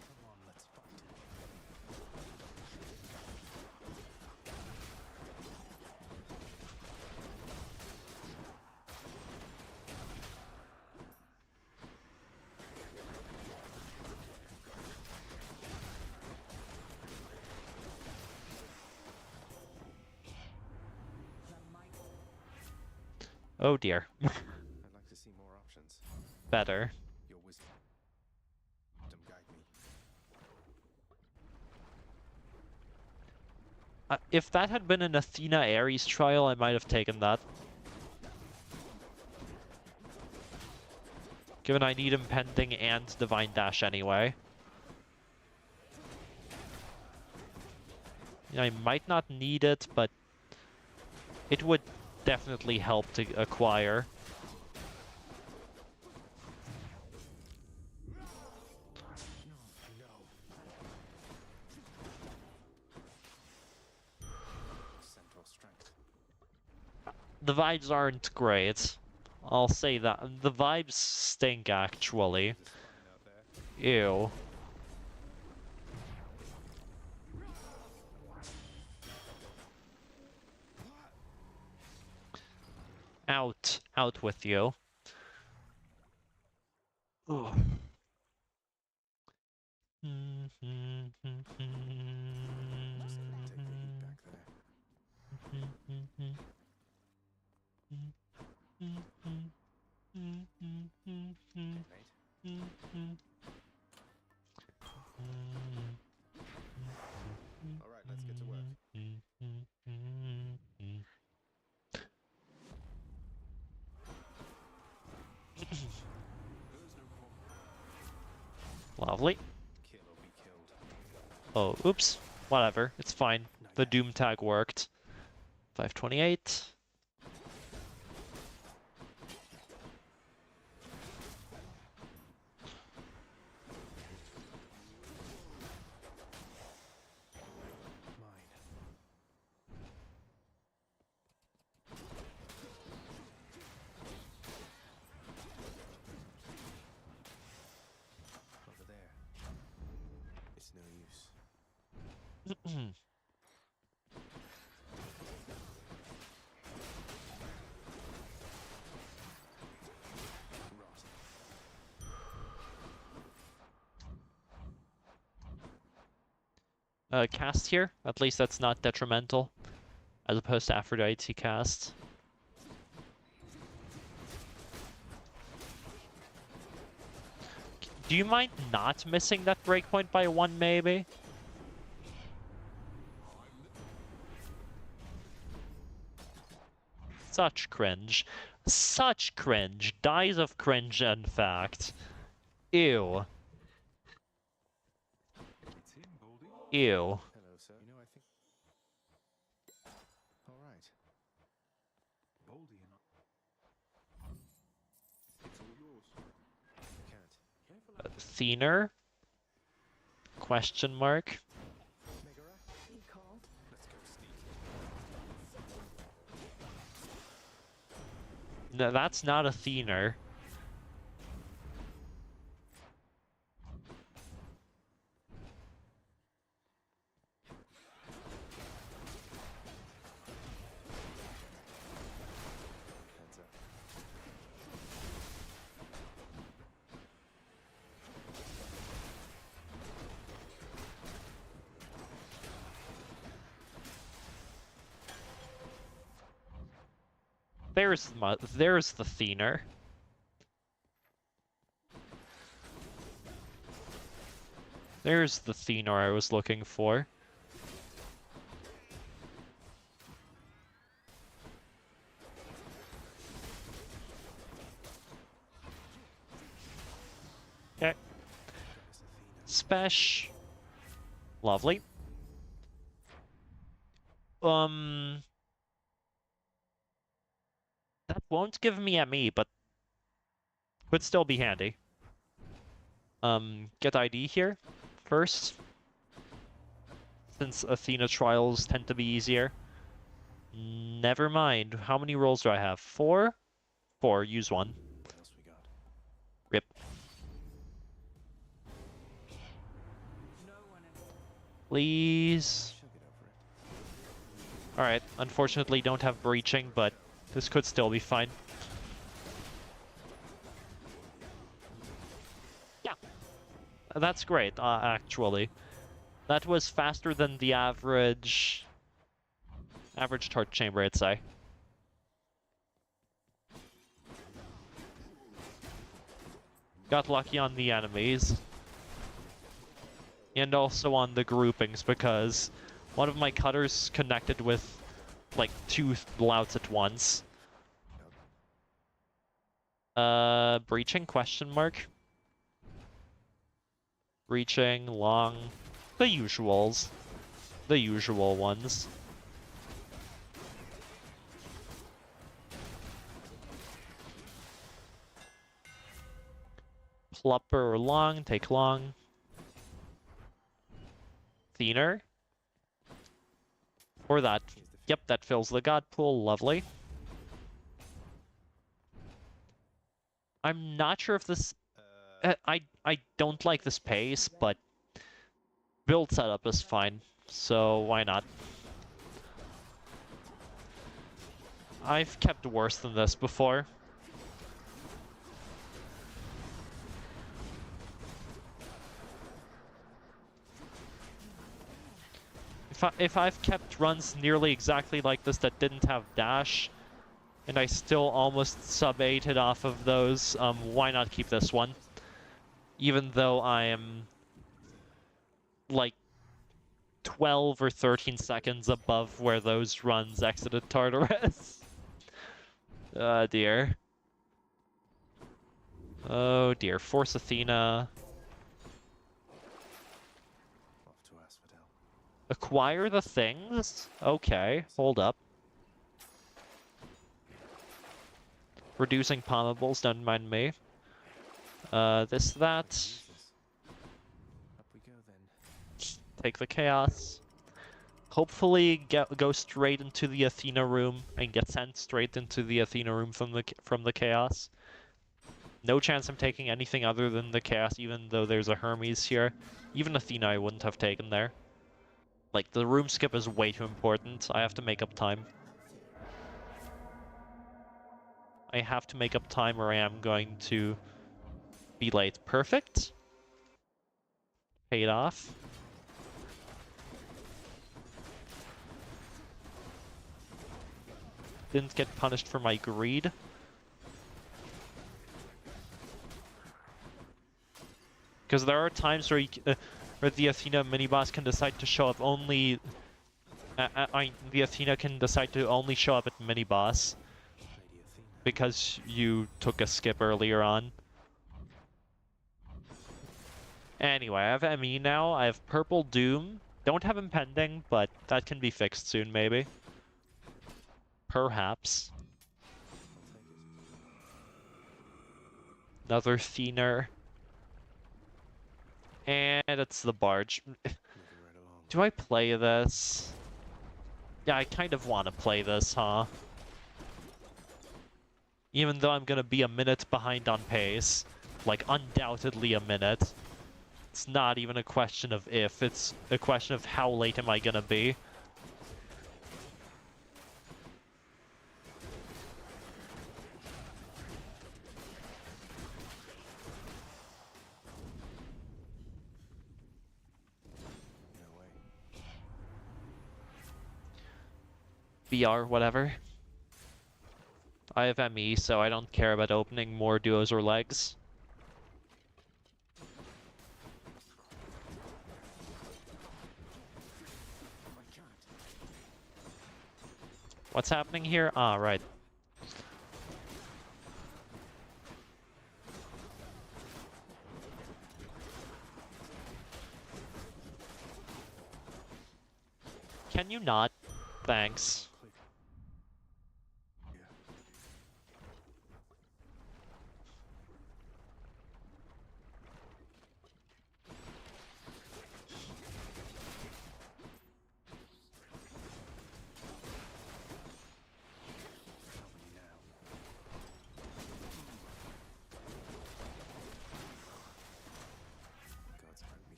Speaker 2: Come on, let's fight.
Speaker 1: Oh dear.
Speaker 2: I'd like to see more options.
Speaker 1: Better.
Speaker 2: Your wisdom guide me.
Speaker 1: If that had been an Athena Ares trial, I might have taken that. Given I need Impending and Divine Dash anyway. Yeah, I might not need it, but it would definitely help to acquire.
Speaker 2: Centaur strength.
Speaker 1: The vibes aren't great. I'll say that. The vibes stink, actually.
Speaker 2: There's a spine out there.
Speaker 1: Ew. Out. Out with you. Ugh.
Speaker 2: Mustn't take the heat back there. Mate. All right, let's get to work.
Speaker 1: Lovely.
Speaker 2: Kill or be killed.
Speaker 1: Oh, oops. Whatever. It's fine.
Speaker 2: Not
Speaker 1: The
Speaker 2: yet.
Speaker 1: Doom tag worked. 528.
Speaker 2: Mine. Over there. It's no use. Rot.
Speaker 1: Cast here. At least that's not detrimental. As opposed to Aphrodite cast. Do you mind not missing that breakpoint by one, maybe? Such cringe. Such cringe. Dies of cringe, in fact. Ew.
Speaker 4: It's him, Baldy.
Speaker 1: Ew.
Speaker 2: Hello, sir. You know, I think. All right.
Speaker 4: Baldy and I. It's all yours.
Speaker 1: Athener? Question mark.
Speaker 7: He called.
Speaker 2: Let's go sneak.
Speaker 1: No, that's not Athener.
Speaker 2: Heads up.
Speaker 1: There's the Thener. There's the Thener I was looking for. Okay. Spesh. Lovely. That won't give me ME, but could still be handy. Get ID here first. Since Athena trials tend to be easier. Never mind. How many rolls do I have? 4? 4. Use 1.
Speaker 2: What else we got?
Speaker 1: Rip.
Speaker 7: No one in
Speaker 1: Please.
Speaker 2: She'll get over it.
Speaker 1: Alright. Unfortunately, don't have breaching, but this could still be fine. Yeah. That's great, actually. That was faster than the average turret chamber, I'd say. Got lucky on the enemies. And also on the groupings, because one of my cutters connected with like 2 louts at once. Breaching, question mark. Breaching, long, the usuals. The usual ones. Plupper or long, take long. Thinner. Or that. Yep, that fills the god pool, lovely. I'm not sure if this... I don't like this pace, but build setup is fine, so why not? I've kept worse than this before. If I've kept runs nearly exactly like this that didn't have dash, and I still almost sub-8'd off of those, why not keep this one? Even though I am like 12 or 13 seconds above where those runs exited Tartarus. Oh dear. Oh dear. Force Athena.
Speaker 2: Off to Asphodel.
Speaker 1: Acquire the things? Okay, hold up. Reducing pommables, don't mind me. That.
Speaker 2: Jesus. Up we go then.
Speaker 1: Take the chaos. Hopefully go straight into the Athena room and get sent straight into the Athena room from the chaos. No chance I'm taking anything other than the chaos, even though there's a Hermes here. Even Athena I wouldn't have taken there. Like, the room skip is way too important. I have to make up time. I have to make up time or I am going to be late. Perfect. Paid off. Didn't get punished for my greed. Because there are times where, where the Athena mini-boss can decide to show up only... the Athena can decide to only show up at mini-boss.
Speaker 2: Lady Athena.
Speaker 1: Because you took a skip earlier on. Anyway, I have ME now. I have Purple Doom. Don't have Impending, but that can be fixed soon, maybe. Perhaps. Another Thinner. And it's the barge.
Speaker 2: Moving right along.
Speaker 1: Do I play this? Yeah, I kind of want to play this, huh? Even though I'm gonna be a minute behind on pace. Like, undoubtedly a minute. It's not even a question of if, it's a question of how late am I gonna be.
Speaker 2: No way.
Speaker 1: BR, whatever. I have ME, so I don't care about opening more duos or legs. What's happening here? Ah, right. Can you not? Thanks.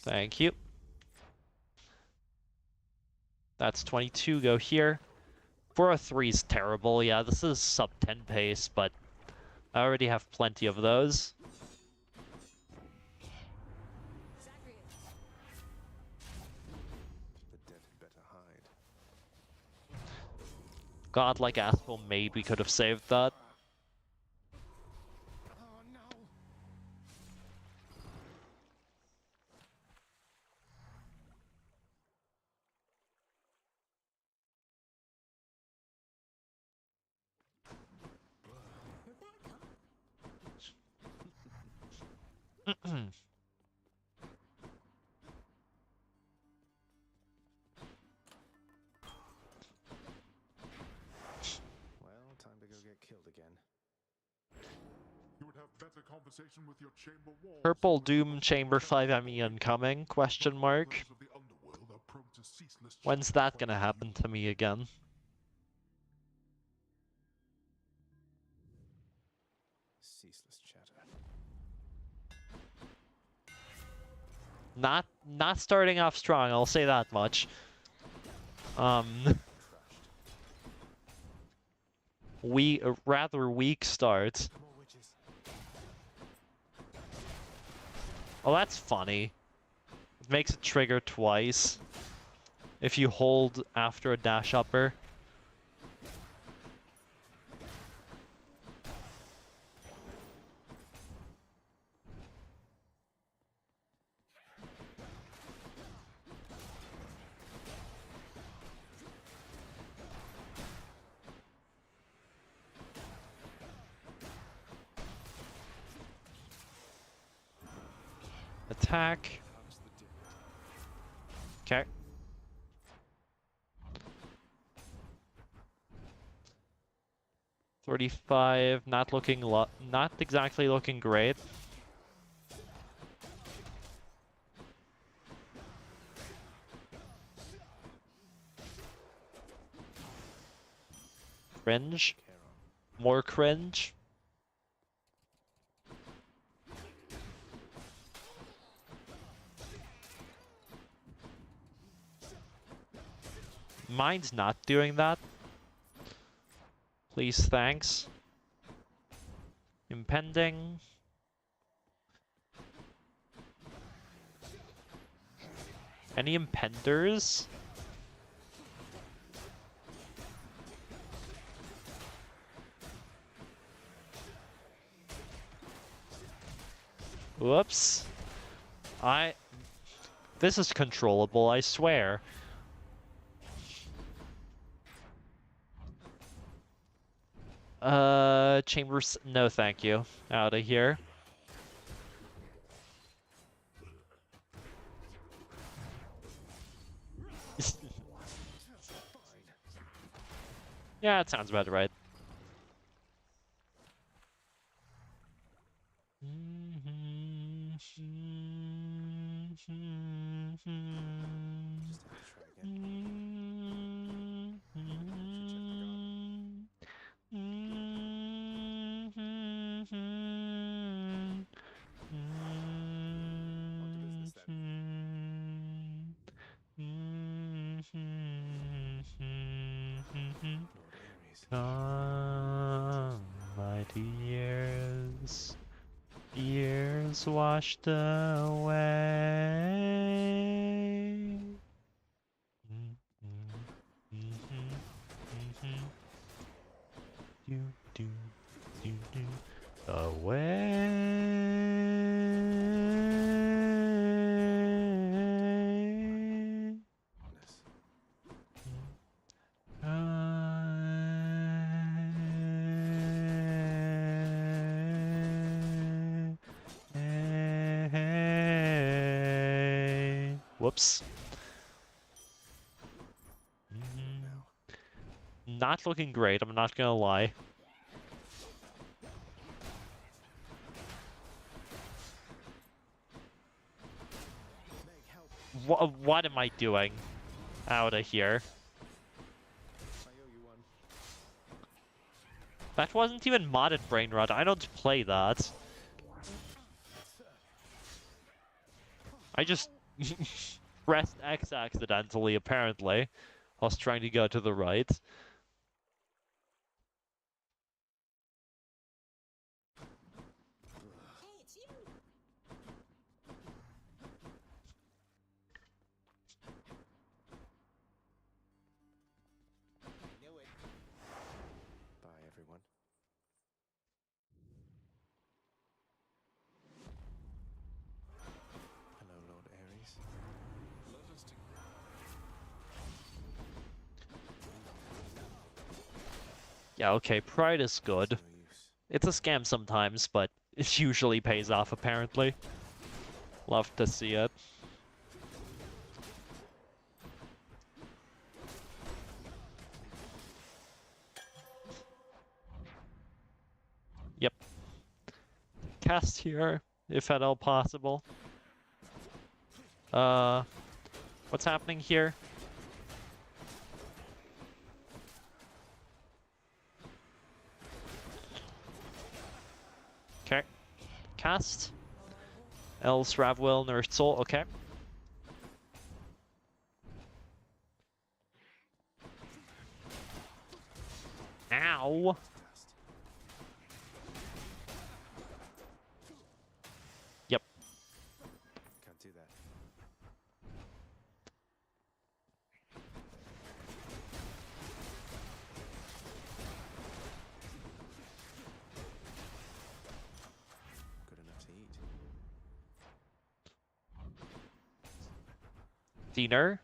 Speaker 1: Thank you. That's 22, go here. 403 is terrible, yeah, this is sub 10 pace, but I already have plenty of those.
Speaker 2: The dead had better hide.
Speaker 1: Godlike Aspel maybe could have saved that.
Speaker 2: Oh no!
Speaker 6: You're back, huh?
Speaker 2: Well, time to go get killed again.
Speaker 5: You would have better conversation with your chamber walls.
Speaker 1: Purple Doom Chamber 5 ME incoming, question mark.
Speaker 5: Those of the underworld are prone to ceaseless
Speaker 1: When's that gonna happen to me again?
Speaker 2: Ceaseless chatter.
Speaker 1: Not starting off strong, I'll say that much. Rather weak start.
Speaker 2: More witches.
Speaker 1: Oh, that's funny. It makes it trigger twice if you hold after a dash upper. Attack. Okay. $35, not exactly looking great. Cringe. More cringe. Mine's not doing that. Please, thanks. Impending. Any impenders? Whoops. This is controllable, I swear. Chambers, no thank you. Out of here. Yeah, it sounds about right. Years, years washed away. Do, do, do, do. Away. Whoops. Not looking great, I'm not gonna lie. What am I doing? Out of here. That wasn't even modded brain rot. I don't play that. I just pressed X accidentally, apparently. I was trying to go to the right.
Speaker 6: Hey, it's you.
Speaker 2: Bye, everyone. Hello, Lord Ares.
Speaker 1: Yeah, okay, pride is good.
Speaker 2: No use.
Speaker 1: It's a scam sometimes, but it usually pays off, apparently. Love to see it. Yep. Cast here, if at all possible. What's happening here? Okay. Cast. Else, Ravwill, Nourished Soul, okay. Ow! Yep.
Speaker 2: Can't do that. Good enough to eat.
Speaker 1: Thinner?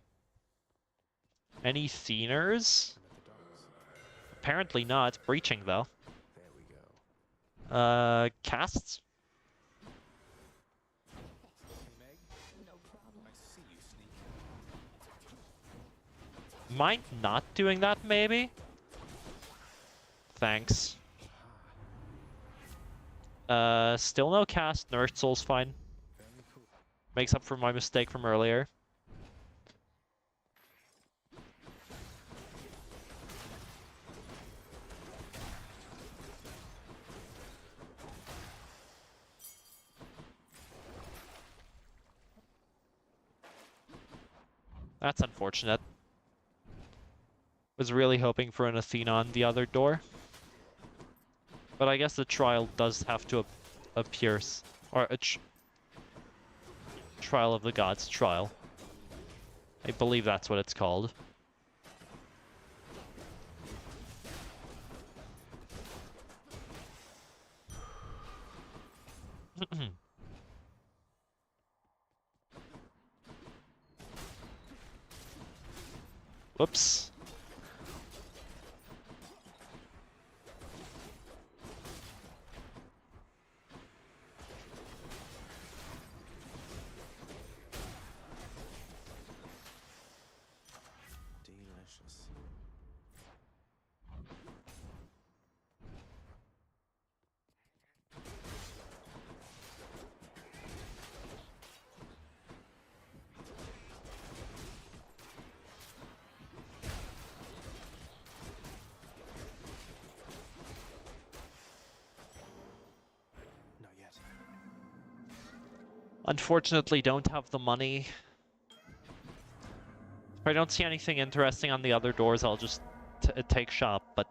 Speaker 1: Any Thiners?
Speaker 2: I'm at the docks.
Speaker 1: Apparently not. Breaching, though.
Speaker 2: There we go.
Speaker 1: Casts?
Speaker 2: Hey, Meg.
Speaker 6: No problem.
Speaker 2: I see you sneak.
Speaker 1: Mind not doing that, maybe? Thanks. Still no cast. Nourished Soul's fine.
Speaker 2: Very cool.
Speaker 1: Makes up for my mistake from earlier. That's unfortunate. Was really hoping for an Athena on the other door. But I guess the trial does have to appear, or a trial of the gods trial. I believe that's what it's called. Whoops.
Speaker 2: Delicious. Not yet.
Speaker 1: Unfortunately, don't have the money. If I don't see anything interesting on the other doors, I'll just take shop, but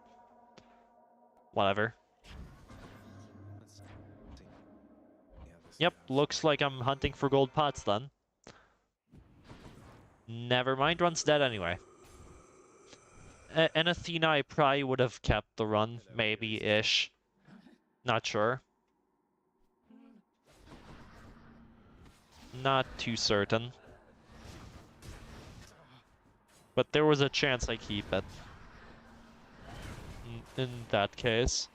Speaker 1: whatever. Yep, looks like I'm hunting for gold pots then. Never mind, run's dead anyway. And Athena, I probably would have kept the run, maybe-ish. Not sure. Not too certain. But there was a chance I keep it. In that case.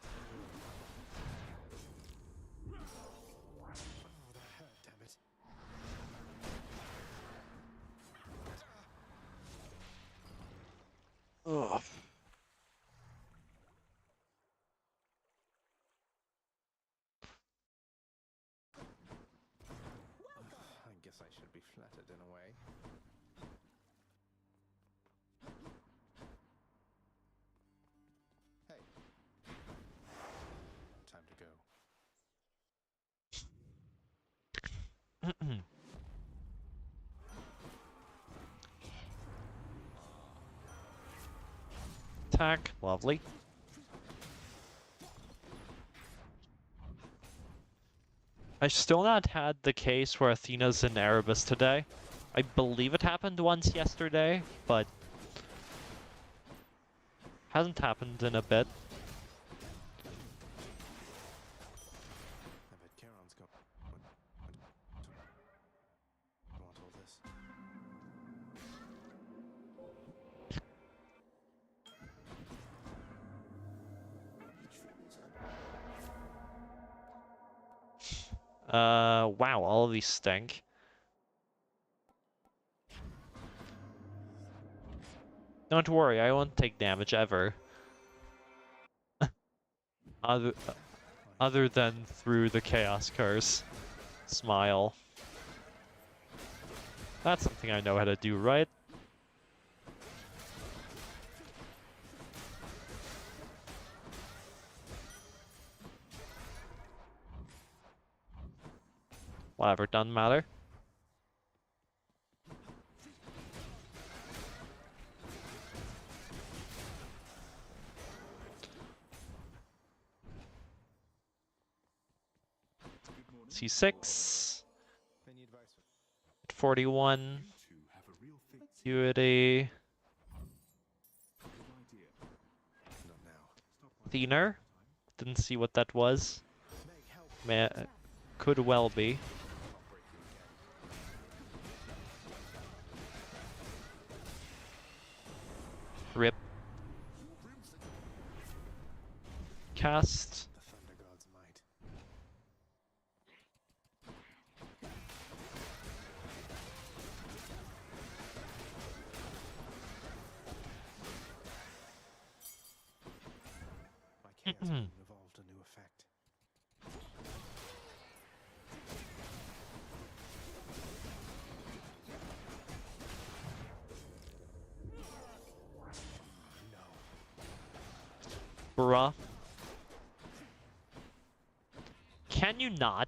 Speaker 1: Ugh.
Speaker 2: I guess I should be flattered in a way. Hey. Time to go.
Speaker 1: Attack, lovely. I've still not had the case where Athena's in Erebus today. I believe it happened once yesterday, but hasn't happened in a bit.
Speaker 2: I bet Charon's got want all this.
Speaker 1: Wow, all of these stink. Don't worry, I won't take damage ever. Other than through the Chaos Curse. Smile. That's something I know how to do, right? Whatever, doesn't matter. C6.
Speaker 2: Any advice?
Speaker 1: 41.
Speaker 3: Two have a real thing.
Speaker 1: Acuity.
Speaker 2: Not now.
Speaker 1: Thinner. Didn't see what that was. Could well be. Rip. Cast.
Speaker 2: The Thunder God's might. My chaos beam evolved a new effect.
Speaker 1: Bruh. Can you not?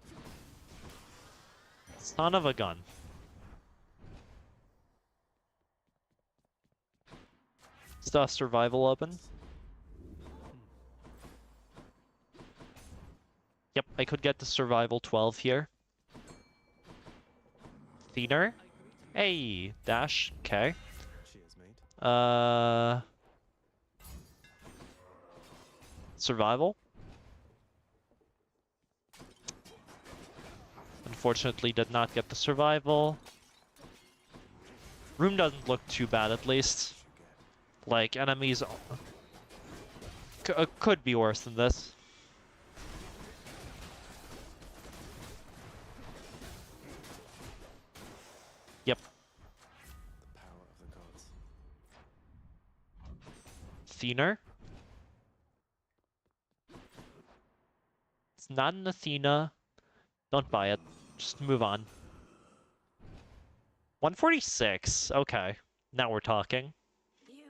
Speaker 1: Son of a gun. Stuff survival open. Yep, I could get the survival 12 here. Thinner. Hey, dash. Okay.
Speaker 2: Cheers, mate.
Speaker 1: Survival. Unfortunately, did not get the survival. Room doesn't look too bad, at least. Like, enemies could be worse than this. Yep.
Speaker 2: The power of the gods.
Speaker 1: Thinner. It's not an Athena. Don't buy it. Just move on. 146. Okay. Now we're talking.
Speaker 6: You.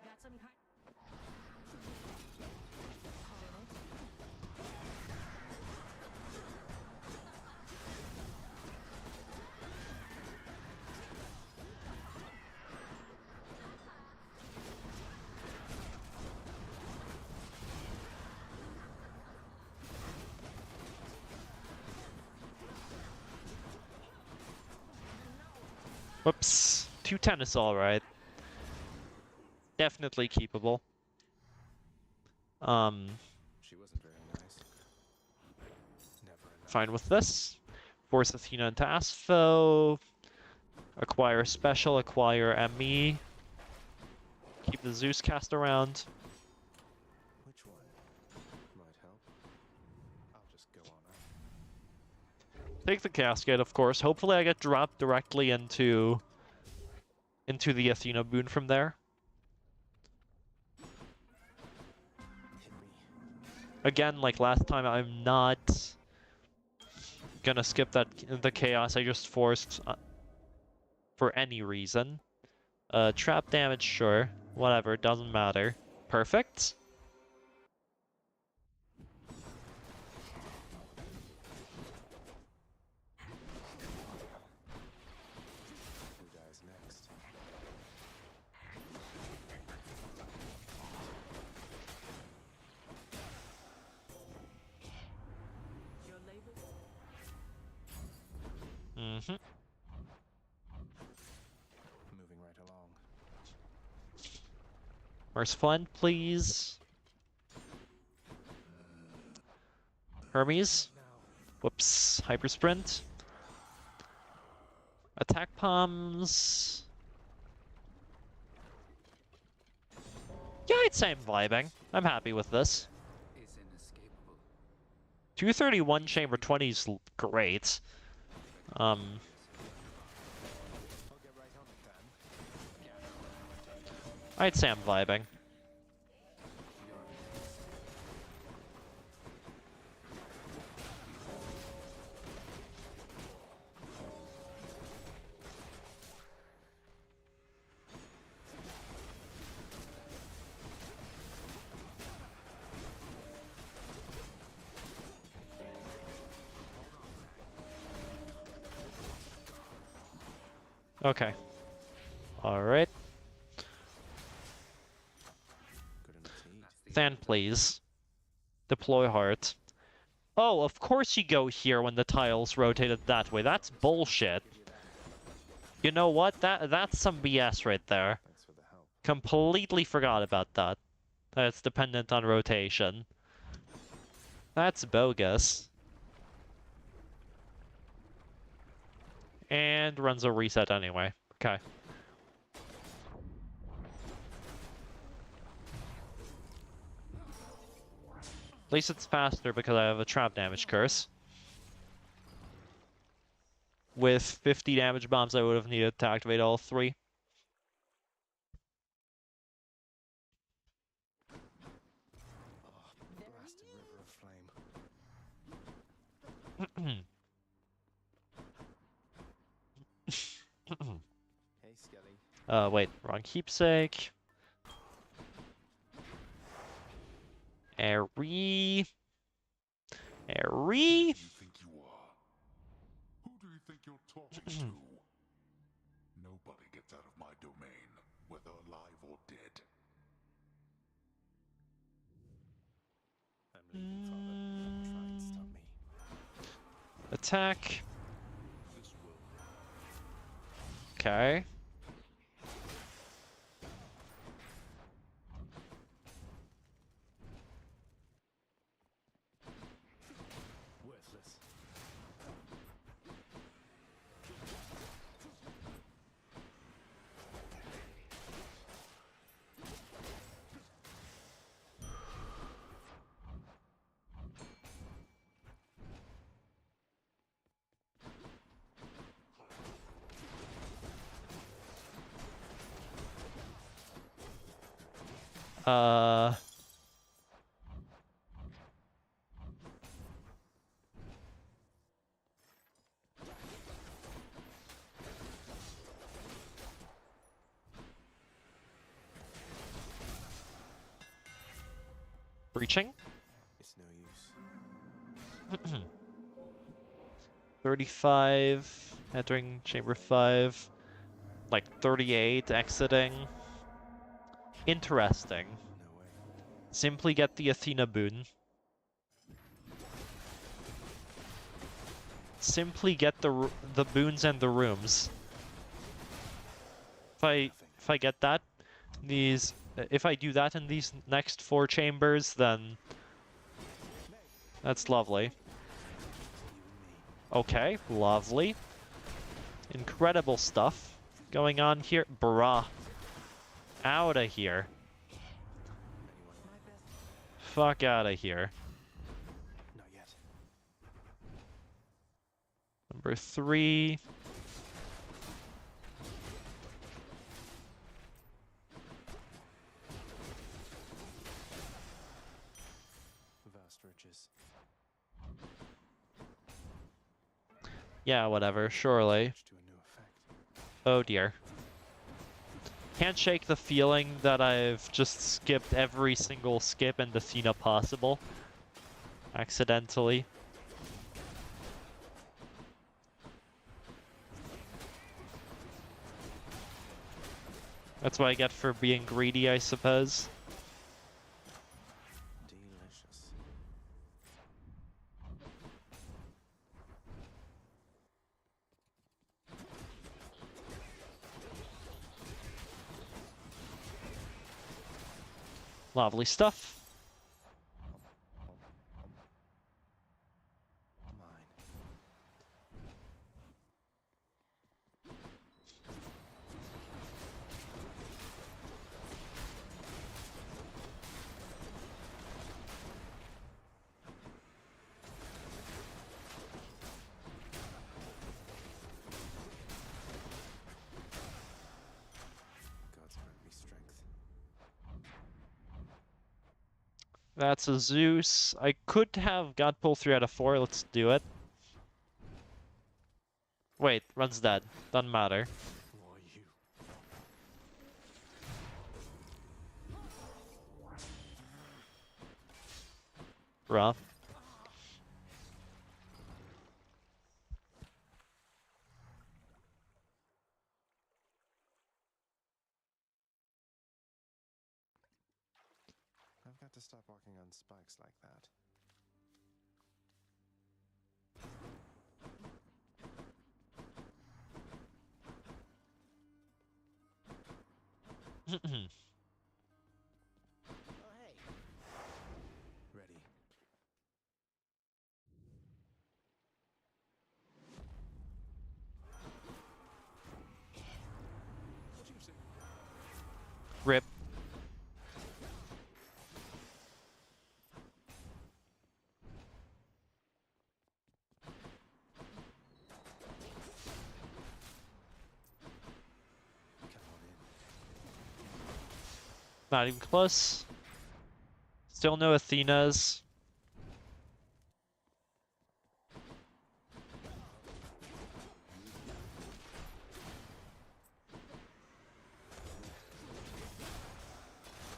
Speaker 6: Got some kind.
Speaker 1: Whoops. 210 is alright. Definitely keepable.
Speaker 2: She wasn't very nice. Never enough.
Speaker 1: Fine with this. Force Athena into Aspho. Acquire special, acquire ME. Keep the Zeus cast around.
Speaker 2: Which one? Might help. I'll just go on up.
Speaker 1: Take the casket, of course. Hopefully I get dropped directly into the Athena boon from there.
Speaker 2: Hit me.
Speaker 1: Again, like last time, I'm not gonna skip the chaos I just forced for any reason. Trap damage, sure. Whatever, doesn't matter. Perfect.
Speaker 2: Who dies next?
Speaker 7: Your labor.
Speaker 1: Mm-hmm.
Speaker 2: Moving right along.
Speaker 1: Merciful End, please. Hermes.
Speaker 2: Now.
Speaker 1: Whoops. Hyper Sprint. Attack Palms. Yeah, I'd say I'm vibing. I'm happy with this.
Speaker 4: Is inescapable.
Speaker 1: 231 Chamber 20 is great.
Speaker 2: I'll get right on it then.
Speaker 1: I'd say I'm vibing. Okay. Alright.
Speaker 2: Good enough to eat.
Speaker 1: Than, please. Deploy heart. Oh, of course you go here when the tile's rotated that way. That's bullshit. You know what? That's some BS right there.
Speaker 2: Thanks for the help.
Speaker 1: Completely forgot about that. That it's dependent on rotation. That's bogus. And runs a reset anyway. Okay. At least it's faster because I have a trap damage curse. With 50 damage bombs, I would have needed to activate all three.
Speaker 2: Oh, blasted river of flame. Hey, Skelly.
Speaker 1: Wait, wrong keepsake. Airy.
Speaker 5: Who do you think you are? Who do you think you're talking to? Nobody gets out of my domain, whether alive or dead.
Speaker 2: I'm leaving, Father. Try and stop me.
Speaker 1: Attack.
Speaker 5: This will
Speaker 1: Okay.
Speaker 2: Worthless.
Speaker 1: Uh... Breaching?
Speaker 2: It's no use.
Speaker 1: 35, entering chamber 5. Like 38, exiting. Interesting.
Speaker 2: No way.
Speaker 1: Simply get the Athena boon. Simply get the boons and the rooms. if I get that, if I do that in these next 4 chambers, then that's lovely. Okay, lovely. Incredible stuff going on here. Bruh. Outta here. Fuck outta here.
Speaker 2: Not yet.
Speaker 1: Number 3.
Speaker 2: Vast riches.
Speaker 1: Yeah, whatever, surely.
Speaker 2: To a new effect.
Speaker 1: Oh dear. Can't shake the feeling that I've just skipped every single skip in Athena possible. Accidentally. That's what I get for being greedy, I suppose.
Speaker 2: Delicious.
Speaker 1: Lovely stuff.
Speaker 2: Mine. Gods grant me strength.
Speaker 1: That's a Zeus. I could have got pull 3 out of 4. Let's do it. Wait, run's dead. Doesn't matter.
Speaker 2: Why you?
Speaker 1: Rough.
Speaker 2: I've got to stop walking on spikes like that. Ready.
Speaker 1: Rip.
Speaker 2: Come on in.
Speaker 1: Not even close. Still no Athenas.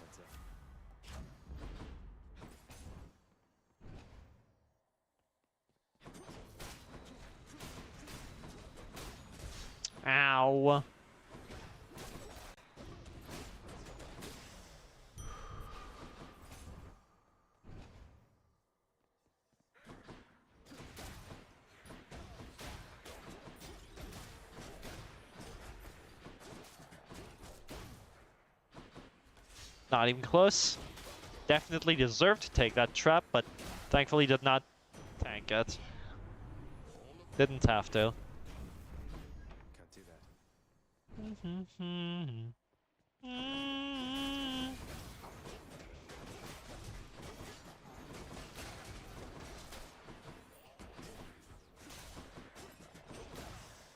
Speaker 2: Heads up.
Speaker 1: Ow. Not even close. Definitely deserved to take that trap, but thankfully did not tank it. Didn't have to.
Speaker 2: Can't do that.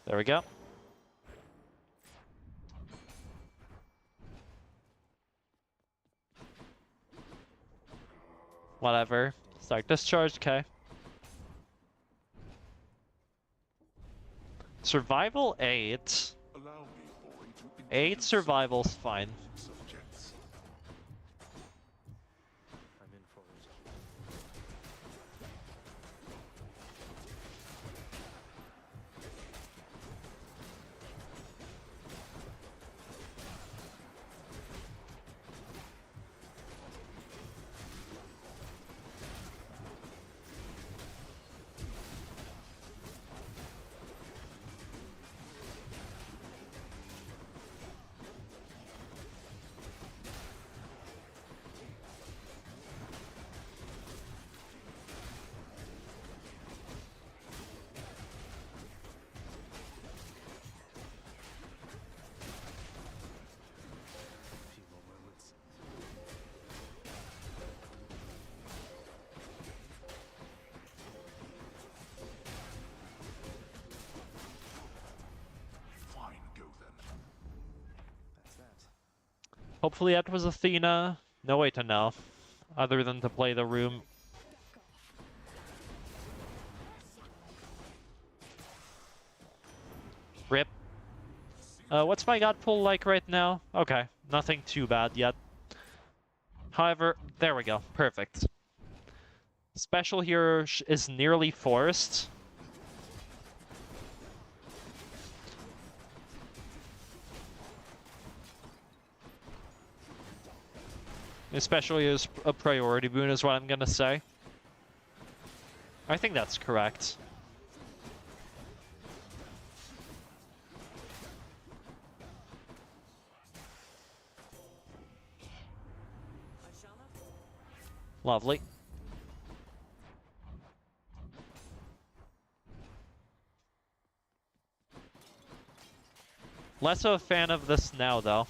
Speaker 1: There we go. Whatever. Start discharge, okay. Survival 8.
Speaker 5: Allow me, boy, to
Speaker 1: 8
Speaker 5: introduce
Speaker 1: survival's fine.
Speaker 5: subjects.
Speaker 2: I'm in for it.
Speaker 1: Hopefully that was Athena. No way to know. Other than to play the room. Rip. What's my god pull like right now? Okay, nothing too bad yet. However, there we go. Perfect. Special here is nearly forced. Especially as a priority boon is what I'm gonna say. I think that's correct. Lovely. Less of a fan of this now, though.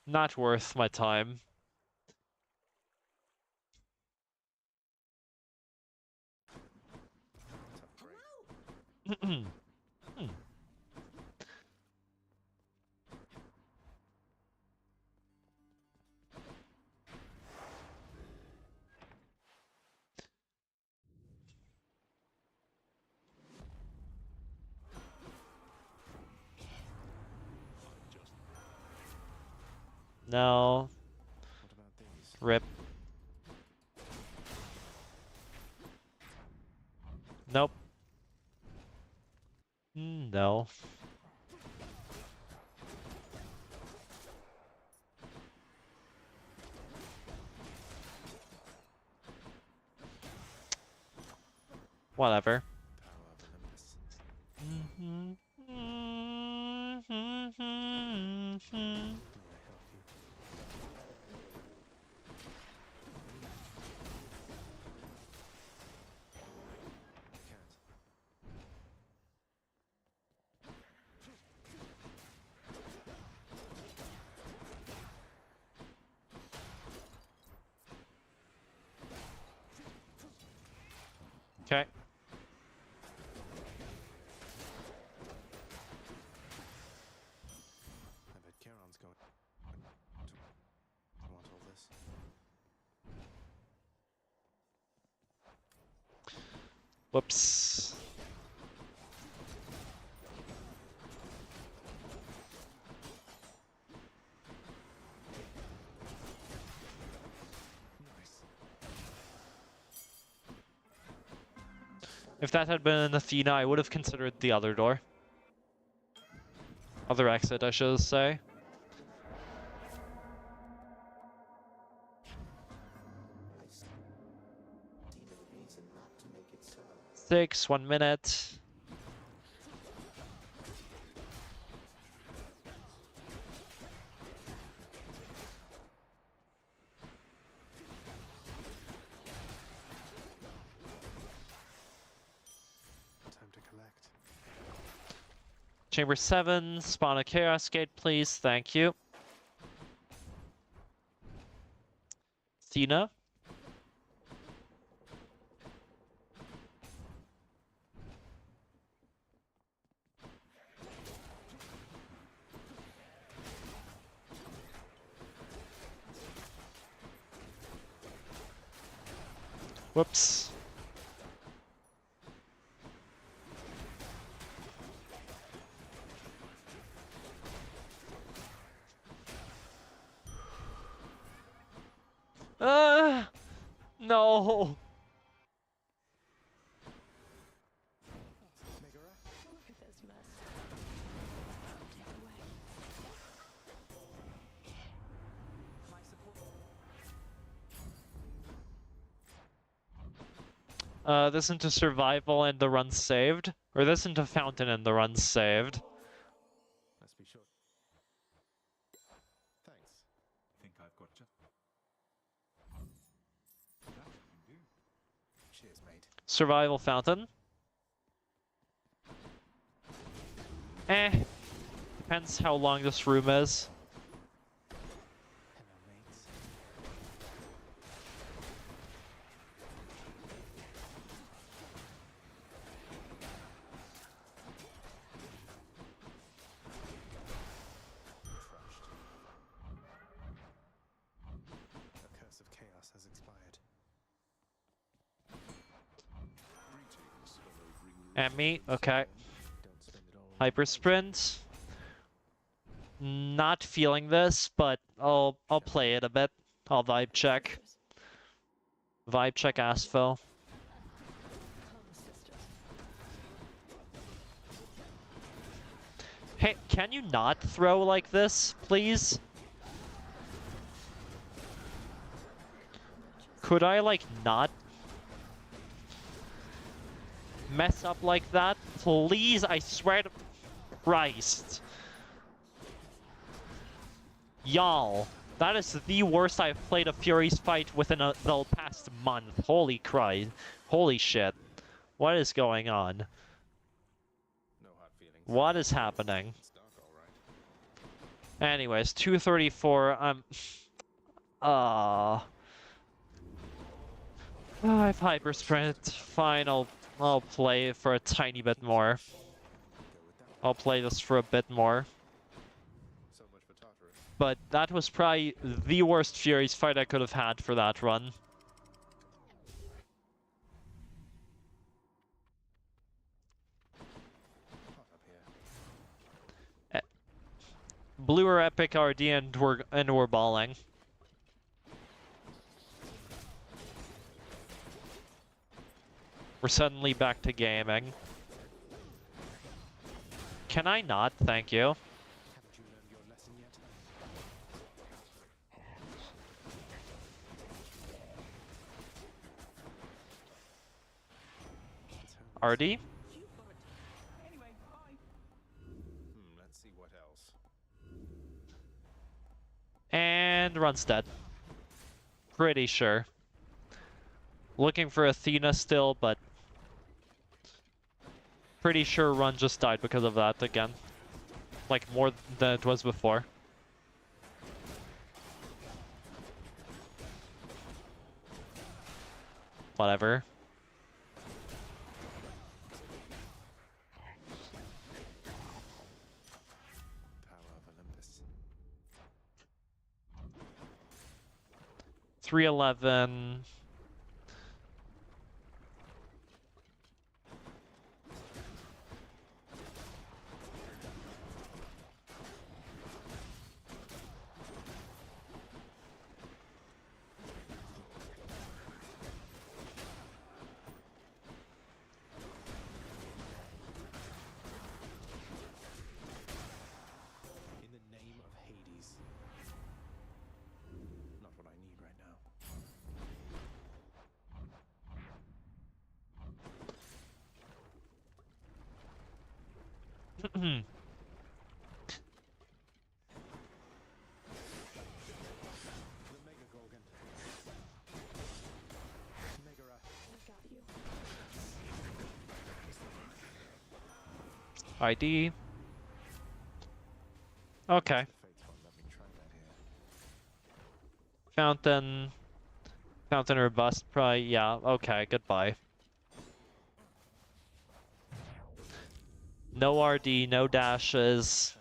Speaker 1: Not worth my time. No.
Speaker 2: What about these?
Speaker 1: Rip. Nope. No. Whatever.
Speaker 2: Power limitless.
Speaker 1: Mm-hmm.
Speaker 2: May I help you? I can't.
Speaker 1: Okay.
Speaker 2: I bet Charon's going to want all this.
Speaker 1: Whoops.
Speaker 2: Nice.
Speaker 1: If that had been an Athena, I would have considered the other door. Other exit, I should say. Six, 1 minute.
Speaker 2: Time to collect.
Speaker 1: Chamber 7, spawn a Chaos Gate, please. Thank you. Athena. Whoops. No.
Speaker 2: Megara?
Speaker 6: Look at this mess. Take away.
Speaker 4: My support.
Speaker 1: This into survival and the run saved, or this into fountain and the run saved.
Speaker 2: Must be short.
Speaker 1: Survival fountain. Depends how long this room is.
Speaker 2: Hello, mates. Crushed. The curse of chaos has expired.
Speaker 3: Greetings, fellow Ring
Speaker 1: And me,
Speaker 3: Roosters.
Speaker 1: okay.
Speaker 2: Don't spend it all on
Speaker 1: Hyper
Speaker 2: one
Speaker 1: sprint. Not feeling this, but I'll play it a bit. I'll vibe check.
Speaker 6: Sisters.
Speaker 1: Vibe check Asphalt.
Speaker 6: Come, sisters.
Speaker 1: Hey, can you not throw like this, please? Could I, like, not mess up like that? Please, I swear to Christ. Y'all, that is the worst I've played a Fury's fight within the past month. Holy Christ. Holy shit. What is going on?
Speaker 2: No hard feelings.
Speaker 1: What is happening?
Speaker 2: It's dark, all right.
Speaker 1: Anyways, 234, I have hyper sprint. Fine, I'll play for a tiny bit more.
Speaker 2: Go with that.
Speaker 1: I'll play this for a bit more.
Speaker 2: So much for Tartarus.
Speaker 1: But that was probably the worst Fury's fight I could have had for that run.
Speaker 2: Hot up here.
Speaker 1: Blue or epic RD and we're balling. We're suddenly back to gaming. Can I not? Thank you.
Speaker 2: Haven't you learned your lesson yet?
Speaker 1: RD?
Speaker 4: Anyway, bye.
Speaker 2: Let's see what else.
Speaker 1: And run's dead. Pretty sure. Looking for Athena still, but pretty sure run just died because of that again. Like more than it was before. Whatever.
Speaker 2: Power of Olympus.
Speaker 1: 311.
Speaker 2: In the name of Hades. Not what I need right now. The Mega Gorgon. Megara.
Speaker 6: I got you.
Speaker 1: ID. Okay.
Speaker 2: The Fates won't let me try that here.
Speaker 1: Fountain. Fountain or bust. Probably. Yeah. Okay. Goodbye. No RD. No dashes.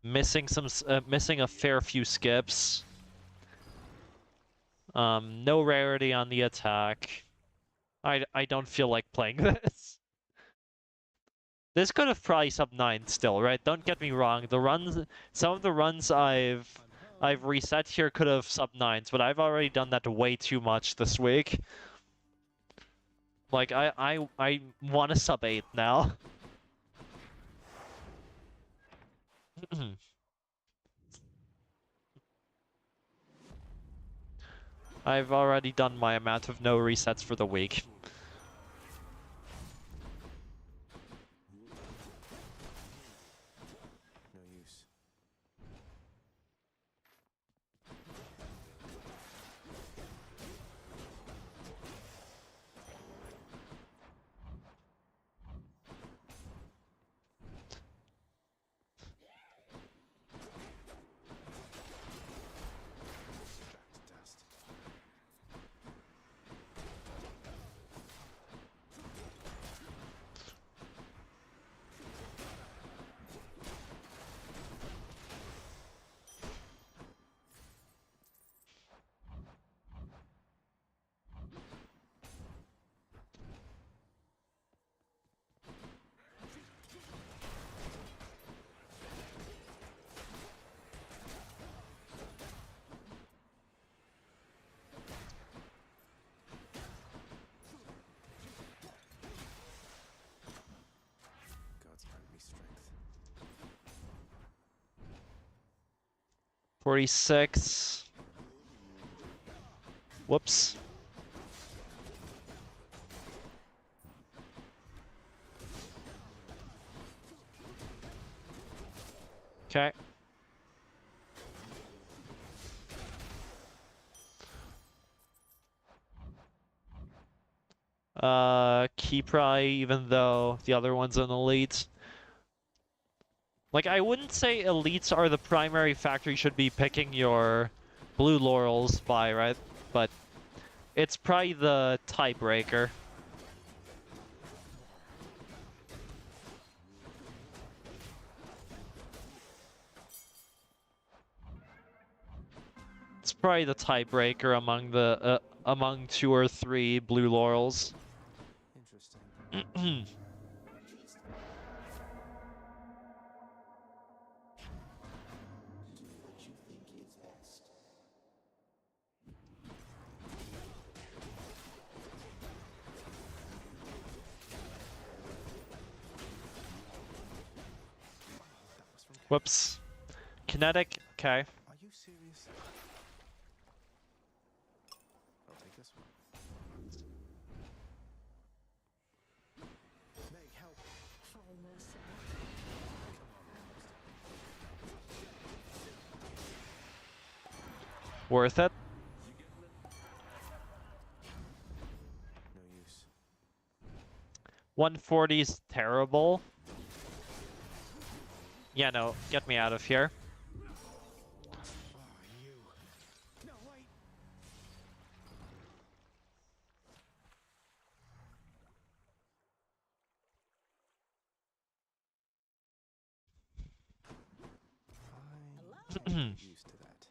Speaker 1: Missing missing a fair few skips. No rarity on the attack. I don't feel like playing this. This could have probably sub 9 still, right? Don't get me wrong. Some of the runs I've reset here could have sub 9s, but I've already done that way too much this week. Like I want a sub 8 now. I've already done my amount of no resets for the week.
Speaker 2: No use.
Speaker 1: 46. Whoops. Okay. Key Pry, even though the other one's an elite. Like, I wouldn't say elites are the primary factor you should be picking your blue laurels by, right? But it's probably the tiebreaker. It's probably the tiebreaker among the among 2 or 3 blue laurels.
Speaker 2: Interesting.
Speaker 1: Whoops. Kinetic, okay.
Speaker 2: Are you serious? I'll take this one. Meg, help.
Speaker 1: Worth it.
Speaker 2: No use.
Speaker 1: 140's terrible. Yeah, no, get me out of here.
Speaker 2: Oh, you. No, wait. I can't get used to that.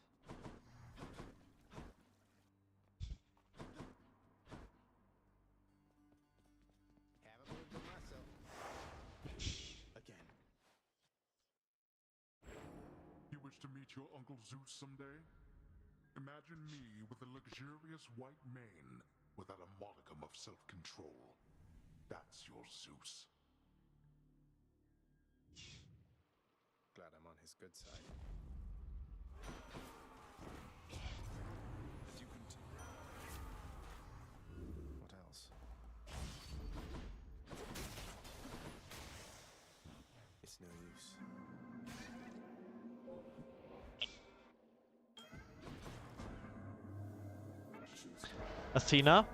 Speaker 2: Haven't lived with myself. Again.
Speaker 5: You wish to meet your Uncle Zeus someday? Imagine me with a luxurious white mane without a modicum of self-control. That's your Zeus.
Speaker 2: Glad I'm on his good side. As you continue. What else? It's no use.
Speaker 1: Athena?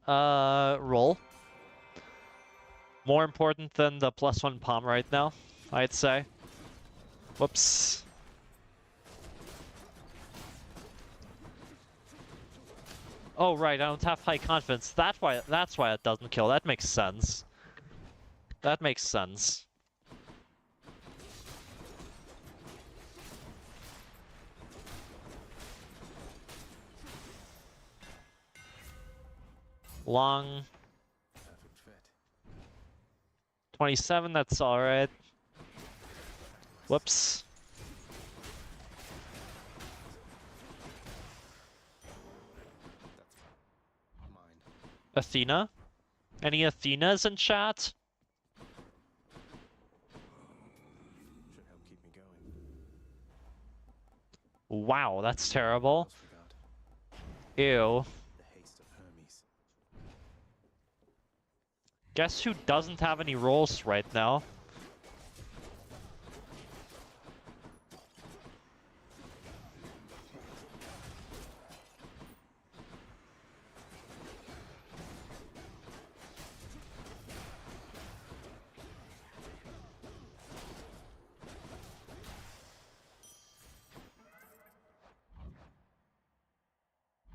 Speaker 1: Roll. More important than the +1 palm right now, I'd say. Whoops. Oh right, I don't have high confidence. That's why it doesn't kill. That makes sense. That makes sense. Long.
Speaker 2: Perfect fit.
Speaker 1: 27, that's alright. Whoops.
Speaker 2: That's mine.
Speaker 1: Athena? Any Athenas in chat?
Speaker 2: Should help keep me going.
Speaker 1: Wow, that's terrible.
Speaker 2: Almost forgot.
Speaker 1: Ew.
Speaker 2: The haste of Hermes.
Speaker 1: Guess who doesn't have any rolls right now?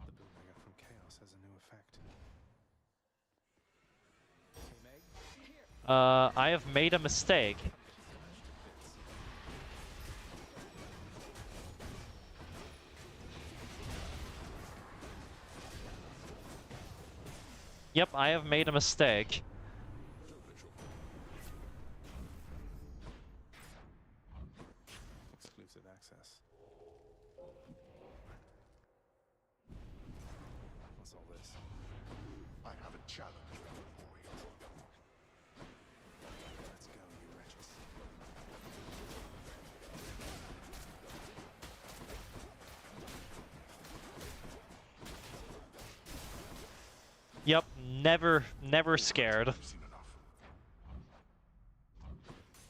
Speaker 2: The boom I got from chaos has a new effect. Hey, Meg.
Speaker 1: I have made a mistake. Yep, I have made a mistake.
Speaker 2: Exclusive access. What's all this?
Speaker 5: I have a challenge for you, boy.
Speaker 2: Let's go, you wretches.
Speaker 1: never scared.
Speaker 5: I've seen enough.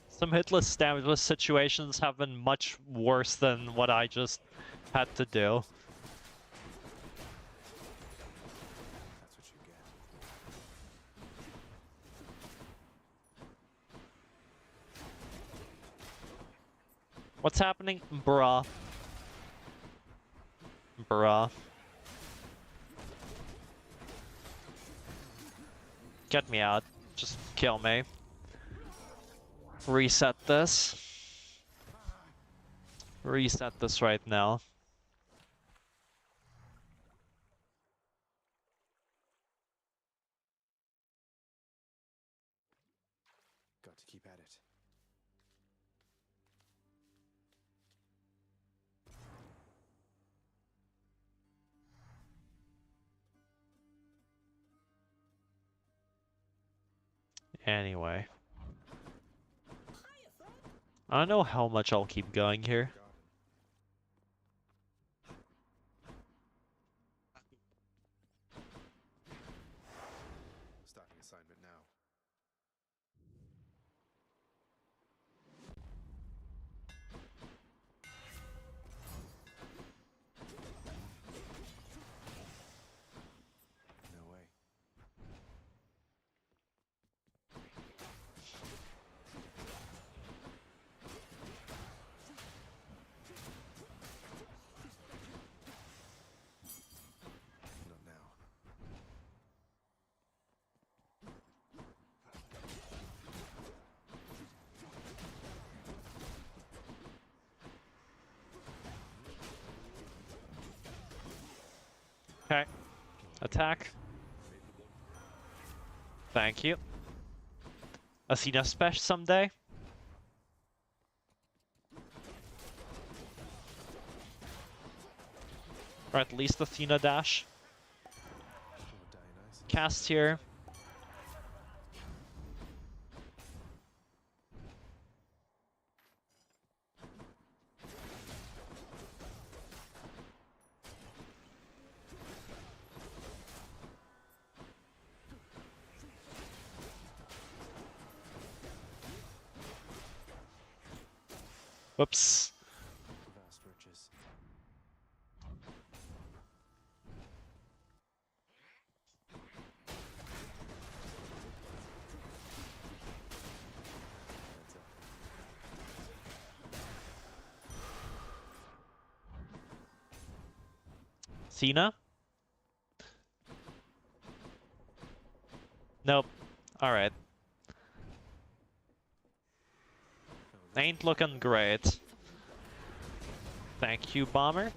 Speaker 1: Some hitless damageless situations have been much worse than what I just had to do.
Speaker 2: That's what you get.
Speaker 1: What's happening? Bruh. Bruh. Get me out. Just kill me. Reset this. Reset this right now.
Speaker 2: Got to keep at it.
Speaker 1: Anyway. I don't know how much I'll keep going here.
Speaker 2: Got him. Starting assignment now. No way. Not now.
Speaker 1: Okay. Attack. Thank you. Athena Spesh someday. Or at least Athena Dash.
Speaker 2: Oh, Dionysus.
Speaker 1: Cast here. Whoops.
Speaker 2: Vast riches. Heads up.
Speaker 1: Athena? Nope. Alright. Ain't looking great. Thank you, Bomber.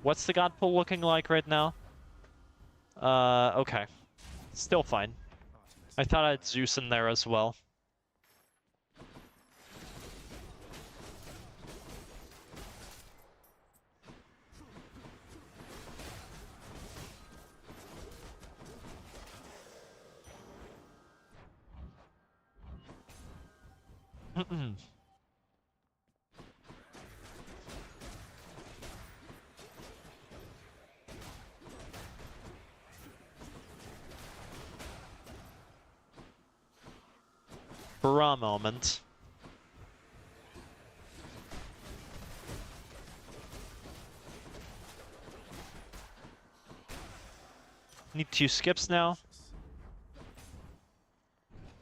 Speaker 1: What's the god pool looking like right now? Okay. Still fine.
Speaker 2: Artemis.
Speaker 1: I thought I had Zeus in there as well. For a moment. Need 2 skips now.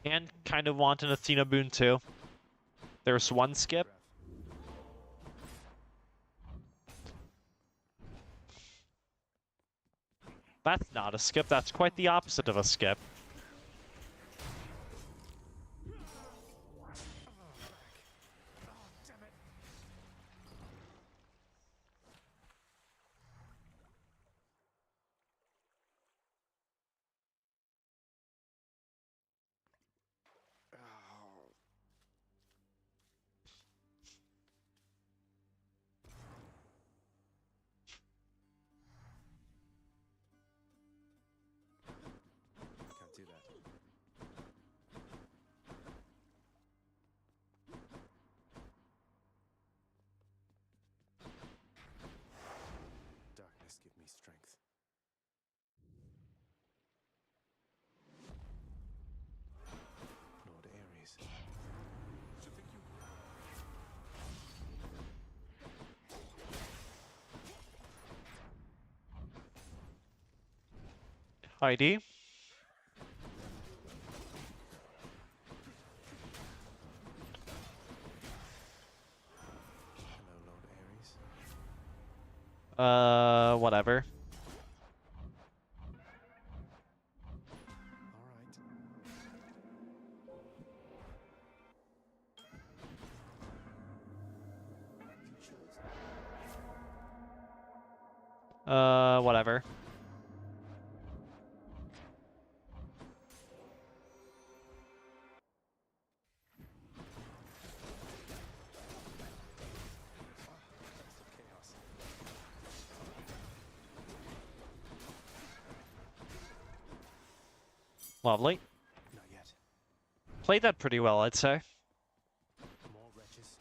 Speaker 1: And kind of want an Athena boon too. There's 1 skip. That's not a skip, that's quite the opposite of a skip.
Speaker 2: Oh. Can't
Speaker 1: ID.
Speaker 2: Hello, Lord Ares.
Speaker 1: Whatever.
Speaker 2: All right.
Speaker 1: Whatever.
Speaker 2: Chaos.
Speaker 1: Lovely.
Speaker 2: Not yet.
Speaker 1: Played that pretty well, I'd say.
Speaker 2: More wretches.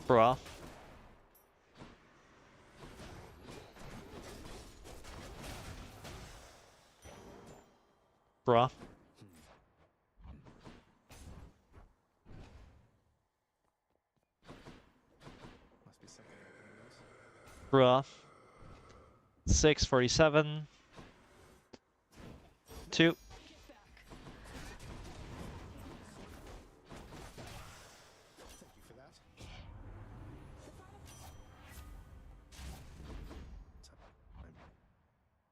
Speaker 1: Bruh. Bruh.
Speaker 2: Must be something open
Speaker 1: Bruh. 647. 2.
Speaker 2: Thank you for that.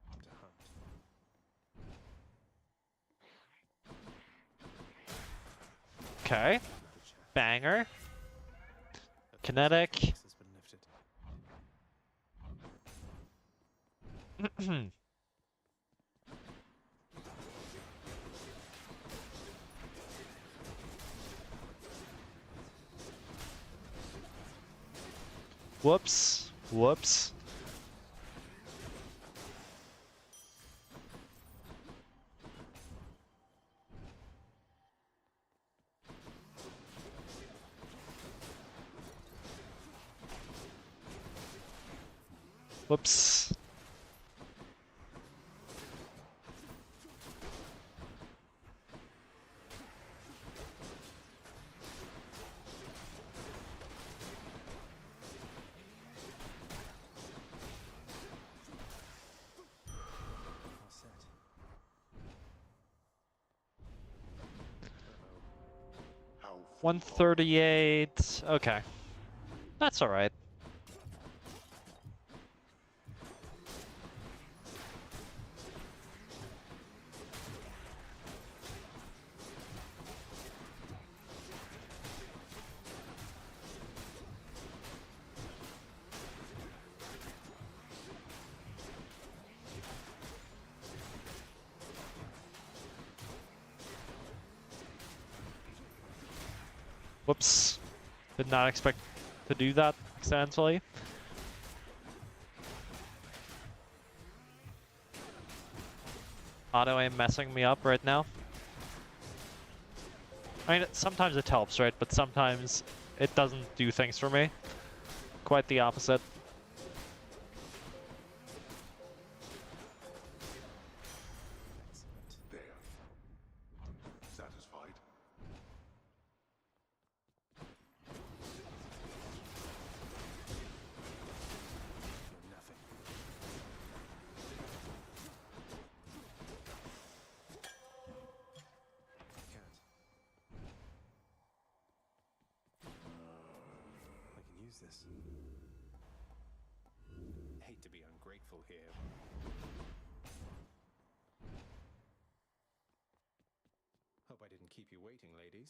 Speaker 2: Time to hunt.
Speaker 1: Okay.
Speaker 2: Another chat.
Speaker 1: Banger.
Speaker 2: The
Speaker 1: Kinetic.
Speaker 2: curse has been lifted.
Speaker 1: Whoops. Whoops. Whoops.
Speaker 2: All set. Uh-oh.
Speaker 5: How
Speaker 1: 138. Okay. That's alright. Whoops. Did not expect to do that accidentally. Auto aim messing me up right now. I mean, sometimes it helps, right? But sometimes it doesn't do things for me. Quite the opposite.
Speaker 2: Excellent.
Speaker 5: there? Satisfied?
Speaker 2: You're nothing. Can't. I can use this. Hate to be ungrateful here. Hope I didn't keep you waiting, ladies.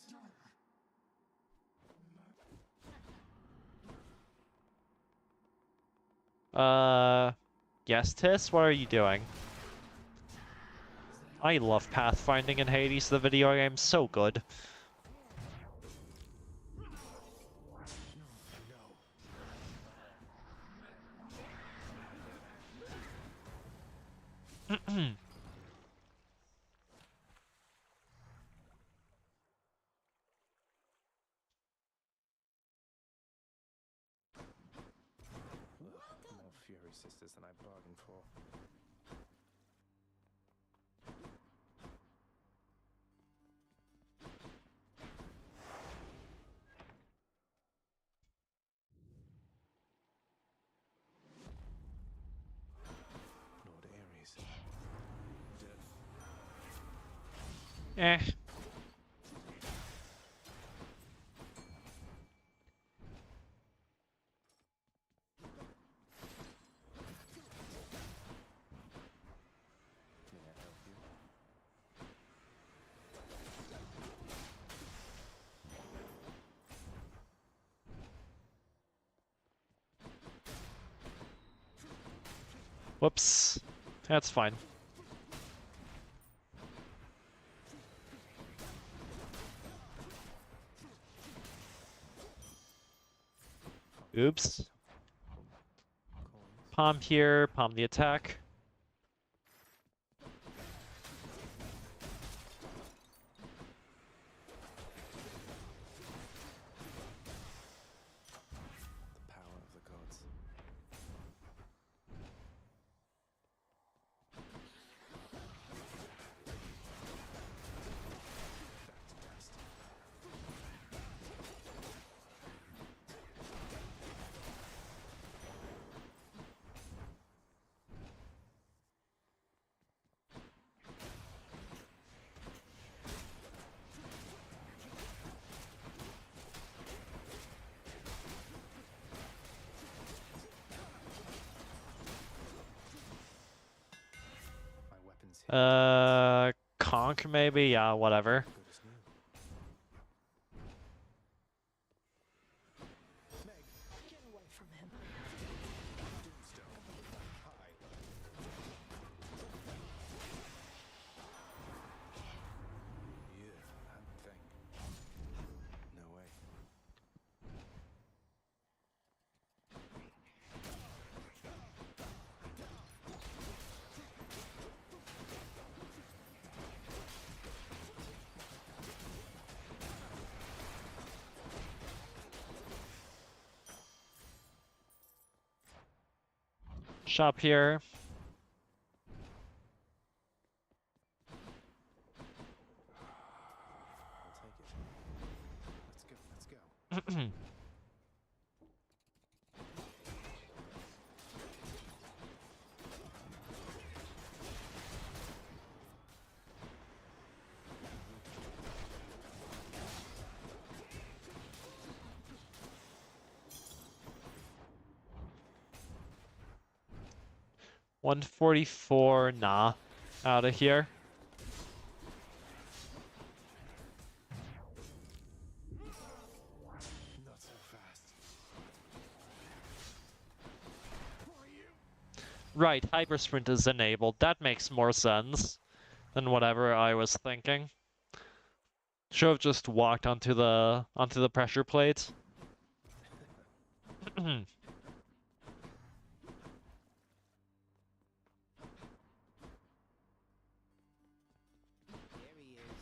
Speaker 1: Yes, Tiss, what are you doing? I love pathfinding in Hades, the video game, so good.
Speaker 2: More Fury Sisters than I bargained for.
Speaker 1: Eh.
Speaker 2: May I help you?
Speaker 1: Whoops. That's fine. Oops.
Speaker 2: Coins.
Speaker 1: Palm here, palm the attack.
Speaker 2: The power of the gods. That's best. My weapons hit
Speaker 1: Conk maybe? Yeah, whatever.
Speaker 2: good as new. Meg,
Speaker 7: Get away from him.
Speaker 2: Doomstone. Hi. Yeah, that thing. No way.
Speaker 1: Shop here.
Speaker 2: I'll take it. Let's go.
Speaker 1: $144, nah. Out of here.
Speaker 2: Not so fast.
Speaker 1: Right, hyper sprint is enabled. That makes more sense than whatever I was thinking. Should have just walked onto the pressure plate.
Speaker 6: There he is.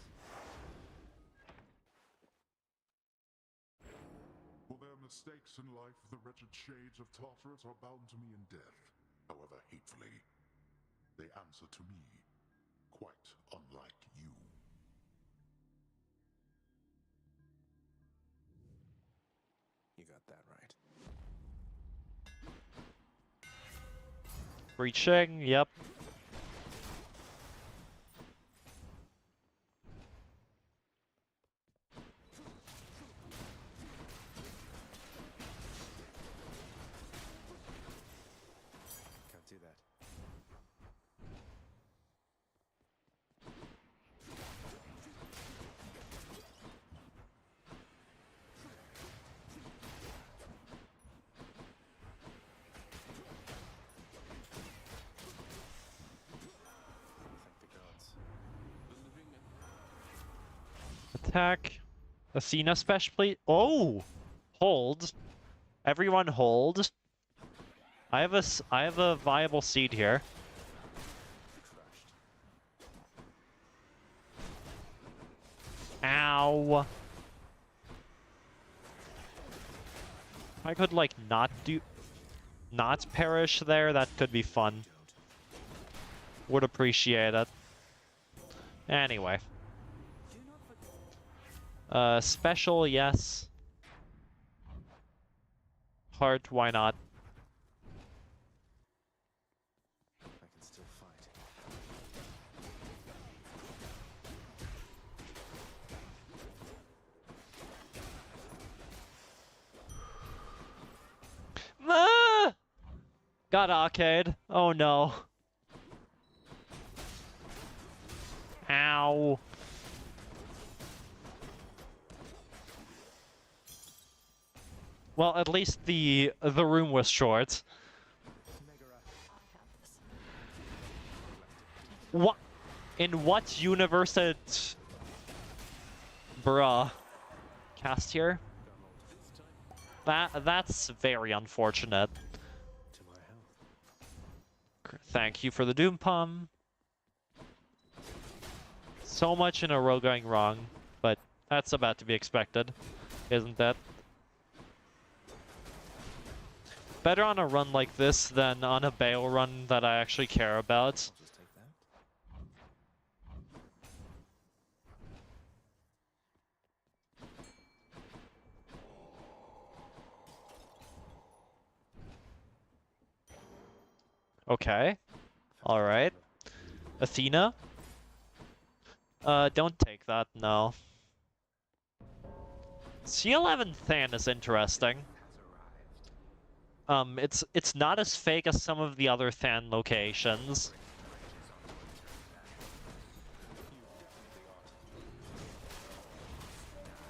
Speaker 5: For their mistakes in life, the wretched shades of Tartarus are bound to me in death. However hatefully, they answer to me, quite unlike you.
Speaker 2: You got that right.
Speaker 1: Breaching, yep.
Speaker 2: Can't do that. Thank the gods.
Speaker 1: Attack. Athena special plate. Oh! Hold. Everyone hold. I have a viable seed here.
Speaker 2: Crushed.
Speaker 1: Ow. I could like not perish there, that could be fun.
Speaker 2: Don't.
Speaker 1: Would appreciate it. Anyway.
Speaker 7: Do not forget.
Speaker 1: Special, yes. Heart, why not?
Speaker 2: I can still fight.
Speaker 1: Got arcade. Oh no. Ow. Well, at least the room was short.
Speaker 2: Megara.
Speaker 7: I have this.
Speaker 1: What? In what universe did... Bruh. Cast here? That's very unfortunate.
Speaker 2: To my health.
Speaker 1: Thank you for the Doom Pum. So much in a row going wrong, but that's about to be expected, isn't it? Better on a run like this than on a Bale run that I actually care about.
Speaker 2: I'll just take that.
Speaker 1: Okay. Alright. Athena? Don't take that, no. C11 Than is interesting. It's not as fake as some of the other Than locations.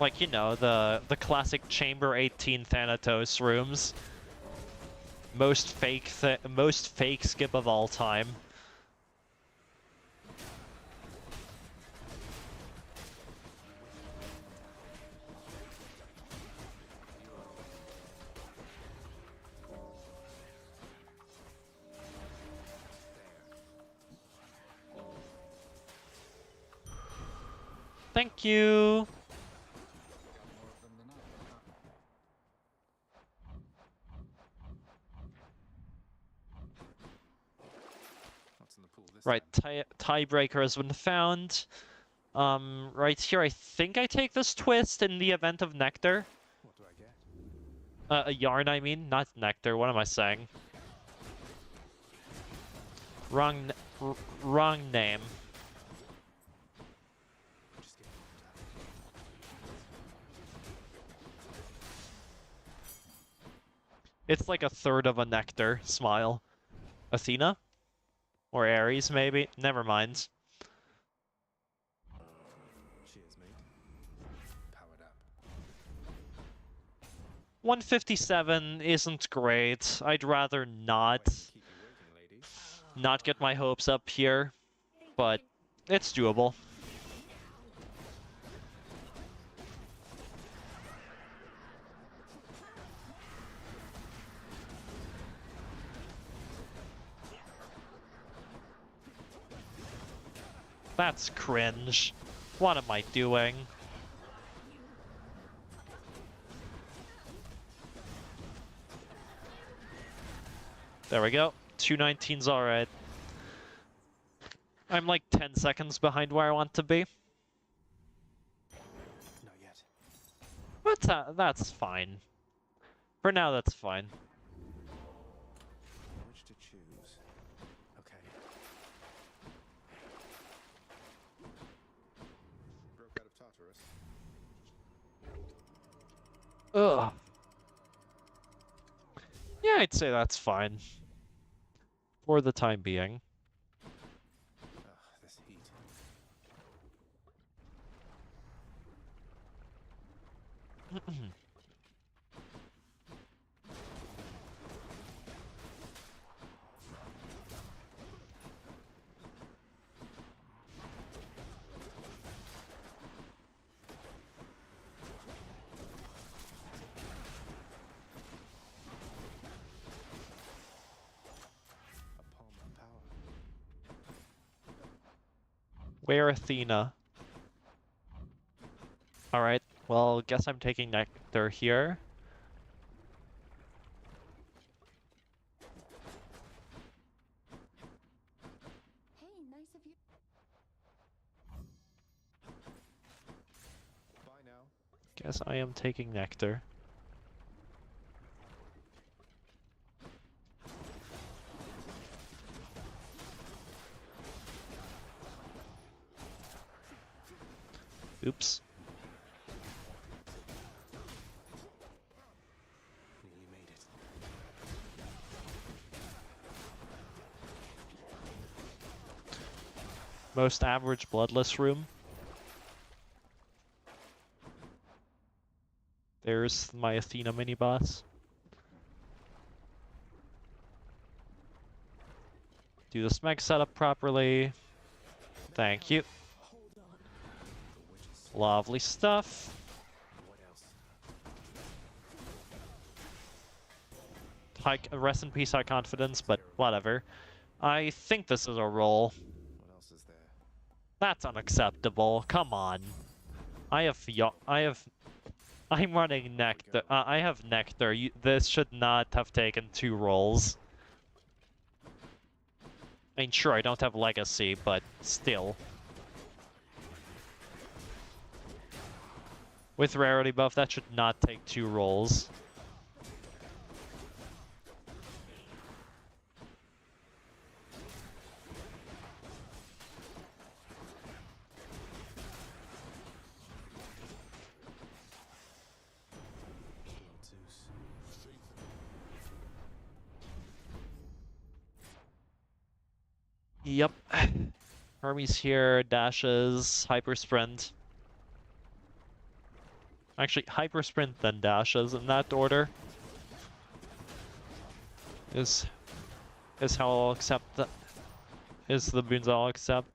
Speaker 1: Like, you know, the classic Chamber 18 Thanatos rooms. Most fake skip of all time. Thank you.
Speaker 2: What's in the pool this
Speaker 1: Right,
Speaker 2: time?
Speaker 1: tiebreaker has been found. Right here, I think I take this twist in the event of Nectar.
Speaker 2: What do I get?
Speaker 1: A yarn, I mean, not Nectar. What am I saying? Wrong name.
Speaker 2: Just get
Speaker 1: It's like a third of a Nectar. Smile. Athena? Or Ares, maybe? Never mind.
Speaker 2: Cheers, mate. Powered up.
Speaker 1: 157 isn't great. I'd rather not
Speaker 2: Keep you waiting, lady.
Speaker 1: not get my hopes up here, but it's doable. That's cringe. What am I doing? There we go. 219's alright. I'm like 10 seconds behind where I want to be.
Speaker 2: Not yet.
Speaker 1: But that's fine. For now, that's fine.
Speaker 2: Which to choose? Okay. Broke out of Tartarus.
Speaker 1: Ugh. Yeah, I'd say that's fine. For the time being.
Speaker 2: Ugh, this heat. A palm of power.
Speaker 1: Where Athena? Alright, well, guess I'm taking Nectar here.
Speaker 6: Hey, nice of you.
Speaker 2: Bye now.
Speaker 1: Guess I am taking Nectar. Oops.
Speaker 2: Nearly made it.
Speaker 1: most average bloodless room. There's my Athena mini-boss. Do the smeg setup properly. Thank you.
Speaker 6: Hold on.
Speaker 2: The witches.
Speaker 1: Lovely stuff.
Speaker 2: What else?
Speaker 1: Rest in peace, high confidence, but whatever. I think this is a roll.
Speaker 2: What else is there?
Speaker 1: That's unacceptable. Come on. I'm running Nectar. I have Nectar. This should not have taken 2 rolls. I mean, sure, I don't have Legacy, but still. With Rarity buff, that should not take 2 rolls.
Speaker 2: Lord Zeus.
Speaker 1: Yep. Hermes here, dashes, hyper sprint. Actually, hyper sprint then dashes in that order. Is how I'll accept that. Is the boons I'll accept.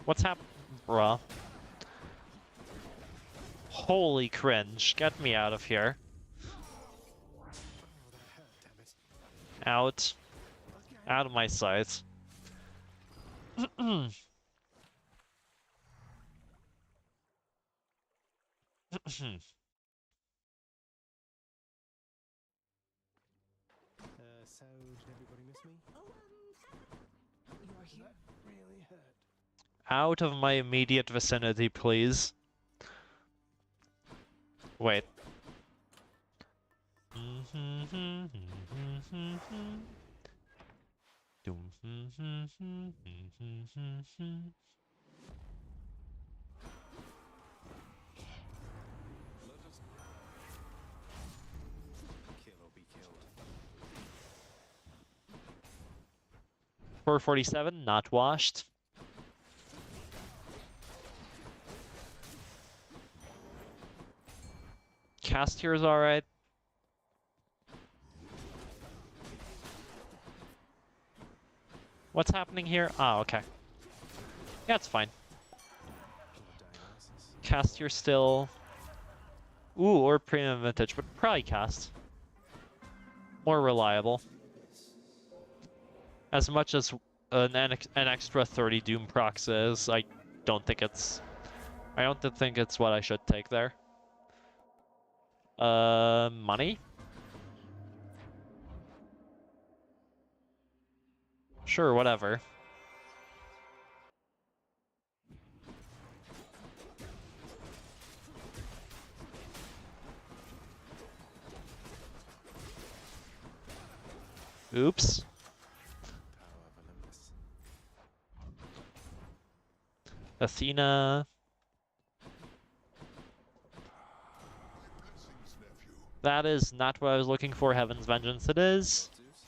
Speaker 1: What's happening, bruh? Holy cringe. Get me out of here.
Speaker 2: Oh, that hurt, damn it.
Speaker 1: Out.
Speaker 2: Again.
Speaker 1: Out of my sight.
Speaker 2: So, did everybody miss me?
Speaker 7: You are here.
Speaker 2: That really hurt.
Speaker 1: Out of my immediate vicinity, please. Wait.
Speaker 2: Let us kill or be killed.
Speaker 1: 447, not washed. Cast here is alright. What's happening here? Oh, okay. Yeah, it's fine.
Speaker 2: Lord Dionysus.
Speaker 1: Cast here still. Ooh, or premium vintage, but probably cast. More reliable. As much as an extra 30 Doom procs is, I don't think it's what I should take there. Money? Sure, whatever. Oops.
Speaker 2: Power of Olympus.
Speaker 1: Athena.
Speaker 5: Blessings, nephew.
Speaker 1: That is not what I was looking for. Heaven's Vengeance it is.
Speaker 2: Lord Zeus.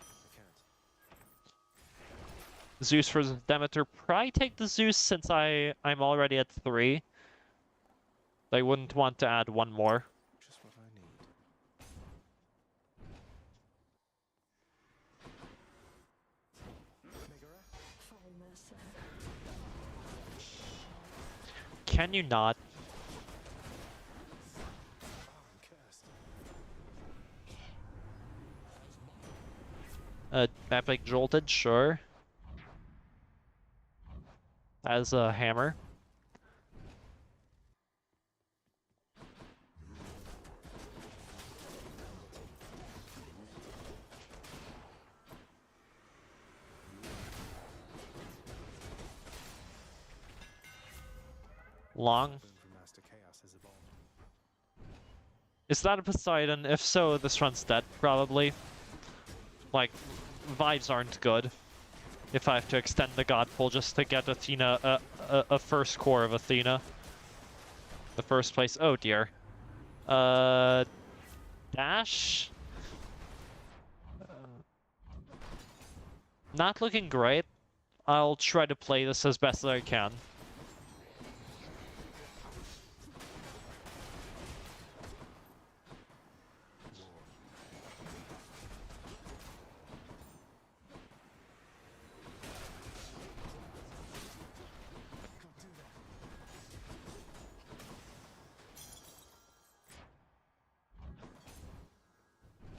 Speaker 2: I can't.
Speaker 1: Zeus for Demeter. Probably take the Zeus since I'm already at 3. I wouldn't want to add one more.
Speaker 2: Just what I need. Megara?
Speaker 6: Fall Mercer.
Speaker 1: Can you not?
Speaker 2: Oh, I'm cursed.
Speaker 1: Epic Jolted, sure. As a hammer. Long.
Speaker 2: Boon from Master Chaos has evolved.
Speaker 1: Is that a Poseidon? If so, this run's dead, probably. Like, vibes aren't good. If I have to extend the God Pull just to get Athena, a first core of Athena. The first place. Oh dear. Dash? Not looking great. I'll try to play this as best as I can.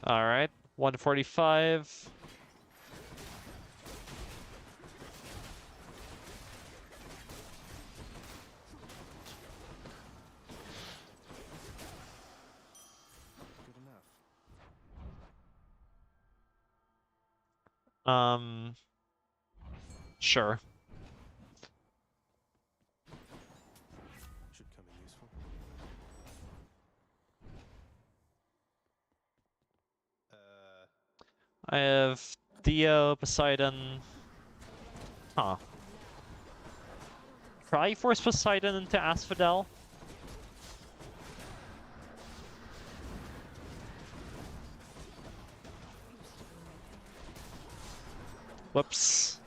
Speaker 1: Alright, 145.
Speaker 2: Good enough.
Speaker 1: Sure.
Speaker 2: Should come in useful.
Speaker 1: I have Theo, Poseidon. Huh. Probably force Poseidon into Asphodel. Whoops.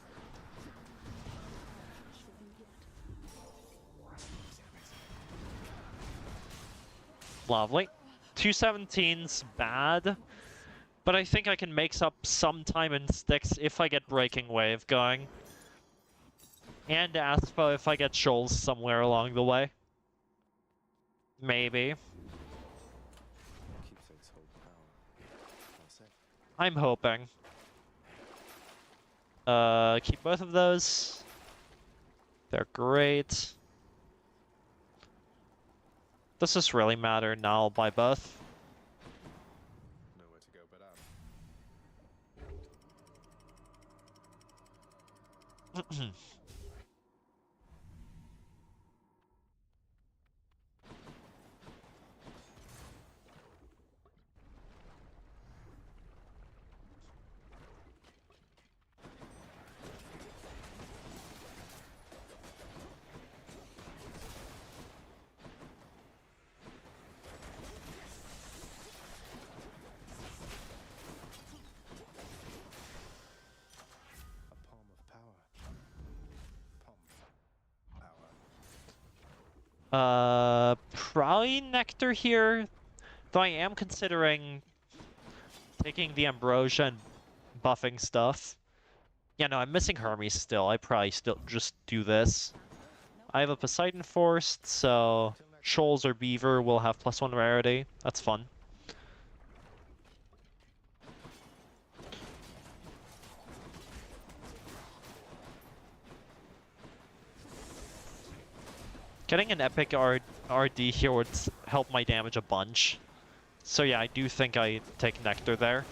Speaker 1: Lovely. 217's bad, but I think I can make up some time in sticks if I get Breaking Wave going. And Aspo if I get Shoals somewhere along the way. Maybe.
Speaker 2: Keepsakes hold power. I'll say.
Speaker 1: I'm hoping. Keep both of those. They're great. Does this really matter? No, I'll buy both.
Speaker 2: Nowhere to go but up. A palm of power. Palm. Power.
Speaker 1: Probably Nectar here. Though I am considering taking the Ambrosia and buffing stuff. Yeah, no, I'm missing Hermes still. I probably still just do this. I have a Poseidon Forced, so Shoals or Beaver will have +1 rarity. That's fun. Getting an epic RD here would help my damage a bunch. So yeah, I do think I take Nectar there.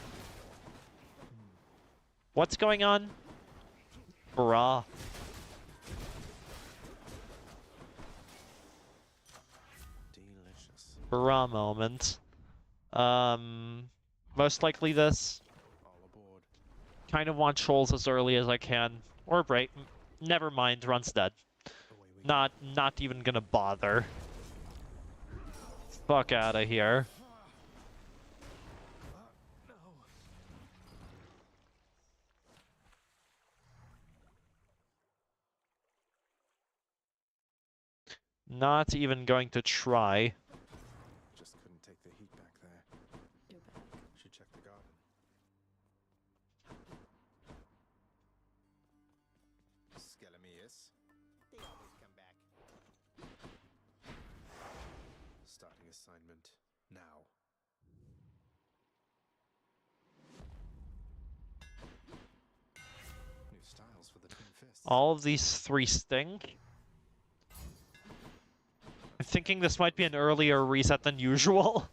Speaker 1: What's going on? Bruh.
Speaker 2: Delicious.
Speaker 1: Bruh moment. Most likely this.
Speaker 2: All aboard.
Speaker 1: Kind of want Shoals as early as I can. Or break. Never mind, run's dead.
Speaker 2: Away we go.
Speaker 1: Not even gonna bother. Fuck out of here.
Speaker 2: No.
Speaker 1: Not even going to try.
Speaker 2: Just couldn't take the heat back there.
Speaker 7: You're back.
Speaker 2: Should check the garden. Skelemius. They always come back. Starting assignment now. New styles for the twin fists.
Speaker 1: All of these three stink. I'm thinking this might be an earlier reset than usual.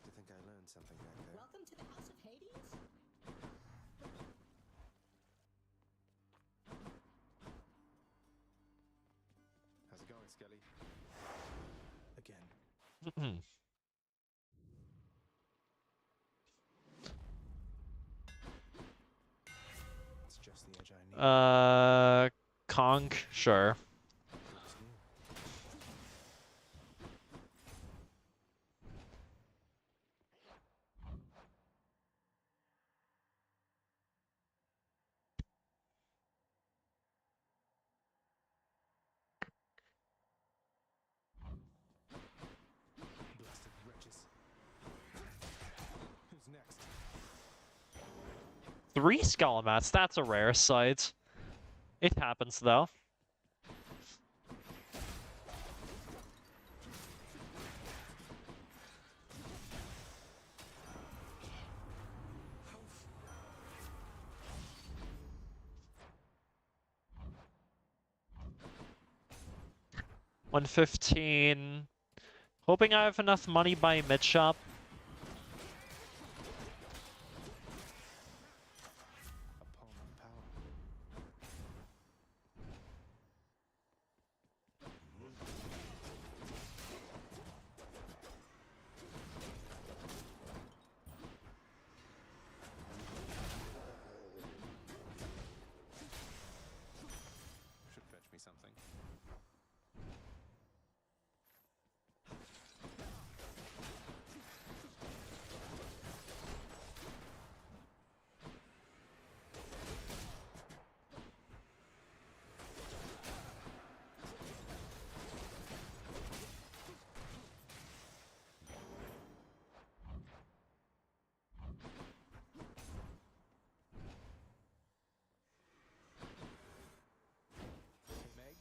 Speaker 2: to think I learned something back there.
Speaker 6: Welcome to the House of Hades?
Speaker 2: How's it going, Skelly? Again. It's just the edge I need.
Speaker 1: Conk, sure.
Speaker 2: Looks new. Blasted wretches. Who's next?
Speaker 1: 3 Skullmats, that's a rare sight. It happens though. $115. Hoping I have enough money by mid shop.
Speaker 2: A palm of power. Should fetch me something. Hey, Meg?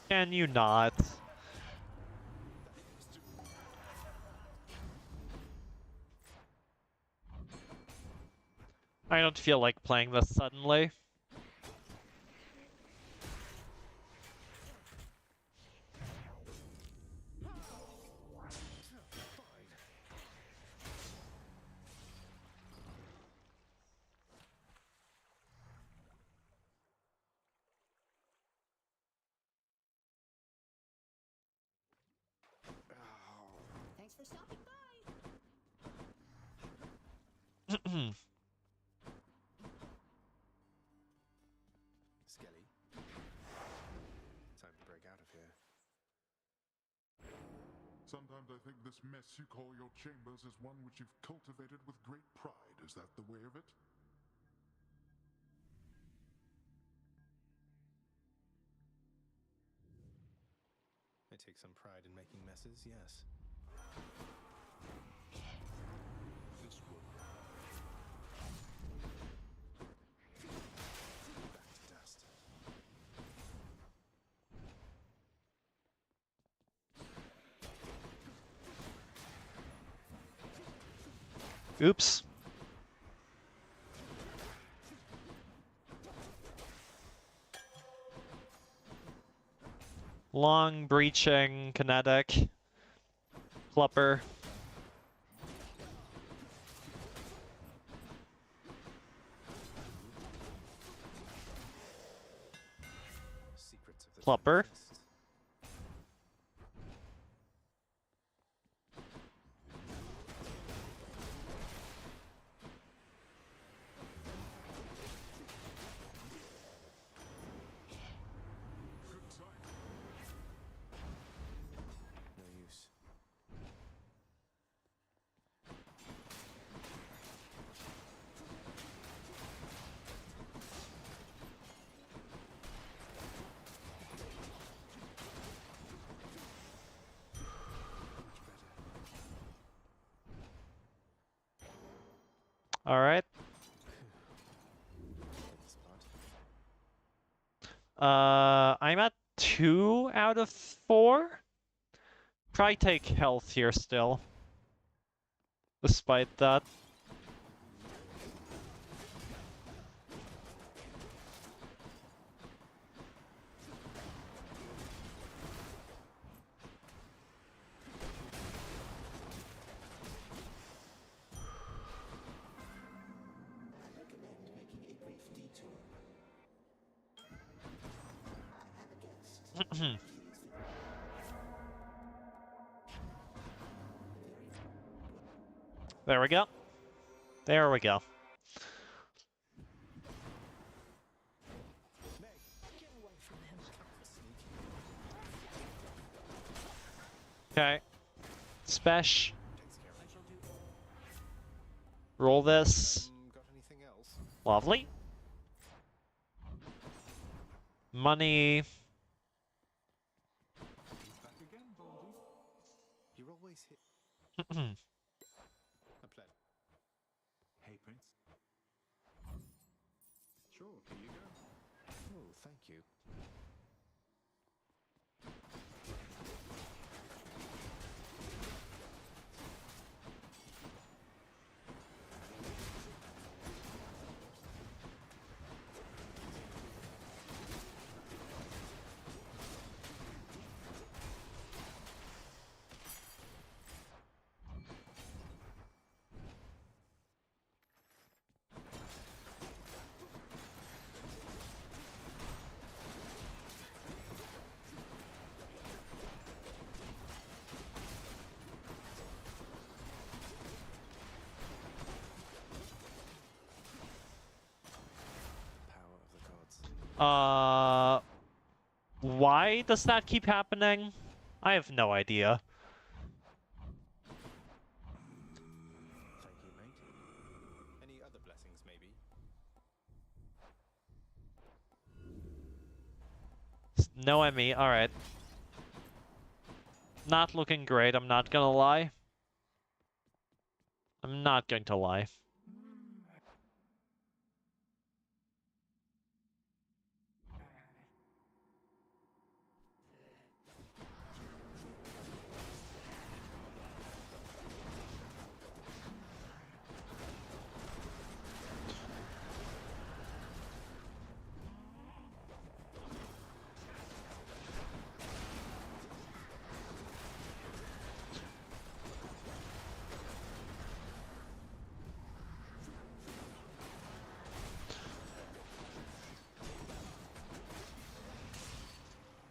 Speaker 1: Can you not? I don't feel like playing this suddenly.
Speaker 6: Thanks for stopping by.
Speaker 2: Skelly. Time to break out of here.
Speaker 5: Sometimes I think this mess you call your chambers is one which you've cultivated with great pride. Is that the way of it?
Speaker 2: I take some pride in making messes, yes.
Speaker 5: This will.
Speaker 2: Back to dust.
Speaker 1: Oops. Long, breaching, kinetic. Flupper.
Speaker 2: Secrets of the
Speaker 1: Flupper.
Speaker 2: Twin Fists.
Speaker 5: Good time.
Speaker 2: No use. Much better.
Speaker 1: Alright.
Speaker 2: Get the spot.
Speaker 1: I'm at 2 out of 4. Try take health here still. Despite that. There we go. There we go.
Speaker 7: Get away from him.
Speaker 1: Okay. Spesh.
Speaker 2: Takes care of it.
Speaker 1: Roll this.
Speaker 2: Got anything else?
Speaker 1: Lovely. Money.
Speaker 5: He's back again, Baldy.
Speaker 2: You're always hit.
Speaker 1: Hmm.
Speaker 2: A pleb.
Speaker 5: Hey, Prince. Sure, here you go.
Speaker 2: Oh, thank you. Power of the gods.
Speaker 1: Why does that keep happening? I have no idea.
Speaker 2: Thank you, mate. Any other blessings, maybe?
Speaker 1: No Emmy, alright. Not looking great, I'm not gonna lie. I'm not going to lie.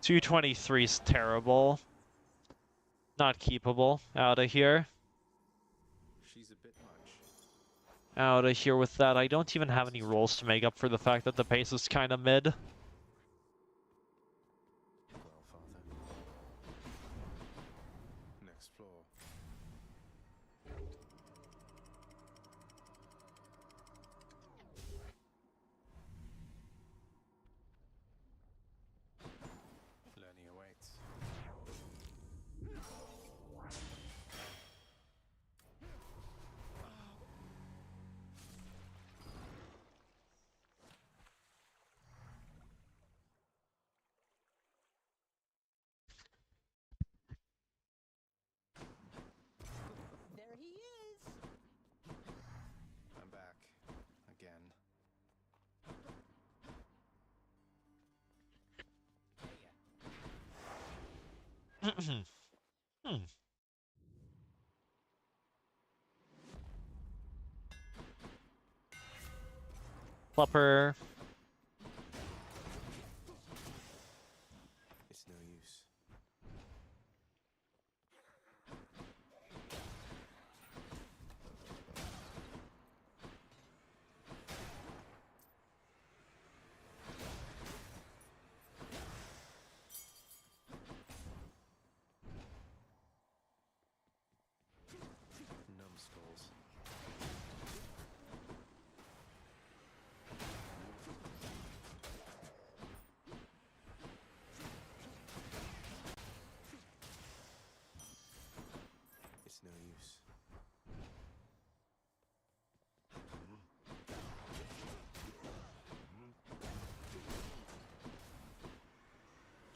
Speaker 1: $223's terrible. Not keepable. Out of here.
Speaker 2: She's a bit much.
Speaker 1: Out of here with that. I don't even have any rolls to make up for the fact that the pace is kind of mid.
Speaker 2: Well, Father. Next floor. Learning awaits.
Speaker 4: There he is.
Speaker 2: I'm back. Again.
Speaker 1: Hmm. Flupper.
Speaker 2: It's no use. Numbskulls. It's no use.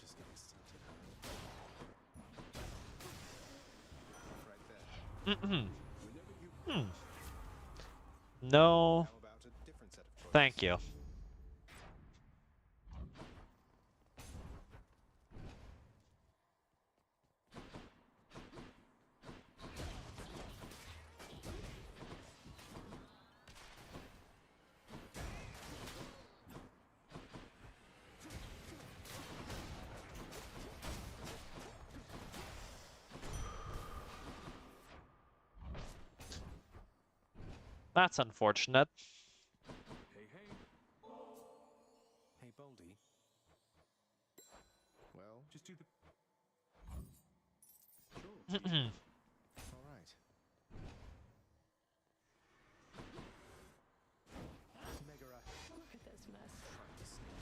Speaker 2: Just getting started. Right there.
Speaker 1: Hmm. No.
Speaker 2: How about a different set of choices?
Speaker 1: Thank you. That's unfortunate.
Speaker 2: Hey, hey. Hey, Baldy. Well, just do the... Sure. All right. Megara.
Speaker 7: Look at this mess.
Speaker 2: Trying to sneak.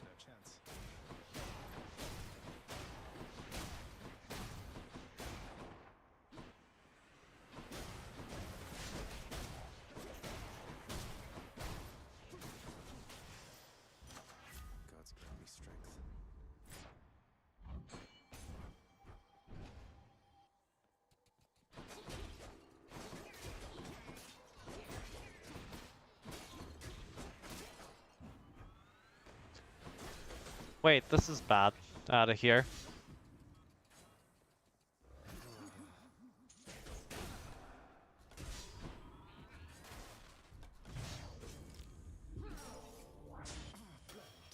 Speaker 2: No chance. God's given me strength.
Speaker 1: Wait, this is bad. Out of here.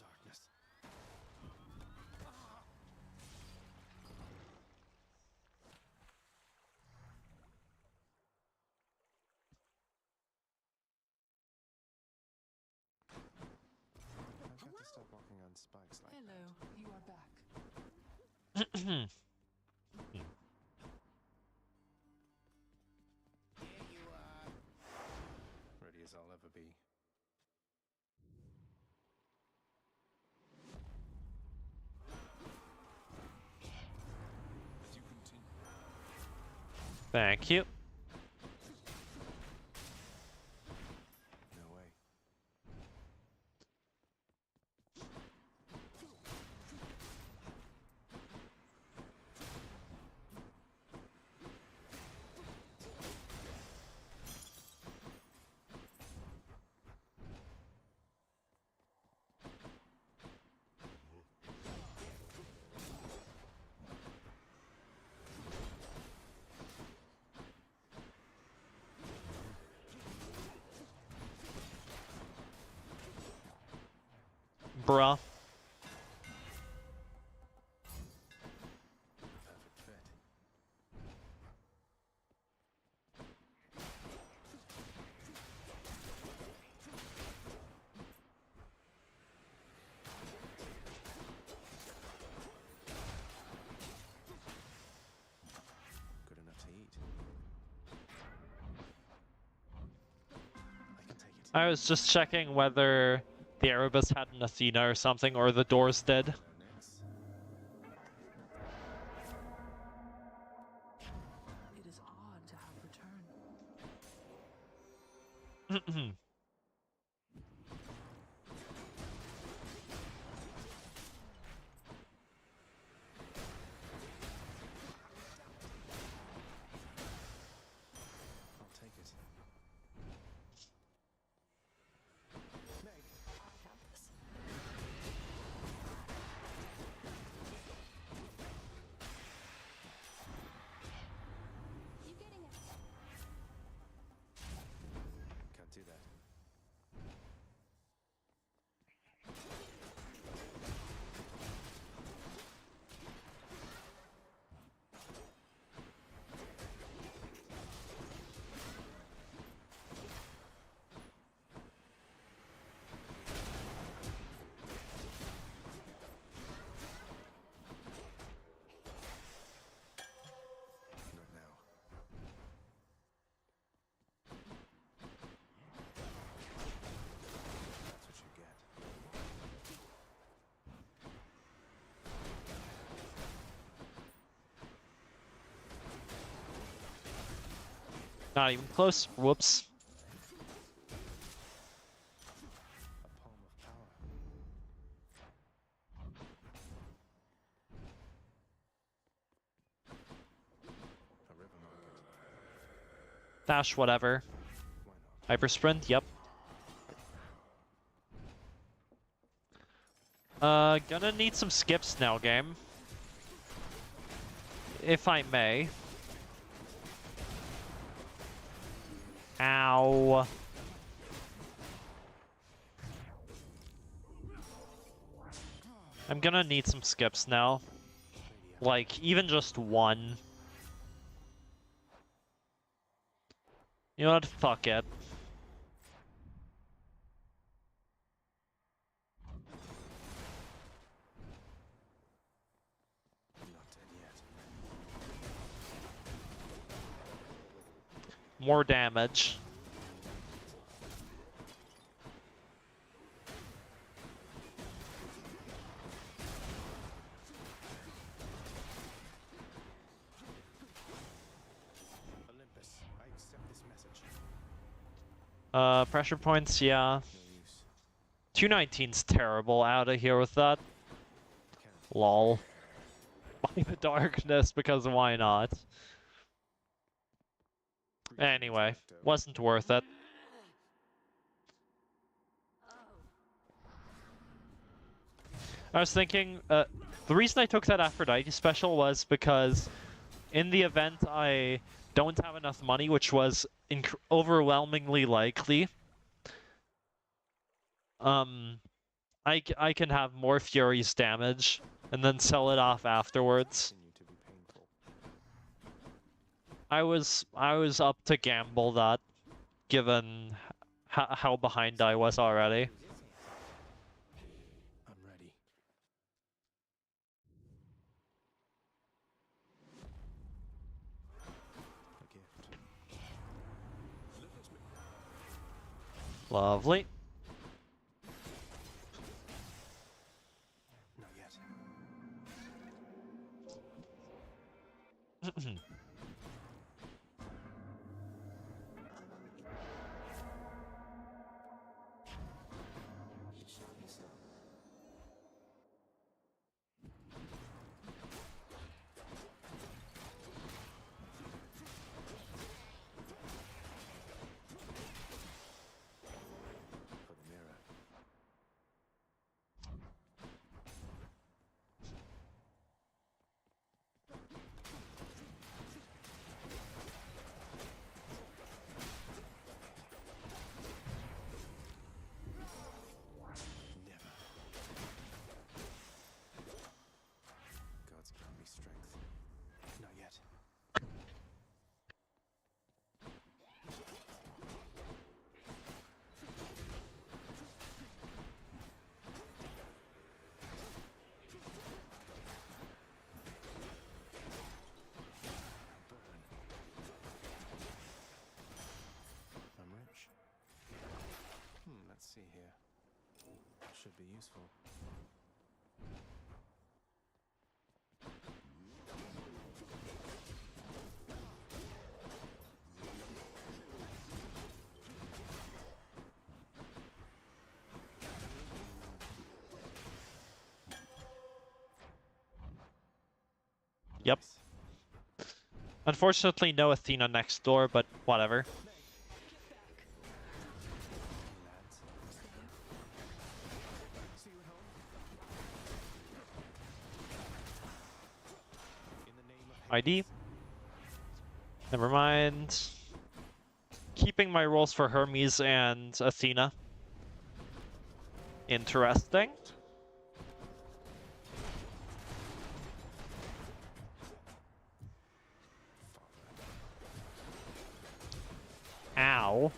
Speaker 2: Darkness. I've got to stop walking on spikes like
Speaker 7: Hello,
Speaker 2: that.
Speaker 7: you are back.
Speaker 3: Here you are.
Speaker 2: Ready as I'll ever be. As you continue.
Speaker 1: Thank you.
Speaker 2: No way.
Speaker 1: Bruh.
Speaker 2: Perfect fit. Good enough to eat. I can take it.
Speaker 1: I was just checking whether the Erebus had an Athena or something, or the doors did.
Speaker 2: No nix.
Speaker 7: It is odd to have returned.
Speaker 2: I'll take it. Meg,
Speaker 7: I have this.
Speaker 4: You getting it?
Speaker 2: can't do that. Not now. That's what you get.
Speaker 1: Not even close. Whoops.
Speaker 2: A palm of power. A river market.
Speaker 1: Dash whatever.
Speaker 2: Why not?
Speaker 1: Hyper sprint, yep. Gonna need some skips now, game. If I may. Ow. I'm gonna need some skips now. Like, even just one. You know what? Fuck it.
Speaker 2: Not dead yet.
Speaker 1: More damage.
Speaker 2: Olympus, I accept this message.
Speaker 1: Pressure points, yeah.
Speaker 2: No use.
Speaker 1: 219's terrible. Out of here with that.
Speaker 2: Can't.
Speaker 1: Lol. By the darkness, because why not? Anyway, wasn't worth it. I was thinking, the reason I took that Aphrodite special was because in the event I don't have enough money, which was overwhelmingly likely, I can have more Fury's damage and then sell it off afterwards.
Speaker 2: Continue to be painful.
Speaker 1: I was up to gamble that, given how behind I was already.
Speaker 2: I'm ready. A gift.
Speaker 1: Lovely.
Speaker 2: Not yet. For the mirror. Never. God's given me strength. Not yet. I'm rich. Let's see here. Should be useful.
Speaker 1: Yep.
Speaker 2: Nice.
Speaker 1: Unfortunately, no Athena next door, but whatever.
Speaker 2: Lads. See you at home. In the name of
Speaker 1: ID.
Speaker 2: Hades.
Speaker 1: Never mind. Keeping my rolls for Hermes and Athena. Interesting. Ow.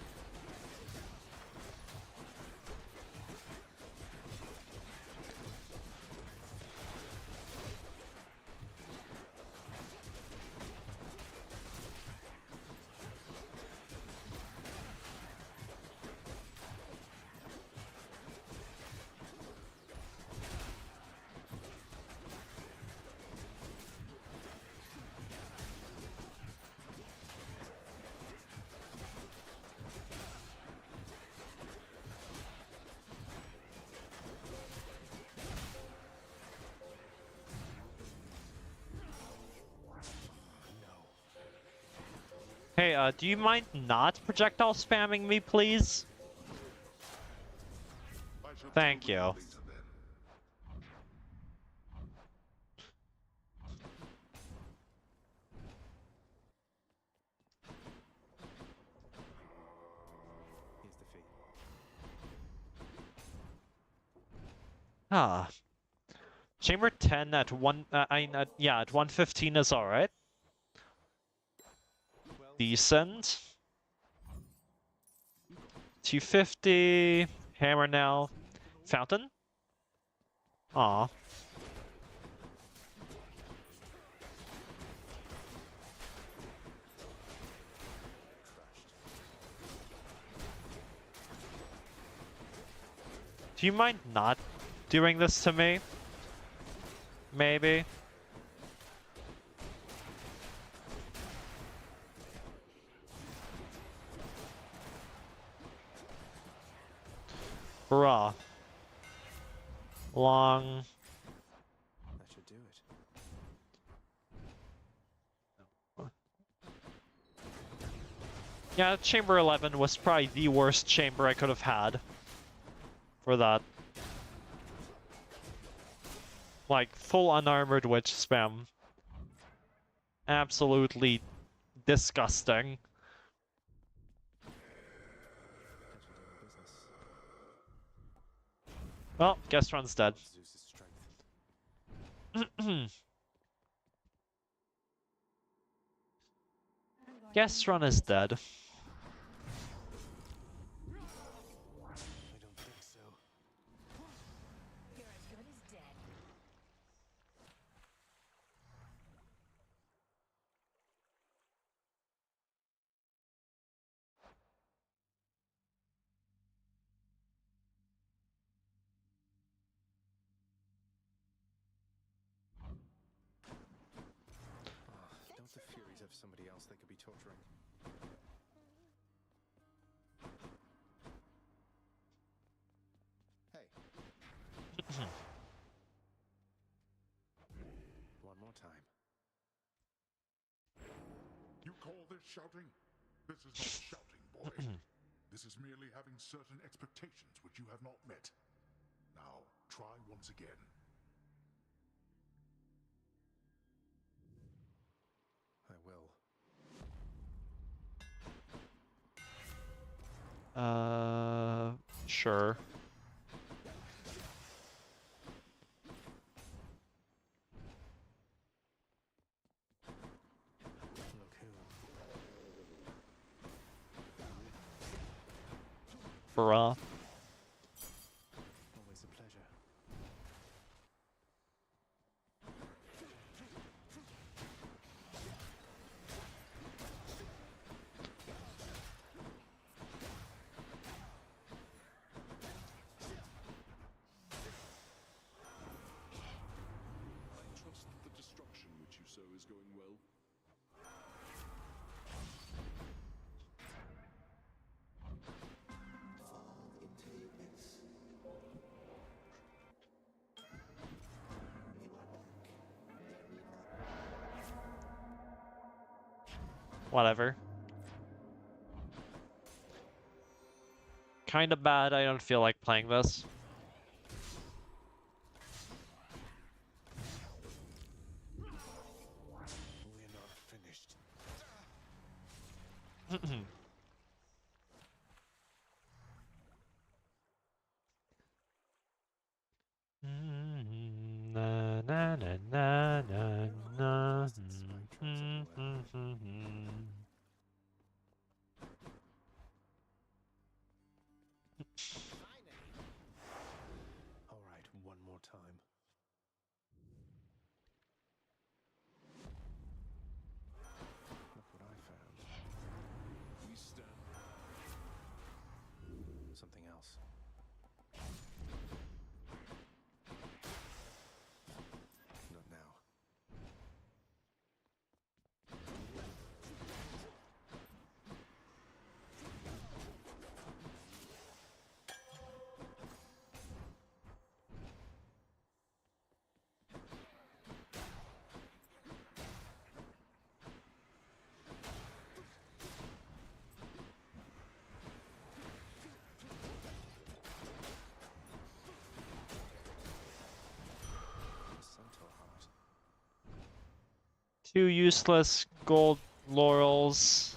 Speaker 1: Hey, do you mind not projectile spamming me, please?
Speaker 5: I shall
Speaker 1: Thank
Speaker 5: deal
Speaker 1: you.
Speaker 5: with later then.
Speaker 1: Ah. Chamber 10 at yeah, at 115 is alright. Decent. 250. Hammer now. Fountain? Aw. Do you mind not doing this to me? Maybe? Bruh. Long.
Speaker 2: That should do it.
Speaker 1: Yeah, Chamber 11 was probably the worst chamber I could have had for that. Like, full unarmored witch spam. Absolutely disgusting. Well, Gestron's dead.
Speaker 2: Zeus's strength.
Speaker 1: Gestron is dead.
Speaker 2: I don't think so.
Speaker 6: You're as good as dead.
Speaker 2: Don't the Furies have somebody else they could be torturing? Hey. One more time.
Speaker 5: You call this shouting? This is not shouting, boy. This is merely having certain expectations which you have not met. Now, try once again.
Speaker 2: I will.
Speaker 1: Sure.
Speaker 2: Look who.
Speaker 1: Bruh.
Speaker 2: Always a pleasure.
Speaker 5: I trust that the destruction which you sow is going well.
Speaker 1: Whatever. Kinda bad, I don't feel like playing this.
Speaker 2: We're not finished.
Speaker 1: Na na na na na na.
Speaker 2: Spike traps everywhere. All right, one more time. Look what I found.
Speaker 5: We stand.
Speaker 2: Something else. Not now. Centaur heart.
Speaker 1: 2 useless gold laurels.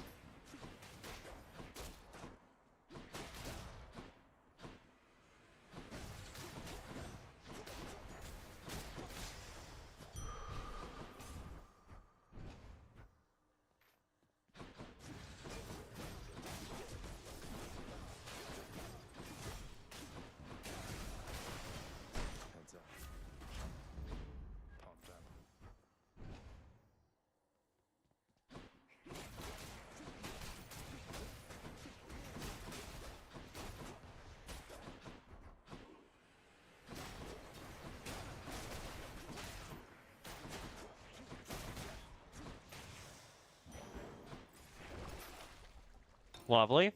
Speaker 1: Lovely.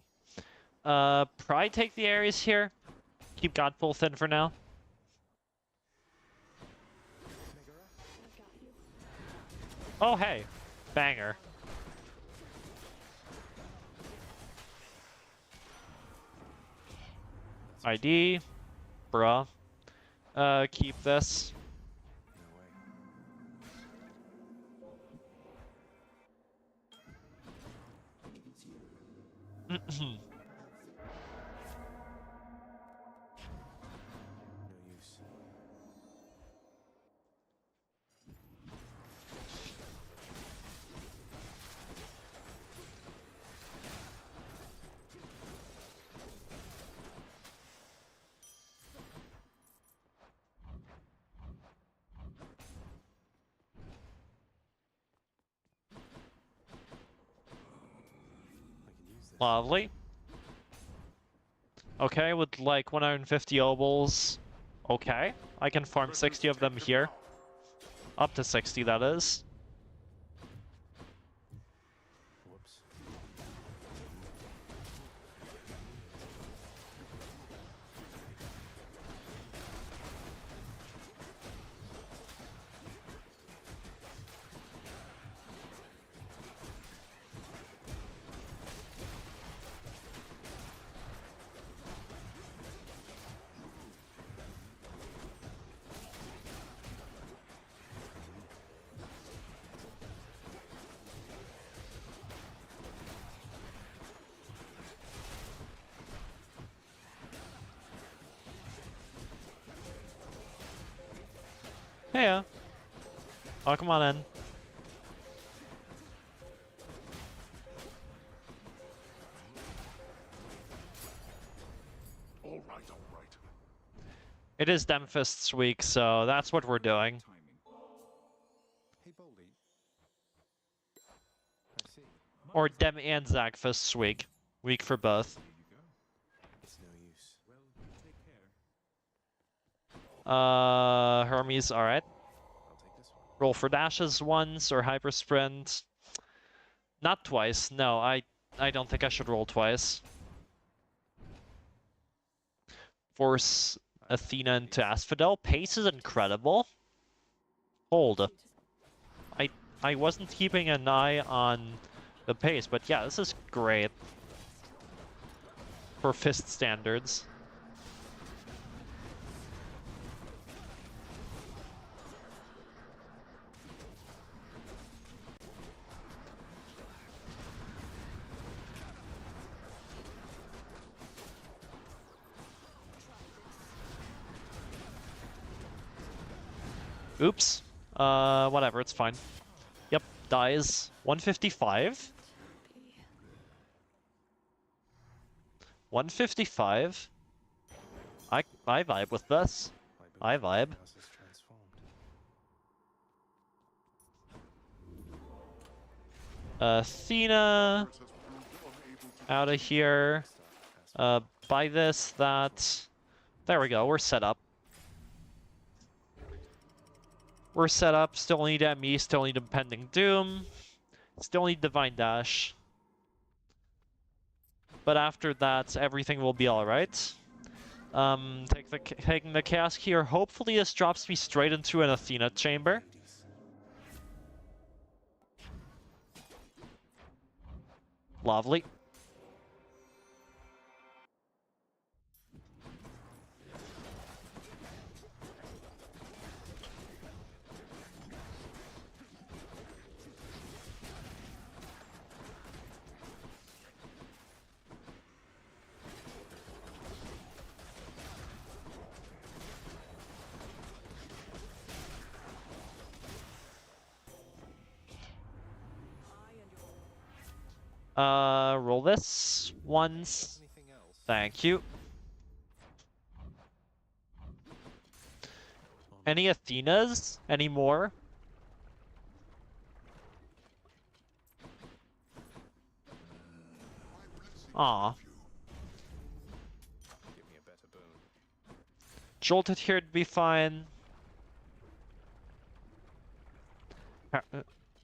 Speaker 1: Probably take the Ares here. Keep Godpool thin for now.
Speaker 2: Megara,
Speaker 4: I got you.
Speaker 1: Oh, hey. Banger. ID. Bruh. Keep this.
Speaker 2: no way. No use. I can use this.
Speaker 1: Lovely. Okay, with like 150 obols. Okay, I can farm 60 of them here. Up to 60, that is.
Speaker 2: Whoops.
Speaker 1: Yeah. Oh, come on in.
Speaker 5: All right, all right.
Speaker 1: It is Demfist's week, so that's what we're doing.
Speaker 3: Timing.
Speaker 2: Hey, Boldy. I see.
Speaker 1: Or Dem and Zagfist's week. Week for both.
Speaker 3: Here you go.
Speaker 2: It's no use.
Speaker 3: Well, you take care.
Speaker 1: Hermes, alright.
Speaker 2: I'll take this one.
Speaker 1: Roll for dashes once, or hyper sprint. Not twice, no, I don't think I should roll twice. Force Athena into Asphodel. Pace is incredible. Hold. I wasn't keeping an eye on the pace, but yeah, this is great. For fist standards. Oops. Whatever, it's fine. Yep, dies. 155. 155. I vibe with this. I vibe.
Speaker 2: Chaos is transformed.
Speaker 1: Athena.
Speaker 5: Has proved unable to
Speaker 1: Out of here. Buy this, that. There we go, we're set up. We're set up, still need ME, still need Impending Doom. Still need Divine Dash. But after that, everything will be alright. Taking the cask here. Hopefully this drops me straight into an Athena chamber. Lovely. Roll this once.
Speaker 2: Anything else?
Speaker 1: Thank you. Any Athenas? Any more? Aw.
Speaker 2: Give me a better boon.
Speaker 1: Jolted here to be fine.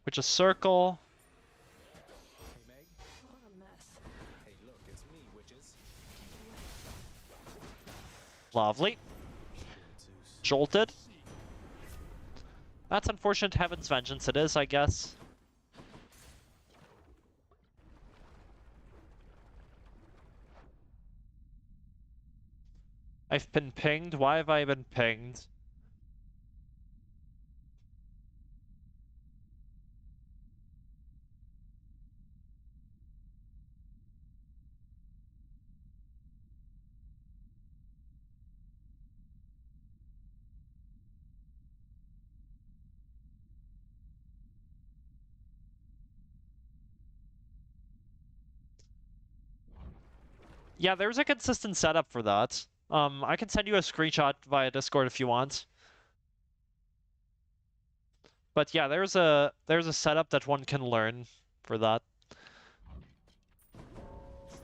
Speaker 1: Which is circle.
Speaker 2: Hey, Meg.
Speaker 7: What a mess.
Speaker 2: Hey,
Speaker 1: Lovely. Jolted. That's unfortunate. Heaven's Vengeance it is, I guess. I've been pinged. Why have I been pinged? Yeah, there's a consistent setup for that. I can send you a screenshot via Discord if you want. But yeah, there's a setup that one can learn for that.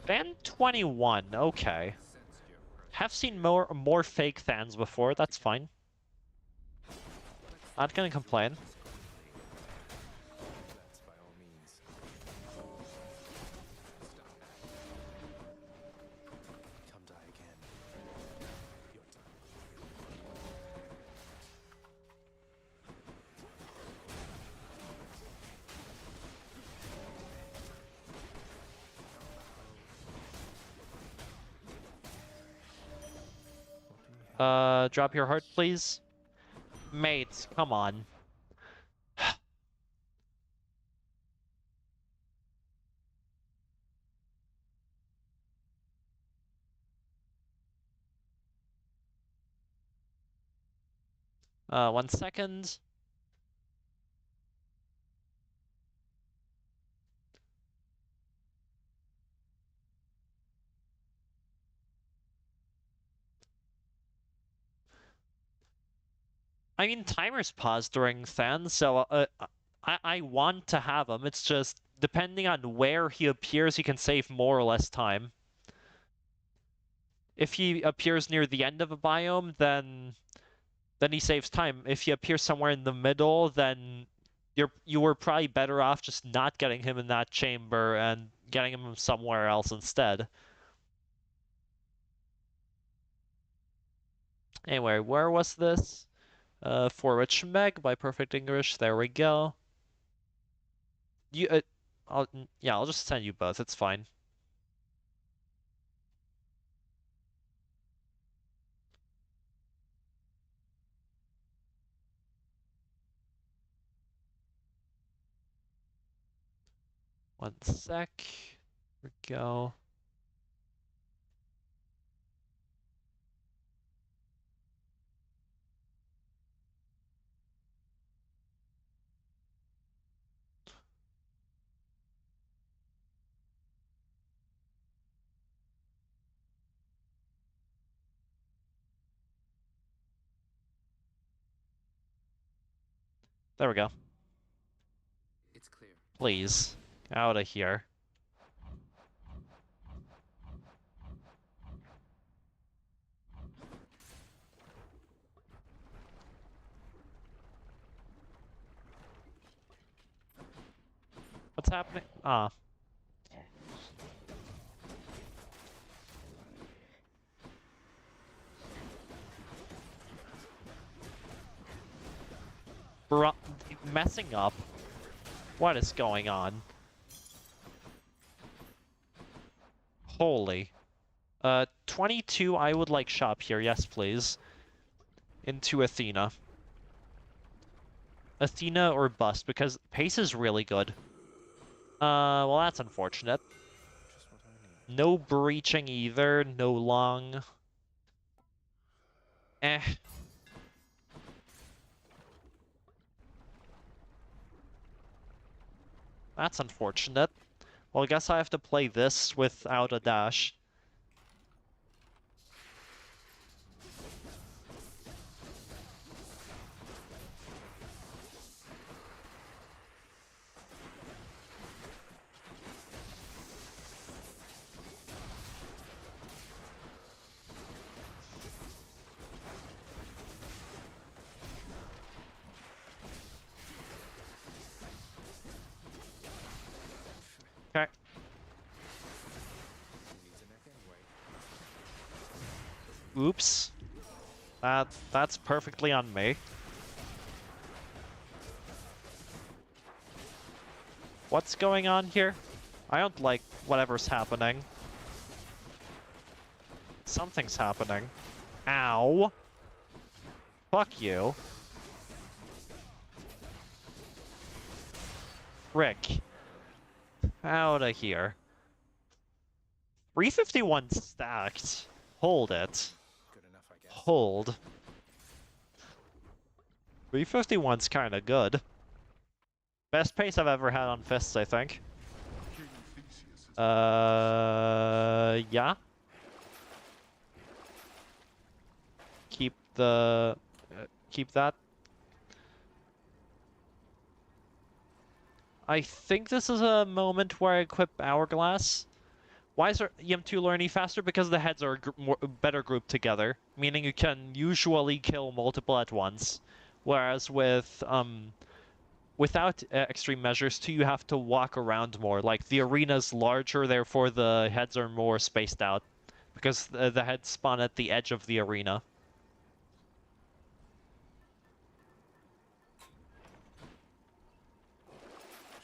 Speaker 1: Fan 21, okay. Have seen more fake fans before, that's fine. Not gonna complain.
Speaker 2: Let's by all means. Come die again. Your time.
Speaker 1: Drop your heart, please. Mates, come on. One second. I mean, timers pause during fans, so I want to have him. It's just depending on where he appears, he can save more or less time. If he appears near the end of a biome, then he saves time. If he appears somewhere in the middle, then you were probably better off just not getting him in that chamber and getting him somewhere else instead. Anyway, where was this? For Rich Meg by Perfect English. There we go. You, I'll just send you both. It's fine. One sec. Here we go. There we go.
Speaker 2: It's clear.
Speaker 1: Please. Out of here. What's happening? Ah. Bro, messing up. What is going on? Holy. 22, I would like shop here. Yes, please. Into Athena. Athena or bust, because pace is really good. Well, that's unfortunate.
Speaker 2: Just what I need.
Speaker 1: No breaching either. No long. Eh. That's unfortunate. Well, I guess I have to play this without a dash. Okay.
Speaker 2: Who needs a neck anyway?
Speaker 1: Oops. That's perfectly on me. What's going on here? I don't like whatever's happening. Something's happening. Ow. Fuck you. Rick. Outta here. 351 stacked. Hold it.
Speaker 2: Good enough, I guess.
Speaker 1: Hold. 351's kinda good. Best pace I've ever had on fists, I think.
Speaker 5: King Theseus is
Speaker 1: Yeah. Keep the... keep that. I think this is a moment where I equip Hourglass. Why is EM2 learning faster? Because the heads are better grouped together, meaning you can usually kill multiple at once. Whereas with, without extreme measures too, you have to walk around more. Like, the arena's larger, therefore the heads are more spaced out. Because the heads spawn at the edge of the arena.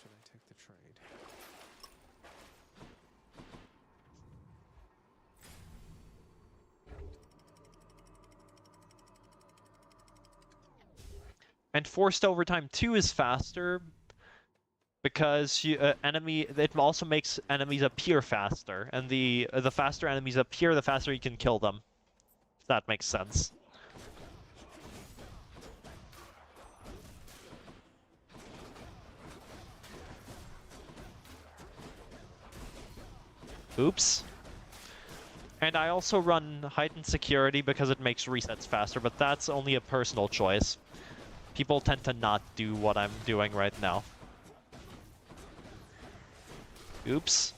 Speaker 2: Should I take the trade?
Speaker 1: And forced overtime 2 is faster because you, it also makes enemies appear faster, and the faster enemies appear, the faster you can kill them. If that makes sense. Oops. And I also run heightened security because it makes resets faster, but that's only a personal choice. People tend to not do what I'm doing right now. Oops.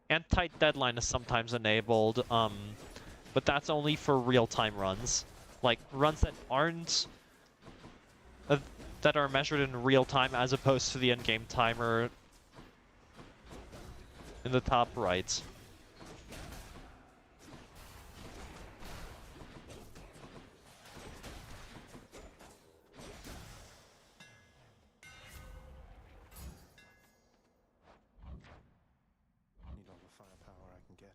Speaker 1: And tight deadline is sometimes enabled, but that's only for real-time runs. Like, runs that aren't... that are measured in real time as opposed to the in-game timer in the top right.
Speaker 2: Need all the firepower I can get.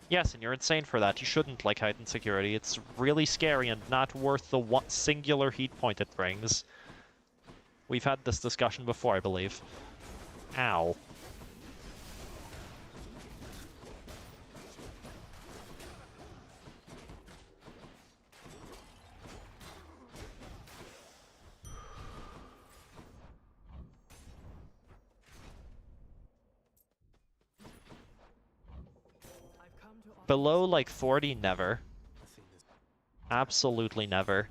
Speaker 1: Yes, and you're insane for that. You shouldn't like heightened security. It's really scary and not worth the one singular heat point it brings. We've had this discussion before, I believe. Ow.
Speaker 7: I've come to offer
Speaker 1: Below like 40, never.
Speaker 2: Athena's
Speaker 1: Absolutely never.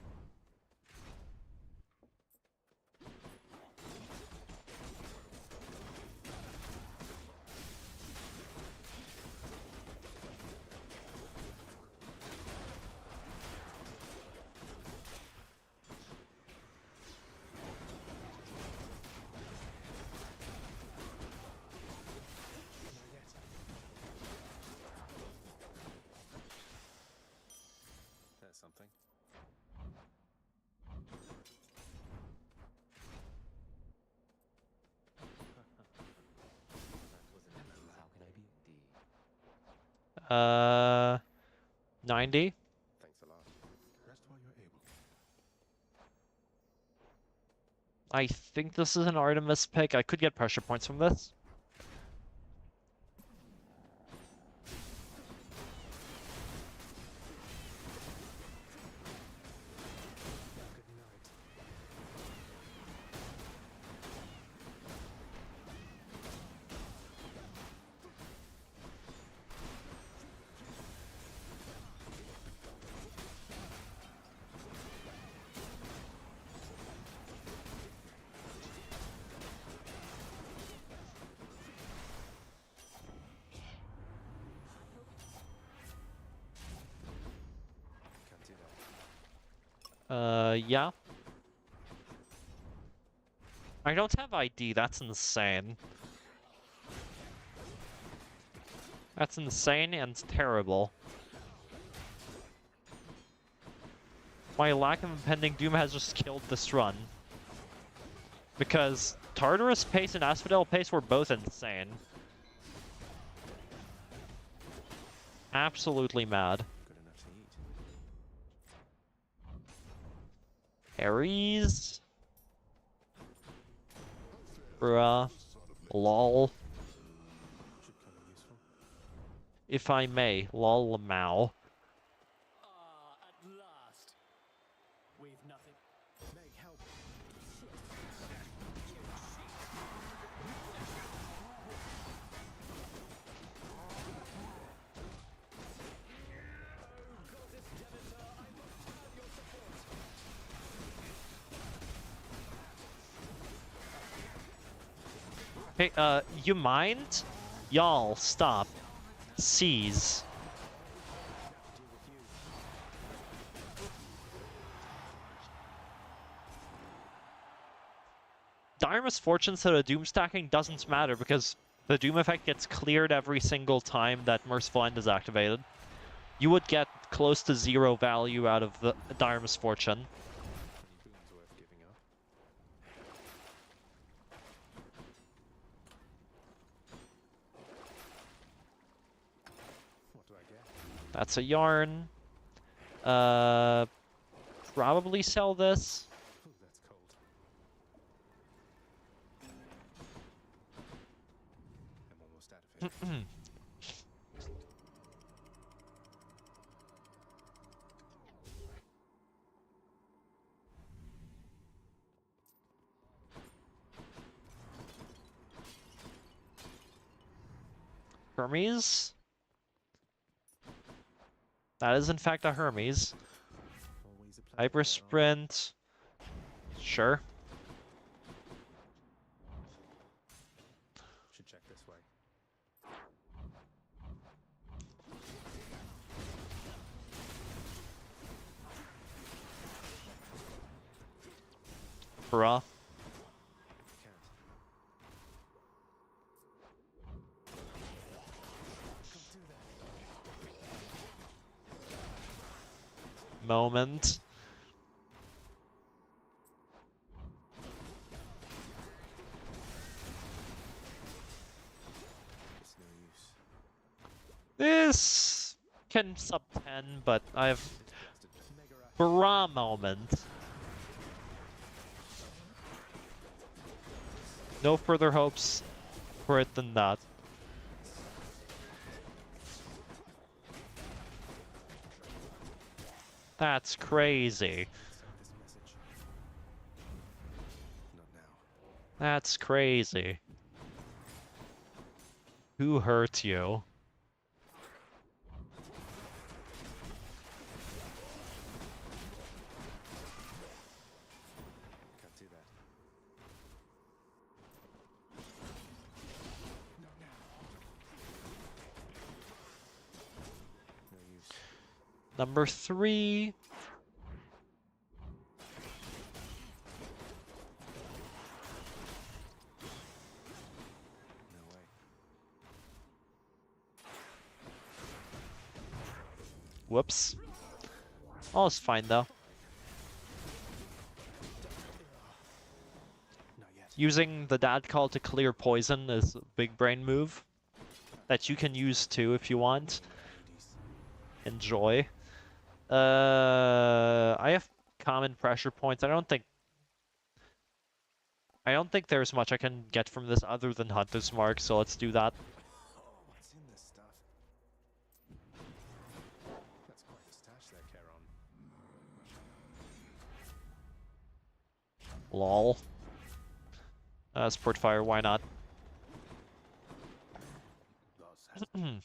Speaker 2: There's something.
Speaker 1: Uh, 90?
Speaker 2: Thanks a lot.
Speaker 3: Rest while you're able.
Speaker 1: I think this is an Artemis pick. I could get pressure points from this.
Speaker 2: Good night.
Speaker 1: Yeah. I don't have ID, that's insane. That's insane and terrible. My lack of impending doom has just killed this run. Because Tartarus pace and Asphodel pace were both insane. Absolutely mad.
Speaker 2: Good enough to eat.
Speaker 1: Ares? Bruh. Lol.
Speaker 2: Should come in useful.
Speaker 1: If I may. Lol Mao.
Speaker 6: At last. We've nothing.
Speaker 2: Meg, help.
Speaker 6: Goddess Demeter, I must have your support.
Speaker 1: Hey, you mind? Y'all, stop. Seize.
Speaker 2: Deal with you.
Speaker 1: Dire Misfortune so the Doom stacking doesn't matter because the Doom effect gets cleared every single time that Merciful End is activated. You would get close to 0 value out of the Dire Misfortune.
Speaker 2: 20 boons worth giving up. What do I get?
Speaker 1: That's a yarn. Probably sell this.
Speaker 2: Ooh, that's cold. I'm almost out of it.
Speaker 1: Hermes? That is in fact a Hermes.
Speaker 2: Always a pleasure,
Speaker 1: Hyper
Speaker 2: Charon.
Speaker 1: Sprint. Sure.
Speaker 2: Should check this way.
Speaker 1: Bruh.
Speaker 2: Can't. Can't do that.
Speaker 1: Moment.
Speaker 2: It's no use.
Speaker 1: This can sub 10, but I have
Speaker 2: It's blasted. Mega Rat.
Speaker 1: bra moment. No further hopes for it than that. That's crazy.
Speaker 2: Send this message. Not now.
Speaker 1: That's crazy. Who hurt you?
Speaker 2: Can't do that. Not now. No use.
Speaker 1: Number 3.
Speaker 2: No way.
Speaker 1: Whoops. All is fine though.
Speaker 2: Not yet.
Speaker 1: Using the dad call to clear poison is a big brain move that you can use too if you want.
Speaker 2: Hades.
Speaker 1: Enjoy. I have common pressure points. I don't think there's much I can get from this other than Hunter's Mark, so let's do that.
Speaker 2: Oh, what's in this stuff? That's quite a stash there, Charon.
Speaker 1: Lol. Sport fire, why not?
Speaker 3: Thus has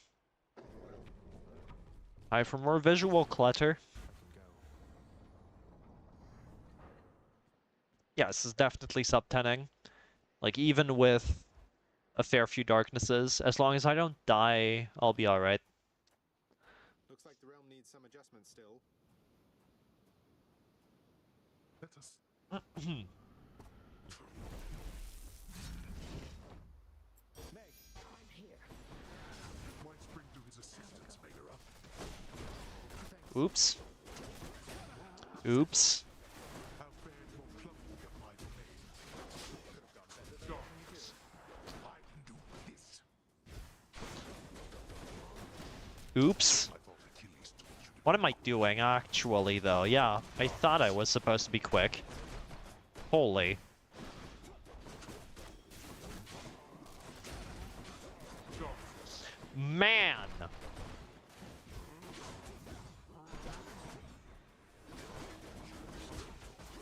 Speaker 1: Hi for more visual clutter.
Speaker 2: Up and go.
Speaker 1: Yeah, this is definitely sub-10ing. Like, even with a fair few darknesses, as long as I don't die, I'll be alright.
Speaker 2: Looks like the realm needs some adjustment still.
Speaker 5: Let us.
Speaker 2: Meg, I'm here.
Speaker 5: Why spring to his assistance, Megara?
Speaker 1: Oops. Oops.
Speaker 5: How fared your plucking of my domain? Darkness. I can do this.
Speaker 1: Oops.
Speaker 5: I thought Achilles taught you to
Speaker 1: What am I doing, actually, though? Yeah, I thought I was supposed to be quick. Holy. Man!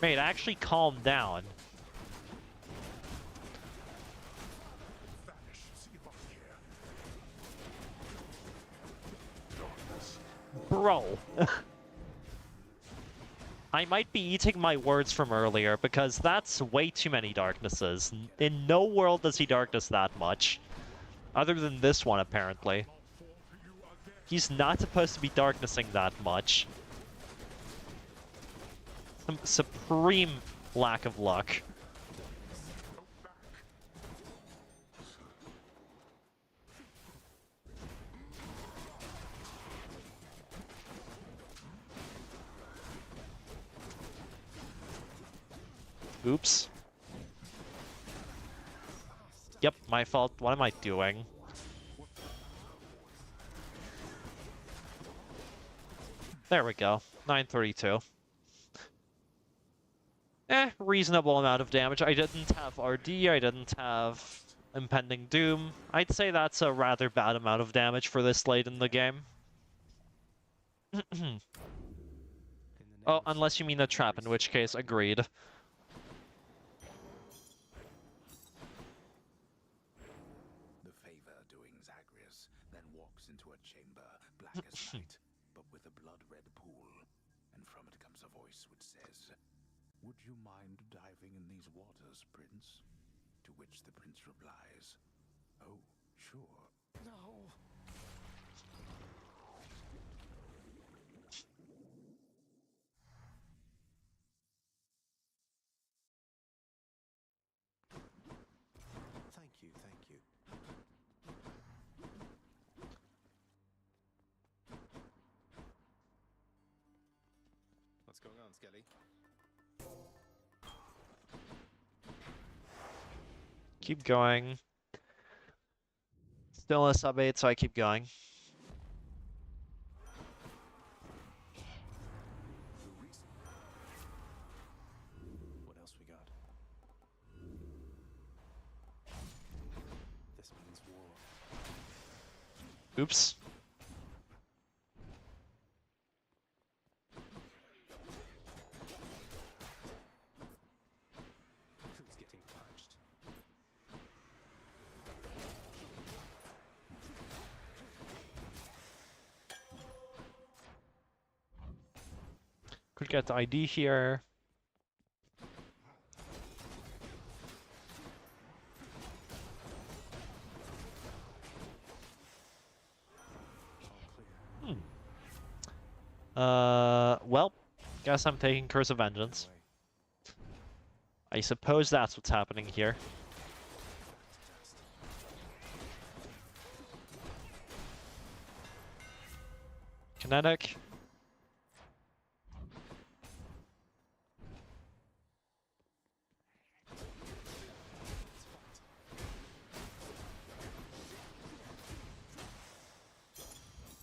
Speaker 1: Mate, actually calm down.
Speaker 5: vanish. See if I care.
Speaker 1: Bro. I might be eating my words from earlier, because that's way too many darknesses. In no world does he darkness that much. Other than this one, apparently. He's not supposed to be darknessing that much. Some supreme lack of luck. Oops. Yep, my fault. What am I doing? There we go. 932. Reasonable amount of damage. I didn't have RD, I didn't have Impending Doom. I'd say that's a rather bad amount of damage for this late in the game. Oh, unless you mean a trap, in which case, agreed.
Speaker 3: The favor doing Zagreus then walks into a chamber black as night, but with a blood-red pool, and from it comes a voice which says, "Would you mind diving in these waters, Prince?" To which the prince replies, "Oh, sure."
Speaker 2: No. Thank you, thank you. What's going on, Skelly?
Speaker 1: Keep going. Still a sub 8, so I keep going.
Speaker 2: What else we got? This means war.
Speaker 1: Oops.
Speaker 2: Who's getting punched?
Speaker 1: Could get the ID here.
Speaker 2: All clear.
Speaker 1: Well, guess I'm taking Curse of Vengeance.
Speaker 2: Away.
Speaker 1: I suppose that's what's happening here. Kinetic.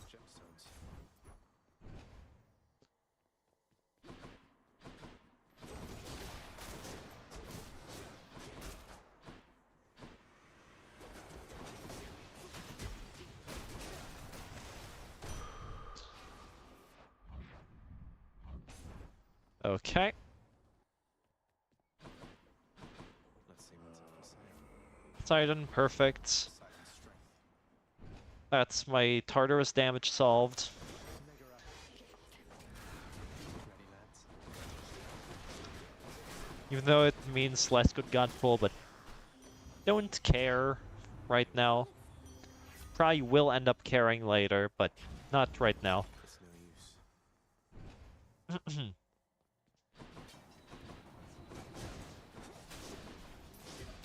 Speaker 2: Gemstones.
Speaker 1: Okay.
Speaker 2: Let's see what's up for
Speaker 1: Poseidon, perfect.
Speaker 2: Silent strength.
Speaker 1: That's my Tartarus damage solved.
Speaker 2: Megara. Ready, lads?
Speaker 1: Even though it means less good gun pull, but don't care right now. Probably will end up caring later, but not right now.
Speaker 2: It's no use.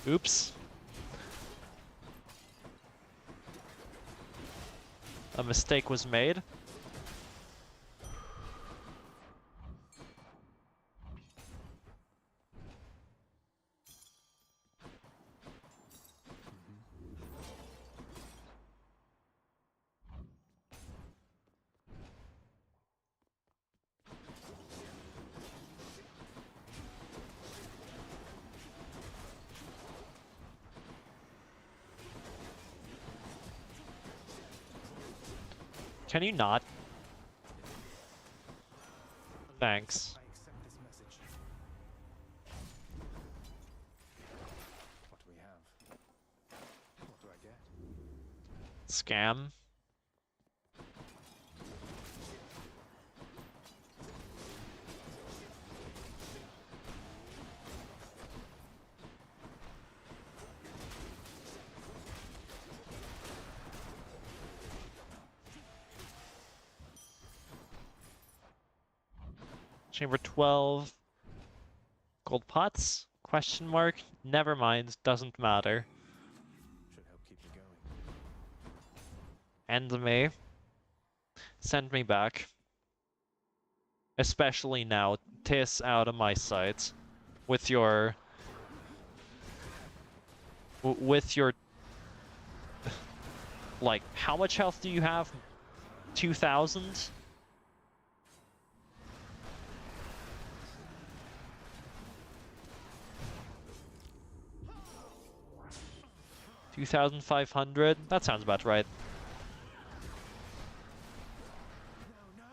Speaker 1: Oops. A mistake was made. Can you not? Thanks.
Speaker 2: I accept this message. What do we have? What do I get?
Speaker 1: Scam. Chamber 12. Gold pots? Question mark? Never mind, doesn't matter.
Speaker 2: Should help keep me going.
Speaker 1: End me. Send me back. Especially now. Tis out of my sight. With your... with your... Like, how much health do you have? 2,000? 2,500? That sounds about right.
Speaker 2: No, no!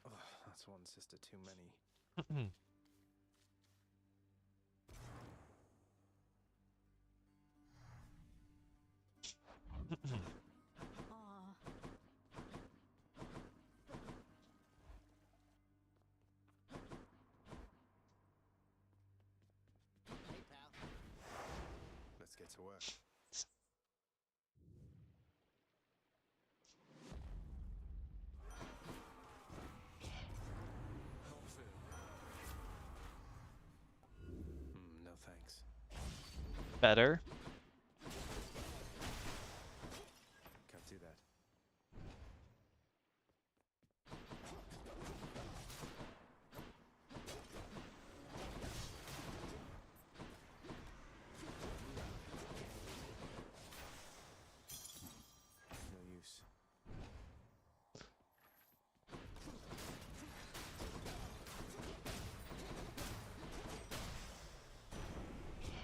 Speaker 2: Oh, that's one sister too many.
Speaker 6: Aw. Hey, pal.
Speaker 2: Let's get to work. No thanks.
Speaker 1: Better.
Speaker 2: Can't do that. No use.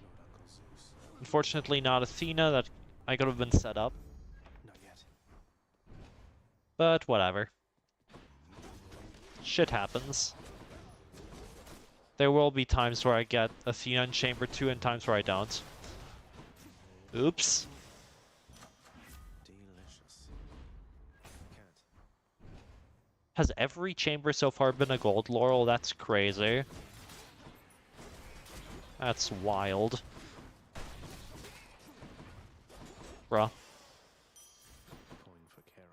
Speaker 2: Lord Uncle Zeus.
Speaker 1: Unfortunately not Athena, that I could have been set up.
Speaker 2: Not yet.
Speaker 1: But whatever. Shit happens. There will be times where I get Athena in Chamber 2 and times where I don't. Oops.
Speaker 2: Delicious. Can't.
Speaker 1: Has every chamber so far been a gold laurel? That's crazy. That's wild. Bruh.
Speaker 2: Coin for Charon.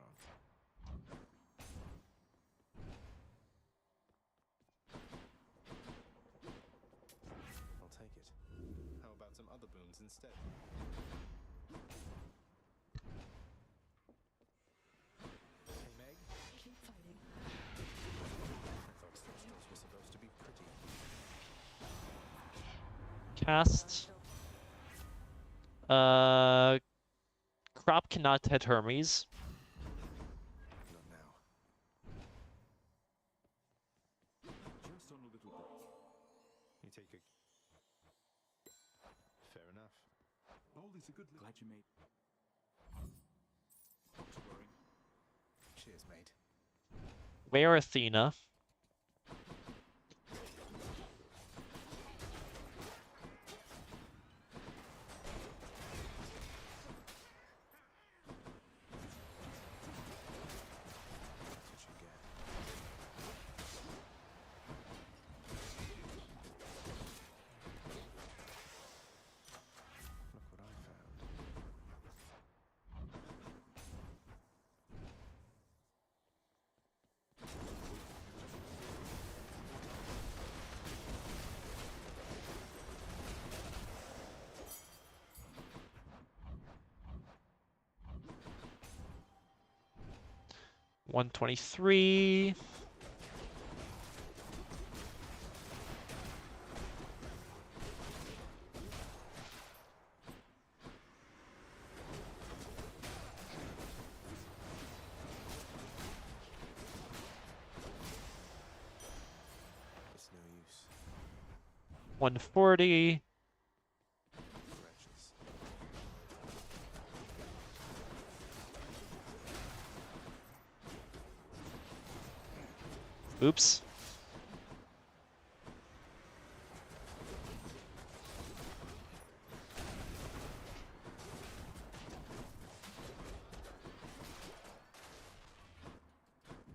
Speaker 2: I'll take it. How about some other boons instead? Hey, Meg.
Speaker 7: Keep fighting.
Speaker 2: I thought Celestials were supposed to be pretty.
Speaker 1: Cast. Crop cannot hit Hermes.
Speaker 2: Not now.
Speaker 8: Just on a little break.
Speaker 2: You take a... Fair enough.
Speaker 8: All is a good. Glad you made. Not to worry.
Speaker 2: Cheers, mate.
Speaker 1: Where Athena?
Speaker 2: That's what you get. Look what I found.
Speaker 1: 123.
Speaker 2: It's no use.
Speaker 1: 140.
Speaker 2: Wretches.
Speaker 1: Oops.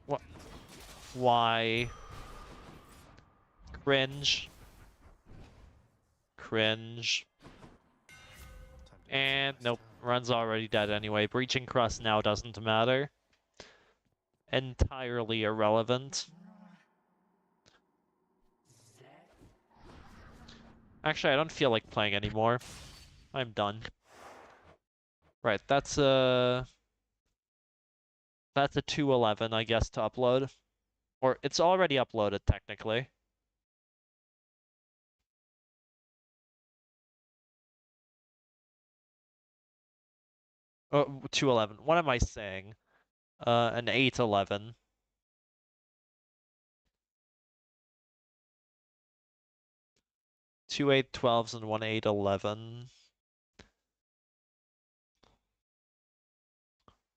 Speaker 1: What? Why? Cringe. Cringe.
Speaker 2: Time to
Speaker 1: And
Speaker 2: exercise
Speaker 1: nope,
Speaker 2: town.
Speaker 1: run's already dead anyway. Breaching Crust now doesn't matter. Entirely irrelevant. Actually, I don't feel like playing anymore. I'm done. Right, that's a 211, I guess, to upload. Or it's already uploaded technically. Oh, 211. What am I saying? An 811. Two 812s and one 811.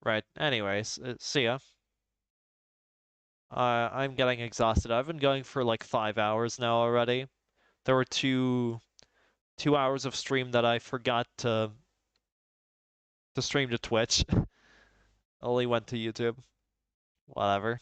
Speaker 1: Right, anyways, see ya. I'm getting exhausted. I've been going for like 5 hours now already. There were 2 hours of stream that I forgot to stream to Twitch. Only went to YouTube. Whatever.